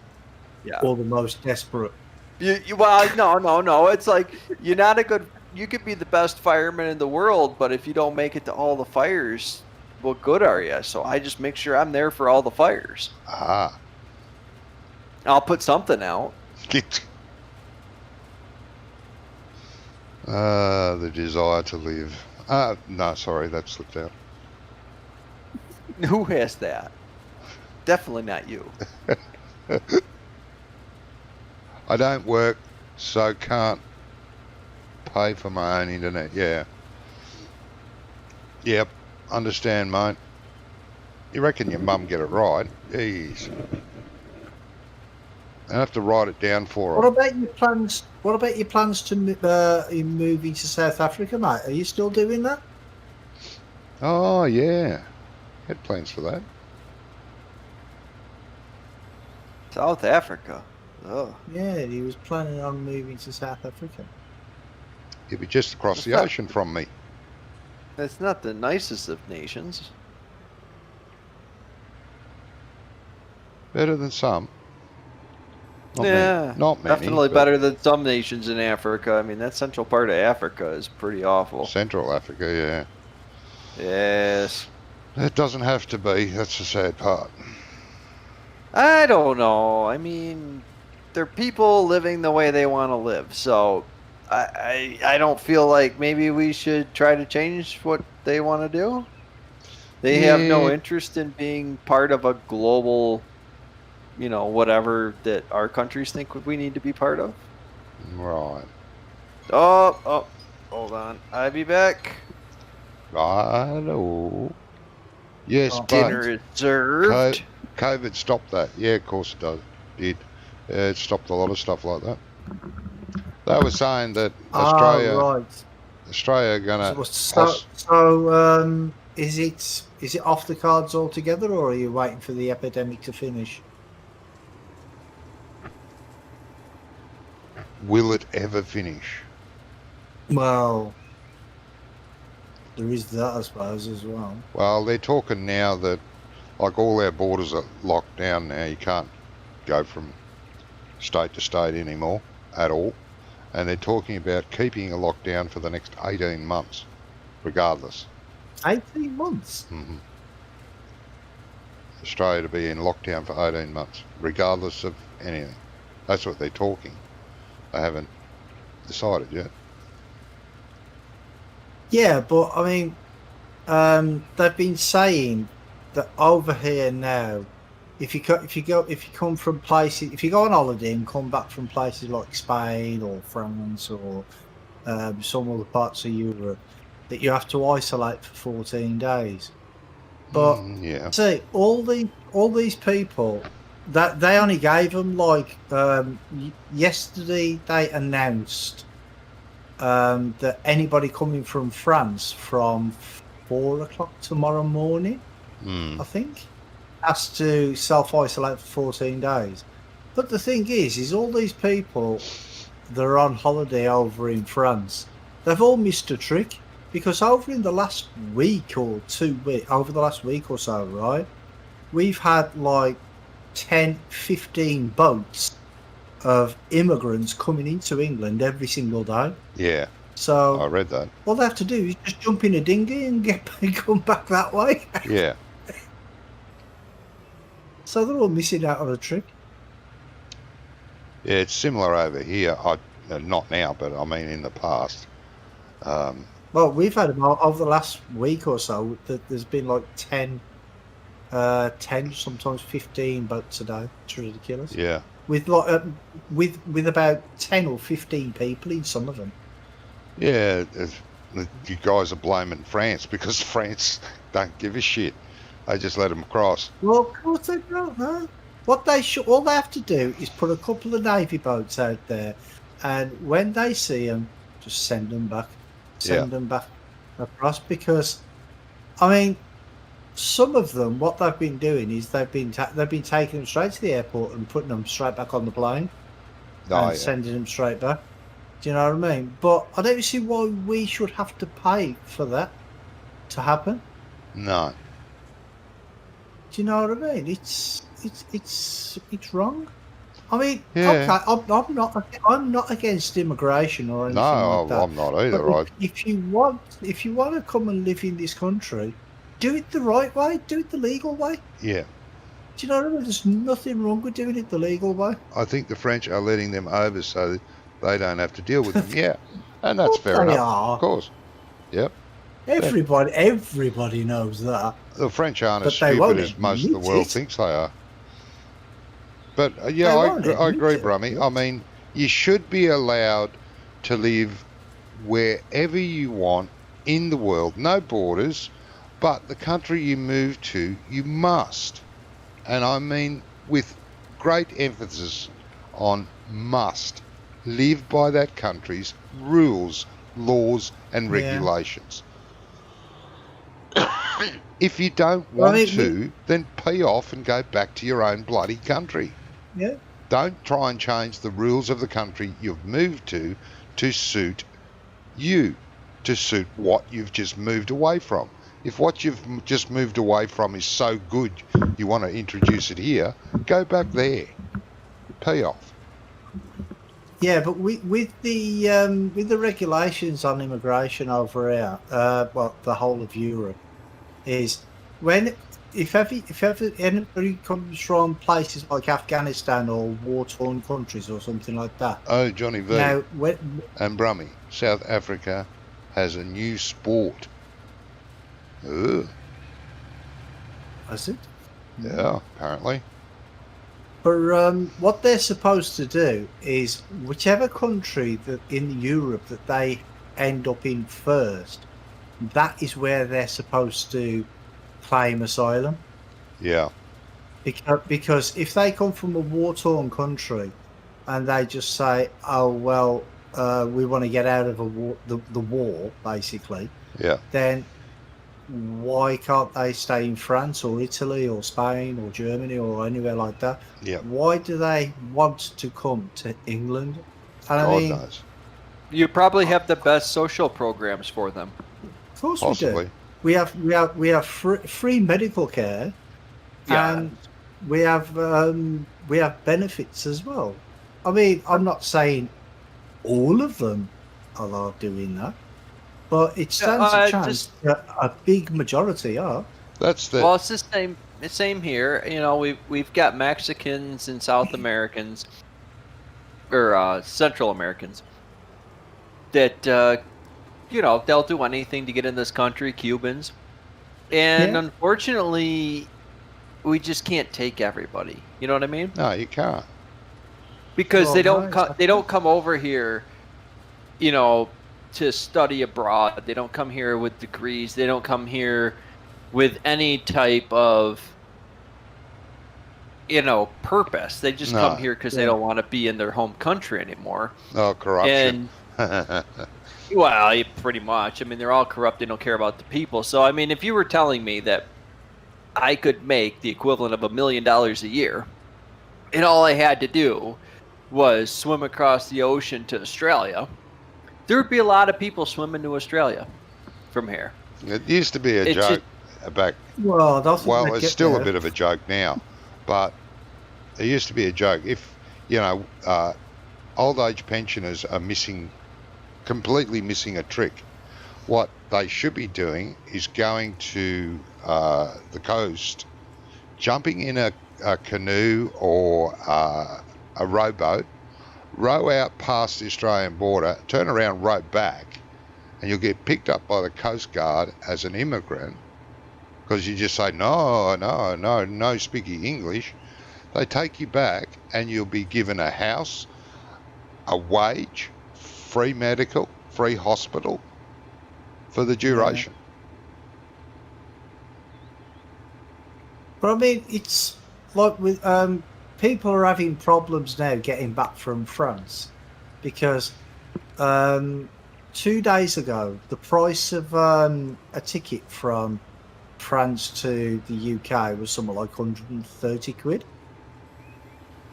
Yeah. Or the most desperate. Well, no. It's like you're not a good. You could be the best fireman in the world, but if you don't make it to all the fires, what good are you? So I just make sure I'm there for all the fires. Ah. I'll put something out. The desire to live. No, sorry, that slipped out. Who has that? Definitely not you. I don't work, so can't pay for my own internet. Yeah. Yep. Understand, mate. You reckon your mum get it right? Jeez. I have to write it down for her. What about your plans? What about your plans to moving to South Africa, mate? Are you still doing that? Oh, yeah. Had plans for that. South Africa. Oh. Yeah, he was planning on moving to South Africa. You'd be just across the ocean from me. That's not the nicest of nations. Better than some. Not Yeah, many, not many, definitely but better than some nations in Africa. I mean, that central part of Africa is pretty awful. Central Africa, yeah. Yes. It doesn't have to be. That's the sad part. I don't know. I mean, they're people living the way they want to live. So I don't feel like maybe we should try to change what they want to do. They have no interest in being part of a global, whatever that our countries think we need to be part of. Right. Oh, hold on. I'll be back. Righto. Yes, but Dinner is served. COVID stopped that. Yeah, of course it did. It stopped a lot of stuff like that. They were saying that Australia gonna. Is it off the cards altogether, or are you waiting for the epidemic to finish? Will it ever finish? Well, there is that, I suppose, as well. Well, they're talking now that, like, all our borders are locked down now. You can't go from state to state anymore at all. And they're talking about keeping a lockdown for the next 18 months, regardless. 18 months? Mm-hmm. Australia to be in lockdown for 18 months, regardless of anything. That's what they're talking. They haven't decided yet. Yeah, but I mean, they've been saying that over here now, if you come from places, if you go on holiday and come back from places like Spain or France or some other parts of Europe, that you have to isolate for 14 days. But yeah. see, all these people, that they only gave them like yesterday they announced that anybody coming from France from 4 o'clock tomorrow morning, I think, has to self-isolate for 14 days. But the thing is all these people that are on holiday over in France, they've all missed a trick, because over the last week or so, right, we've had like 10, 15 boats of immigrants coming into England every single day. Yeah. So I read that. All they have to do is just jump in a dinghy and come back that way. Yeah. So they're all missing out on a trick. Yeah, it's similar over here. Not now, but I mean in the past. Well, we've had about over the last week or so that there's been like 10, sometimes 15 boats a day. It's ridiculous. Yeah. With like with about 10 or 15 people in some of them. Yeah, you guys are blaming France because France don't give a shit. They just let them cross. Well, of course they don't. No. What all they have to do is put a couple of navy boats out there, and when they see them, just send them back. Send them back across, because, I mean, some of them, what they've been doing is they've been taking them straight to the airport and putting them straight back on the plane and sending them straight back. Do you know what I mean? But I don't see why we should have to pay for that to happen. No. Do you know what I mean? It's wrong. I mean, Yeah. okay, I'm not against immigration or anything like No, that. I'm not either. But if you want to come and live in this country, do it the right way. Do it the legal way. Yeah. Do you know what I mean? There's nothing wrong with doing it the legal way. I think the French are letting them over so they don't have to deal with them. Yeah. And that's fair They enough. are. Of course. Yep. Everybody knows that. The French aren't as But they won't stupid as most of the admit world it. thinks they are. But They won't I agree, admit it. Brummie. I mean, you should be allowed to live wherever you want in the world, no borders, but the country you move to, you must. And I mean with great emphasis on must live by that country's rules, laws and regulations. If you don't want to, then pee off and go back to your own bloody country. Yeah. Don't try and change the rules of the country you've moved to suit you, to suit what you've just moved away from. If what you've just moved away from is so good you want to introduce it here, go back there. Pee off. Yeah, but with the regulations on immigration over here, well, the whole of Europe, is if ever anybody comes from places like Afghanistan or war-torn countries or something like that. Oh, Johnny V. Now, and Brummie, South Africa has a new sport. Ugh. Is it? Yeah, apparently. But what they're supposed to do is whichever country that in Europe that they end up in first, that is where they're supposed to claim asylum. Yeah. Because if they come from a war-torn country and they just say, "Oh well, we want to get out of the war," basically, Yeah. then why can't they stay in France or Italy or Spain or Germany or anywhere like that? Yeah. Why do they want to come to England? And God I mean, knows. You probably have the best social programs for them. Of course Possibly. we do. We have free medical care, Yeah. and we have benefits as well. I mean, I'm not saying all of them are doing that, but it stands a chance that a big majority are. That's the Well, it's the same here. You know, we've got Mexicans and South Americans or Central Americans that you know, they'll do anything to get in this country. Cubans, and unfortunately, we just can't take everybody. You know what I mean? No, you can't. Because Well, they don't right. they don't come over here, you know, to study abroad. They don't come here with degrees. They don't come here with any type of, you know, purpose. They just come here because they don't want to be in their home country anymore. Oh, corruption. And well, pretty much. I mean, they're all corrupt. They don't care about the people. So, I mean, if you were telling me that I could make the equivalent of $1 million a year, and all I had to do was swim across the ocean to Australia, there would be a lot of people swimming to Australia from here. It used to be a joke back. Well, It's still a bit of a joke now, but it used to be a joke. If, you know, old age pensioners are completely missing a trick, what they should be doing is going to the coast, jumping in a canoe or a rowboat, row out past the Australian border, turn around, row back, and you'll get picked up by the Coast Guard as an immigrant because you just say, no speaking English. They take you back and you'll be given a house, a wage, free medical, free hospital for the duration. But I mean, it's like with people are having problems now getting back from France because 2 days ago the price of a ticket from France to the UK was something like 130 quid.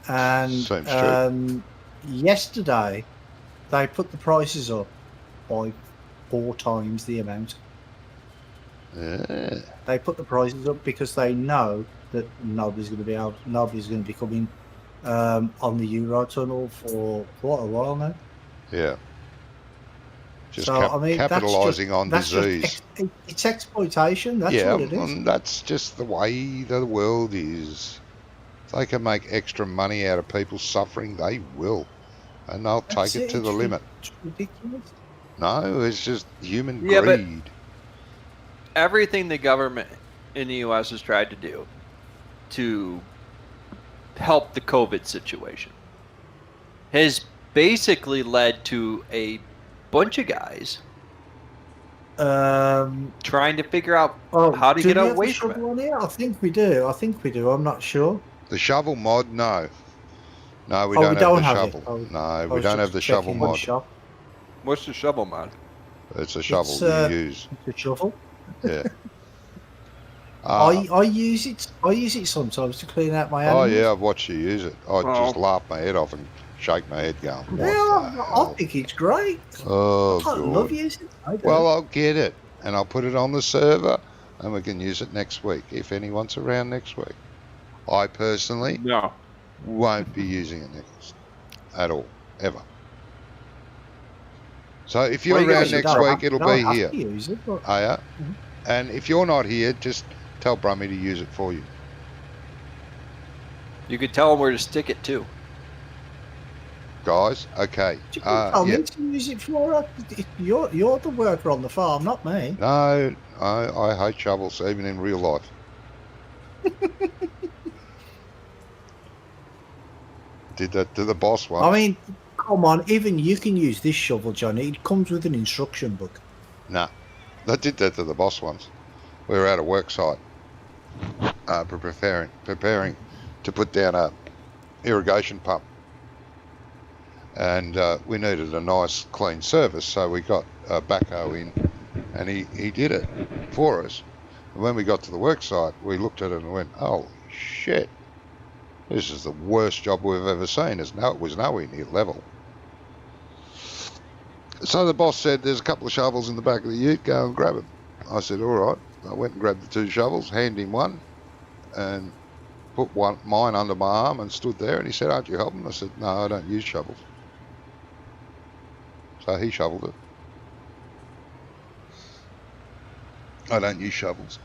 And yesterday they put the prices up by 4 times the amount. They put the prices up because they know that nobody's going to be coming on the Eurotunnel for quite a while now. Yeah. Just So, I mean, capitalising on disease. It's exploitation. That's what it is. And that's just the way the world is. If they can make extra money out of people suffering, they will. And they'll take it to the limit. It's ridiculous. No, it's just human Yeah, but greed. everything the government in the U.S. has tried to do to help the COVID situation has basically led to a bunch of guys trying to figure out how to get away from it. I think we do. I'm not sure. The shovel mod, no. No, we don't don't have the have shovel. No, we don't have the shovel mod. What's the shovel mod? It's a shovel you use. It's a shovel. Yeah. I use it sometimes to clean out my animals. Oh yeah, I've watched you use it. I just laugh my head off and shake my head going, I think it's great. Oh, I love using it. Well, I'll get it and I'll put it on the server and we can use it next week if anyone's around next week. I personally won't be using it next at all, ever. So if you're around next week, it'll be here. Oh yeah. Mm-hmm. And if you're not here, just tell Brummie to use it for you. You could tell them where to stick it too. Guys, okay. You can tell me to use it for us. You're the worker on the farm, not me. No, I hate shovels, even in real life. Did that to the boss once. I mean, come on, even you can use this shovel, Johnny. It comes with an instruction book. Nah, I did that to the boss once. We were at a work site preparing to put down a irrigation pump. And we needed a nice clean service, so we got a backhoe in and he did it for us. And when we got to the work site, we looked at it and went, holy shit, this is the worst job we've ever seen. It was nowhere near level. So the boss said, there's a couple of shovels in the back of the ute, go and grab them. I said, all right. I went and grabbed the 2 shovels, handed him one, and put mine under my arm and stood there. And he said, aren't you helping? I said, no, I don't use shovels. So he shoveled it. I don't use shovels.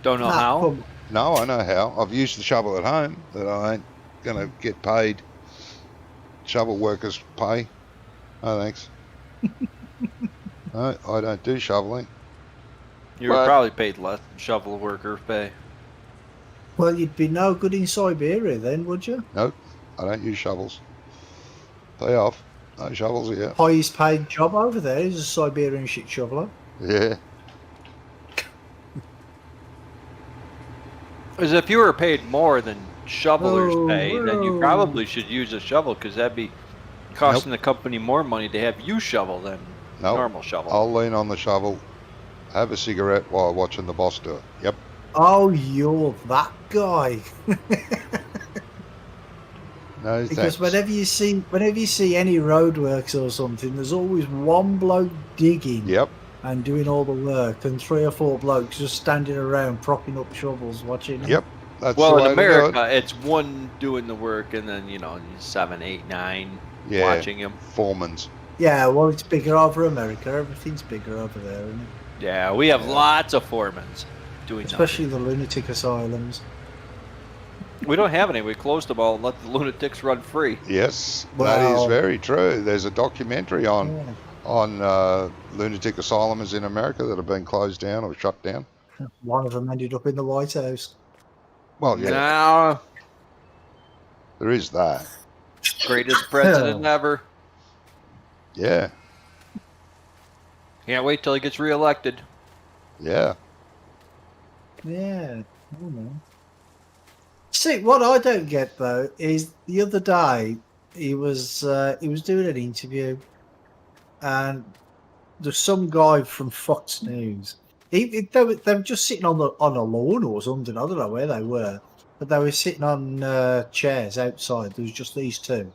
Don't know how? No, I know how. I've used the shovel at home, that I ain't going to get paid shovel workers pay. No, thanks. No, I don't do shoveling. You were probably paid less than shovel worker pay. Well, you'd be no good in Siberia then, would you? Nope, I don't use shovels. Pay off. No shovels here. Highest paid job over there is a Siberian shit shoveler. Yeah. Because if you were paid more than shovelers pay, then you probably should use a shovel, because that'd be costing the company more money to have you shovel than normal shovel. I'll lean on the shovel, have a cigarette while watching the boss do it. Yep. Oh, you're that guy. No, because thanks. whenever you see any roadworks or something, there's always one bloke digging. Yep. And doing all the work, and 3 or 4 blokes just standing around propping up shovels watching them. Yep. That's well, the way in America, to do it. it's one doing the work, and then 7, 8, 9 watching him. Foremans. Yeah, well, it's bigger over America. Everything's bigger over there, isn't it? Yeah, we have lots of foremans doing especially the lunatic asylums. We don't have any. We closed them all and let the lunatics run free. Yes, that is very true. There's a documentary on lunatic asylums in America that have been closed down or shut down. One of them ended up in the White House. Well, yeah. Now, there is that. Greatest president ever. Yeah. Can't wait till he gets reelected. Yeah. Yeah. I don't know. See, what I don't get though is the other day he was doing an interview, and there's some guy from Fox News. They were just sitting on a lawn or something. I don't know where they were, but they were sitting on chairs outside. There was just these 2,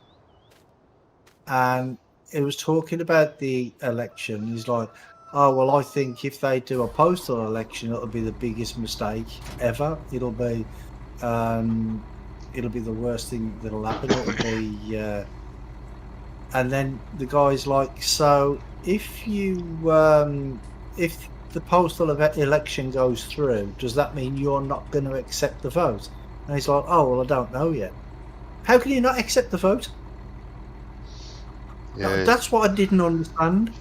and it was talking about the election. He's like, "Oh well, I think if they do a postal election, it'll be the biggest mistake ever. It'll be it'll be the worst thing that'll happen. It'll be, and then the guy's like, so if the postal election goes through, does that mean you're not going to accept the vote? And he's like, oh well, I don't know yet. How can you not accept the vote? Yeah. That's what I didn't understand.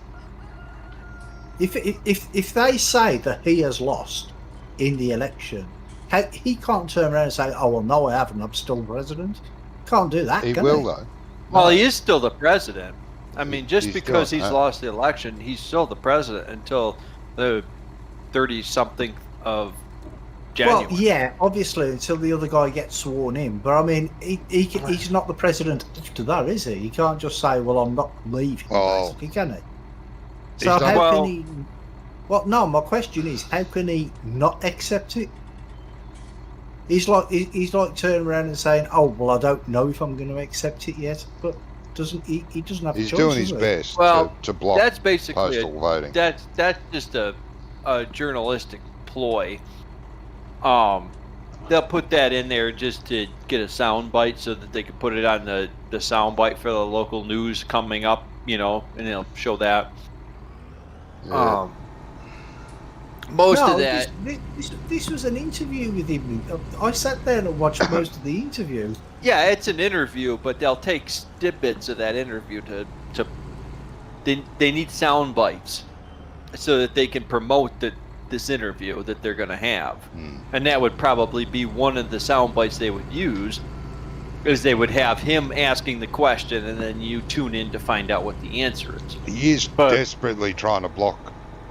If they say that he has lost in the election, he can't turn around and say, "Oh well, no, I haven't. I'm still president." Can't do that. He can will he? though. Well, he is still the president. I mean, just He's because still- he's lost the election, he's still the president until the 30-something of January. Well, yeah, obviously until the other guy gets sworn in. But I mean, he's not the president after that, is he? He can't just say, "Well, I'm not leaving," Oh. basically, can he? He's So not- how Well- can he? Well, no. My question is, how can he not accept it? He's like turning around and saying, "Oh, well, I don't know if I'm going to accept it yet," but doesn't he? He doesn't have. He's a choice, doing his does he? best Well, to block that's basically postal voting. that's just a journalistic ploy. They'll put that in there just to get a sound bite so that they can put it on the sound bite for the local news coming up, and they'll show that. Yeah. Most No, of that. This was an interview with him. I sat there and watched most of the interview. Yeah, it's an interview, but they'll take snippets of that interview to they need sound bites so that they can promote this interview that they're going to have. And that would probably be one of the sound bites they would use, is they would have him asking the question and then you tune in to find out what the answer is. He is But- desperately trying to block.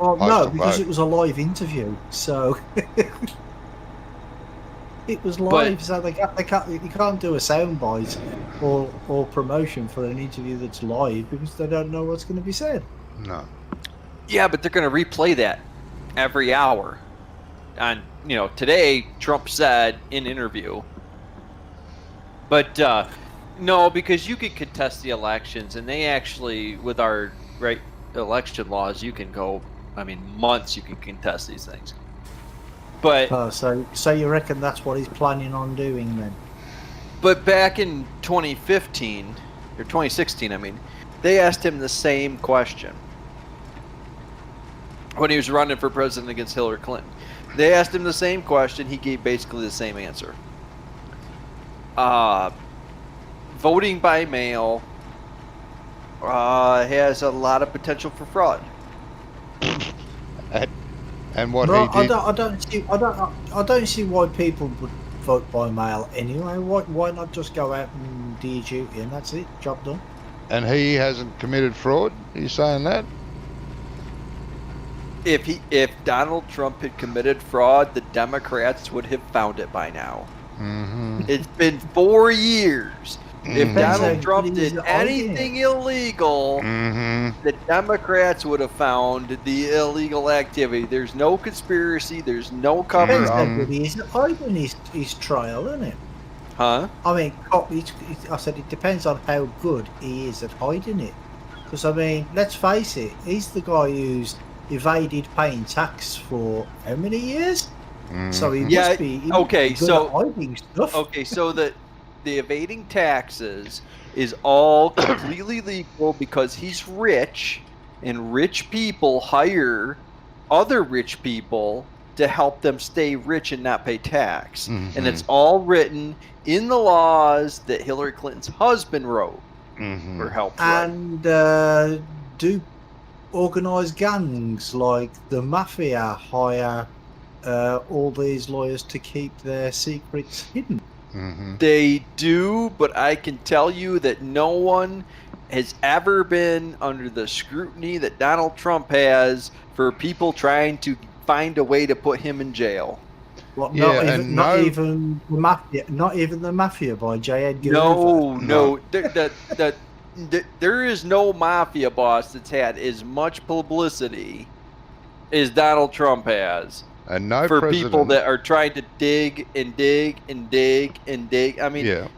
Oh no, Postal because vote. it was a live interview, so it was live. But- So you can't do a sound bite or promotion for an interview that's live because they don't know what's going to be said. No. Yeah, but they're going to replay that every hour. And, today Trump said in interview. But no, because you can contest the elections, and they actually, with our election laws, you can go, months you can contest these things. But So you reckon that's what he's planning on doing then? But back in 2015, or 2016, they asked him the same question. When he was running for president against Hillary Clinton. They asked him the same question, he gave basically the same answer. Voting by mail has a lot of potential for fraud. And what No, he did. I don't see why people would vote by mail anyway. Why not just go out and do your duty and that's it, job done? And he hasn't committed fraud? Are you saying that? If Donald Trump had committed fraud, the Democrats would have found it by now. Mm-hmm. It's been 4 years. If Mhm. Donald Trump He's did arguing. anything illegal, Mm-hmm. the Democrats would have found the illegal activity. There's no conspiracy. There's no cover Depends how up. good he is at hiding his trial, isn't it? Huh? I said it depends on how good he is at hiding it. Because, let's face it, he's the guy who's evaded paying tax for how many years? So he Yeah, must be okay, good so- at hiding stuff. Okay, so the evading taxes is all completely legal because he's rich, and rich people hire other rich people to help them stay rich and not pay tax. And it's all written in the laws that Hillary Clinton's husband wrote Mm-hmm. or helped write. And do organised gangs like the mafia hire all these lawyers to keep their secrets hidden? Mm-hmm. They do, but I can tell you that no one has ever been under the scrutiny that Donald Trump has for people trying to find a way to put him in jail. Well, Yeah, and not no- even the mafia. Not even the mafia by J. Edgar No. Hoover. There is no mafia boss that's had as much publicity as Donald Trump has. And no For president. people that are trying to dig and dig and dig and dig. Yeah.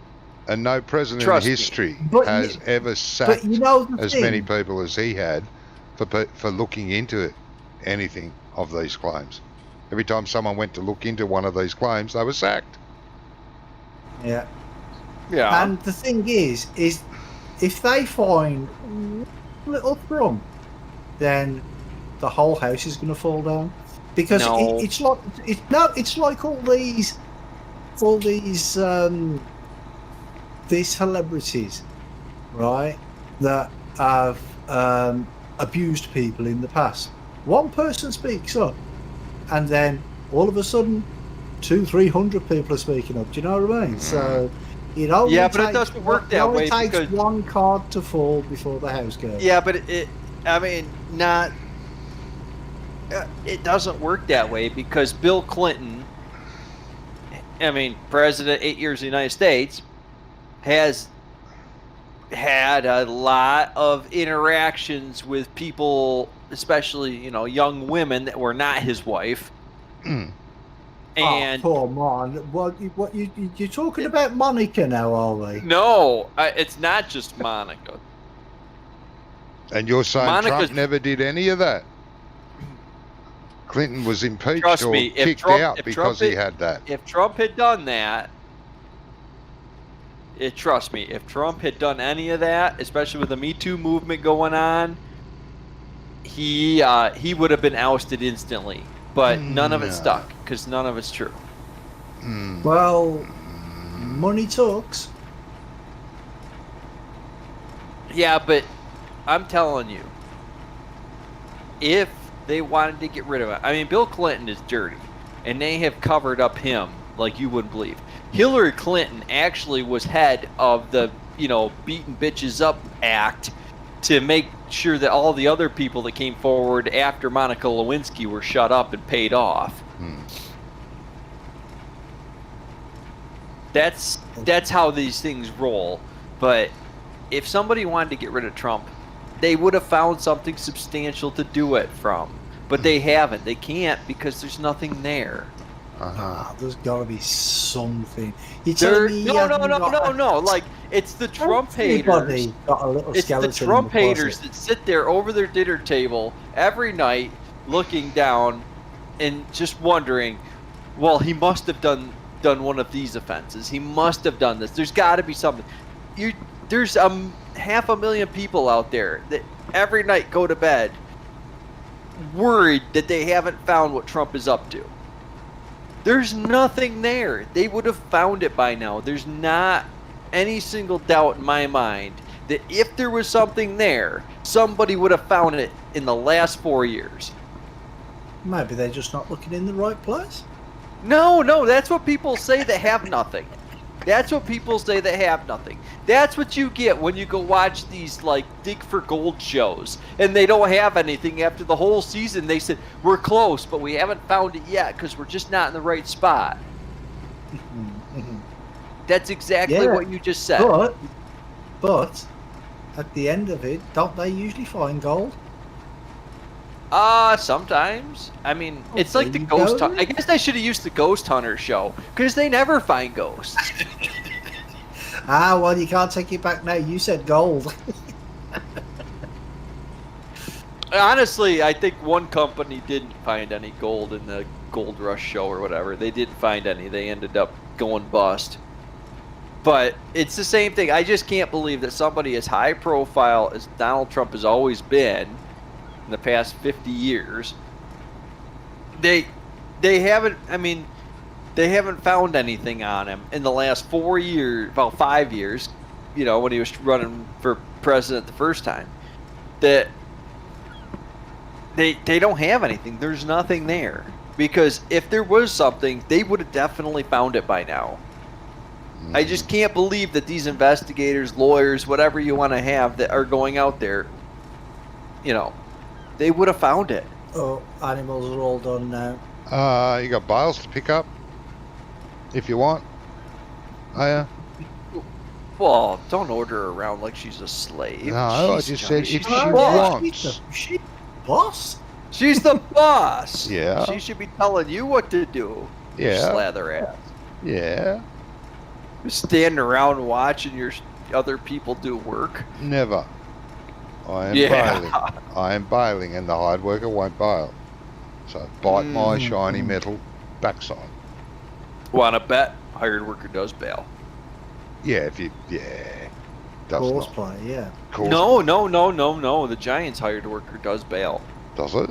And no president in Trust me. history But has you- ever But sacked you know the as thing. many people as he had for looking into anything of these claims. Every time someone went to look into one of these claims, they were sacked. Yeah. Yeah. And the thing is if they find little crumb, then the whole house is going to fall down, because No. it's like all these celebrities, right, that have abused people in the past. One person speaks up, and then all of a sudden 200-300 people are speaking up. Do you know what I mean? So it only Yeah, but takes, it doesn't work that way. It takes because, one card to fall before the house goes. yeah, but it doesn't work that way, because Bill Clinton, president 8 years of the United States, has had a lot of interactions with people, especially, young women that were not his wife. And oh, come on! What you're talking about Monica now, are we? no, it's not just Monica. And you're saying Monica's- Trump never did any of that? Clinton was impeached Trust or me, kicked out because he had that. If Trump had done that, trust me, if Trump had done any of that, especially with the Me Too movement going on, he would have been ousted instantly. But none of it stuck, because none of it's true. Well, money talks. Yeah, but I'm telling you, if they wanted to get rid of it, Bill Clinton is dirty, and they have covered up him like you wouldn't believe. Hillary Clinton actually was head of the, Beating Bitches Up Act to make sure that all the other people that came forward after Monica Lewinsky were shut up and paid off. That's how these things roll. But if somebody wanted to get rid of Trump, they would have found something substantial to do it from. But they haven't. They can't, because there's nothing there. There's got to be something. You're There, telling me no. Like, it's the Trump haters. Got a little It's the skeleton Trump in the haters closet. that sit there over their dinner table every night, looking down and just wondering, well, he must have done one of these offenses. He must have done this. There's got to be something. There's 500,000 people out there that every night go to bed worried that they haven't found what Trump is up to. There's nothing there. They would have found it by now. There's not any single doubt in my mind that if there was something there, somebody would have found it in the last 4 years. Maybe they're just not looking in the right place. No, that's what people say that have nothing. That's what people say that have nothing. That's what you get when you go watch these, like, dig for gold shows, and they don't have anything after the whole season. They said, we're close, but we haven't found it yet because we're just not in the right spot. That's exactly what you just said. But at the end of it, don't they usually find gold? Sometimes. It's like the ghost hunt. I guess I should have used the Ghost Hunter show, because they never find ghosts. Well, you can't take it back now. You said gold. Honestly, I think one company didn't find any gold in the Gold Rush show or whatever. They didn't find any. They ended up going bust. But it's the same thing. I just can't believe that somebody as high profile as Donald Trump has always been in the past 50 years, they haven't found anything on him in the last 4 years, about 5 years, when he was running for president the first time. That they don't have anything. There's nothing there. Because if there was something, they would have definitely found it by now. I just can't believe that these investigators, lawyers, whatever you want to have that are going out there, they would have found it. Oh, animals are all done now. You got bales to pick up if you want. Oh, yeah. Well, don't order her around like she's a slave. No, I She's just said if she boss. wants. She's the boss. She's the boss. Yeah. She should be telling you what to do. Yeah. Slather ass. Yeah. Standing around watching your other people do work. Never. I am Yeah. bailing. I am bailing, and the hired worker won't bail. So bite my shiny metal backside. Want to bet? Hired worker does bail. Yeah, does not. Horseplay, yeah. No. The Giants hired worker does bail. Does it?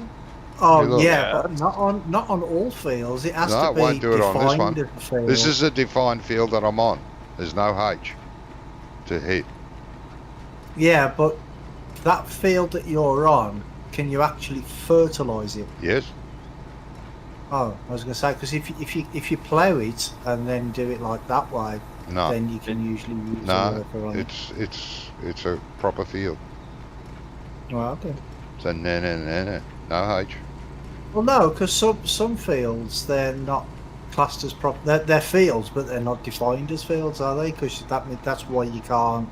Oh look. yeah, but not on all fields. It has No, to it be won't do it on this one. defined as a field. This is a defined field that I'm on. There's no H to hit. Yeah, but that field that you're on, can you actually fertilise it? Yes. Oh, I was going to say, because if you plough it and then do it like that way, No. then you can usually use a No. worker on it. It's a proper field. Well, okay. So no H. Well, no, because some fields they're not classed as proper. They're fields, but they're not defined as fields, are they? Because that's why you can't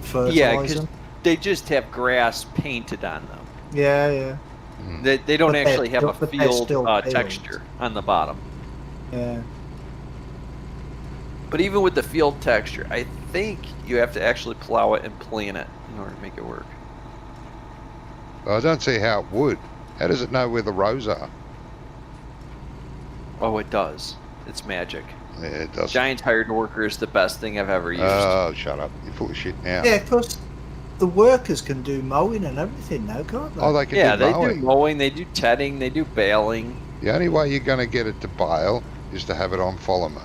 fertilise Yeah, because them. they just have grass painted on them. Yeah. They don't But they're actually have still- a but they're field still fields. texture on the bottom. Yeah. But even with the field texture, I think you have to actually plow it and plan it in order to make it work. I don't see how it would. How does it know where the rows are? Oh, it does. It's magic. Yeah, it does. Giants hired worker is the best thing I've ever used. Oh, shut up. You're full of shit now. Yeah, because the workers can do mowing and everything now, can't they? Oh, they can Yeah, do they mowing. do mowing, they do tedding, they do baling. The only way you're going to get it to bail is to have it on follow me.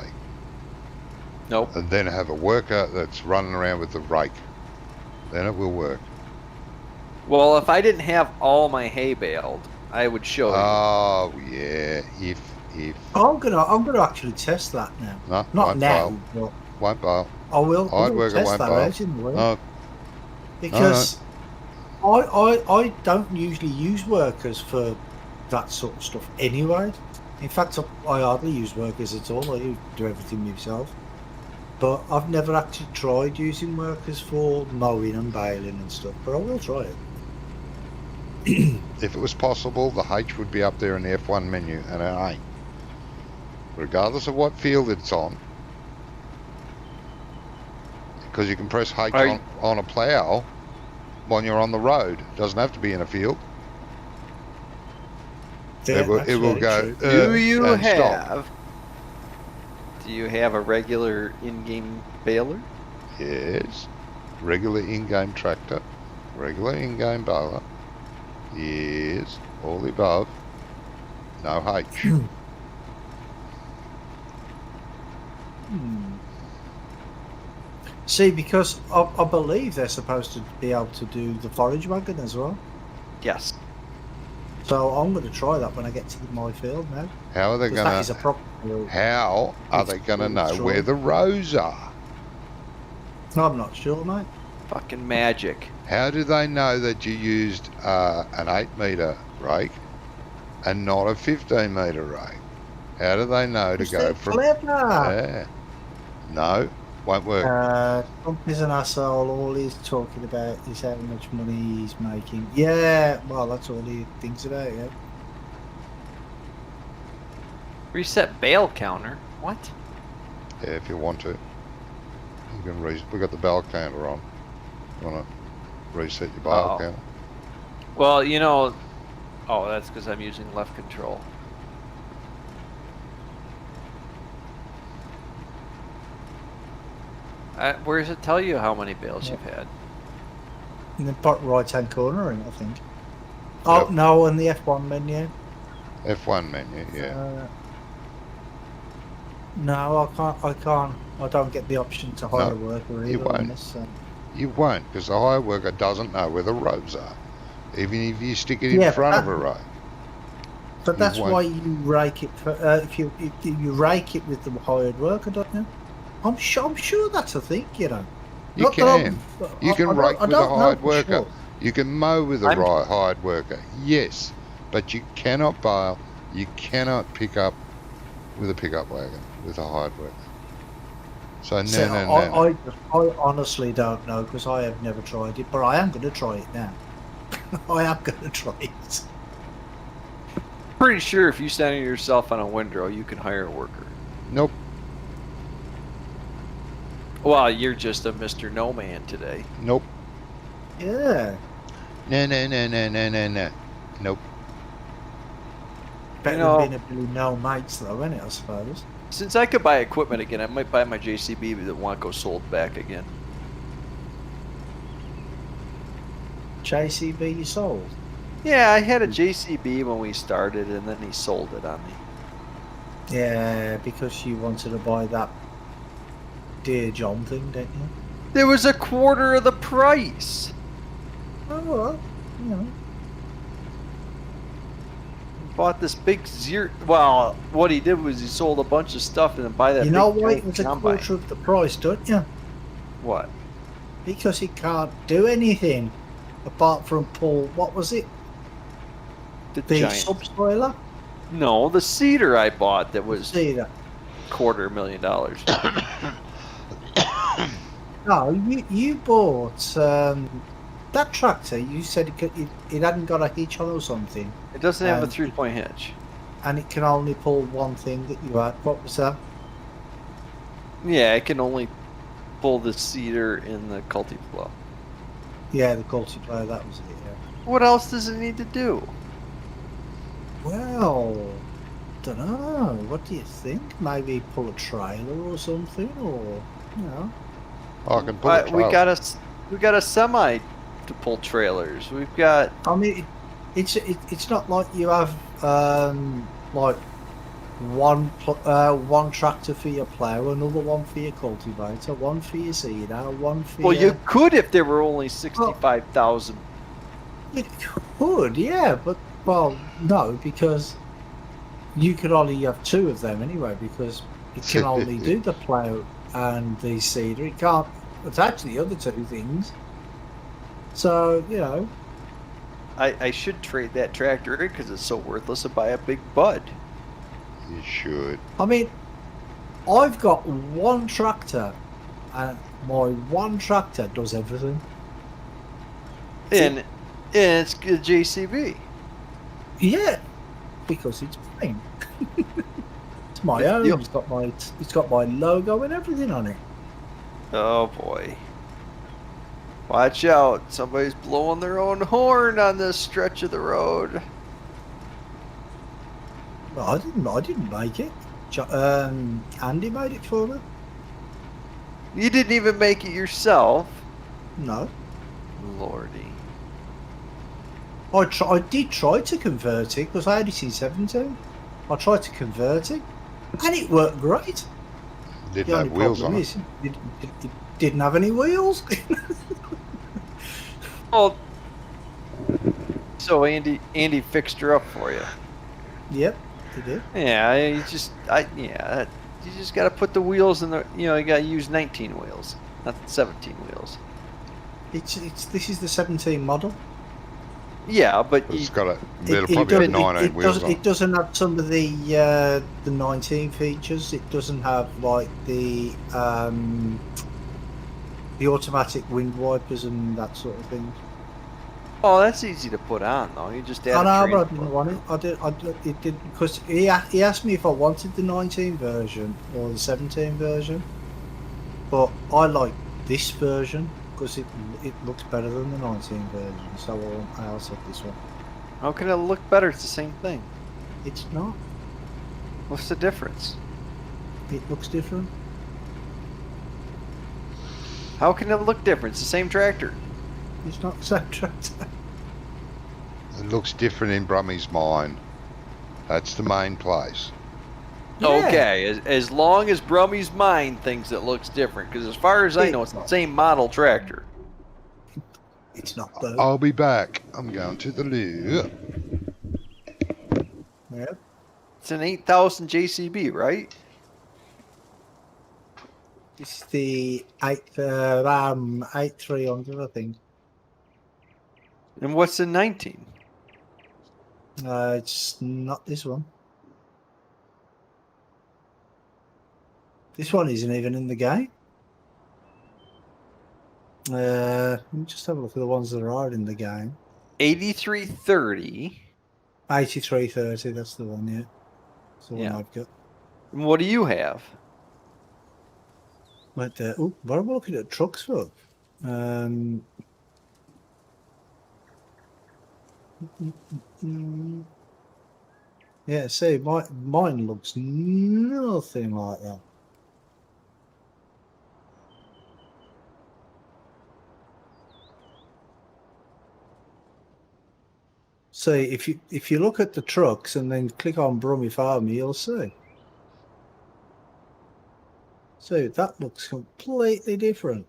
Nope. And then have a worker that's running around with the rake. Then it will work. Well, if I didn't have all my hay baled, I would show you. Oh, yeah. If. I'm gonna actually test that now. No, Not won't now, bail. but Won't bail. I will. I Hard will worker test won't that bail. out in the week. No, Because I don't usually use workers for that sort of stuff anyway. In fact, I hardly use workers at all. I do everything myself. But I've never actually tried using workers for mowing and baling and stuff. But I will try it. if it was possible, the H would be up there in the F1 menu, and it ain't. Regardless of what field it's on. Because you can press H on a plough when you're on the road. It doesn't have to be in a field. Yeah, it will go. Do you and stop. have? Do you have a regular in-game baler? Yes. Regular in-game tractor. Regular in-game baler. Yes. All the above. No H. See, because I believe they're supposed to be able to do the forage wagon as well. Yes. So I'm going to try that when I get to my field now. How are they 'Cause that going is a to? proper field. How are they going to know where the rows are? I'm not sure, mate. Fucking magic. How do they know that you used an 8-metre rake and not a 15-metre rake? How do they know to go from? Clever. Yeah. No, won't work. Trump is an asshole. All he's talking about is how much money he's making. Yeah, well, that's all he thinks about, yeah. Reset bail counter. What? Yeah, if you want to, you can. We got the bell counter on. You want to reset your bell counter? Well, you know. Oh, that's because I'm using left control. Where does it tell you how many bales you've had? In the bottom right-hand corner, I think. Oh, Yep. no, in the F1 menu. F1 menu, yeah. No, I can't. I don't get the option to hire a worker either. you won't. On this, so. You won't, because the hire worker doesn't know where the rows are, even if you stick it in front of a row. But that's why you rake it. If you rake it with the hired worker, don't you? I'm sure that's a thing, you know. You can. You can rake with a hired worker. Sure. You can mow with a hired worker. Yes, but you cannot bale. You cannot pick up with a pickup wagon with a hired worker. So no. I honestly don't know because I have never tried it, but I am going to try it now. I am going to try it. Pretty sure if you center yourself on a windrow, you can hire a worker. Nope. Well, you're just a Mr. No Man today. Nope. Yeah. No. Nope. Better than being a Billy No Mates, though, isn't it? I suppose. Since I could buy equipment again, I might buy my JCB that want to go sold back again. JCB you sold? Yeah, I had a JCB when we started, and then he sold it on me. Yeah, because you wanted to buy that Dear John thing, didn't you? There was a quarter of the price. Oh, well, you know. Bought this big zero. Well, what he did was he sold a bunch of stuff and then buy that. You know big why giant it was a combine. quarter of the price, don't you? What? Because he can't do anything apart from pull. What was it? The The giant. subspoiler? No, the cedar I bought that was See that? $250,000. No, you bought that tractor. You said it hadn't got a hitch on or something, It doesn't have a 3-point hitch. and it can only pull one thing that you had. What was that? Yeah, I can only pull the cedar in the Culti-Flow. Yeah, the multiplayer. That was it. Yeah. What else does it need to do? Well, don't know. What do you think? Maybe pull a trailer or something, or you know. I can pull it. We got a semi to pull trailers. We've got. I mean, it's not like you have like one tractor for your plough, another one for your cultivator, one for your seeder, one for Well, your... you could if there were only 65,000. You could, yeah, but well, no, because you could only have two of them anyway, because it can only do the plough and the seeder. It can't attach the other two things. So you know, I should trade that tractor in because it's so worthless to buy a big bud. You should. I mean, I've got one tractor, and my one tractor does everything. And it's a JCB. Yeah, because it's mine. It's my own. Yep. It's got my logo and everything on it. Oh boy. Watch out. Somebody's blowing their own horn on this stretch of the road. Well, I didn't make it. Andy made it for me. You didn't even make it yourself. No, Lordy. I did try to convert it because I had it in 17. I tried to convert it, and it worked great. Didn't The have only wheels problem on is it didn't have any wheels. Oh. So Andy fixed her up for you. Yep, he did. Yeah, you just got to put the wheels in the. You got to use 19 wheels, not 17 wheels. This is the 17 model. Yeah, but It's got a. It'll probably have 19 wheels on. It doesn't have some of the 19 features. It doesn't have like the automatic wind wipers and that sort of thing. Oh, that's easy to put on though. You just add. I know, but I a didn't want it. It didn't because he asked me if I wanted the 19 version or the 17 version, but I like this version because it looks better than the 19 version. So I also have this one. How can it look better? It's the same thing. It's not. What's the difference? It looks different. How can it look different? It's the same tractor. It's not the same tractor. It looks different in Brummie's mind. That's the main place. Yeah. Okay, as long as Brummie's mind thinks it looks different, because as far as I know, it's the same model tractor. It's not though. I'll be back. I'm going to the loo. Yeah. It's an 8,000 JCB, right? It's the 8300, I think. And what's the 19? It's not this one. This one isn't even in the game. Let me just have a look at the ones that are in the game. 8330. 8330, that's the one, yeah. That's the one I've got. And what do you have? Right there. Oh, what am I looking at trucks for? Yeah, see, mine looks nothing like that. See, if you look at the trucks and then click on Brummie Farmer, you'll see. So that looks completely different.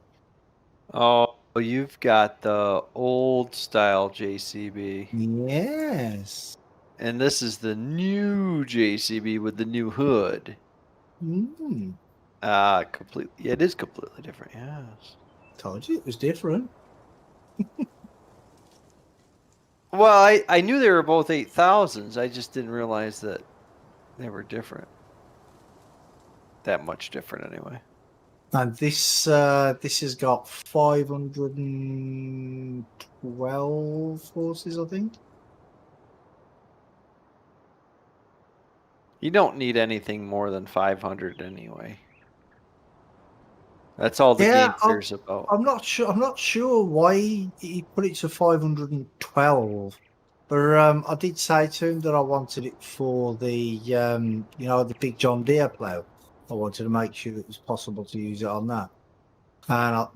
Oh, you've got the old style JCB. Yes. And this is the new JCB with the new hood. Mm. Completely. Yeah, it is completely different. Yes. Told you it was different. Well, I knew they were both 8,000s. I just didn't realize that they were different. That much different, anyway. And this has got 512 horses, I think. You don't need anything more than 500 anyway. That's all the game cares about. I'm not sure. I'm not sure why he put it to 512. But I did say to him that I wanted it for the the big John Deere plough. I wanted to make sure it was possible to use it on that. And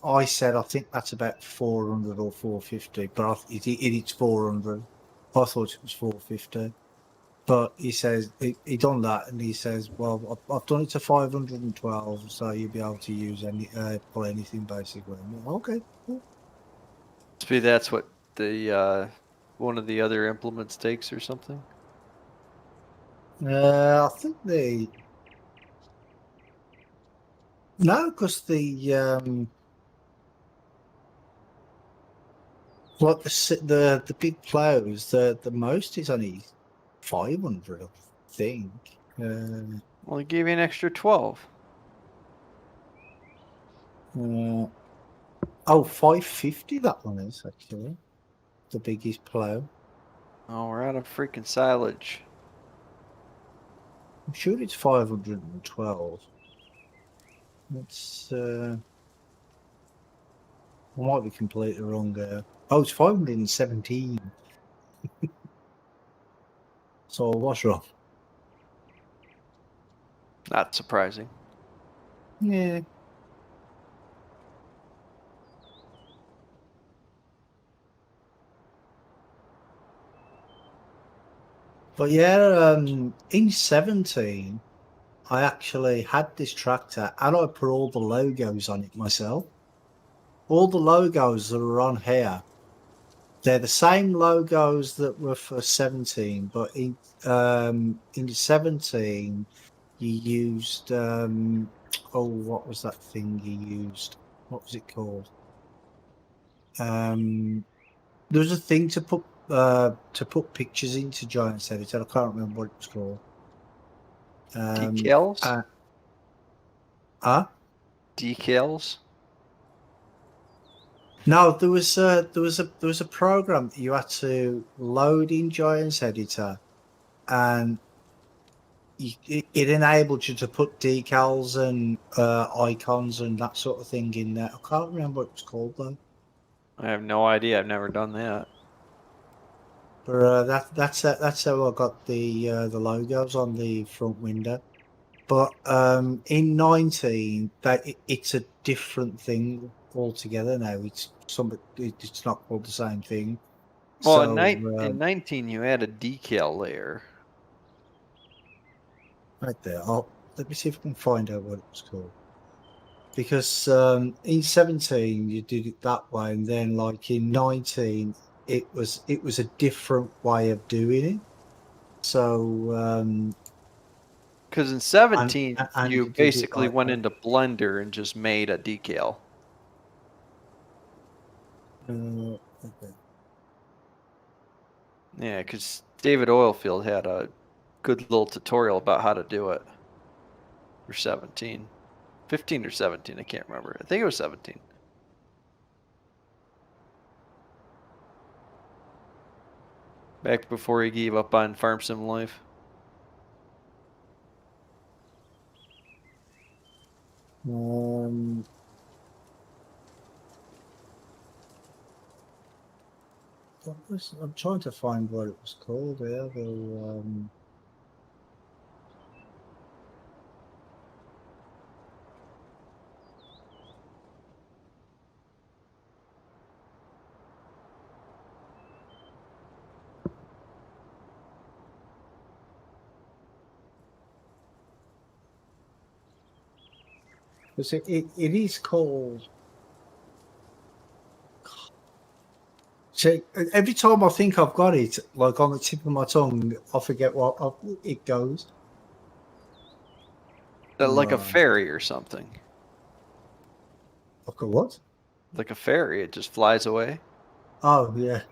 I said I think that's about 400 or 450, but it's 400. I thought it was 450. But he says he done that, and he says, "Well, I've done it to 512, so you'll be able to use pull anything basically." I'm like, okay, cool. Maybe that's what the one of the other implements takes or something. I think because the big plows, the most is only 500, I think. Well, he gave you an extra 12. 550 that one is actually the biggest plow. Oh, we're out of freaking silage. I'm sure it's 512. It's I might be completely wrong there. Oh, it's 517. So what's wrong? Not surprising. Yeah. But yeah, in 17, I actually had this tractor and I put all the logos on it myself. All the logos that are on here, they're the same logos that were for 17, but in 17 you used what was that thing you used? What was it called? There was a thing to put pictures into Giant Editor. I can't remember what it was called. Decals? Decals? No, there was a program that you had to load in Giant Editor, and it enabled you to put decals and icons and that sort of thing in there. I can't remember what it was called though. I have no idea. I've never done that. But that's how I got the logos on the front window. But in 19, it's a different thing altogether now. It's not called the same thing. Well, So in 19, you had a decal layer. right there, let me see if I can find out what it was called. Because in 17 you did it that way, and then like in 19 it was a different way of doing it. So Because in 17, and you you did it basically like went that. into Blender and just made a decal. Okay. Yeah, because David Oilfield had a good little tutorial about how to do it for 17. 15 or 17, I can't remember. I think it was 17. Back before he gave up on Farm Sim Life. I'm trying to find what it was called there. Because it is called. So every time I think I've got it, like on the tip of my tongue, I forget what it goes. Like a Right. ferry or something. Like a what? Like a ferry, it just flies away. Oh yeah.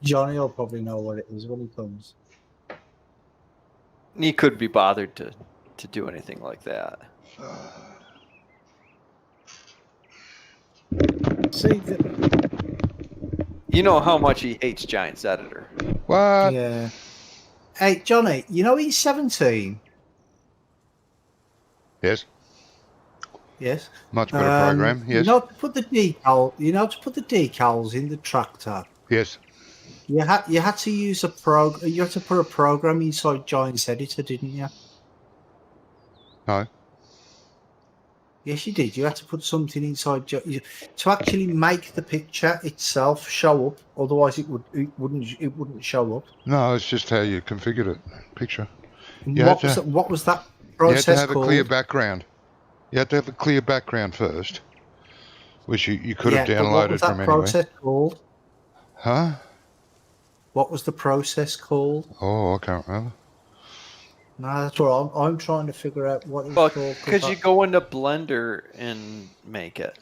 Johnny will probably know what it is when he comes. He could be bothered to do anything like that. See, You know how much he hates Giants Editor. What? yeah. Hey, Johnny, you know he's 17. Yes. Yes. Much better program. You Yes. know to put the decal. You know to put the decals in the tractor. Yes. You had to use a prog. You had to put a program inside Giants Editor, didn't you? No. Yes, you did. You had to put something inside to actually make the picture itself show up. Otherwise, it wouldn't show up. No, it's just how you configured it. Picture. And You what had to- was that You had to process have a called? clear background. You had to have a clear background first, which you could have but what was downloaded that from anywhere. process called? Huh? What was the process called? Oh, I can't remember. No, that's what I'm trying to figure out what it's Well, called. because you go into Blender and make it.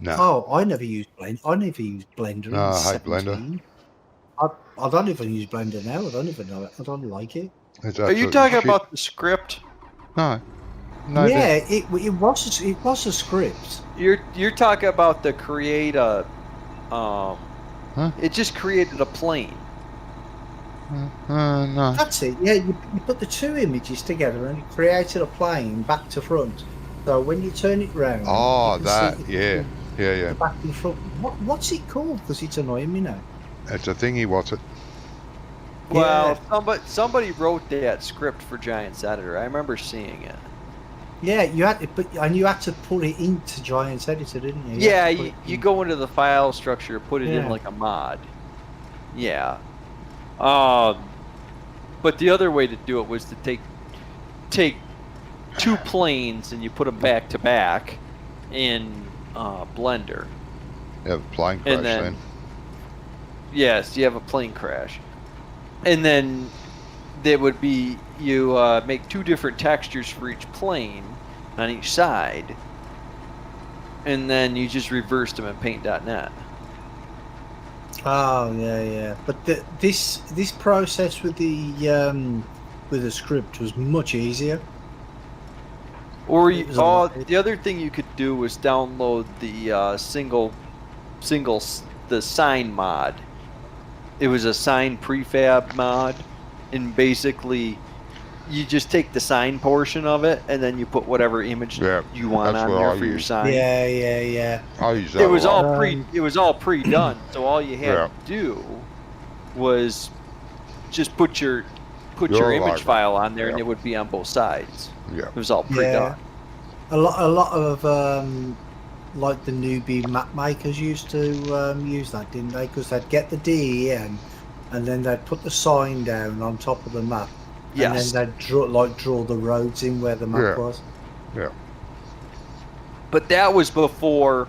No. Oh, I never used Blender. I never used Blender. No, in I hate 17. I don't even use Blender now. I don't even know it. I don't like it. It's Are you absolute talking shit. about the script? No. No. Yeah, it was a script. You're talking about the create a. Huh? It just created a plane. No. That's it. Yeah, you put the two images together and it created a plane back to front. So when you turn it round, Oh, you can that. see Yeah. Yeah. the back and front. What's it called? Because it's annoying me now. It's a thingy. What's it? Well, somebody wrote that script for Giants Editor. I remember seeing it. Yeah, you had to, you had to put it into Giants Editor, didn't you? Yeah, you go into the file structure, put it in Yeah. like a mod. Yeah. But the other way to do it was to take two planes and you put them back to back in Blender. You have a plane crash And then- then. Yes, you have a plane crash. And then there would be, you make two different textures for each plane on each side. And then you just reversed them in paint.net. Oh yeah. But this process with the script was much easier. Or It was a lot- the other thing you could do was download the the sign mod. It was a sign prefab mod, and basically you just take the sign portion of it and then you put whatever image Yeah, you want that's on what there I for your use. sign. Yeah. I use that. It was a lot. all pre-done, so all you had Yeah. to do was just put your Your image library. file on there, and Yeah. it would be on both sides. Yeah. It was all pre-done. A lot of like the newbie map makers used to use that, didn't they? Because they'd get the DEM and then they'd put the sign down on top of the map. Yes. And then they'd draw the roads in where the map Yeah. was. Yeah. But that was before.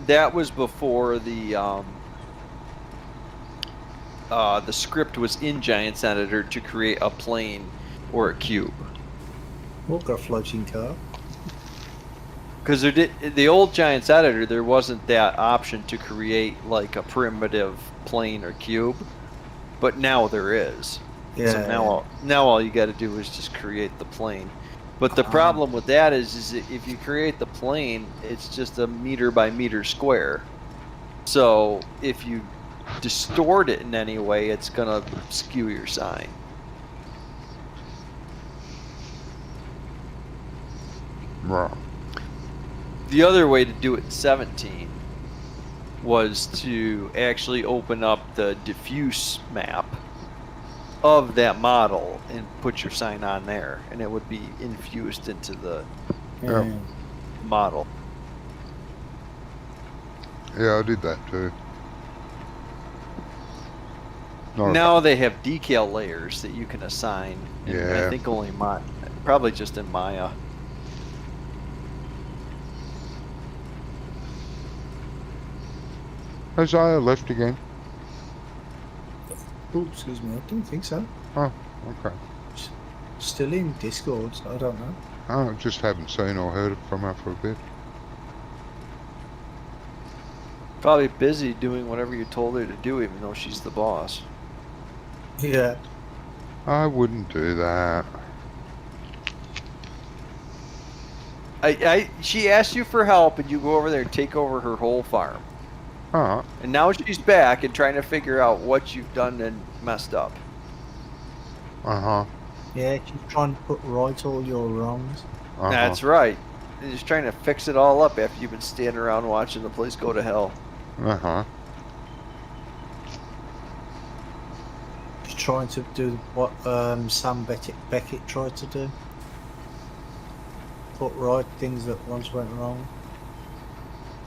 That was before the script was in Giants Editor to create a plane or a cube. We'll go floating car. Because the old Giants Editor, there wasn't that option to create like a primitive plane or cube, but now there is. Yeah. So now all you got to do is just create the plane. But the problem with that is that if you create the plane, it's just a meter by meter square. So if you distort it in any way, it's gonna skew your sign. Right. The other way to do it in 17 was to actually open up the diffuse map of that model and put your sign on there, and it would be infused into the Yeah. model. Yeah, I did that too. Now they have decal layers that you can assign. And Yeah. I think only probably just in Maya. Has Aya left again? Oh, excuse me. I don't think so. Oh, okay. Still in Discord, so I don't know. Oh, just haven't seen or heard from her for a bit. Probably busy doing whatever you told her to do, even though she's the boss. Yeah. I wouldn't do that. She asked you for help, and you go over there and take over her whole farm. Alright. And now she's back and trying to figure out what you've done and messed up. Uh-huh. Yeah, she's trying to put right all your wrongs. Uh-huh. That's right. You're just trying to fix it all up after you've been standing around watching the place go to hell. Uh-huh. She's trying to do what Sam Beckett tried to do. Put right things that once went wrong.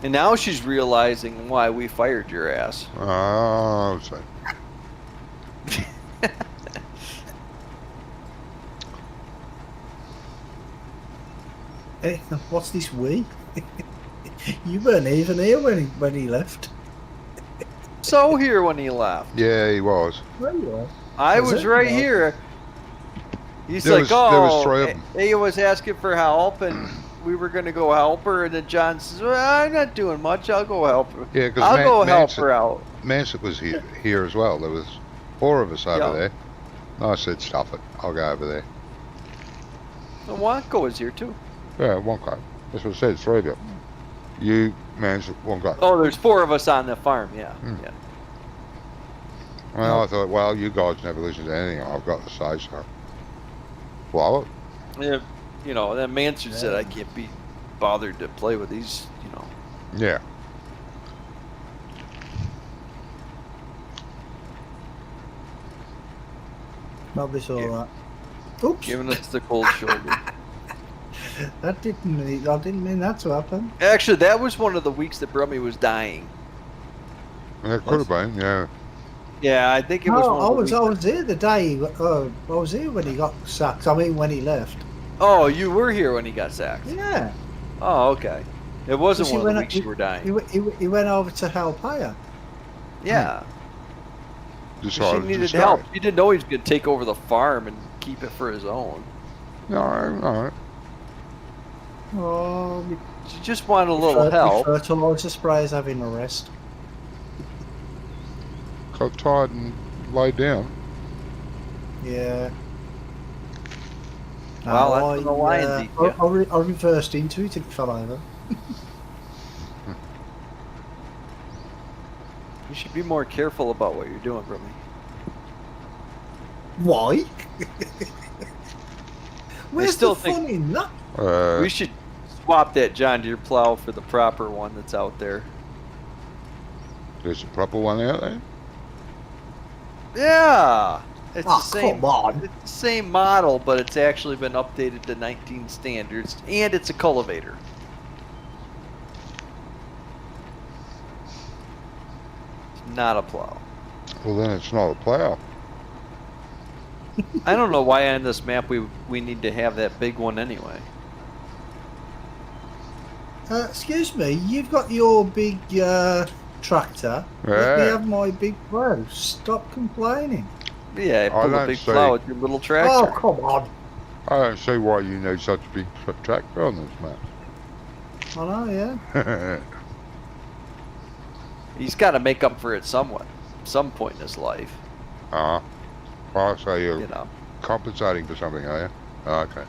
And now she's realizing why we fired your ass. Oh, so. Hey, what's this we? You weren't even here when he left. So here when he left. Yeah, he was. Where you are? I Was was it? right No. here. He's There like, was- there was oh, three of 'em. Aya was asking for help, and we were going to go help her, and then John says, well, I'm not doing much, I'll go help her. Yeah, because I'll go help her out. Mansett was here as well. There was 4 of us over Yeah. there. I said, stuff it. I'll go over there. And Wonko was here too. Yeah, one guy. That's what I said, 3 of you. You, Mansett, one guy. Oh, there's 4 of us on the farm, yeah. Hmm. Yeah. Well, I thought, well, you guys never listen to anything I've got to say, so. Well, Yeah, you know, that Mansard said I can't be bothered to play with these, you know. yeah. Probably saw Yeah. that. Oops. Giving us the cold shoulder. I didn't mean that to happen. Actually, that was one of the weeks that Brummie was dying. It could have been, yeah. Yeah, I think it was No, one I of the was weeks here the day. I was here when he got sacked. I mean, when he left. Oh, you were here when he got sacked. Yeah. Oh, okay. It wasn't Because one of the he weeks you were dying. He went over to help Aya. Yeah. She Decided to needed stay. help. She didn't know he was going to take over the farm and keep it for his own. No. Oh, She just wanted a little help. Fertilizer spray is having a rest. Got tired and laid down. Yeah. Well, No, that's when the lion beat you. I reversed into it and it fell over. You should be more careful about what you're doing, Brummie. Why? Where's still the think- fun in that? We should swap that John Deere plow for the proper one that's out there. There's a proper one out there. Yeah, it's Oh, the same. come on. It's the same model, but it's actually been updated to 19 standards, and it's a cultivator. It's not a plow. Well, then it's not a plow. I don't know why on this map we need to have that big one anyway. Excuse me, you've got your big tractor. Let me Yeah. have my big plow. Stop complaining. Yeah, pull a don't big see. plow with your little Oh, tractor. come on. I don't see why you need such a big tractor on this I know, yeah. map. He's got to make up for it somewhat, some point in his life. Well, so you're You know, compensating for something, are you? Okay.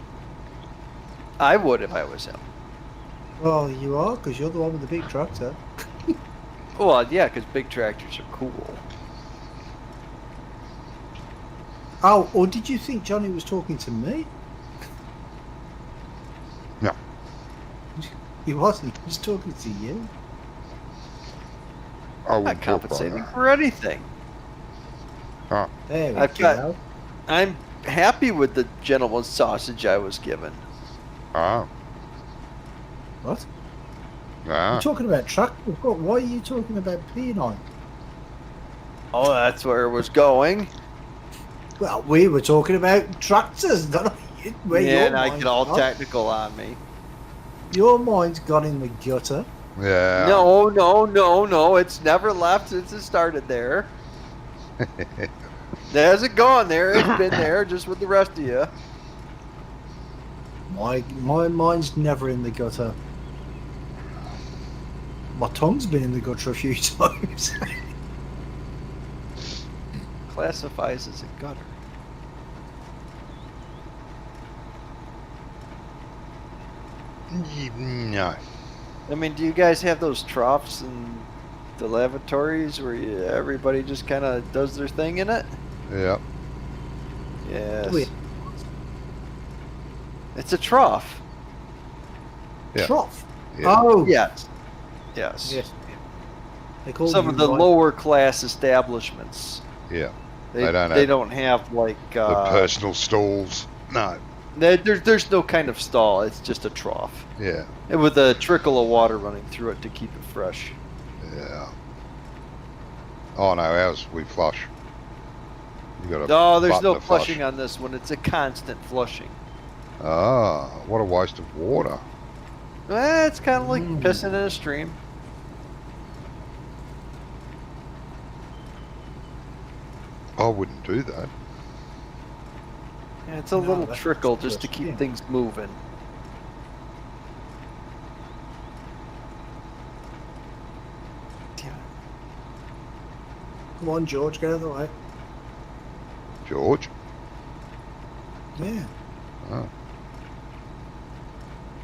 I would if I was him. Well, you are, because you're the one with the big tractor. Well, yeah, because big tractors are cool. Oh, or did you think Johnny was talking to me? No. He wasn't. He was talking to you. I I'm wouldn't not talk about compensating that. for anything. There we I've go. I'm happy with the gentleman's sausage I was given. What? Ah. You're talking about tractors. Why are you talking about peanut? Oh, that's where it was going. Well, we were talking about tractors. Not where Yeah, your and I mind's get all gone. technical on me. Your mind's gone in the gutter. Yeah. No. It's never left since it started there. It hasn't gone there. It's been there just with the rest of you. My mind's never in the gutter. My tongue's been in the gutter a few times. Classifies as a gutter. No. I mean, do you guys have those troughs in the lavatories where everybody just kind of does their thing in it? Yeah. Yes. Wait, It's a trough. Yeah. trough. Yeah. Oh, Yes. Yes. yes. They call Some you of the right. lower class establishments. Yeah. They They don't have like The personal stalls. No. there's no kind of stall. It's just a trough. Yeah. And with a trickle of water running through it to keep it fresh. Yeah. Oh no, ours we flush. You got No, there's button no to flush. flushing on this one. It's a constant flushing. Ah, what a waste of water. It's kind of like pissing in a stream. I wouldn't do that. Yeah, it's a No, little that's trickle just to disgusting. keep things moving. Damn it. Come on, George, get out of the way. George? Yeah. Oh.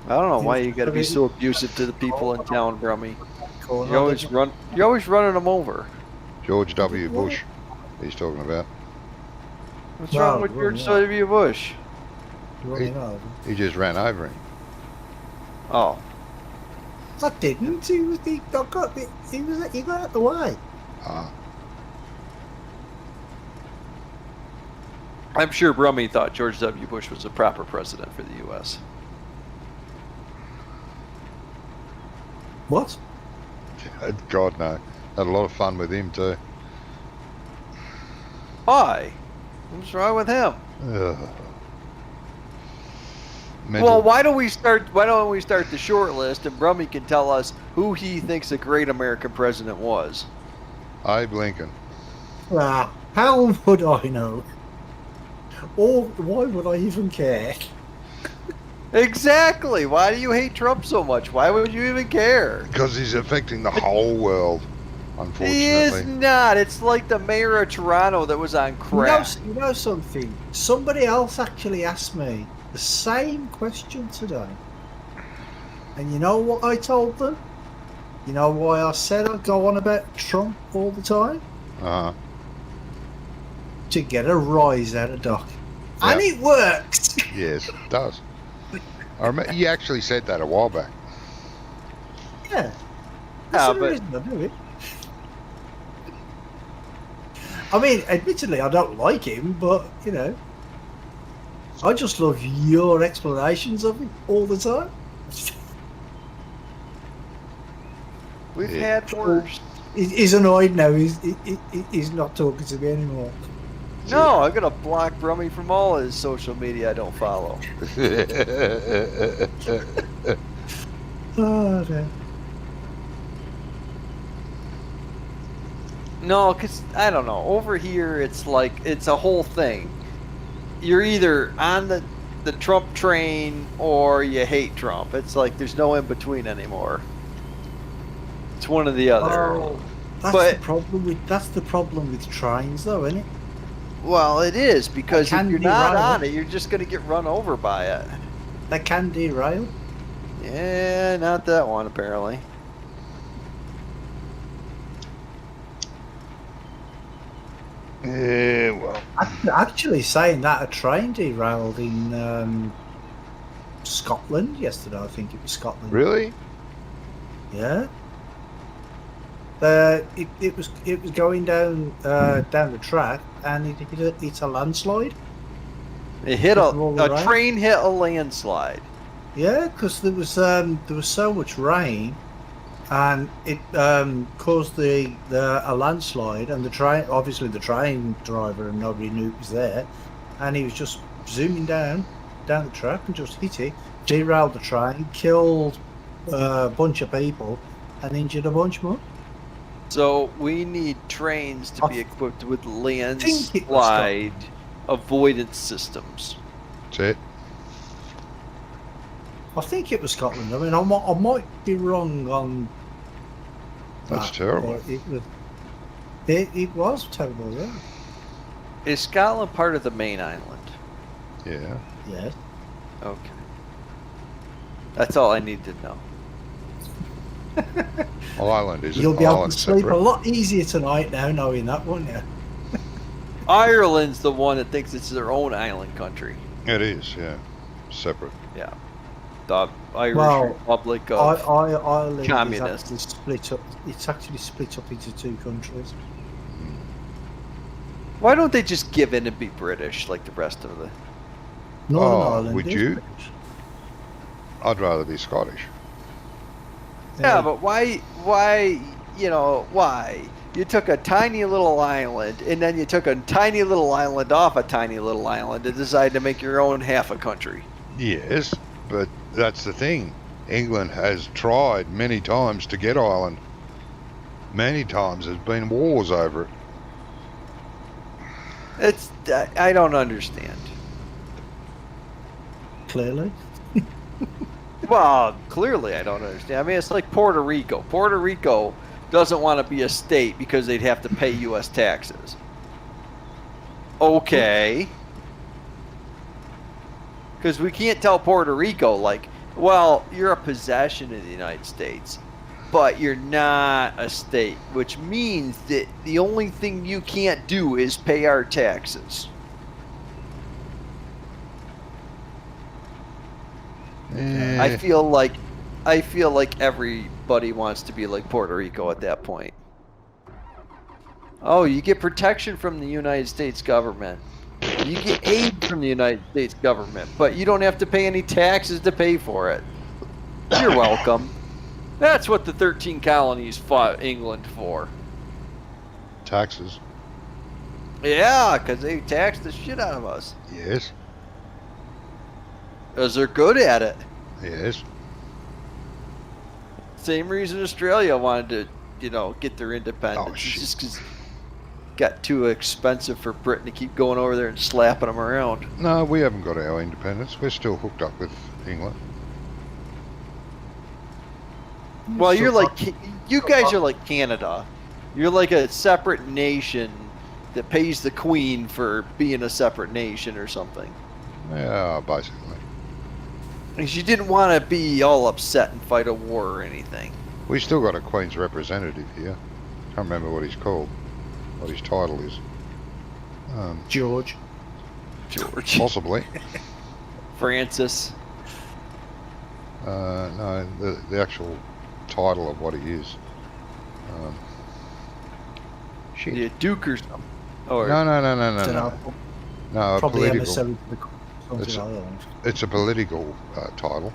I don't know why you got to be so abusive to the people in town, Brummie. Cool. You're always running them over. George W. Bush, he's talking about. What's No, wrong with well, George no. W. Bush? Running over. He just ran over him. Oh, I didn't. He got out the way. Ah. I'm sure Brummie thought George W. Bush was the proper president for the U.S. What? God no. Had a lot of fun with him too. Why? What's wrong with him? Ugh. Well, why don't we start the short list and Brummie can tell us who he thinks a great American president was. Abe Lincoln. Ah, how would I know? Or why would I even care? Exactly. Why do you hate Trump so much? Why would you even care? Because he's affecting the whole world, unfortunately. He is not. It's like the mayor of Toronto that was on crack. You know something? Somebody else actually asked me the same question today. And you know what I told them? You know why I said I'd go on about Trump all the time? Uh-huh. To get a rise out of Doc. Yeah. And it works! Yes, it does. I remember, you actually said that a while back. Yeah. Yeah, That's the but- reason I do it. I mean, admittedly, I don't like him, but, you know, I just love your explanations of him all the time. We've Yeah. had worse. He's annoyed now. He's not talking to me anymore. No, I'm gonna block Brummie from all his social media I don't follow. Oh, dear. No, because I don't know. Over here, it's like it's a whole thing. You're either on the Trump train or you hate Trump. It's like there's no in between anymore. It's one or the other. Oh, that's But- the problem with trains, though, isn't it? Well, it is because They if can you're not derail. on it, you're just gonna get run over by it. They can derail. Yeah, not that one apparently. Yeah, well. Actually, saying that, a train derailed in Scotland yesterday. I think it was Scotland. Really? Yeah. It was going down the track, and it's a landslide. It hit Because of all the a rain? train hit a landslide. Yeah, because there was so much rain, and it caused a landslide, and the train driver and nobody knew it was there, and he was just zooming down the track and just hit it, derailed the train, killed a bunch of people, and injured a bunch more. So we need trains to be equipped with think it was landslide avoidance systems. That's it. I think it was Scotland. I mean, I might be wrong on. That's terrible. It was terrible. Yeah. Is Scotland part of the main island? Yeah. Yes. Okay. That's all I need to know. Ireland is You'll an be able island to sleep separate. a lot easier tonight now, knowing that, won't you? Ireland's the one that thinks it's their own island country. It is, yeah. Separate. Yeah. The Irish Well, Republic of Ireland communists. is actually split up. It's actually split up into two countries. Why don't they just give in and be British like the rest of the... Northern Ireland would is you? British. I'd rather be Scottish. Yeah, but why, why? You took a tiny little island, and then you took a tiny little island off a tiny little island and decided to make your own half a country. Yes, but that's the thing. England has tried many times to get Ireland. Many times there's been wars over it. I don't understand. Clearly. Well, clearly I don't understand. I mean, it's like Puerto Rico. Puerto Rico doesn't want to be a state because they'd have to pay U.S. taxes. Okay. Because we can't tell Puerto Rico, like, well, you're a possession of the United States, but you're not a state, which means that the only thing you can't do is pay our taxes. I feel like everybody wants to be like Puerto Rico at that point. Oh, you get protection from the United States government. You get aid from the United States government, but you don't have to pay any taxes to pay for it. You're welcome. That's what the 13 colonies fought England for. Taxes. Yeah, because they taxed the shit out of us. Yes. Because they're good at it. Yes. Same reason Australia wanted to, get their independence. Oh, It's shit. just because it got too expensive for Britain to keep going over there and slapping them around. No, we haven't got our independence. We're still hooked up with England. Well, you guys are like Canada. You're like a separate nation that pays the Queen for being a separate nation or something. Yeah, basically. Because you didn't want to be all upset and fight a war or anything. We still got a Queen's representative here. Can't remember what he's called. What his title is. George. Possibly. Francis. No, the actual title of what he is. Shit. Yeah, Duke or something. Or No. Don't know. No, a Probably political. emissary to the something It's- like that. It's a political title.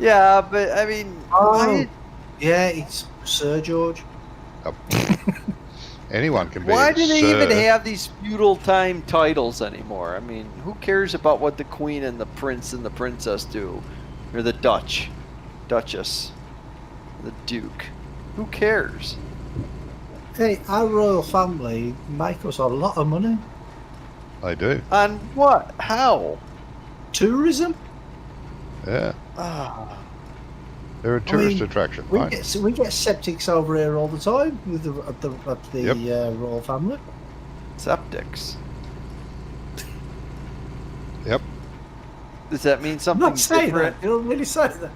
yeah, but I mean, Oh, yeah, it's Sir George. Anyone can be. why do they Sir. even have these feudal time titles anymore? I mean, who cares about what the Queen and the Prince and the Princess do? Or the Duchess, the Duke. Who cares? Hey, our royal family make us a lot of money. They do. On what? How? Tourism. Yeah. Ah. They're a tourist mean, attraction, We right? get septics over here all the time with the royal family. Septics. Yep. Does that mean I'm something not saying different? that. You don't really say that.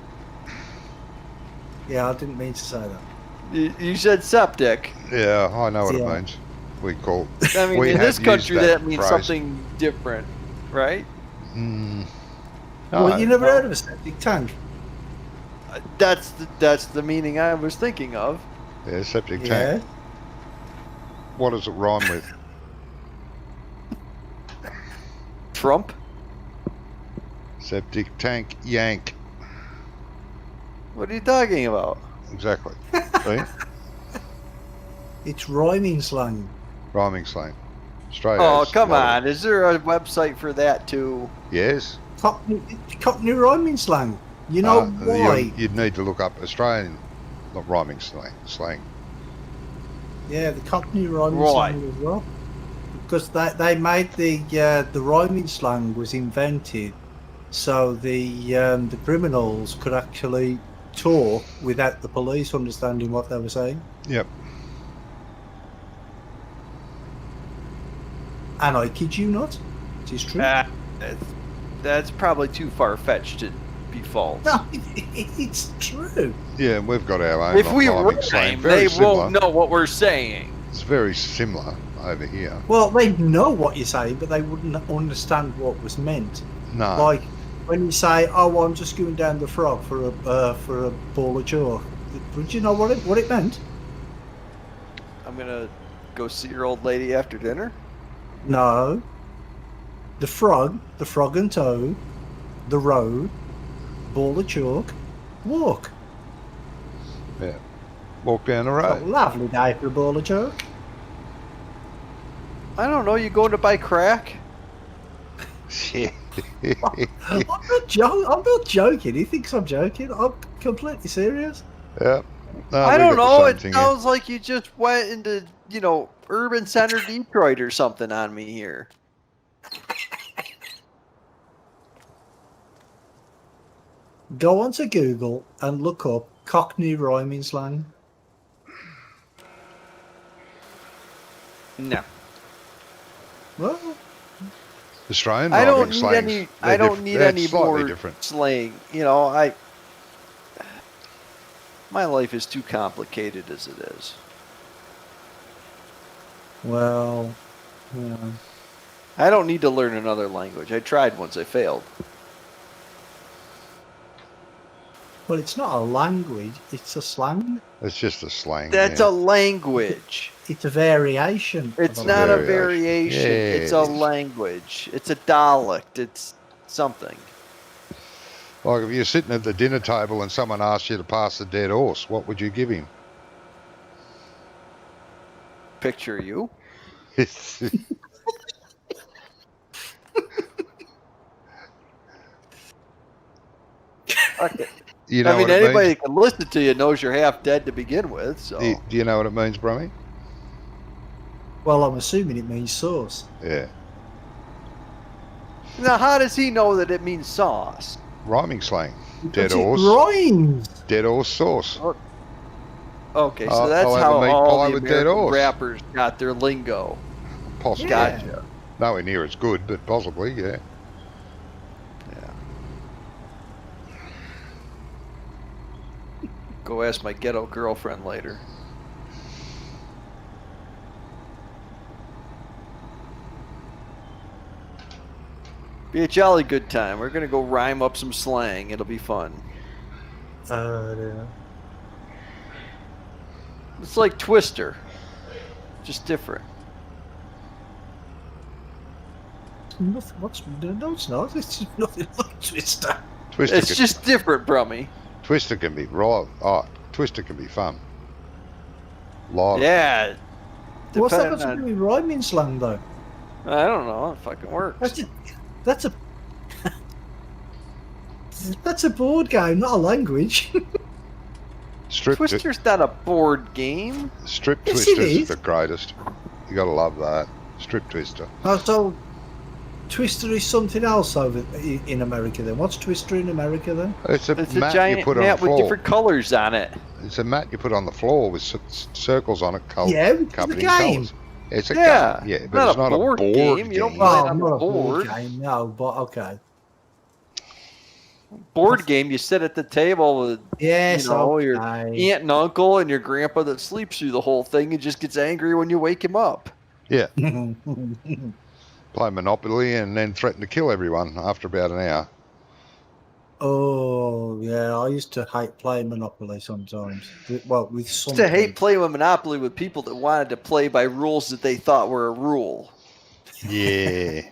Yeah, I didn't mean to say that. You said septic. Yeah, I know what Yeah. it means. We call. I mean, We in have this country, used that means phrase. something different, right? No, Well, you never heard of a septic tank? That's the meaning I was thinking of. Yeah, septic Yeah. tank. What does it rhyme with? Trump. Septic tank yank. What are you talking about? exactly. See? It's rhyming slang. Rhyming slang. Australia. Oh, has come a lot of on. Is there a website for that, too? it. Yes. Cockney rhyming slang. You know why? You'd need to look up Australian rhyming slang. Yeah, the Cockney rhyming Right. slang as well. Because they made the rhyming slang was invented so the criminals could actually talk without the police understanding what they were saying. Yep. And I kid you not, it is true. That's probably too far-fetched to be false. No, it's true. Yeah, we've got our own If we rhyming slang. rhyme, Very they similar. won't know what we're saying. It's very similar over here. Well, they know what you're saying, but they wouldn't understand what was meant. No. Like when you say, "Oh, I'm just going down the frog for a ball of chalk," would you know what it meant? I'm gonna go see your old lady after dinner. No. The frog and toad, the road, ball of chalk, walk. Yeah. Walk down the A road. lovely day for a ball of chalk. I don't know. You going to buy crack? Yeah. I'm not joking. He thinks I'm joking. I'm completely serious. Yep. No, I we don't got the know. same It thing sounds like you just went into, urban center Detroit or something on me here. Go onto Google and look up Cockney rhyming slang. No. Well, here. Australian I don't rhyming need slangs, any. they're I don't need they're any slightly more different. slang. My life is too complicated as it is. well, yeah. I don't need to learn another language. I tried once. I failed. Well, it's not a language. It's a slang. It's just a slang. That's yeah. a language. It's a variation. It's of not a variation. variation. It's a Yes. language. It's a dialect. It's something. Like if you're sitting at the dinner table and someone asks you to pass the dead horse, what would you give him? Picture you. Okay. You know I mean, what it anybody means? that can listen to you knows you're half dead to begin with. So Do you know what it means, Brummie? Well, I'm assuming it means sauce. Yeah. now, how does he know that it means sauce? Rhyming slang. Dead Because it horse. rhymes. Dead horse sauce. Okay, so I'll that's have a how meat all pie the with dead American horse. rappers got their lingo. Possibly. Yeah. Gotcha. Nowhere near as good, but possibly, yeah. Yeah. Go ask my ghetto girlfriend later. Be a jolly good time. We're gonna go rhyme up some slang. It'll be fun. Yeah. It's like Twister, just different. Nothing. No, it's not. It's just nothing like Twister. Twister It's can, just different, Brummie. Twister can be raw. Oh, Twister can be fun. Lot. Yeah. What's that got depending to do on- with rhyming slang, though? I don't know. It fucking works. That's a that's a board game, not a language. Strip Twister's not a board game. Strip Yes, Twister it is is. the greatest. You gotta love that. Strip Twister. Oh, so Twister is something else over in America. Then what's Twister in America then? It's a It's a mat you giant put on mat the with floor. different colors on it. It's a mat you put on the floor with circles on it. Yeah, it's a covered in game. colours. It's a Yeah, game. Yeah, but not it's a not board a board game. You don't game. play it Oh, on not the a board board. game, no, but okay. Board game, you sit at the table with Yes, your okay. aunt and uncle and your grandpa that sleeps through the whole thing and just gets angry when you wake him up. Yeah, play Monopoly and then threaten to kill everyone after about an hour. Oh, yeah, I used to hate playing Monopoly sometimes. With some Used to hate people. playing with Monopoly with people that wanted to play by rules that they thought were a rule. Yeah.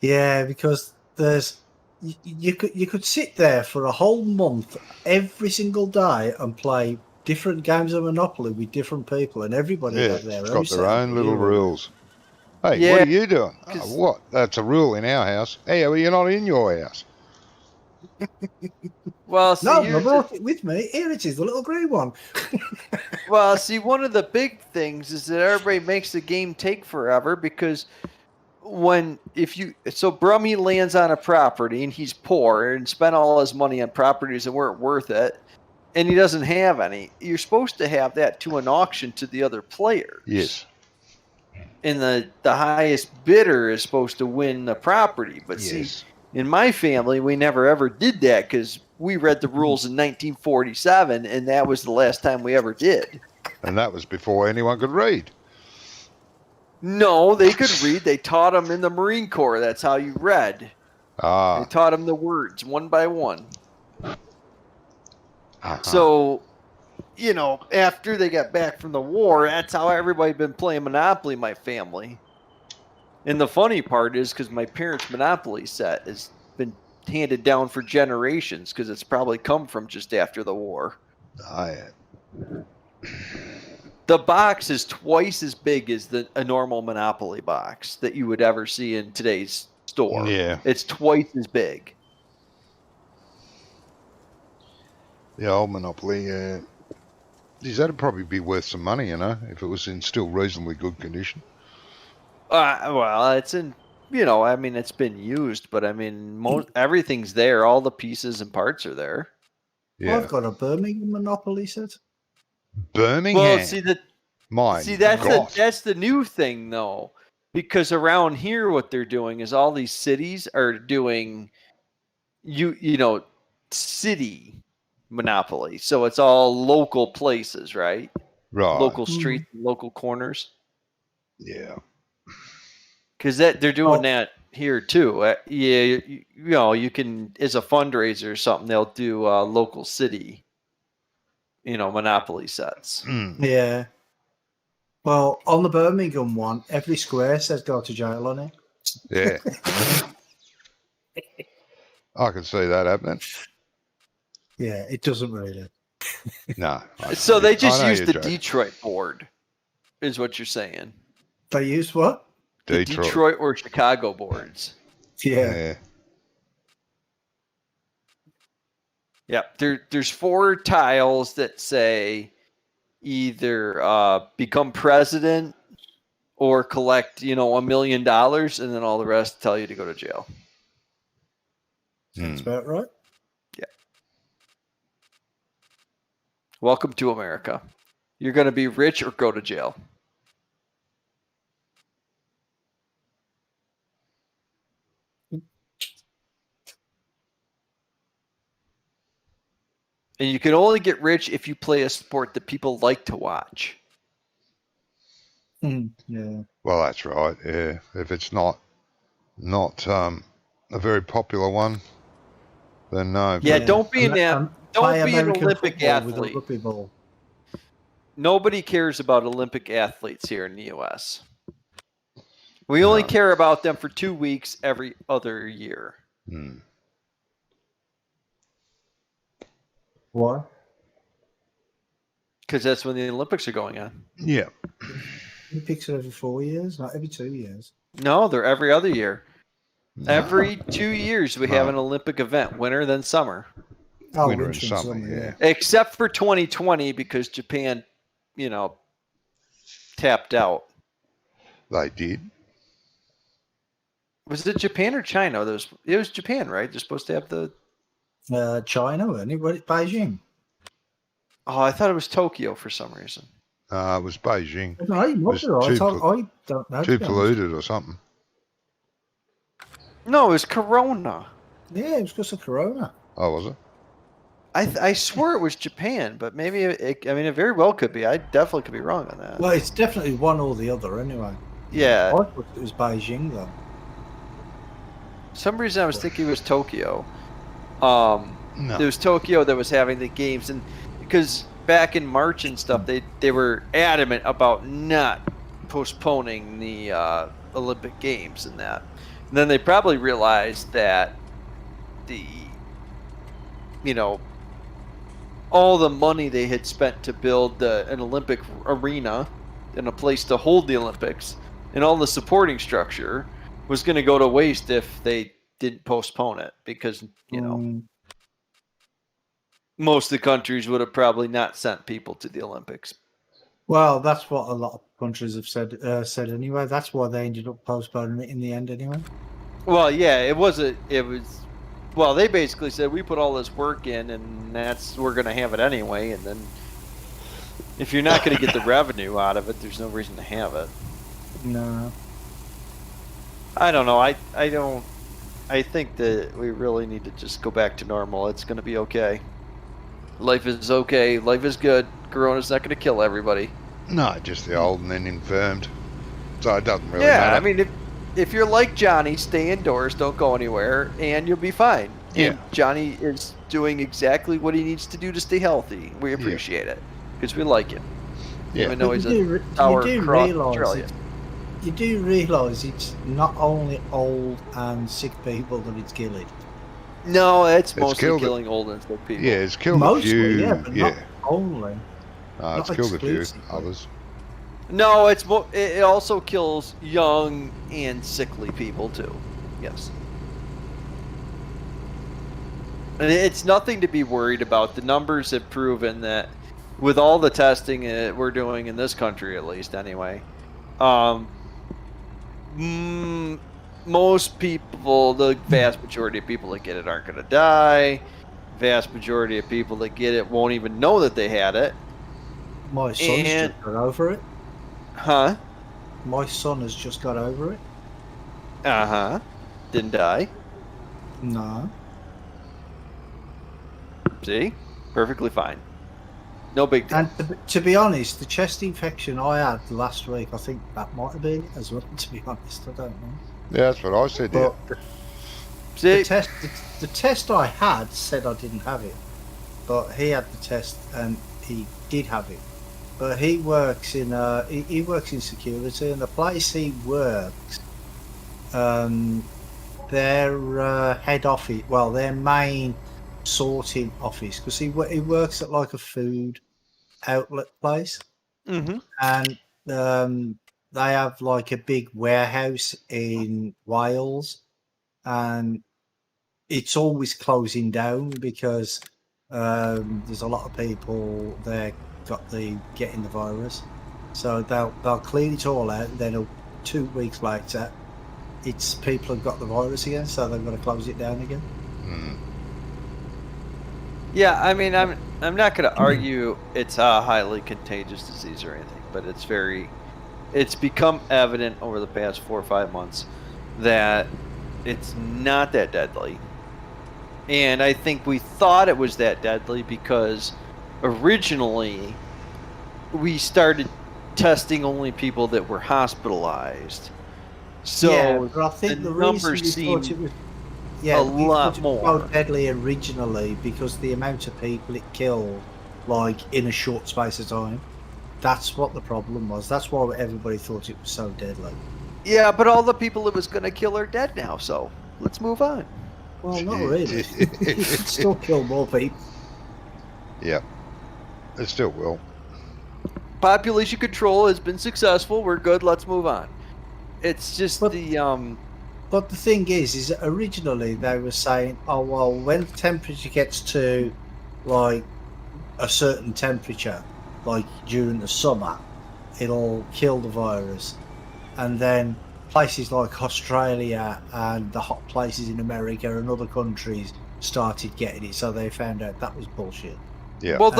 Yeah, because there's you could sit there for a whole month every single day and play different games of Monopoly with different people, and everybody Yeah, have their it's own got their setup own with little you. rules. Hey, Yeah, what are you doing? Oh, 'cause- what? That's a rule in our house. Hey, well, you're not in your house. Well, see, No, I here's brought it with me. Here it is, the little green one. well, see, one of the big things is that everybody makes the game take forever because so Brummie lands on a property and he's poor and spent all his money on properties that weren't worth it, and he doesn't have any. You're supposed to have that to an auction to the other players. Yes. And the highest bidder is supposed to win the property. But Yes. see, in my family, we never ever did that because we read the rules in 1947, and that was the last time we ever did. And that was before anyone could read. No, they could read. They taught them in the Marine Corps. That's how you read. They Ah. taught them the words one by one. Uh-huh. So, after they got back from the war, that's how everybody been playing Monopoly, my family. And the funny part is because my parents' Monopoly set has been handed down for generations because it's probably come from just after the war. Yeah. The box is twice as big as a normal Monopoly box that you would ever see in today's store. Yeah. It's twice as big. The old Monopoly, that'd probably be worth some money, if it was in still reasonably good condition. Well, it's in, it's been used, but everything's there. All the pieces and parts are there. Yeah. I've got a Birmingham Monopoly set. Birmingham. Well, see that's the new thing though, because around here what they're doing is all these cities are doing city Monopoly. So it's all local places, right? Right. Local streets, local corners. Yeah. Because they're doing that here too. You can, as a fundraiser or something, they'll do local city, Monopoly sets. Yeah. Well, on the Birmingham one, every square says go to jail on it. Yeah. I can see that happening. Yeah, it doesn't really. No. So they just use the joking. Detroit board, is what you're saying. They use what? The Detroit or Chicago boards. Yeah. Yep. There's 4 tiles that say either become president or collect, $1 million, and then all the rest tell you to go to jail. That's about right. Yeah. Welcome to America. You're going to be rich or go to jail. And you can only get rich if you play a sport that people like to watch. Yeah. Well, that's right. Yeah. If it's not a very popular one, then no. Yeah, don't be an American Olympic football with a athlete. rugby ball. Nobody cares about Olympic athletes here in the U.S. We only care about them for 2 weeks every other year. Why? Because that's when the Olympics are going on. Yeah. Olympics are every 4 years, not every 2 years. No, they're every other year. Every 2 years we have an Olympic event, winter then summer. Oh, Winter and summer, yeah. Except for 2020 because Japan, tapped out. They did. Was it Japan or China? It was Japan, right? They're supposed to have the... China, anybody? Beijing. Oh, I thought it was Tokyo for some reason. It was Beijing. No, you must be right. I don't know. Too polluted or something. No, it was Corona. Yeah, it was because of Corona. Oh, was it? I swear it was Japan, but maybe it very well could be. I definitely could be wrong on that. Well, it's definitely one or the other anyway. Yeah. I thought it was Beijing, though. For some reason I was thinking it was Tokyo. No. It was Tokyo that was having the games, and because back in March and stuff, they were adamant about not postponing the Olympic Games and that. And then they probably realized that the, all the money they had spent to build an Olympic arena and a place to hold the Olympics and all the supporting structure was going to go to waste if they didn't postpone it, because, most of the countries would have probably not sent people to the Olympics. Well, that's what a lot of countries have said anyway. That's why they ended up postponing it in the end anyway. Well, yeah, well, they basically said, we put all this work in and we're going to have it anyway. And then if you're not going to get the revenue out of it, there's no reason to have it. No. I don't know. I think that we really need to just go back to normal. It's going to be okay. Life is okay. Life is good. Corona's not going to kill everybody. No, just the old and then infirmed. So it doesn't really matter. Yeah, I mean, if you're like Johnny, stay indoors, don't go anywhere, and you'll be fine. Yeah. And Johnny is doing exactly what he needs to do to stay healthy. We appreciate it because we like him. Yeah. Even though he's a tower across Australia. You do realise it's not only old and sick people that it's killing. No, it's mostly killing old and sick people. Yeah, it's killed Mostly, a few. yeah, but not only. It's killed a few others. No, it also kills young and sickly people too. Yes. And it's nothing to be worried about. The numbers have proven that with all the testing we're doing in this country, at least anyway, most people, the vast majority of people that get it aren't going to die. Vast majority of people that get it won't even know that they had it. My son's just got over it. Huh? My son has just got over it. Uh-huh. Didn't die. No. See? Perfectly fine. No big deal. And to be honest, the chest infection I had last week, I think that might have been it as well, to be honest. I don't know. Yeah, that's what I said. But See? the test I had said I didn't have it. But he had the test and he did have it. But he works in he works in security, and the place he works, their head office, well, their main sorting office, because he works at like a food outlet place, and they have like a big warehouse in Wales, and it's always closing down because there's a lot of people there getting the virus, so they'll clean it all out, and then 2 weeks later it's people have got the virus again, so they've got to close it down again. Yeah, I mean, I'm not going to argue it's a highly contagious disease or anything, but it's become evident over the past 4 or 5 months that it's not that deadly. And I think we thought it was that deadly because originally we started testing only people that were hospitalized. So yeah, but I think the numbers reason seem a lot more so deadly originally because the amount of people it killed, like in a short space of time. That's what the problem was. That's why everybody thought it was so deadly. Yeah, but all the people it was going to kill are dead now, so let's move on. Well, not really. It still kill more people. Yeah, it still will. Population control has been successful. We're good. Let's move on. It's just But the thing is originally they were saying, oh, well, when the temperature gets to like a certain temperature, like during the summer, it'll kill the virus. And then places like Australia and the hot places in America and other countries started getting it, so they found out that was bullshit. Yeah. Well,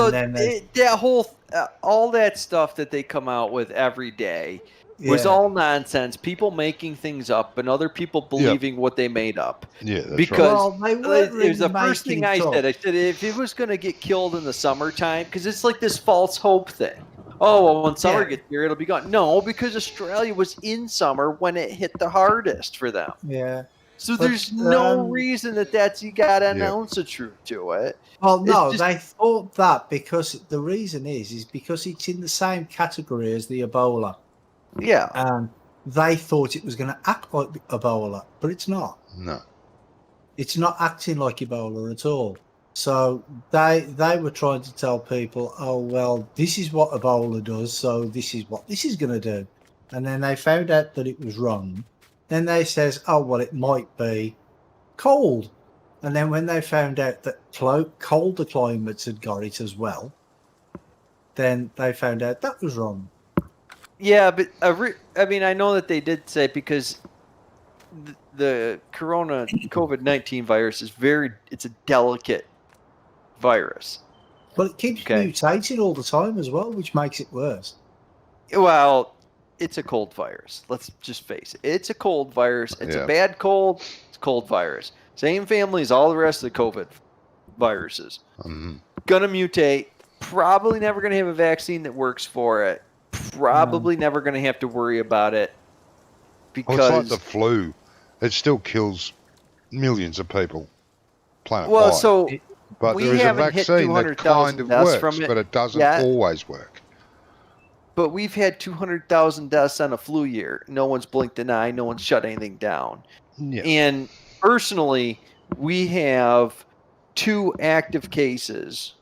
all that stuff that they come out with every day was all nonsense. People making things up and other people believing what they made up. Yeah, that's because right. Well, they it was the first thing I said. I said if it was going to get killed in the summertime, because it's like this false hope thing. Oh, well, when summer gets here, it'll be gone. No, because Australia was in summer when it hit the hardest for them. Yeah. So there's no reason that's you got to announce the truth to it. Well, no, they thought that because the reason is because it's in the same category as the Ebola. Yeah. And they thought it was going to act like Ebola, but it's not. No. It's not acting like Ebola at all. So they were trying to tell people, oh, well, this is what Ebola does, so this is what this is going to do. And then they found out that it was wrong. Then they says, oh, well, it might be cold. And then when they found out that colder climates had got it as well, then they found out that was wrong. Yeah, but I mean, I know that they did say because the COVID-19 virus is it's a delicate virus. But it keeps mutating all the time as well, which makes it worse. Well, it's a cold virus. Let's just face it. It's a cold virus. It's a bad cold. It's a cold virus. Same family as all the rest of the COVID viruses. Gonna mutate. Probably never gonna have a vaccine that works for it. Probably never gonna have to worry about it. Because it's like the flu. It still kills millions of people planet-wide. Well, so but there is a vaccine that kind of works, but it doesn't always work. But we've had 200,000 deaths on a flu year. No one's blinked an eye. No one's shut anything down. Yeah. And personally, we have 2 active cases,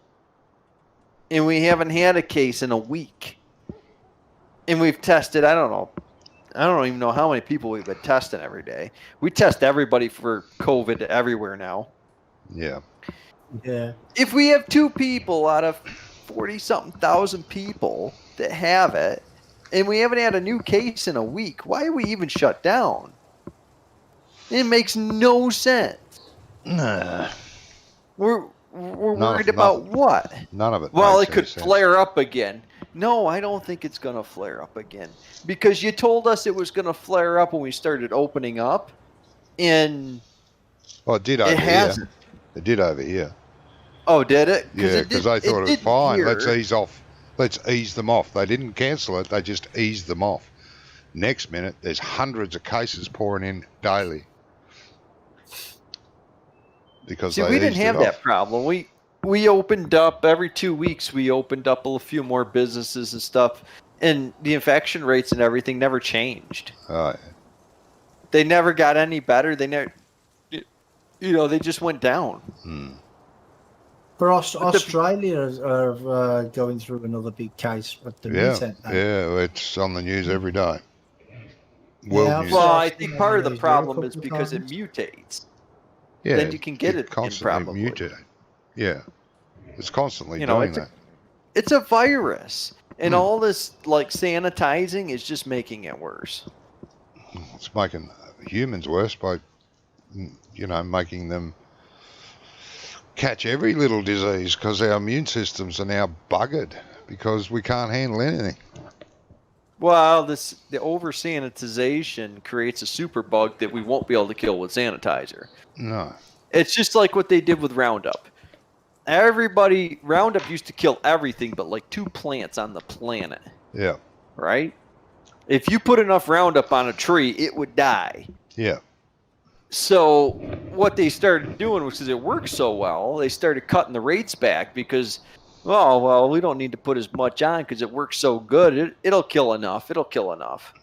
and we haven't had a case in a week. And we've tested, I don't even know how many people we've been testing every day. We test everybody for COVID everywhere now. Yeah. Yeah. If we have 2 people out of 40-something thousand people that have it, and we haven't had a new case in a week, why are we even shut down? It makes no sense. Nah. We're worried about what? None of it. Well, it could flare up again. No, I don't think it's going to flare up again. Because you told us it was going to flare up when we started opening up. And it did over here. It did over here. Oh, did it? Yeah, because they thought it was fine. Let's ease off. Let's ease them off. They didn't cancel it. They just eased them off. Next minute, there's hundreds of cases pouring in daily. Because we didn't have that problem. We opened up every 2 weeks. We opened up a few more businesses and stuff, and the infection rates and everything never changed. They never got any better. They never, they just went down. But Australia are going through another big case at the minute. Yeah, it's on the news every day. Well, I think part of the problem is because it mutates. Yeah, then you can get it constantly mutate. Yeah, it's constantly doing that. It's a virus, and all this sanitizing is just making it worse. It's making humans worse by, making them catch every little disease because our immune systems are now buggered because we can't handle anything. Well, the over-sanitization creates a super bug that we won't be able to kill with sanitizer. No. It's just like what they did with Roundup. Roundup used to kill everything but 2 plants on the planet. Yeah. Right? If you put enough Roundup on a tree, it would die. Yeah. So what they started doing was, because it worked so well, they started cutting the rates back because, we don't need to put as much on because it works so good. It'll kill enough. It'll kill enough.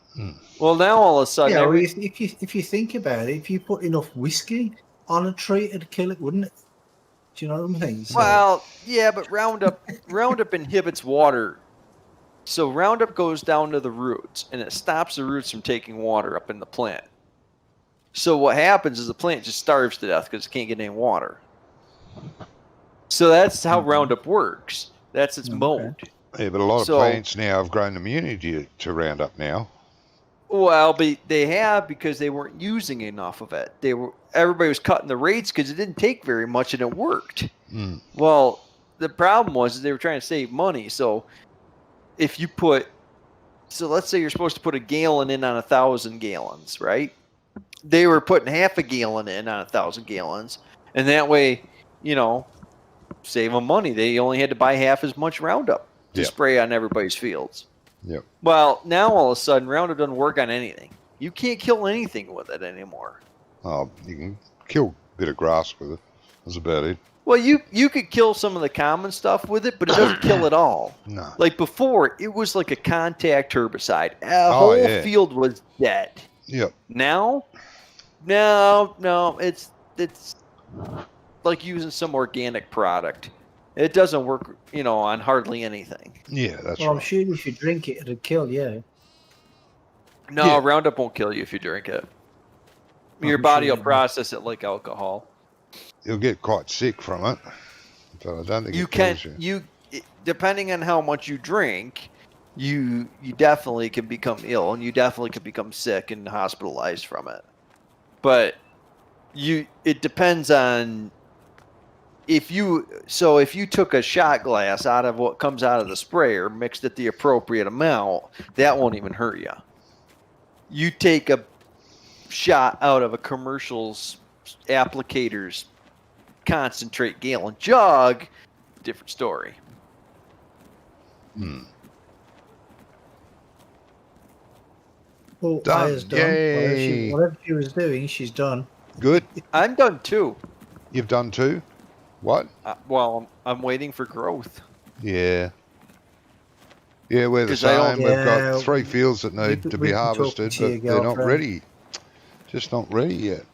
Well, now all of a sudden... Yeah, if you think about it, if you put enough whiskey on a tree, it'd kill it, wouldn't it? Do you know what I mean? So... Well, yeah, but Roundup inhibits water. So Roundup goes down to the roots, and it stops the roots from taking water up in the plant. So what happens is the plant just starves to death because it can't get any water. So that's how Roundup works. That's its mode. Yeah, but a lot of plants now have grown immunity to Roundup now. Well, but they have because they weren't using enough of it. Everybody was cutting the rates because it didn't take very much and it worked. Well, the problem was they were trying to save money. So if you let's say you're supposed to put a gallon in on 1,000 gallons, right? They were putting half a gallon in on 1,000 gallons, and that way, save them money. They only had to buy half as much Roundup to spray on everybody's fields. Yep. Well, now all of a sudden, Roundup doesn't work on anything. You can't kill anything with it anymore. Oh, you can kill a bit of grass with it. That's about it. Well, you could kill some of the common stuff with it, but it doesn't kill it all. No. Like before, it was like a contact herbicide. A whole field was dead. Yep. Now, no, it's like using some organic product. It doesn't work, on hardly anything. Yeah, that's Well, I'm right. sure if you drink it, it'd kill you. No, Yeah. Roundup won't kill you if you drink it. Your I'm body sure will it process it like alcohol. You'll get quite sick from it, but I don't think You it can kills you. depending on how much you drink, you definitely can become ill, and you definitely could become sick and hospitalized from it. But it depends on if you took a shot glass out of what comes out of the sprayer, mixed it the appropriate amount, that won't even hurt you. You take a shot out of a commercial's applicator's concentrate gallon jug, different story. Well, Done. Aya's done. Yay. Whatever she was doing, she's done. Good. I'm done too. You've done 2? What? Well, I'm waiting for growth. Yeah. Yeah, we're the 'Cause I don't- same. We've Yeah, got 3 fields that need to be we've been talking harvested, to your but they're not girlfriend. ready. Just not ready yet.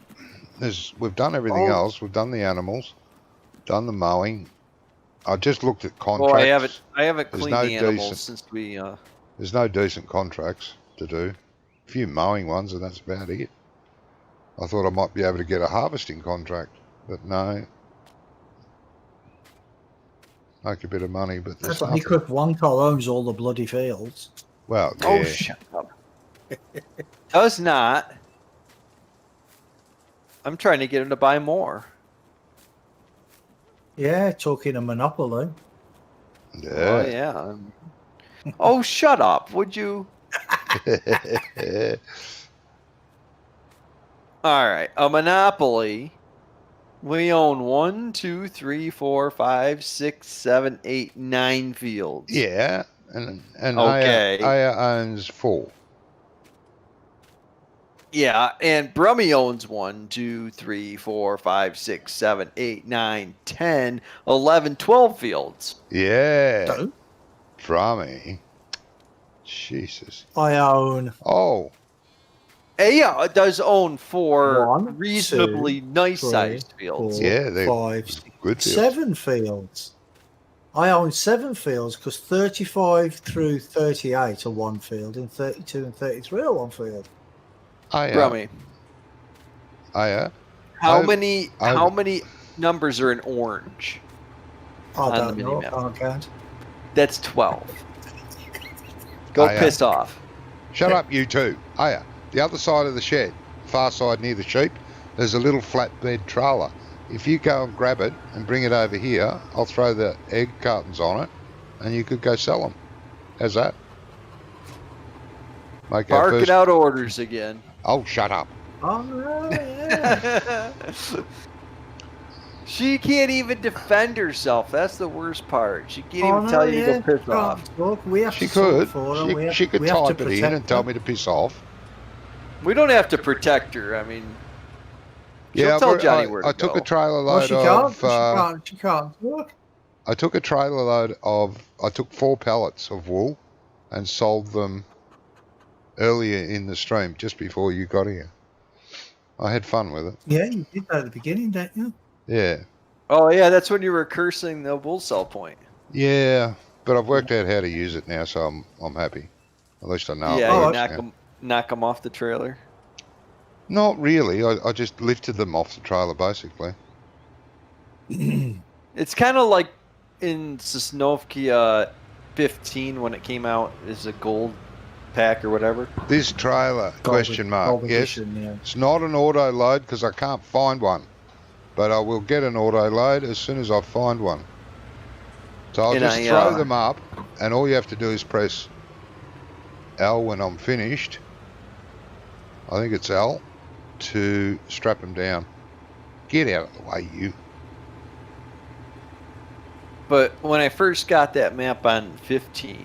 We've done everything Oh. else. We've done the animals, done the mowing. I just looked at Well, contracts. I haven't There's cleaned no the animals decent- since we. There's no decent contracts to do. A few mowing ones, and that's about it. I thought I might be able to get a harvesting contract, but no. Make a bit of money, but there's That's like nothing. because one car owns all the bloody fields. Well, yeah. Oh, shut up. Does not. I'm trying to get him to buy more. Yeah, talking a monopoly. Oh yeah. Oh, shut up, would you? All right, a monopoly. We own 1, 2, 3, 4, 5, 6, 7, 8, 9 fields. Yeah, and Okay. Aya owns 4. Yeah, and Brummie owns 1, 2, 3, 4, 5, 6, 7, 8, 9, 10, 11, 12 fields. Yeah. So, Brummie. Jesus. I own Oh, Yeah, it does own 4 1, reasonably 2, nice-sized 3, fields. 4, yeah, they're 5, good fields. 7 fields. I own 7 fields because 35 through 38 are one field, and 32 and 33 are one field. Aya. Brummie, Aya. how I've- many numbers are in orange? I On the don't know. I mini-map. can't count. That's 12. Go Aya. piss off. Shut up, you two. Aya. The other side of the shed, far side near the sheep, there's a little flatbed trailer. If you go and grab it and bring it over here, I'll throw the egg cartons on it, and you could go sell them. How's that? Make our Barking first... out orders again. Oh, shut up. Oh, no, yeah. She can't even defend herself. That's the worst part. She can't Oh, even no, tell you yeah. to go piss Can't off. talk. We have She to talk could. for her. We have- She could we have to type it in protect and tell her. me to piss off. We don't have to protect her. I mean, she'll tell Johnny where to I took go. a trailer Well, load she can't. of... She can't talk. I took a trailer load of... I took 4 pallets of wool and sold them earlier in the stream, just before you got here. I had fun with it. Yeah, you did that at the beginning, didn't you? Yeah. Oh yeah, that's when you were cursing the bull cell point. Yeah, but I've worked out how to use it now, so I'm happy. At least I know Yeah, it you works now. knock them off the trailer. Not really. I just lifted them off the trailer, basically. It's kind of like in Sosnovkia 15 when it came out as a gold pack or whatever. This trailer, question mark, Golden yes. Edition, yeah. It's not an auto load because I can't find one. But I will get an auto load as soon as I find one. So I'll And just I, throw them up, and all you have to do is press L when I'm finished. I think it's L to strap them down. Get out of the way, you. But when I first got that map on 15,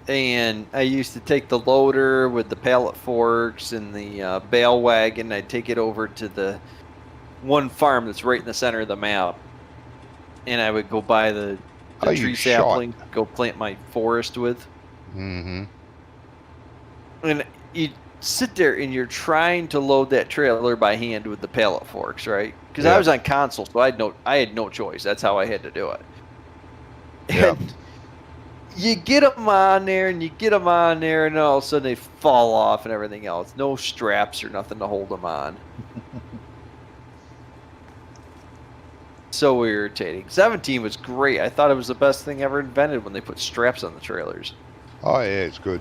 and I used to take the loader with the pallet forks and the bale wagon, I'd take it over to the one farm that's right in the center of the map, and I would go buy the Oh, you tree shot. sapling, go plant my forest with. Mm-hmm. And you sit there and you're trying to load that trailer by hand with the pallet forks, right? Because Yeah. I was on console, so I had no choice. That's how I had to do it. Yeah. And you get them on there, and then all of a sudden they fall off and everything else. No straps or nothing to hold them on. So irritating. 17 was great. I thought it was the best thing ever invented when they put straps on the trailers. Oh yeah, it's good.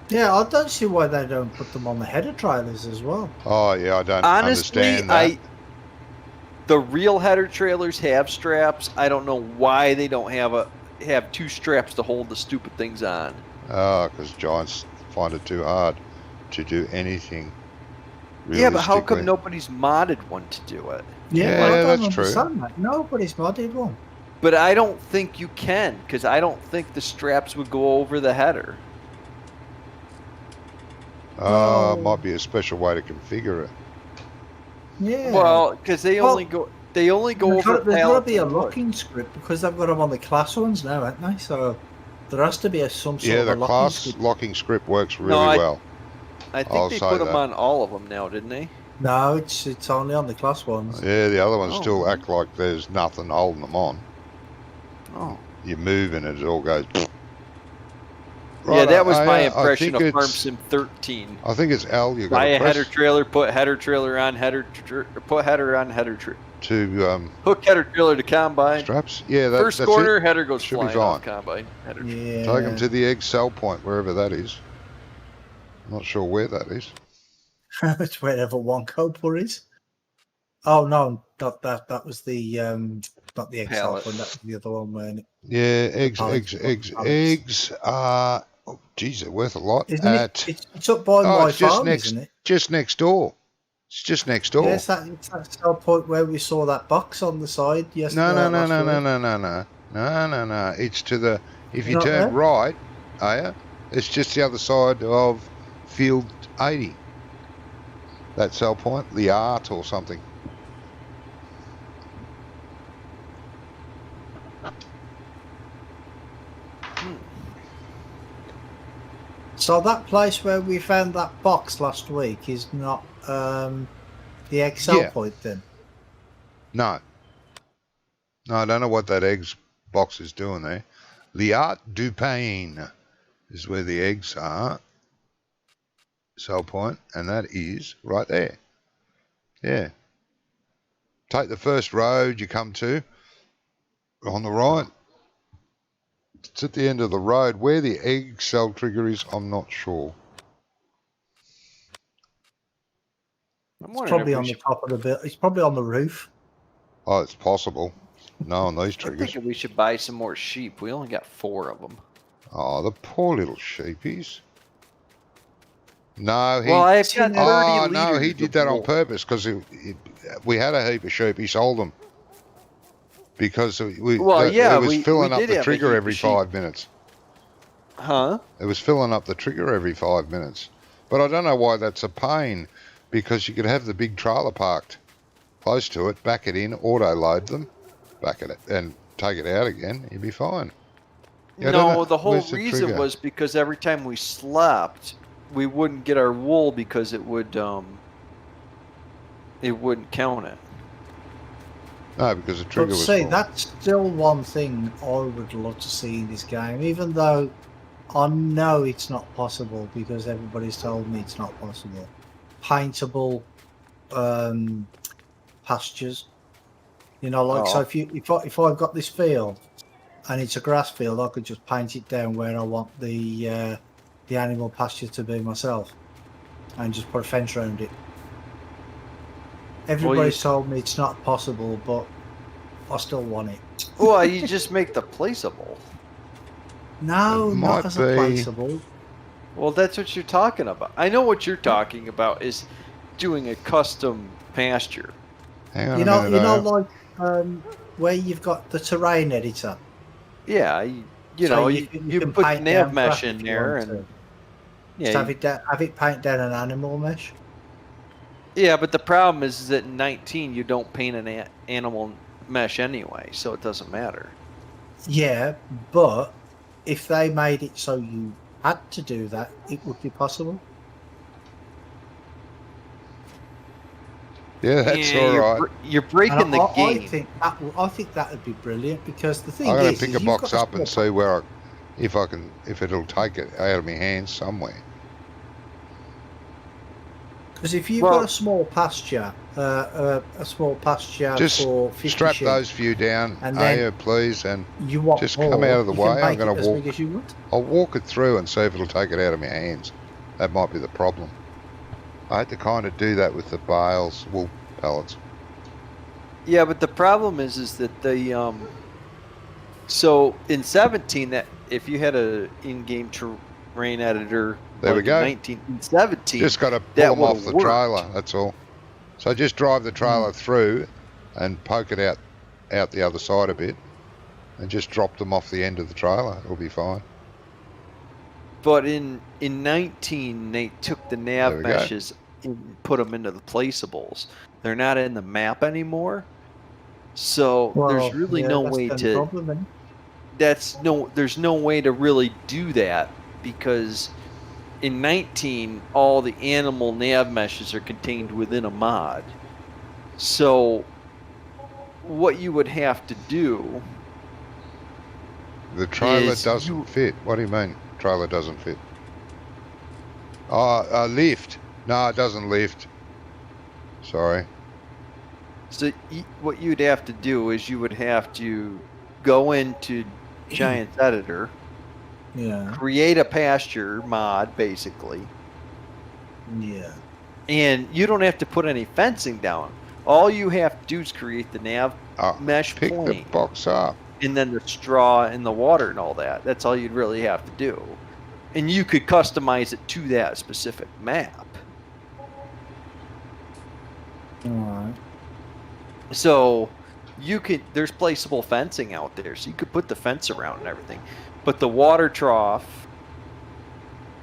Yeah, I don't see why they don't put them on the header trailers as well. Oh yeah, I don't Honestly, understand that. the real header trailers have straps. I don't know why they don't have two straps to hold the stupid things on. Oh, because giants find it too hard to do anything. Yeah, but how come realistically. nobody's modded one to do it? Yeah, I don't that's true. understand that. Nobody's modded one. But I don't think you can, because I don't think the straps would go over the header. Might be a special way to configure it. Yeah. Well, because they only go over. There's got to pallets be a and wood. locking script because they've got them on the class ones now, haven't they? So there has to be some sort Yeah, of a the locking class script. locking script works really No, well. I think I'll they say put them that. on all of them now, didn't they? No, it's only on the class ones. Yeah, the other ones Oh. still act like there's nothing holding them on. Oh. You move and it all goes. Yeah, that was my I impression think of Farm it's- Sim 13. I think it's L. You got Buy to a press header trailer, put header trailer on put header on header trailer. to Hook header trailer to combine. straps. Yeah, First that's corner, it. header goes Should be flying off fine. combine. Header Yeah. Take them to the egg cell point, wherever that is. I'm not sure where that is. It's wherever one copper is. Oh no, that was the not the Excel Pallet. one. That was the other one, weren't it? Yeah, eggs pallets. are. Oh, geez, they're worth a lot. Isn't it? It's up by my it's just farm, next, isn't it? just next door. It's just next door. Yeah, it's that cell point where we saw that box on the side yesterday. No. last week. It's to the. If you Not turn there? right, it's just the other side of field 80. That cell point, the art or something. So that place where we found that box last week is not the Excel Yeah. point then. No, I don't know what that eggs box is doing there. The art du pain is where the eggs are. Cell point, and that is right there. Yeah. Take the first road you come to on the right. It's at the end of the road. Where the egg cell trigger is, I'm not sure. I'm It's wondering probably if on we the top of the bill. It's probably on the roof. Oh, it's possible. No, on these I'm triggers. thinking we should buy some more sheep. We only got 4 of them. Oh, the poor little sheepies. No, he. Well, I've got 30 Oh liters no, he of did that on wool. purpose because we had a heap of sheep. He sold them because it was we filling up did the have a trigger heap every of sheep. 5 minutes. Huh? It was filling up the trigger every 5 minutes. But I don't know why that's a pain, because you could have the big trailer parked close to it, back it in, auto load them, back it and take it out again. You'd be fine. Yeah, I don't know. No, the whole Where's the reason trigger? was because every time we slept, we wouldn't get our wool because it wouldn't count it. No, because the trigger But was see, full. that's still one thing I would love to see in this game, even though I know it's not possible because everybody's told me it's not possible. Paintable pastures. You know, like so if I've got this field and it's a grass field, I could just paint it down where I want the animal pasture to be myself and just put a fence around it. Everybody's told me it's not possible, but I still want it. Well, you just make the placeable. No, It not might as a be. placeable. Well, that's what you're talking about. I know what you're talking about is doing a custom pasture. Hang on You a know, minute, like where you've got the terrain editor. Yeah, you So know, you you can put paint nav down mesh grass in if you there, want and Just have it paint down an animal mesh. yeah. But the problem is that in 19 you don't paint an animal mesh anyway, so it doesn't matter. Yeah, but if they made it so you had to do that, it would be possible. Yeah, that's all right. You're breaking the game. I think that would be brilliant because the thing I'm going is, to pick a box up and see where if it'll take it out of my hands somewhere. Because if you've got a small pasture, just for 50 strap sheep, those few down, please, and you want just more, come out of the way. I'm going to walk. I'll walk it through and see if it'll take it out of my hands. That might be the problem. I had to kind of do that with the bales, wool pallets. Yeah, but the problem is that the so in 17, that if you had a in-game terrain editor, there we go. 1917, just got to pull them off the trailer. That's all. So just drive the trailer through and poke it out the other side a bit, and just drop them off the end of the trailer. It'll be fine. But in 19, they took the nav meshes and put them into the placeables. They're not in the map anymore. So there's really no way to. There's no way to really do that because in 19 all the animal nav meshes are contained within a mod. So what you would have to do. The trailer doesn't fit. What do you mean? Trailer doesn't fit. Lift. No, it doesn't lift. Sorry. So what you'd have to do is you would have to go into Giant's editor, create a pasture mod, basically. Yeah. And you don't have to put any fencing down. All you have to do is create the nav mesh pick plane. the box up. And then the straw and the water and all that. That's all you'd really have to do. And you could customize it to that specific map. All right. So there's placeable fencing out there. So you could put the fence around and everything. But the water trough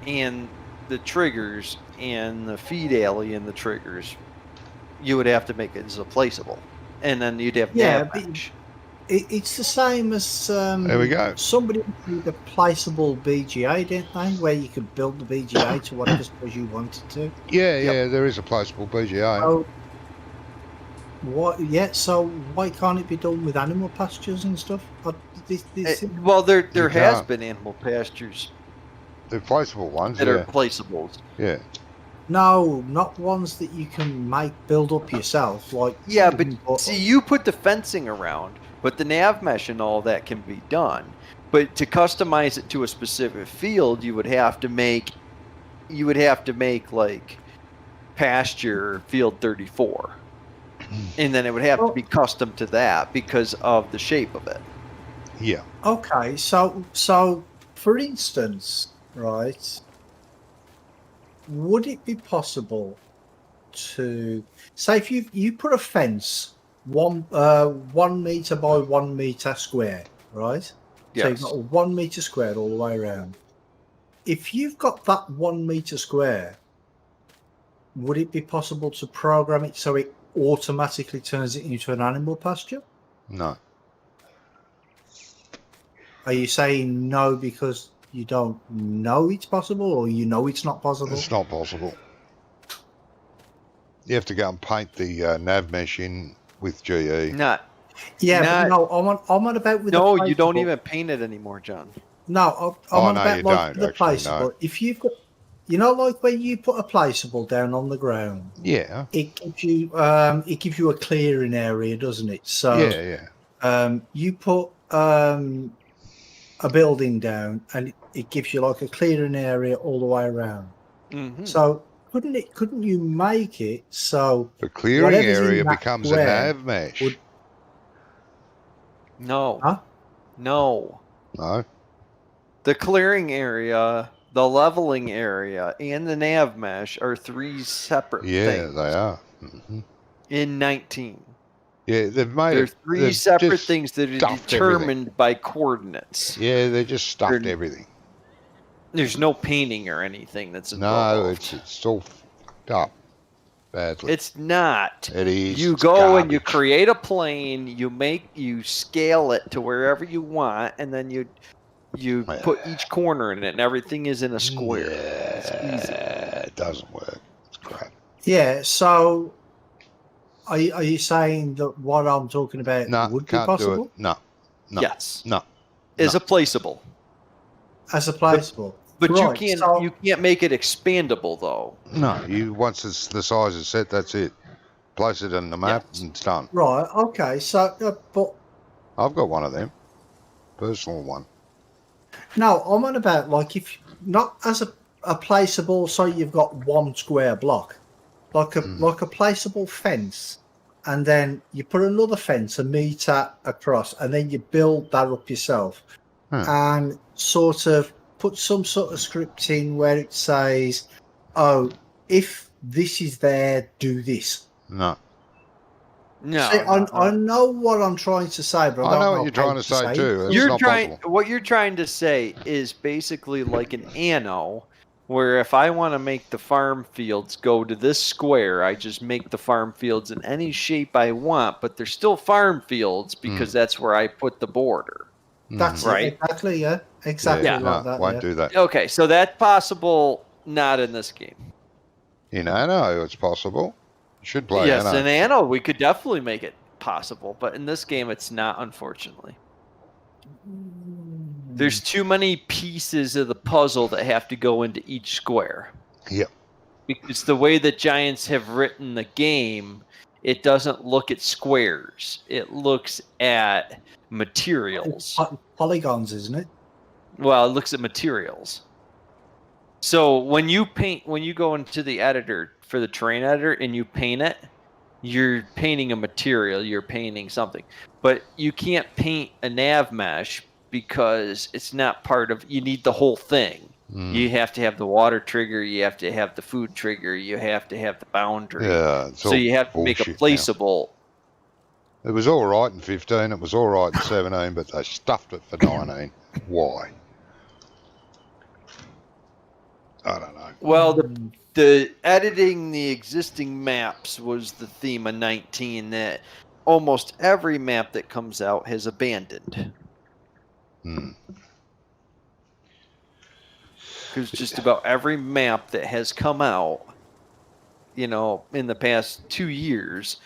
and the triggers and the feed alley and the triggers, you would have to make it as a placeable. And then you'd have nav mesh. It's the same as there we go. Somebody did a placeable BGA, didn't they? Where you could build the BGA to whatever suppose you wanted to. Yeah, there is a placeable BGA. So, so why can't it be done with animal pastures and stuff? Well, there has been animal pastures. They're placeable ones. That are placeables. Yeah. No, not ones that you can build up yourself. See, you put the fencing around. But the nav mesh and all that can be done. But to customize it to a specific field, you would have to make like pasture field 34. And then it would have to be custom to that because of the shape of it. Yeah. Okay, so for instance, right, would it be possible to say if you put a fence 1 meter by 1 meter square, right? Yes. So you've got a 1 meter square all the way around. If you've got that 1 meter square, would it be possible to program it so it automatically turns it into an animal pasture? No. Are you saying no because you don't know it's possible, or you know it's not possible? It's not possible. You have to go and paint the nav mesh in with GE. But I'm on about with no, the you don't even paint it anymore, John. No, I'm on about the placeable. No. If you've got, like when you put a placeable down on the ground, it gives you a clearing area, doesn't it? So you put a building down, and it gives you like a clearing area all the way around. Mm-hmm. So couldn't you make it so the clearing area becomes a nav mesh? No. Huh? No. The clearing area, the leveling area, and the nav mesh are 3 separate things. Yeah, they are. Mm-hmm. In 19. Yeah, they're 3 separate things that are determined by coordinates. Yeah, they just stuffed everything. There's no painting or anything that's involved. No, it's all fucked up badly. It's not. It is. You go and you create a plane, you scale it to wherever you want, and then you put each corner in it, and everything is in a square. It's easy. It doesn't work. It's crap. Yeah, so are you saying that what I'm talking about No, would be can't possible? do it. No. Yes. No. Is a placeable. As a placeable. But Right, you so- can't make it expandable though. No. Once the size is set, that's it. Place it on the map Yes. and it's done. Right, okay, so, but I've got one of them. Personal one. no, I'm on about, like, if not as a placeable, so you've got one square block, like a placeable fence, and then you put another fence a meter across, and then you build that up yourself, and sort of put some sort of script in where it says, oh, if this is there, do this. No. No, See, no. I know what I'm trying to say, but I I don't know know what you're how trying to say too. It's You're not trying. possible. What you're trying to say is basically like an anno, where if I want to make the farm fields go to this square, I just make the farm fields in any shape I want, but they're still farm fields because that's where I put the border. That's right. it, exactly, yeah. Exactly Yeah. like No, that. won't Yeah. do that. Okay, so that's possible. Not in this game. In Anno, it's possible. You should play Yes, Anno. in anno we could definitely make it possible, but in this game it's not, unfortunately. There's too many pieces of the puzzle that have to go into each square. Yep. Because the way that Giants have written the game, it doesn't look at squares. It looks at materials. Polygons, isn't it? Well, it looks at materials. So when you go into the editor for the terrain editor and you paint it, you're painting a material, you're painting something. But you can't paint a nav mesh because it's not part of, you need the whole thing. You have to have the water trigger, you have to have the food trigger, you have to have the boundary. Yeah. So you have to make a placeable. Now. It was all right in 15, it was all right in 17, but they stuffed it for 19. Why? I don't know. Well, the editing the existing maps was the theme of 19 that almost every map that comes out has abandoned. Because just about every map that has come out, in the past 2 years,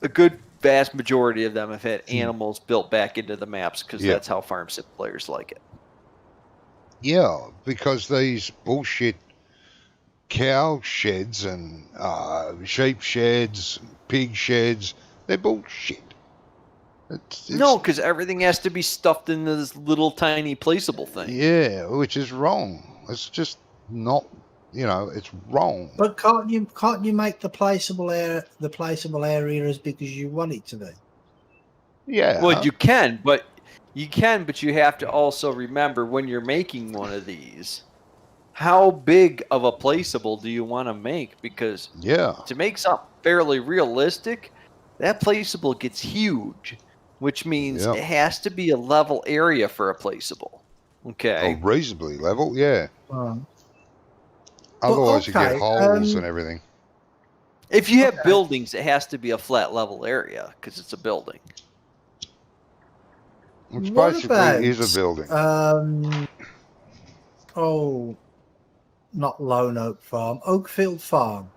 a good vast majority of them have had animals built back into the maps because that's how farm sim players like it. Yeah, because these bullshit cow sheds and sheep sheds, pig sheds, they're bullshit. No, because everything has to be stuffed into this little tiny placeable thing. Yeah, which is wrong. It's just not, it's wrong. But can't you make the placeable area as big as you want it to be? Yeah. Well, you can, but you have to also remember when you're making one of these, how big of a placeable do you want to make? Because to make something fairly realistic, that placeable gets huge, which means it has to be a level area for a placeable. Okay. Oh, reasonably level, yeah. Otherwise, you get holes and everything. If you have buildings, it has to be a flat level area because it's a building. Which basically is a building. Not Lone Oak Farm, Oakfield Farm.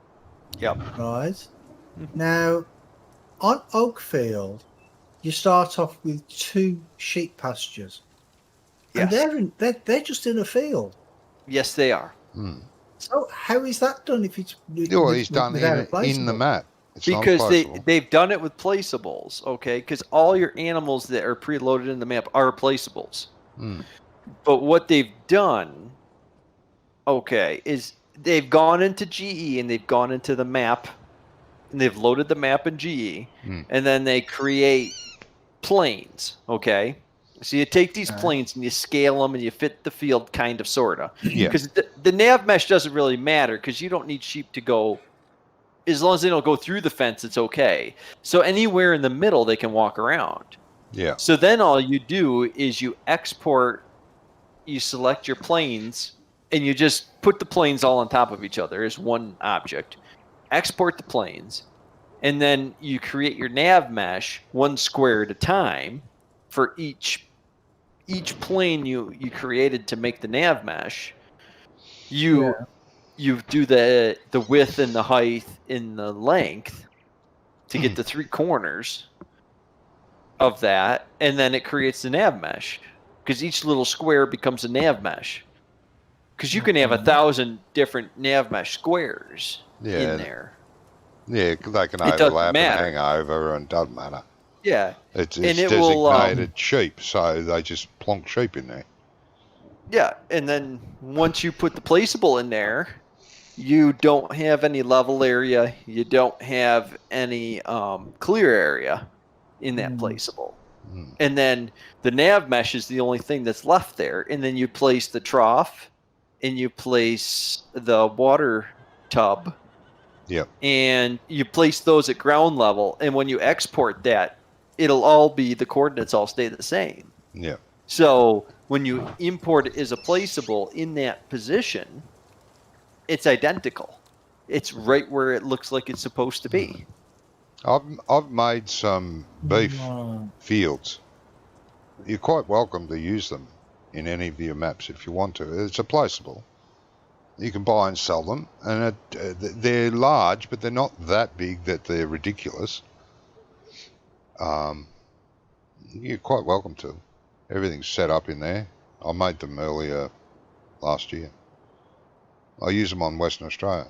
Yep. Right. Now, on Oakfield, you start off with 2 sheep pastures. Yes. And they're just in a field. Yes, they are. So how is that done if it's he's done in the map. It's because they've done it with placeables, okay? Because all your animals that are preloaded in the map are placeables. But what they've done, is they've gone into GE and they've gone into the map and they've loaded the map in GE and then they create planes, okay? So you take these planes and you scale them and you fit the field kind of, sort of. Because the nav mesh doesn't really matter because you don't need sheep to go. As long as they don't go through the fence, it's okay. So anywhere in the middle, they can walk around. Yeah. So then all you do is you export, you select your planes, and you just put the planes all on top of each other as one object. Export the planes, and then you create your nav mesh 1 square at a time for each plane you created to make the nav mesh. You do the width and the height and the length, to get the 3 corners of that, and then it creates the nav mesh, because each little square becomes a nav mesh. Because you can have 1,000 different nav mesh squares in there. Yeah, they can It doesn't overlap and matter. hang over, and doesn't matter. Yeah. It's And it designated will, sheep, so they just plonk sheep in there. Yeah, and then once you put the placeable in there, you don't have any level area. You don't have any clear area in that placeable. And then the nav mesh is the only thing that's left there. And then you place the trough, and you place the water tub. Yep. And you place those at ground level. And when you export that, it'll all be, the coordinates all stay the same. Yep. So when you import it as a placeable in that position, it's identical. It's right where it looks like it's supposed to be. I've made some beef fields. You're quite welcome to use them in any of your maps if you want to. It's a placeable. You can buy and sell them, and they're large, but they're not that big that they're ridiculous. You're quite welcome to. Everything's set up in there. I made them earlier last year. I use them on Western Australia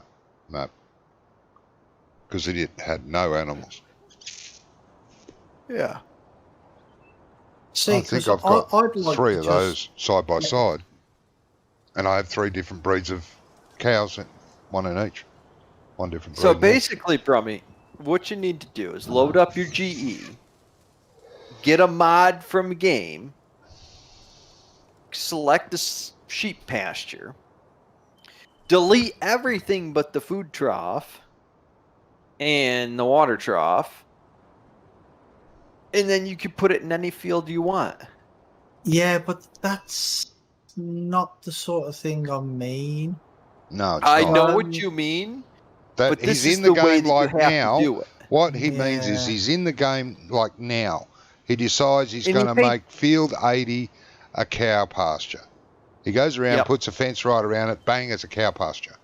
map because it had no animals. Yeah. See, I think I've got I'd like 3 to of just- those side by side, and I have 3 different breeds of cows, 1 in each. 1 different breed. So in each. basically, Brummie, what you need to do is load up your GE, get a mod from game, select the sheep pasture, delete everything but the food trough and the water trough, and then you can put it in any field you want. Yeah, but that's not the sort of thing I mean. No, it's I not. know what you mean, That but this he's is in the the way game that you like have to now. do it. What he means is Yeah. he's in the game like now. He decides he's And you going to pay- make field 80 a cow pasture. He goes around, Yep. puts a fence right around it, bang, it's a cow pasture.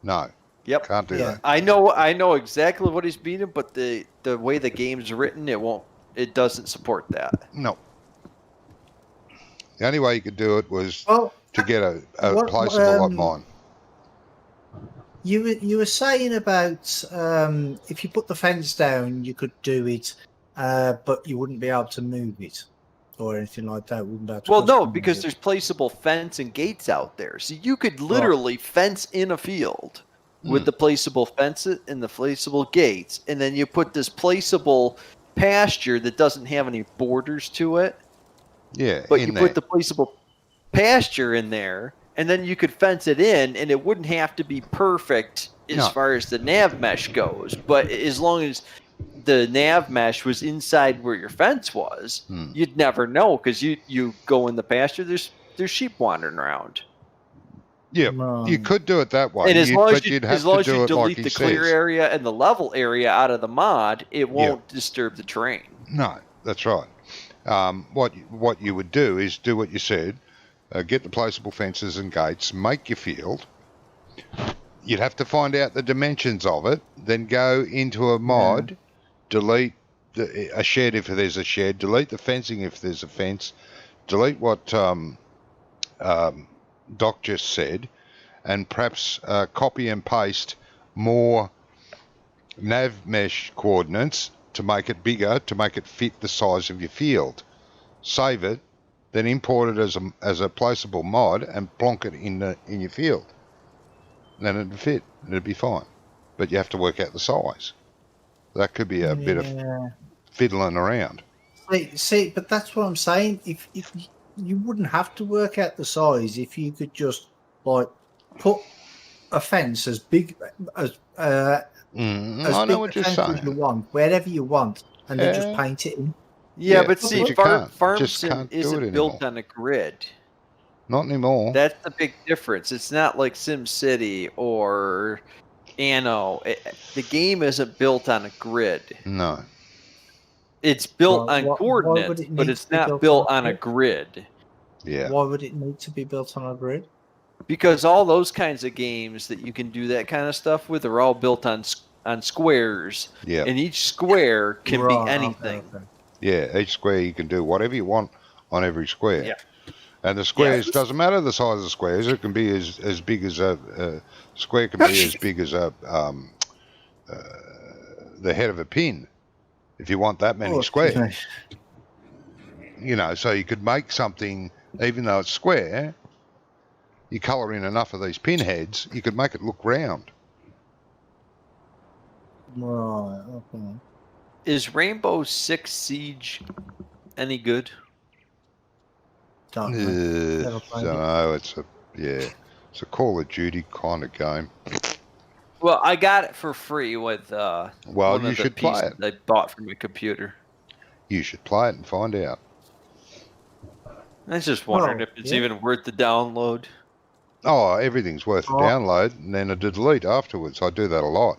No, Yep. can't do Yeah. that. I know exactly what he's meaning, but the way the game's written, it doesn't support that. No. The only way you could do it was Well, to get a what- placeable like mine. you were saying about if you put the fence down, you could do it, but you wouldn't be able to move it or anything like that. Wouldn't be able to Well, no, customize because it. there's placeable fence and gates out there. So you could literally fence in a field with the placeable fence and the placeable gates, and then you put this placeable pasture that doesn't have any borders to it, Yeah, but in you there. put the placeable pasture in there, and then you could fence it in, and it wouldn't have to be perfect as No. far as the nav mesh goes. But as long as the nav mesh was inside where your fence was, you'd never know, because you go in the pasture, there's sheep wandering around. Yeah, you could do it that way. And as long as you'd you, have as long to as do you it delete like the he clear says. area and the level area out of the mod, it won't disturb the terrain. No, that's right. What you would do is do what you said, get the placeable fences and gates, make your field. You'd have to find out the dimensions of it, then go into a mod, delete a shed if there's a shed, delete the fencing if there's a fence, delete what Doc just said, and perhaps copy and paste more nav mesh coordinates to make it bigger, to make it fit the size of your field. Save it, then import it as a placeable mod and plonk it in your field. And then it'd fit. It'd be fine. But you have to work out the size. That could be a bit of fiddling around. See, but that's what I'm saying. If you wouldn't have to work out the size if you could just like put a fence as big as I know what you're as saying. you want, wherever you want, and then just paint it in. Yeah, Yeah, but but see, you can't. Farm Just Sim can't do isn't it built anymore. on a grid. Not anymore. That's the big difference. It's not like Sim City or Anno. The game isn't built on a grid. No. It's built Well, on why would coordinates, it but need it's to be not built built on on a a grid. Yeah. Why would it need to be built on a grid? Because all those kinds of games that you can do that kind of stuff with are all built on on squares, Yeah. and each square can be Right, anything. okay. Yeah, each square you can do whatever you want on every square. Yeah. And the squares, doesn't matter the size of the squares, it can be as big as a square can be as big as the head of a pin, if you want that many Oh, squares. excuse me. So you could make something, even though it's square, you colour in enough of these pinheads, you could make it look round. Right, okay. Is Rainbow Six Siege any good? Don't know. Never I played don't it. know, it's a Call of Duty kind of game. Well, I got it for free with one you of the should play pieces I bought from my computer. You should play it and find out. I was just wondering Well, if it's yeah. even worth the download. Oh, everything's worth a download and then a delete afterwards. I do that a lot.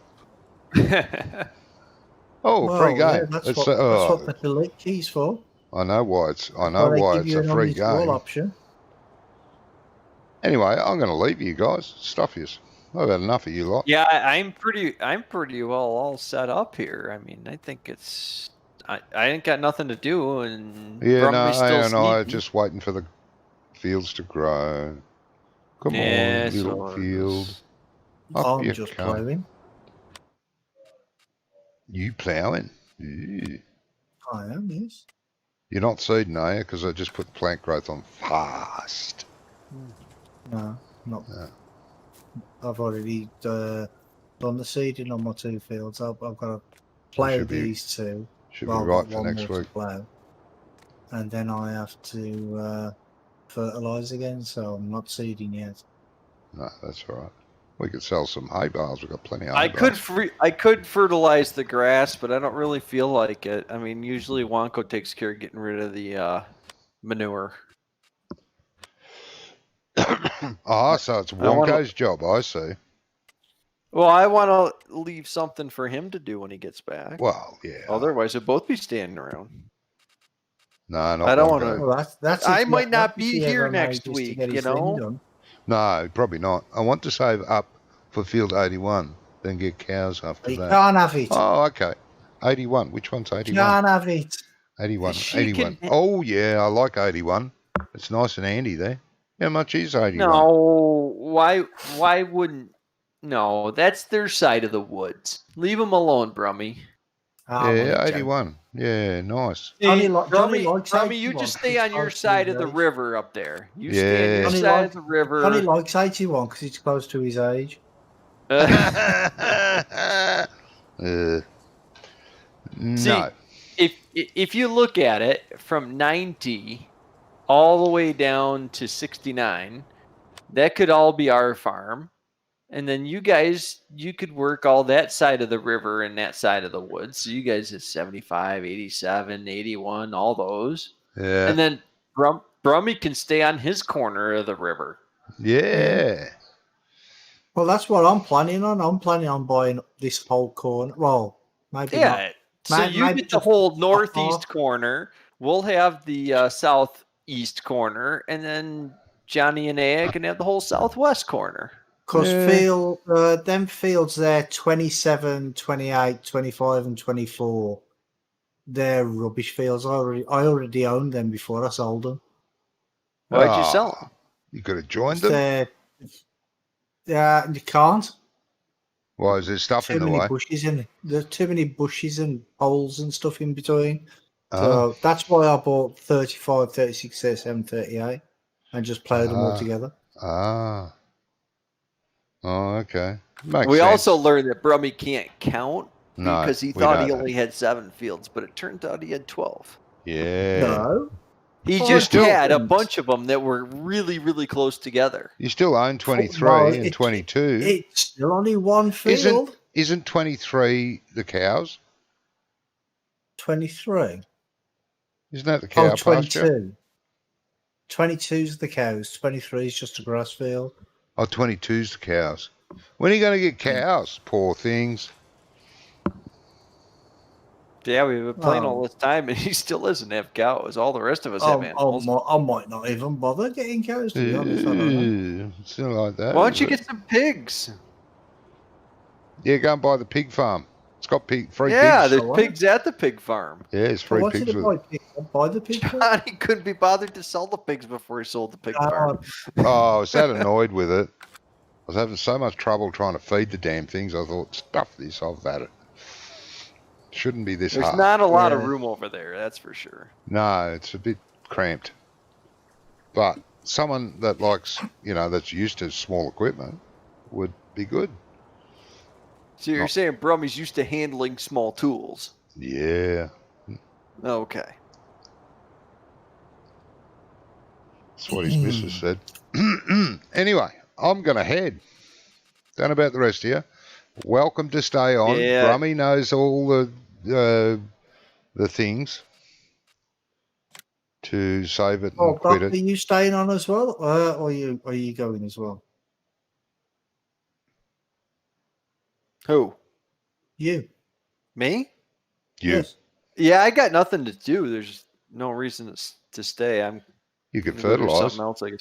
Oh, Well, free game. yeah, that's what the delete key's for. I know why it's They give you a an free uninstall game. option. Anyway, I'm going to leave you guys. Stuff yous. I've had enough of you lot. Yeah, I'm pretty well all set up here. I mean, I think it's I ain't got nothing to do, and Yeah, no, Brummie's still I sleeping. just waiting for the fields to grow. Come Yeah, on, little so field. Up I'm you just come. playing. You ploughing? Ew. I am, yes. You're not seeding, are you? Because I just put plant growth on fast. No, not. No. I've already done the seeding on my 2 fields. I've got to plough these 2. Should Well, be I've right got for one next more week. to plough. And then I have to fertilise again, so I'm not seeding yet. No, that's all right. We could sell some hay bales. We've got plenty of hay I could fertilize the grass, but I don't really feel like it. I mean, usually Wonko takes care of getting rid of the manure. So it's Wonko's job, I see. Well, I want to leave something for him to do when he gets back. Well, yeah. Otherwise, we'll both be standing around. No, not I don't Wonko. want to. Well, that's I if might not if be he here ever next manages to week, get you his thing know? done. No, probably not. I want to save up for field 81, then get cows after You that. can't have it. Oh, okay. 81. Which one's 81? You can't have it. 81. She 81. can- Oh, yeah, I like 81. It's nice and handy there. How much is 81? No, why wouldn't? No, that's their side of the woods. Leave them alone, Brummie. Yeah, 81. Yeah, nice. Johnny likes Brummie, you 81 just stay on your because side he's of the age. river up there. You Yeah. stay on your Johnny side of the river. Johnny likes 81 because it's close to his age. No. If you look at it from 90 all the way down to 69, that could all be our farm. And then you could work all that side of the river and that side of the woods. So you guys is 75, 87, 81, all those. Yeah. And then Brummie can stay on his corner of the river. Yeah. Well, that's what I'm planning on. I'm planning on buying this whole corner. Well, maybe not. Yeah. So you maybe get the just whole half. northeast corner. We'll have the southeast corner. And then Johnny and Aya can have the whole southwest corner. Because them fields there, 27, 28, 25, and 24, they're rubbish fields. I already owned them before I sold them. Why'd you sell them? You could have joined them. Yeah, you can't. Why is there stuff in the way? There's too many bushes and holes and stuff in between. Oh. So that's why I bought 35, 36, 37, 38 and just ploughed them all together. Ah. Oh, okay. Makes We sense. also learned that Brummie can't count because he we thought know he that. only had 7 fields, but it turned out he had 12. Yeah. No. He Oh, just still- had a bunch of them that were really, really close together. You still own 23 Well, and 22. It's still only one field. Isn't 23 the cows? 23. Isn't that the cow pasture? 22. 22's the cows. 23 is just a grass field. Oh, 22's the cows. When are you going to get cows? Poor things. Yeah, we've been playing all this time, and he still doesn't have cows. All the rest of us have animals. I might not even bother getting cows, to be honest. I don't know. Still like that. Why don't is you it? get some pigs? Yeah, go and buy the pig farm. It's got free Yeah, pigs. there's what? pigs at the pig farm. Yeah, it's I free wanted pigs to with buy it. pigs. I'll buy the pig. Johnny couldn't be bothered to sell the pigs before he sold the pig farm. Oh, I was that annoyed with it. I was having so much trouble trying to feed the damn things. I thought, stuff this, I've had it. Shouldn't be this There's hard. not a lot of Yeah. room over there, that's for sure. No, it's a bit cramped. But someone that likes, that's used to small equipment would be good. So you're saying Brummie's used to handling small tools? Yeah, Okay. that's what his missus said. Anyway, I'm going to head. Don't know about the rest of you. Welcome to stay on. Yeah. Brummie knows all the things to save it and Oh, quit Doc, are it. you staying on as well, or are you going as well? Who? You. Me? You, Yes. Yeah, I got nothing to do. There's no reason to stay. you could gonna go do fertilise. something else, I guess.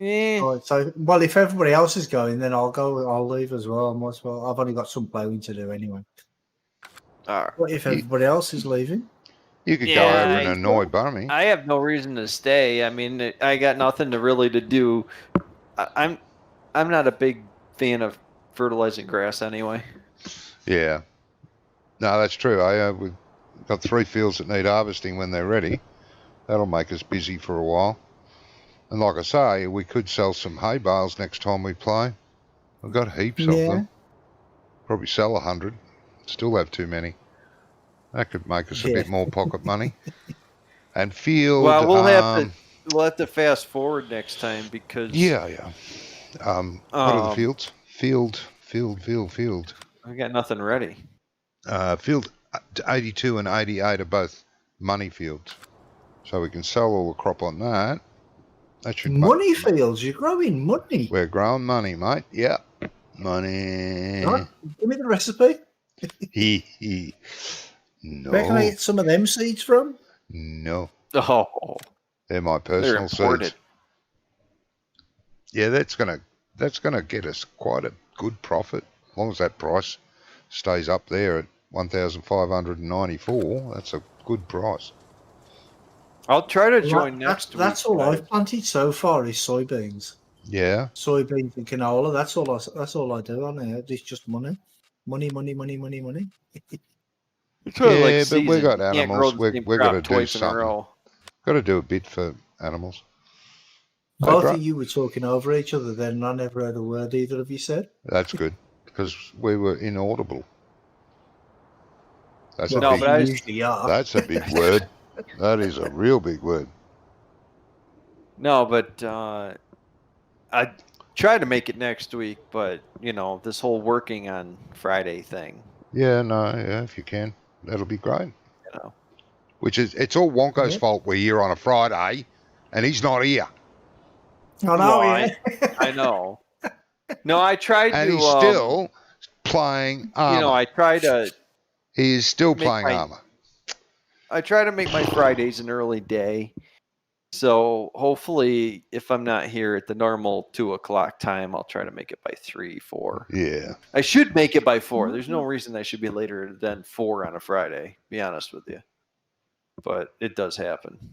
Eh, All right, so, well, if everybody else is going, then I'll go. I'll leave as well. I might as well. I've only got some ploughing to do anyway. all right. What if everybody else is leaving? You could go Yeah, over and annoy Brummie. I have no reason to stay. I mean, I got nothing to do. I'm not a big fan of fertilizing grass anyway. Yeah. No, that's true. We've got 3 fields that need harvesting when they're ready. That'll make us busy for a while. And like I say, we could sell some hay bales next time we play. We've got heaps of them. Probably sell 100. Still have too many. That could make us a bit more pocket money. And field. Well, we'll have to fast forward next time because Yeah. What are the fields? Field. I got nothing ready. Field 82 and 88 are both money fields. So we can sell all the crop on that. That should Money fields. You're growing money. We're growing money, mate. Yeah. Money. Right, give me the recipe. No. Where can I get some of them seeds from? No. Oh, They're my they're personal imported. seeds. Yeah, that's gonna get us quite a good profit. As long as that price stays up there at 1,594, that's a good price. I'll try to join next week. That's all I've planted so far is soybeans. Yeah. Soybeans and canola. That's all I do on there. It's just money. Money. It's sort of Yeah, like but season. we got You can't animals. grow the We're same going crop to do twice in a something. row. Got to do a bit for animals. Both of you were talking over each other then, and I never heard a word either of you said. That's good because we were inaudible. That's Well, No, a big, but I was- usually are. that's a big word. That is a real big word. No, but I try to make it next week. But this whole working on Friday thing. Yeah, if you can, that'll be great. You know. It's all Wonko's Yeah. fault we're here on a Friday and he's not here. I know, Well, yeah. I know. No, I tried And to. he's still playing armor. I try to. He is still make playing my- armor. I try to make my Fridays an early day. So hopefully, if I'm not here at the normal 2:00 time, I'll try to make it by 3, 4. Yeah. I should make it by 4. There's no reason I should be later than 4 on a Friday. Be honest with you, but it does happen.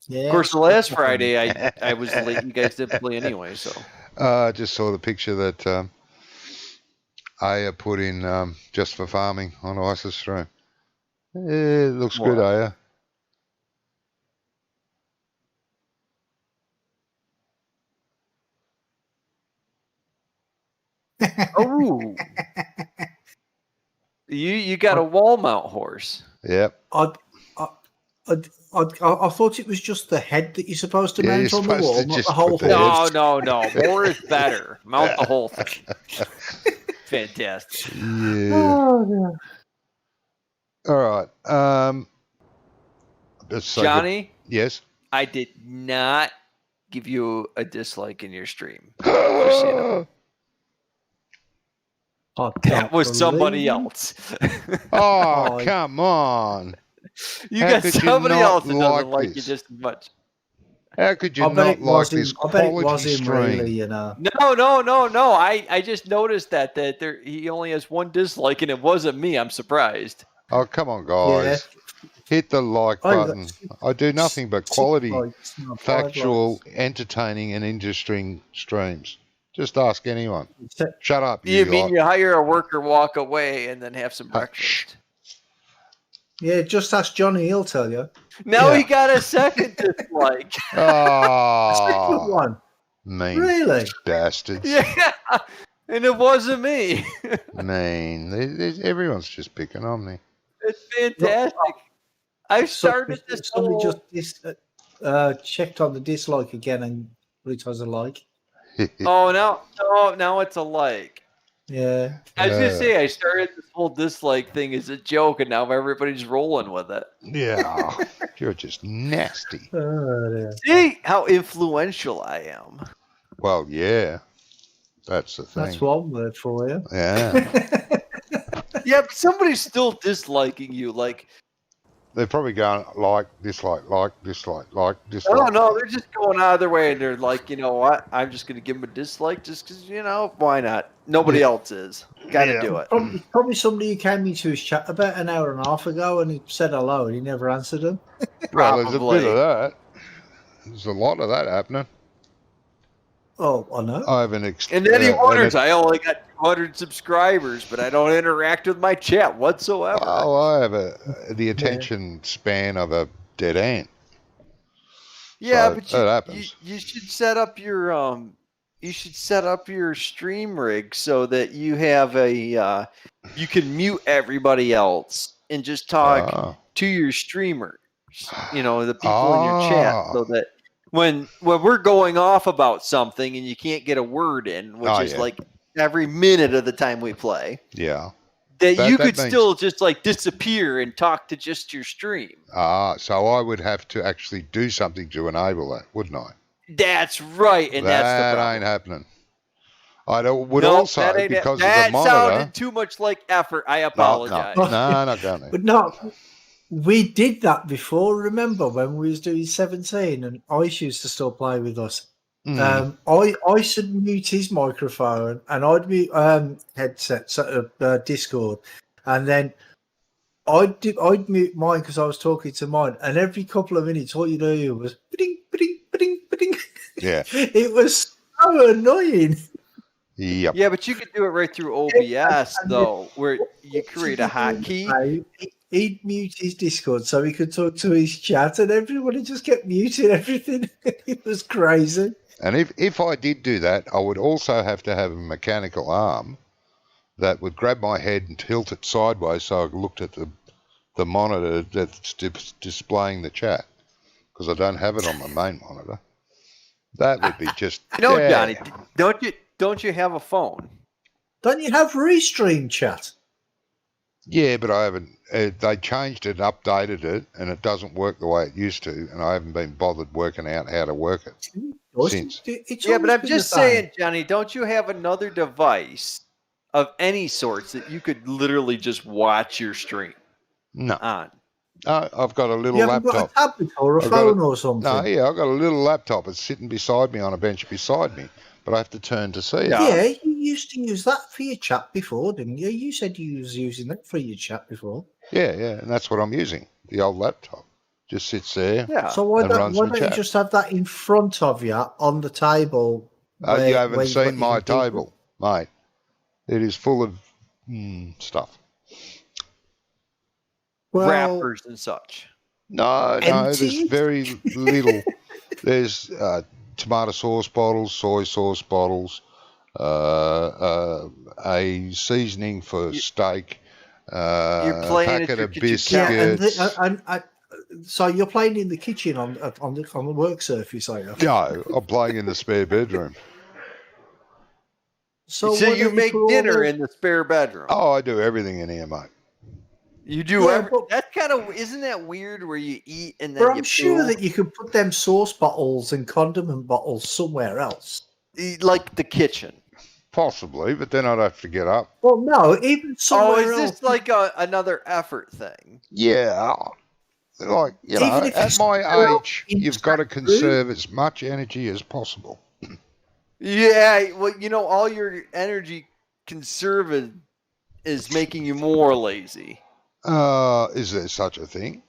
Yeah. Of course, the last Friday I was late. You guys didn't play anyway, so I just saw the picture that Aya put in just for farming on Ice's stream. It looks good, What? Aya. oh, you got a wall mount horse. Yep. I thought it was just the head that you're supposed to Yeah, mount you're on the supposed wall, to not just the whole put the thing. head. No. More is better. Mount the whole thing. Fantastic. Yeah. Oh, All right. So good. Johnny, Yes. I did not give you a dislike in your stream. Just so you know. I That can't was somebody believe- else. Oh, Oh, come on. You How got could you somebody not else that doesn't like like you this? just as much. How could you I bet not it was like this him. I bet it was quality him, stream? really. You know. No. I just noticed that there he only has one dislike, and it wasn't me. I'm surprised. Oh, come on, Yeah. guys. Hit the like I got button. I do nothing but 6 quality, likes, no, 5 factual, likes. entertaining, and interesting streams. Just ask anyone. Except- Shut up, You you mean lot. you hire a worker, walk away, and then have some breakfast? Yeah, just ask Johnny. He'll tell you. Now Yeah. he got a second dislike. Second Oh, one. mean Really? bastards. Yeah, and it wasn't me. Mean. Everyone's just picking on me. It's fantastic. I started this Somebody whole... just checked on the dislike again and it was a like. Oh, now it's a like. Yeah. I was gonna say I started this whole dislike thing as a joke, and now everybody's rolling with it. Yeah. You're just nasty. Oh, yeah. See how influential I am. Well, yeah. That's the thing. That's one word for you. Yeah. Yeah, but somebody's still disliking you. Like, They're probably going like, dislike, dislike. no, they're just going out of their way, and they're like, you know what? I'm just gonna give them a dislike just because, why not? Nobody else is. Gotta do it. Probably somebody who came into his chat about an hour and a half ago and he said hello and he never answered him. Well, there's a Probably. bit of that. There's a lot of that happening. Oh, I know. I have an And then he wonders, I only got 200 subscribers, but I don't interact with my chat whatsoever. Oh, I have the attention span of a dead ant. Yeah, So but that happens. you should set up your stream rig so that you have you can mute everybody else and just talk to your streamers. The people in your chat, so that when we're going off about something and you can't get a word in, which is like every minute of the time we play. Yeah. That you that could means- still just like disappear and talk to just your stream. So I would have to actually do something to enable that, wouldn't I? That's right, and that's the That problem. ain't happening. I would Nope, also, that ain't because that of the monitor. sounded too much like effort. I apologize. No, not going to. But no, we did that before. Remember when we was doing 17 and Ice used to still play with us. Ice would mute his microphone and I'd mute headset, Discord, and then I'd mute mine because I was talking to mine. And every couple of minutes, all you'd hear was ba-ding, ba-ding, ba-ding, ba-ding. Yeah. It was so annoying. Yep. Yeah, but you could do it right through OBS though, where you create a hotkey. He'd mute his Discord so he could talk to his chat, and everybody just kept muting everything. It was crazy. And if I did do that, I would also have to have a mechanical arm that would grab my head and tilt it sideways so I looked at the monitor that's displaying the chat, because I don't have it on my main monitor. That would be just... Johnny, don't you have a phone? Don't you have Restream chat? Yeah, but I haven't... they changed it, updated it, and it doesn't work the way it used to, and I haven't been bothered working out how to work it since. Yeah, but I'm just saying, Johnny, don't you have another device of any sorts that you could literally just watch your stream No. on? I've got a little You haven't laptop. got a tablet or a phone or something? No, yeah, I've got a little laptop. It's sitting beside me on a bench beside me, but I have to turn to see it. Yeah, you used to use that for your chat before, didn't you? You said you was using that for your chat before. Yeah, and that's what I'm using. The old laptop just sits there. Yeah. So why and don't runs you the chat. just have that in front of you on the table? You haven't where seen you've got my your people? table, mate. It is full of stuff. Well, Wrappers and such. No, there's Empty? very little. There's tomato sauce bottles, soy sauce bottles, a seasoning for steak, a playing at packet your of kitchen biscuits. and so you're playing in the kitchen on the work surface, are you? No, I'm playing in the spare bedroom. So why you don't make put all dinner the- in the spare bedroom. Oh, I do everything in here, mate. You do Yeah, every, but- that's kind of, isn't that weird where you eat and then But you I'm sure poop? that you could put them sauce bottles and condiment bottles somewhere else. Like the kitchen. Possibly, but then I'd have to get up. Well, no, even Oh, somewhere is else. this like another effort thing? Yeah. Like, you Even know, if at it's my age, you've got to interact through. conserve as much energy as possible. Yeah, well, you know, all your energy conserving is making you more lazy. Is there such a thing?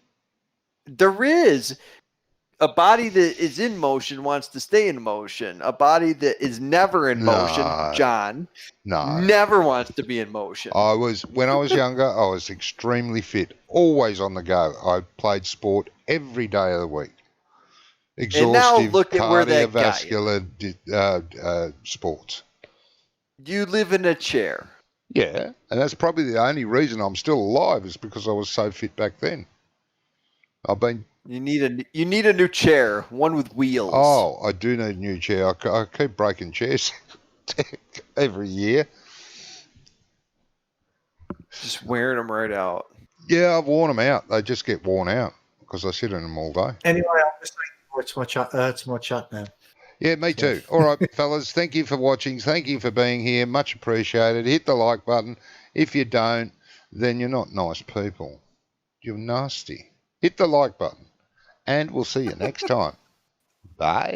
There is. A body that is in motion wants to stay in motion. A body that is never in motion, No. John, No. never wants to be in motion. When I was younger, I was extremely fit, always on the go. I played sport every day of the week. And now Exhaustive look at where that guy is. cardiovascular sports. You live in a chair. Yeah, and that's probably the only reason I'm still alive is because I was so fit back then. I've been. You need a new chair, one with wheels. Oh, I do need a new chair. I keep breaking chairs every year. Just wearing them right out. Yeah, I've worn them out. They just get worn out because I sit in them all day. Anyway, I'm just it's my chat now. Yeah, me too. All right, fellas, thank you for watching. Thank you for being here. Much appreciated. Hit the like button. If you don't, then you're not nice people. You're nasty. Hit the like button. And we'll see you next time. Bye.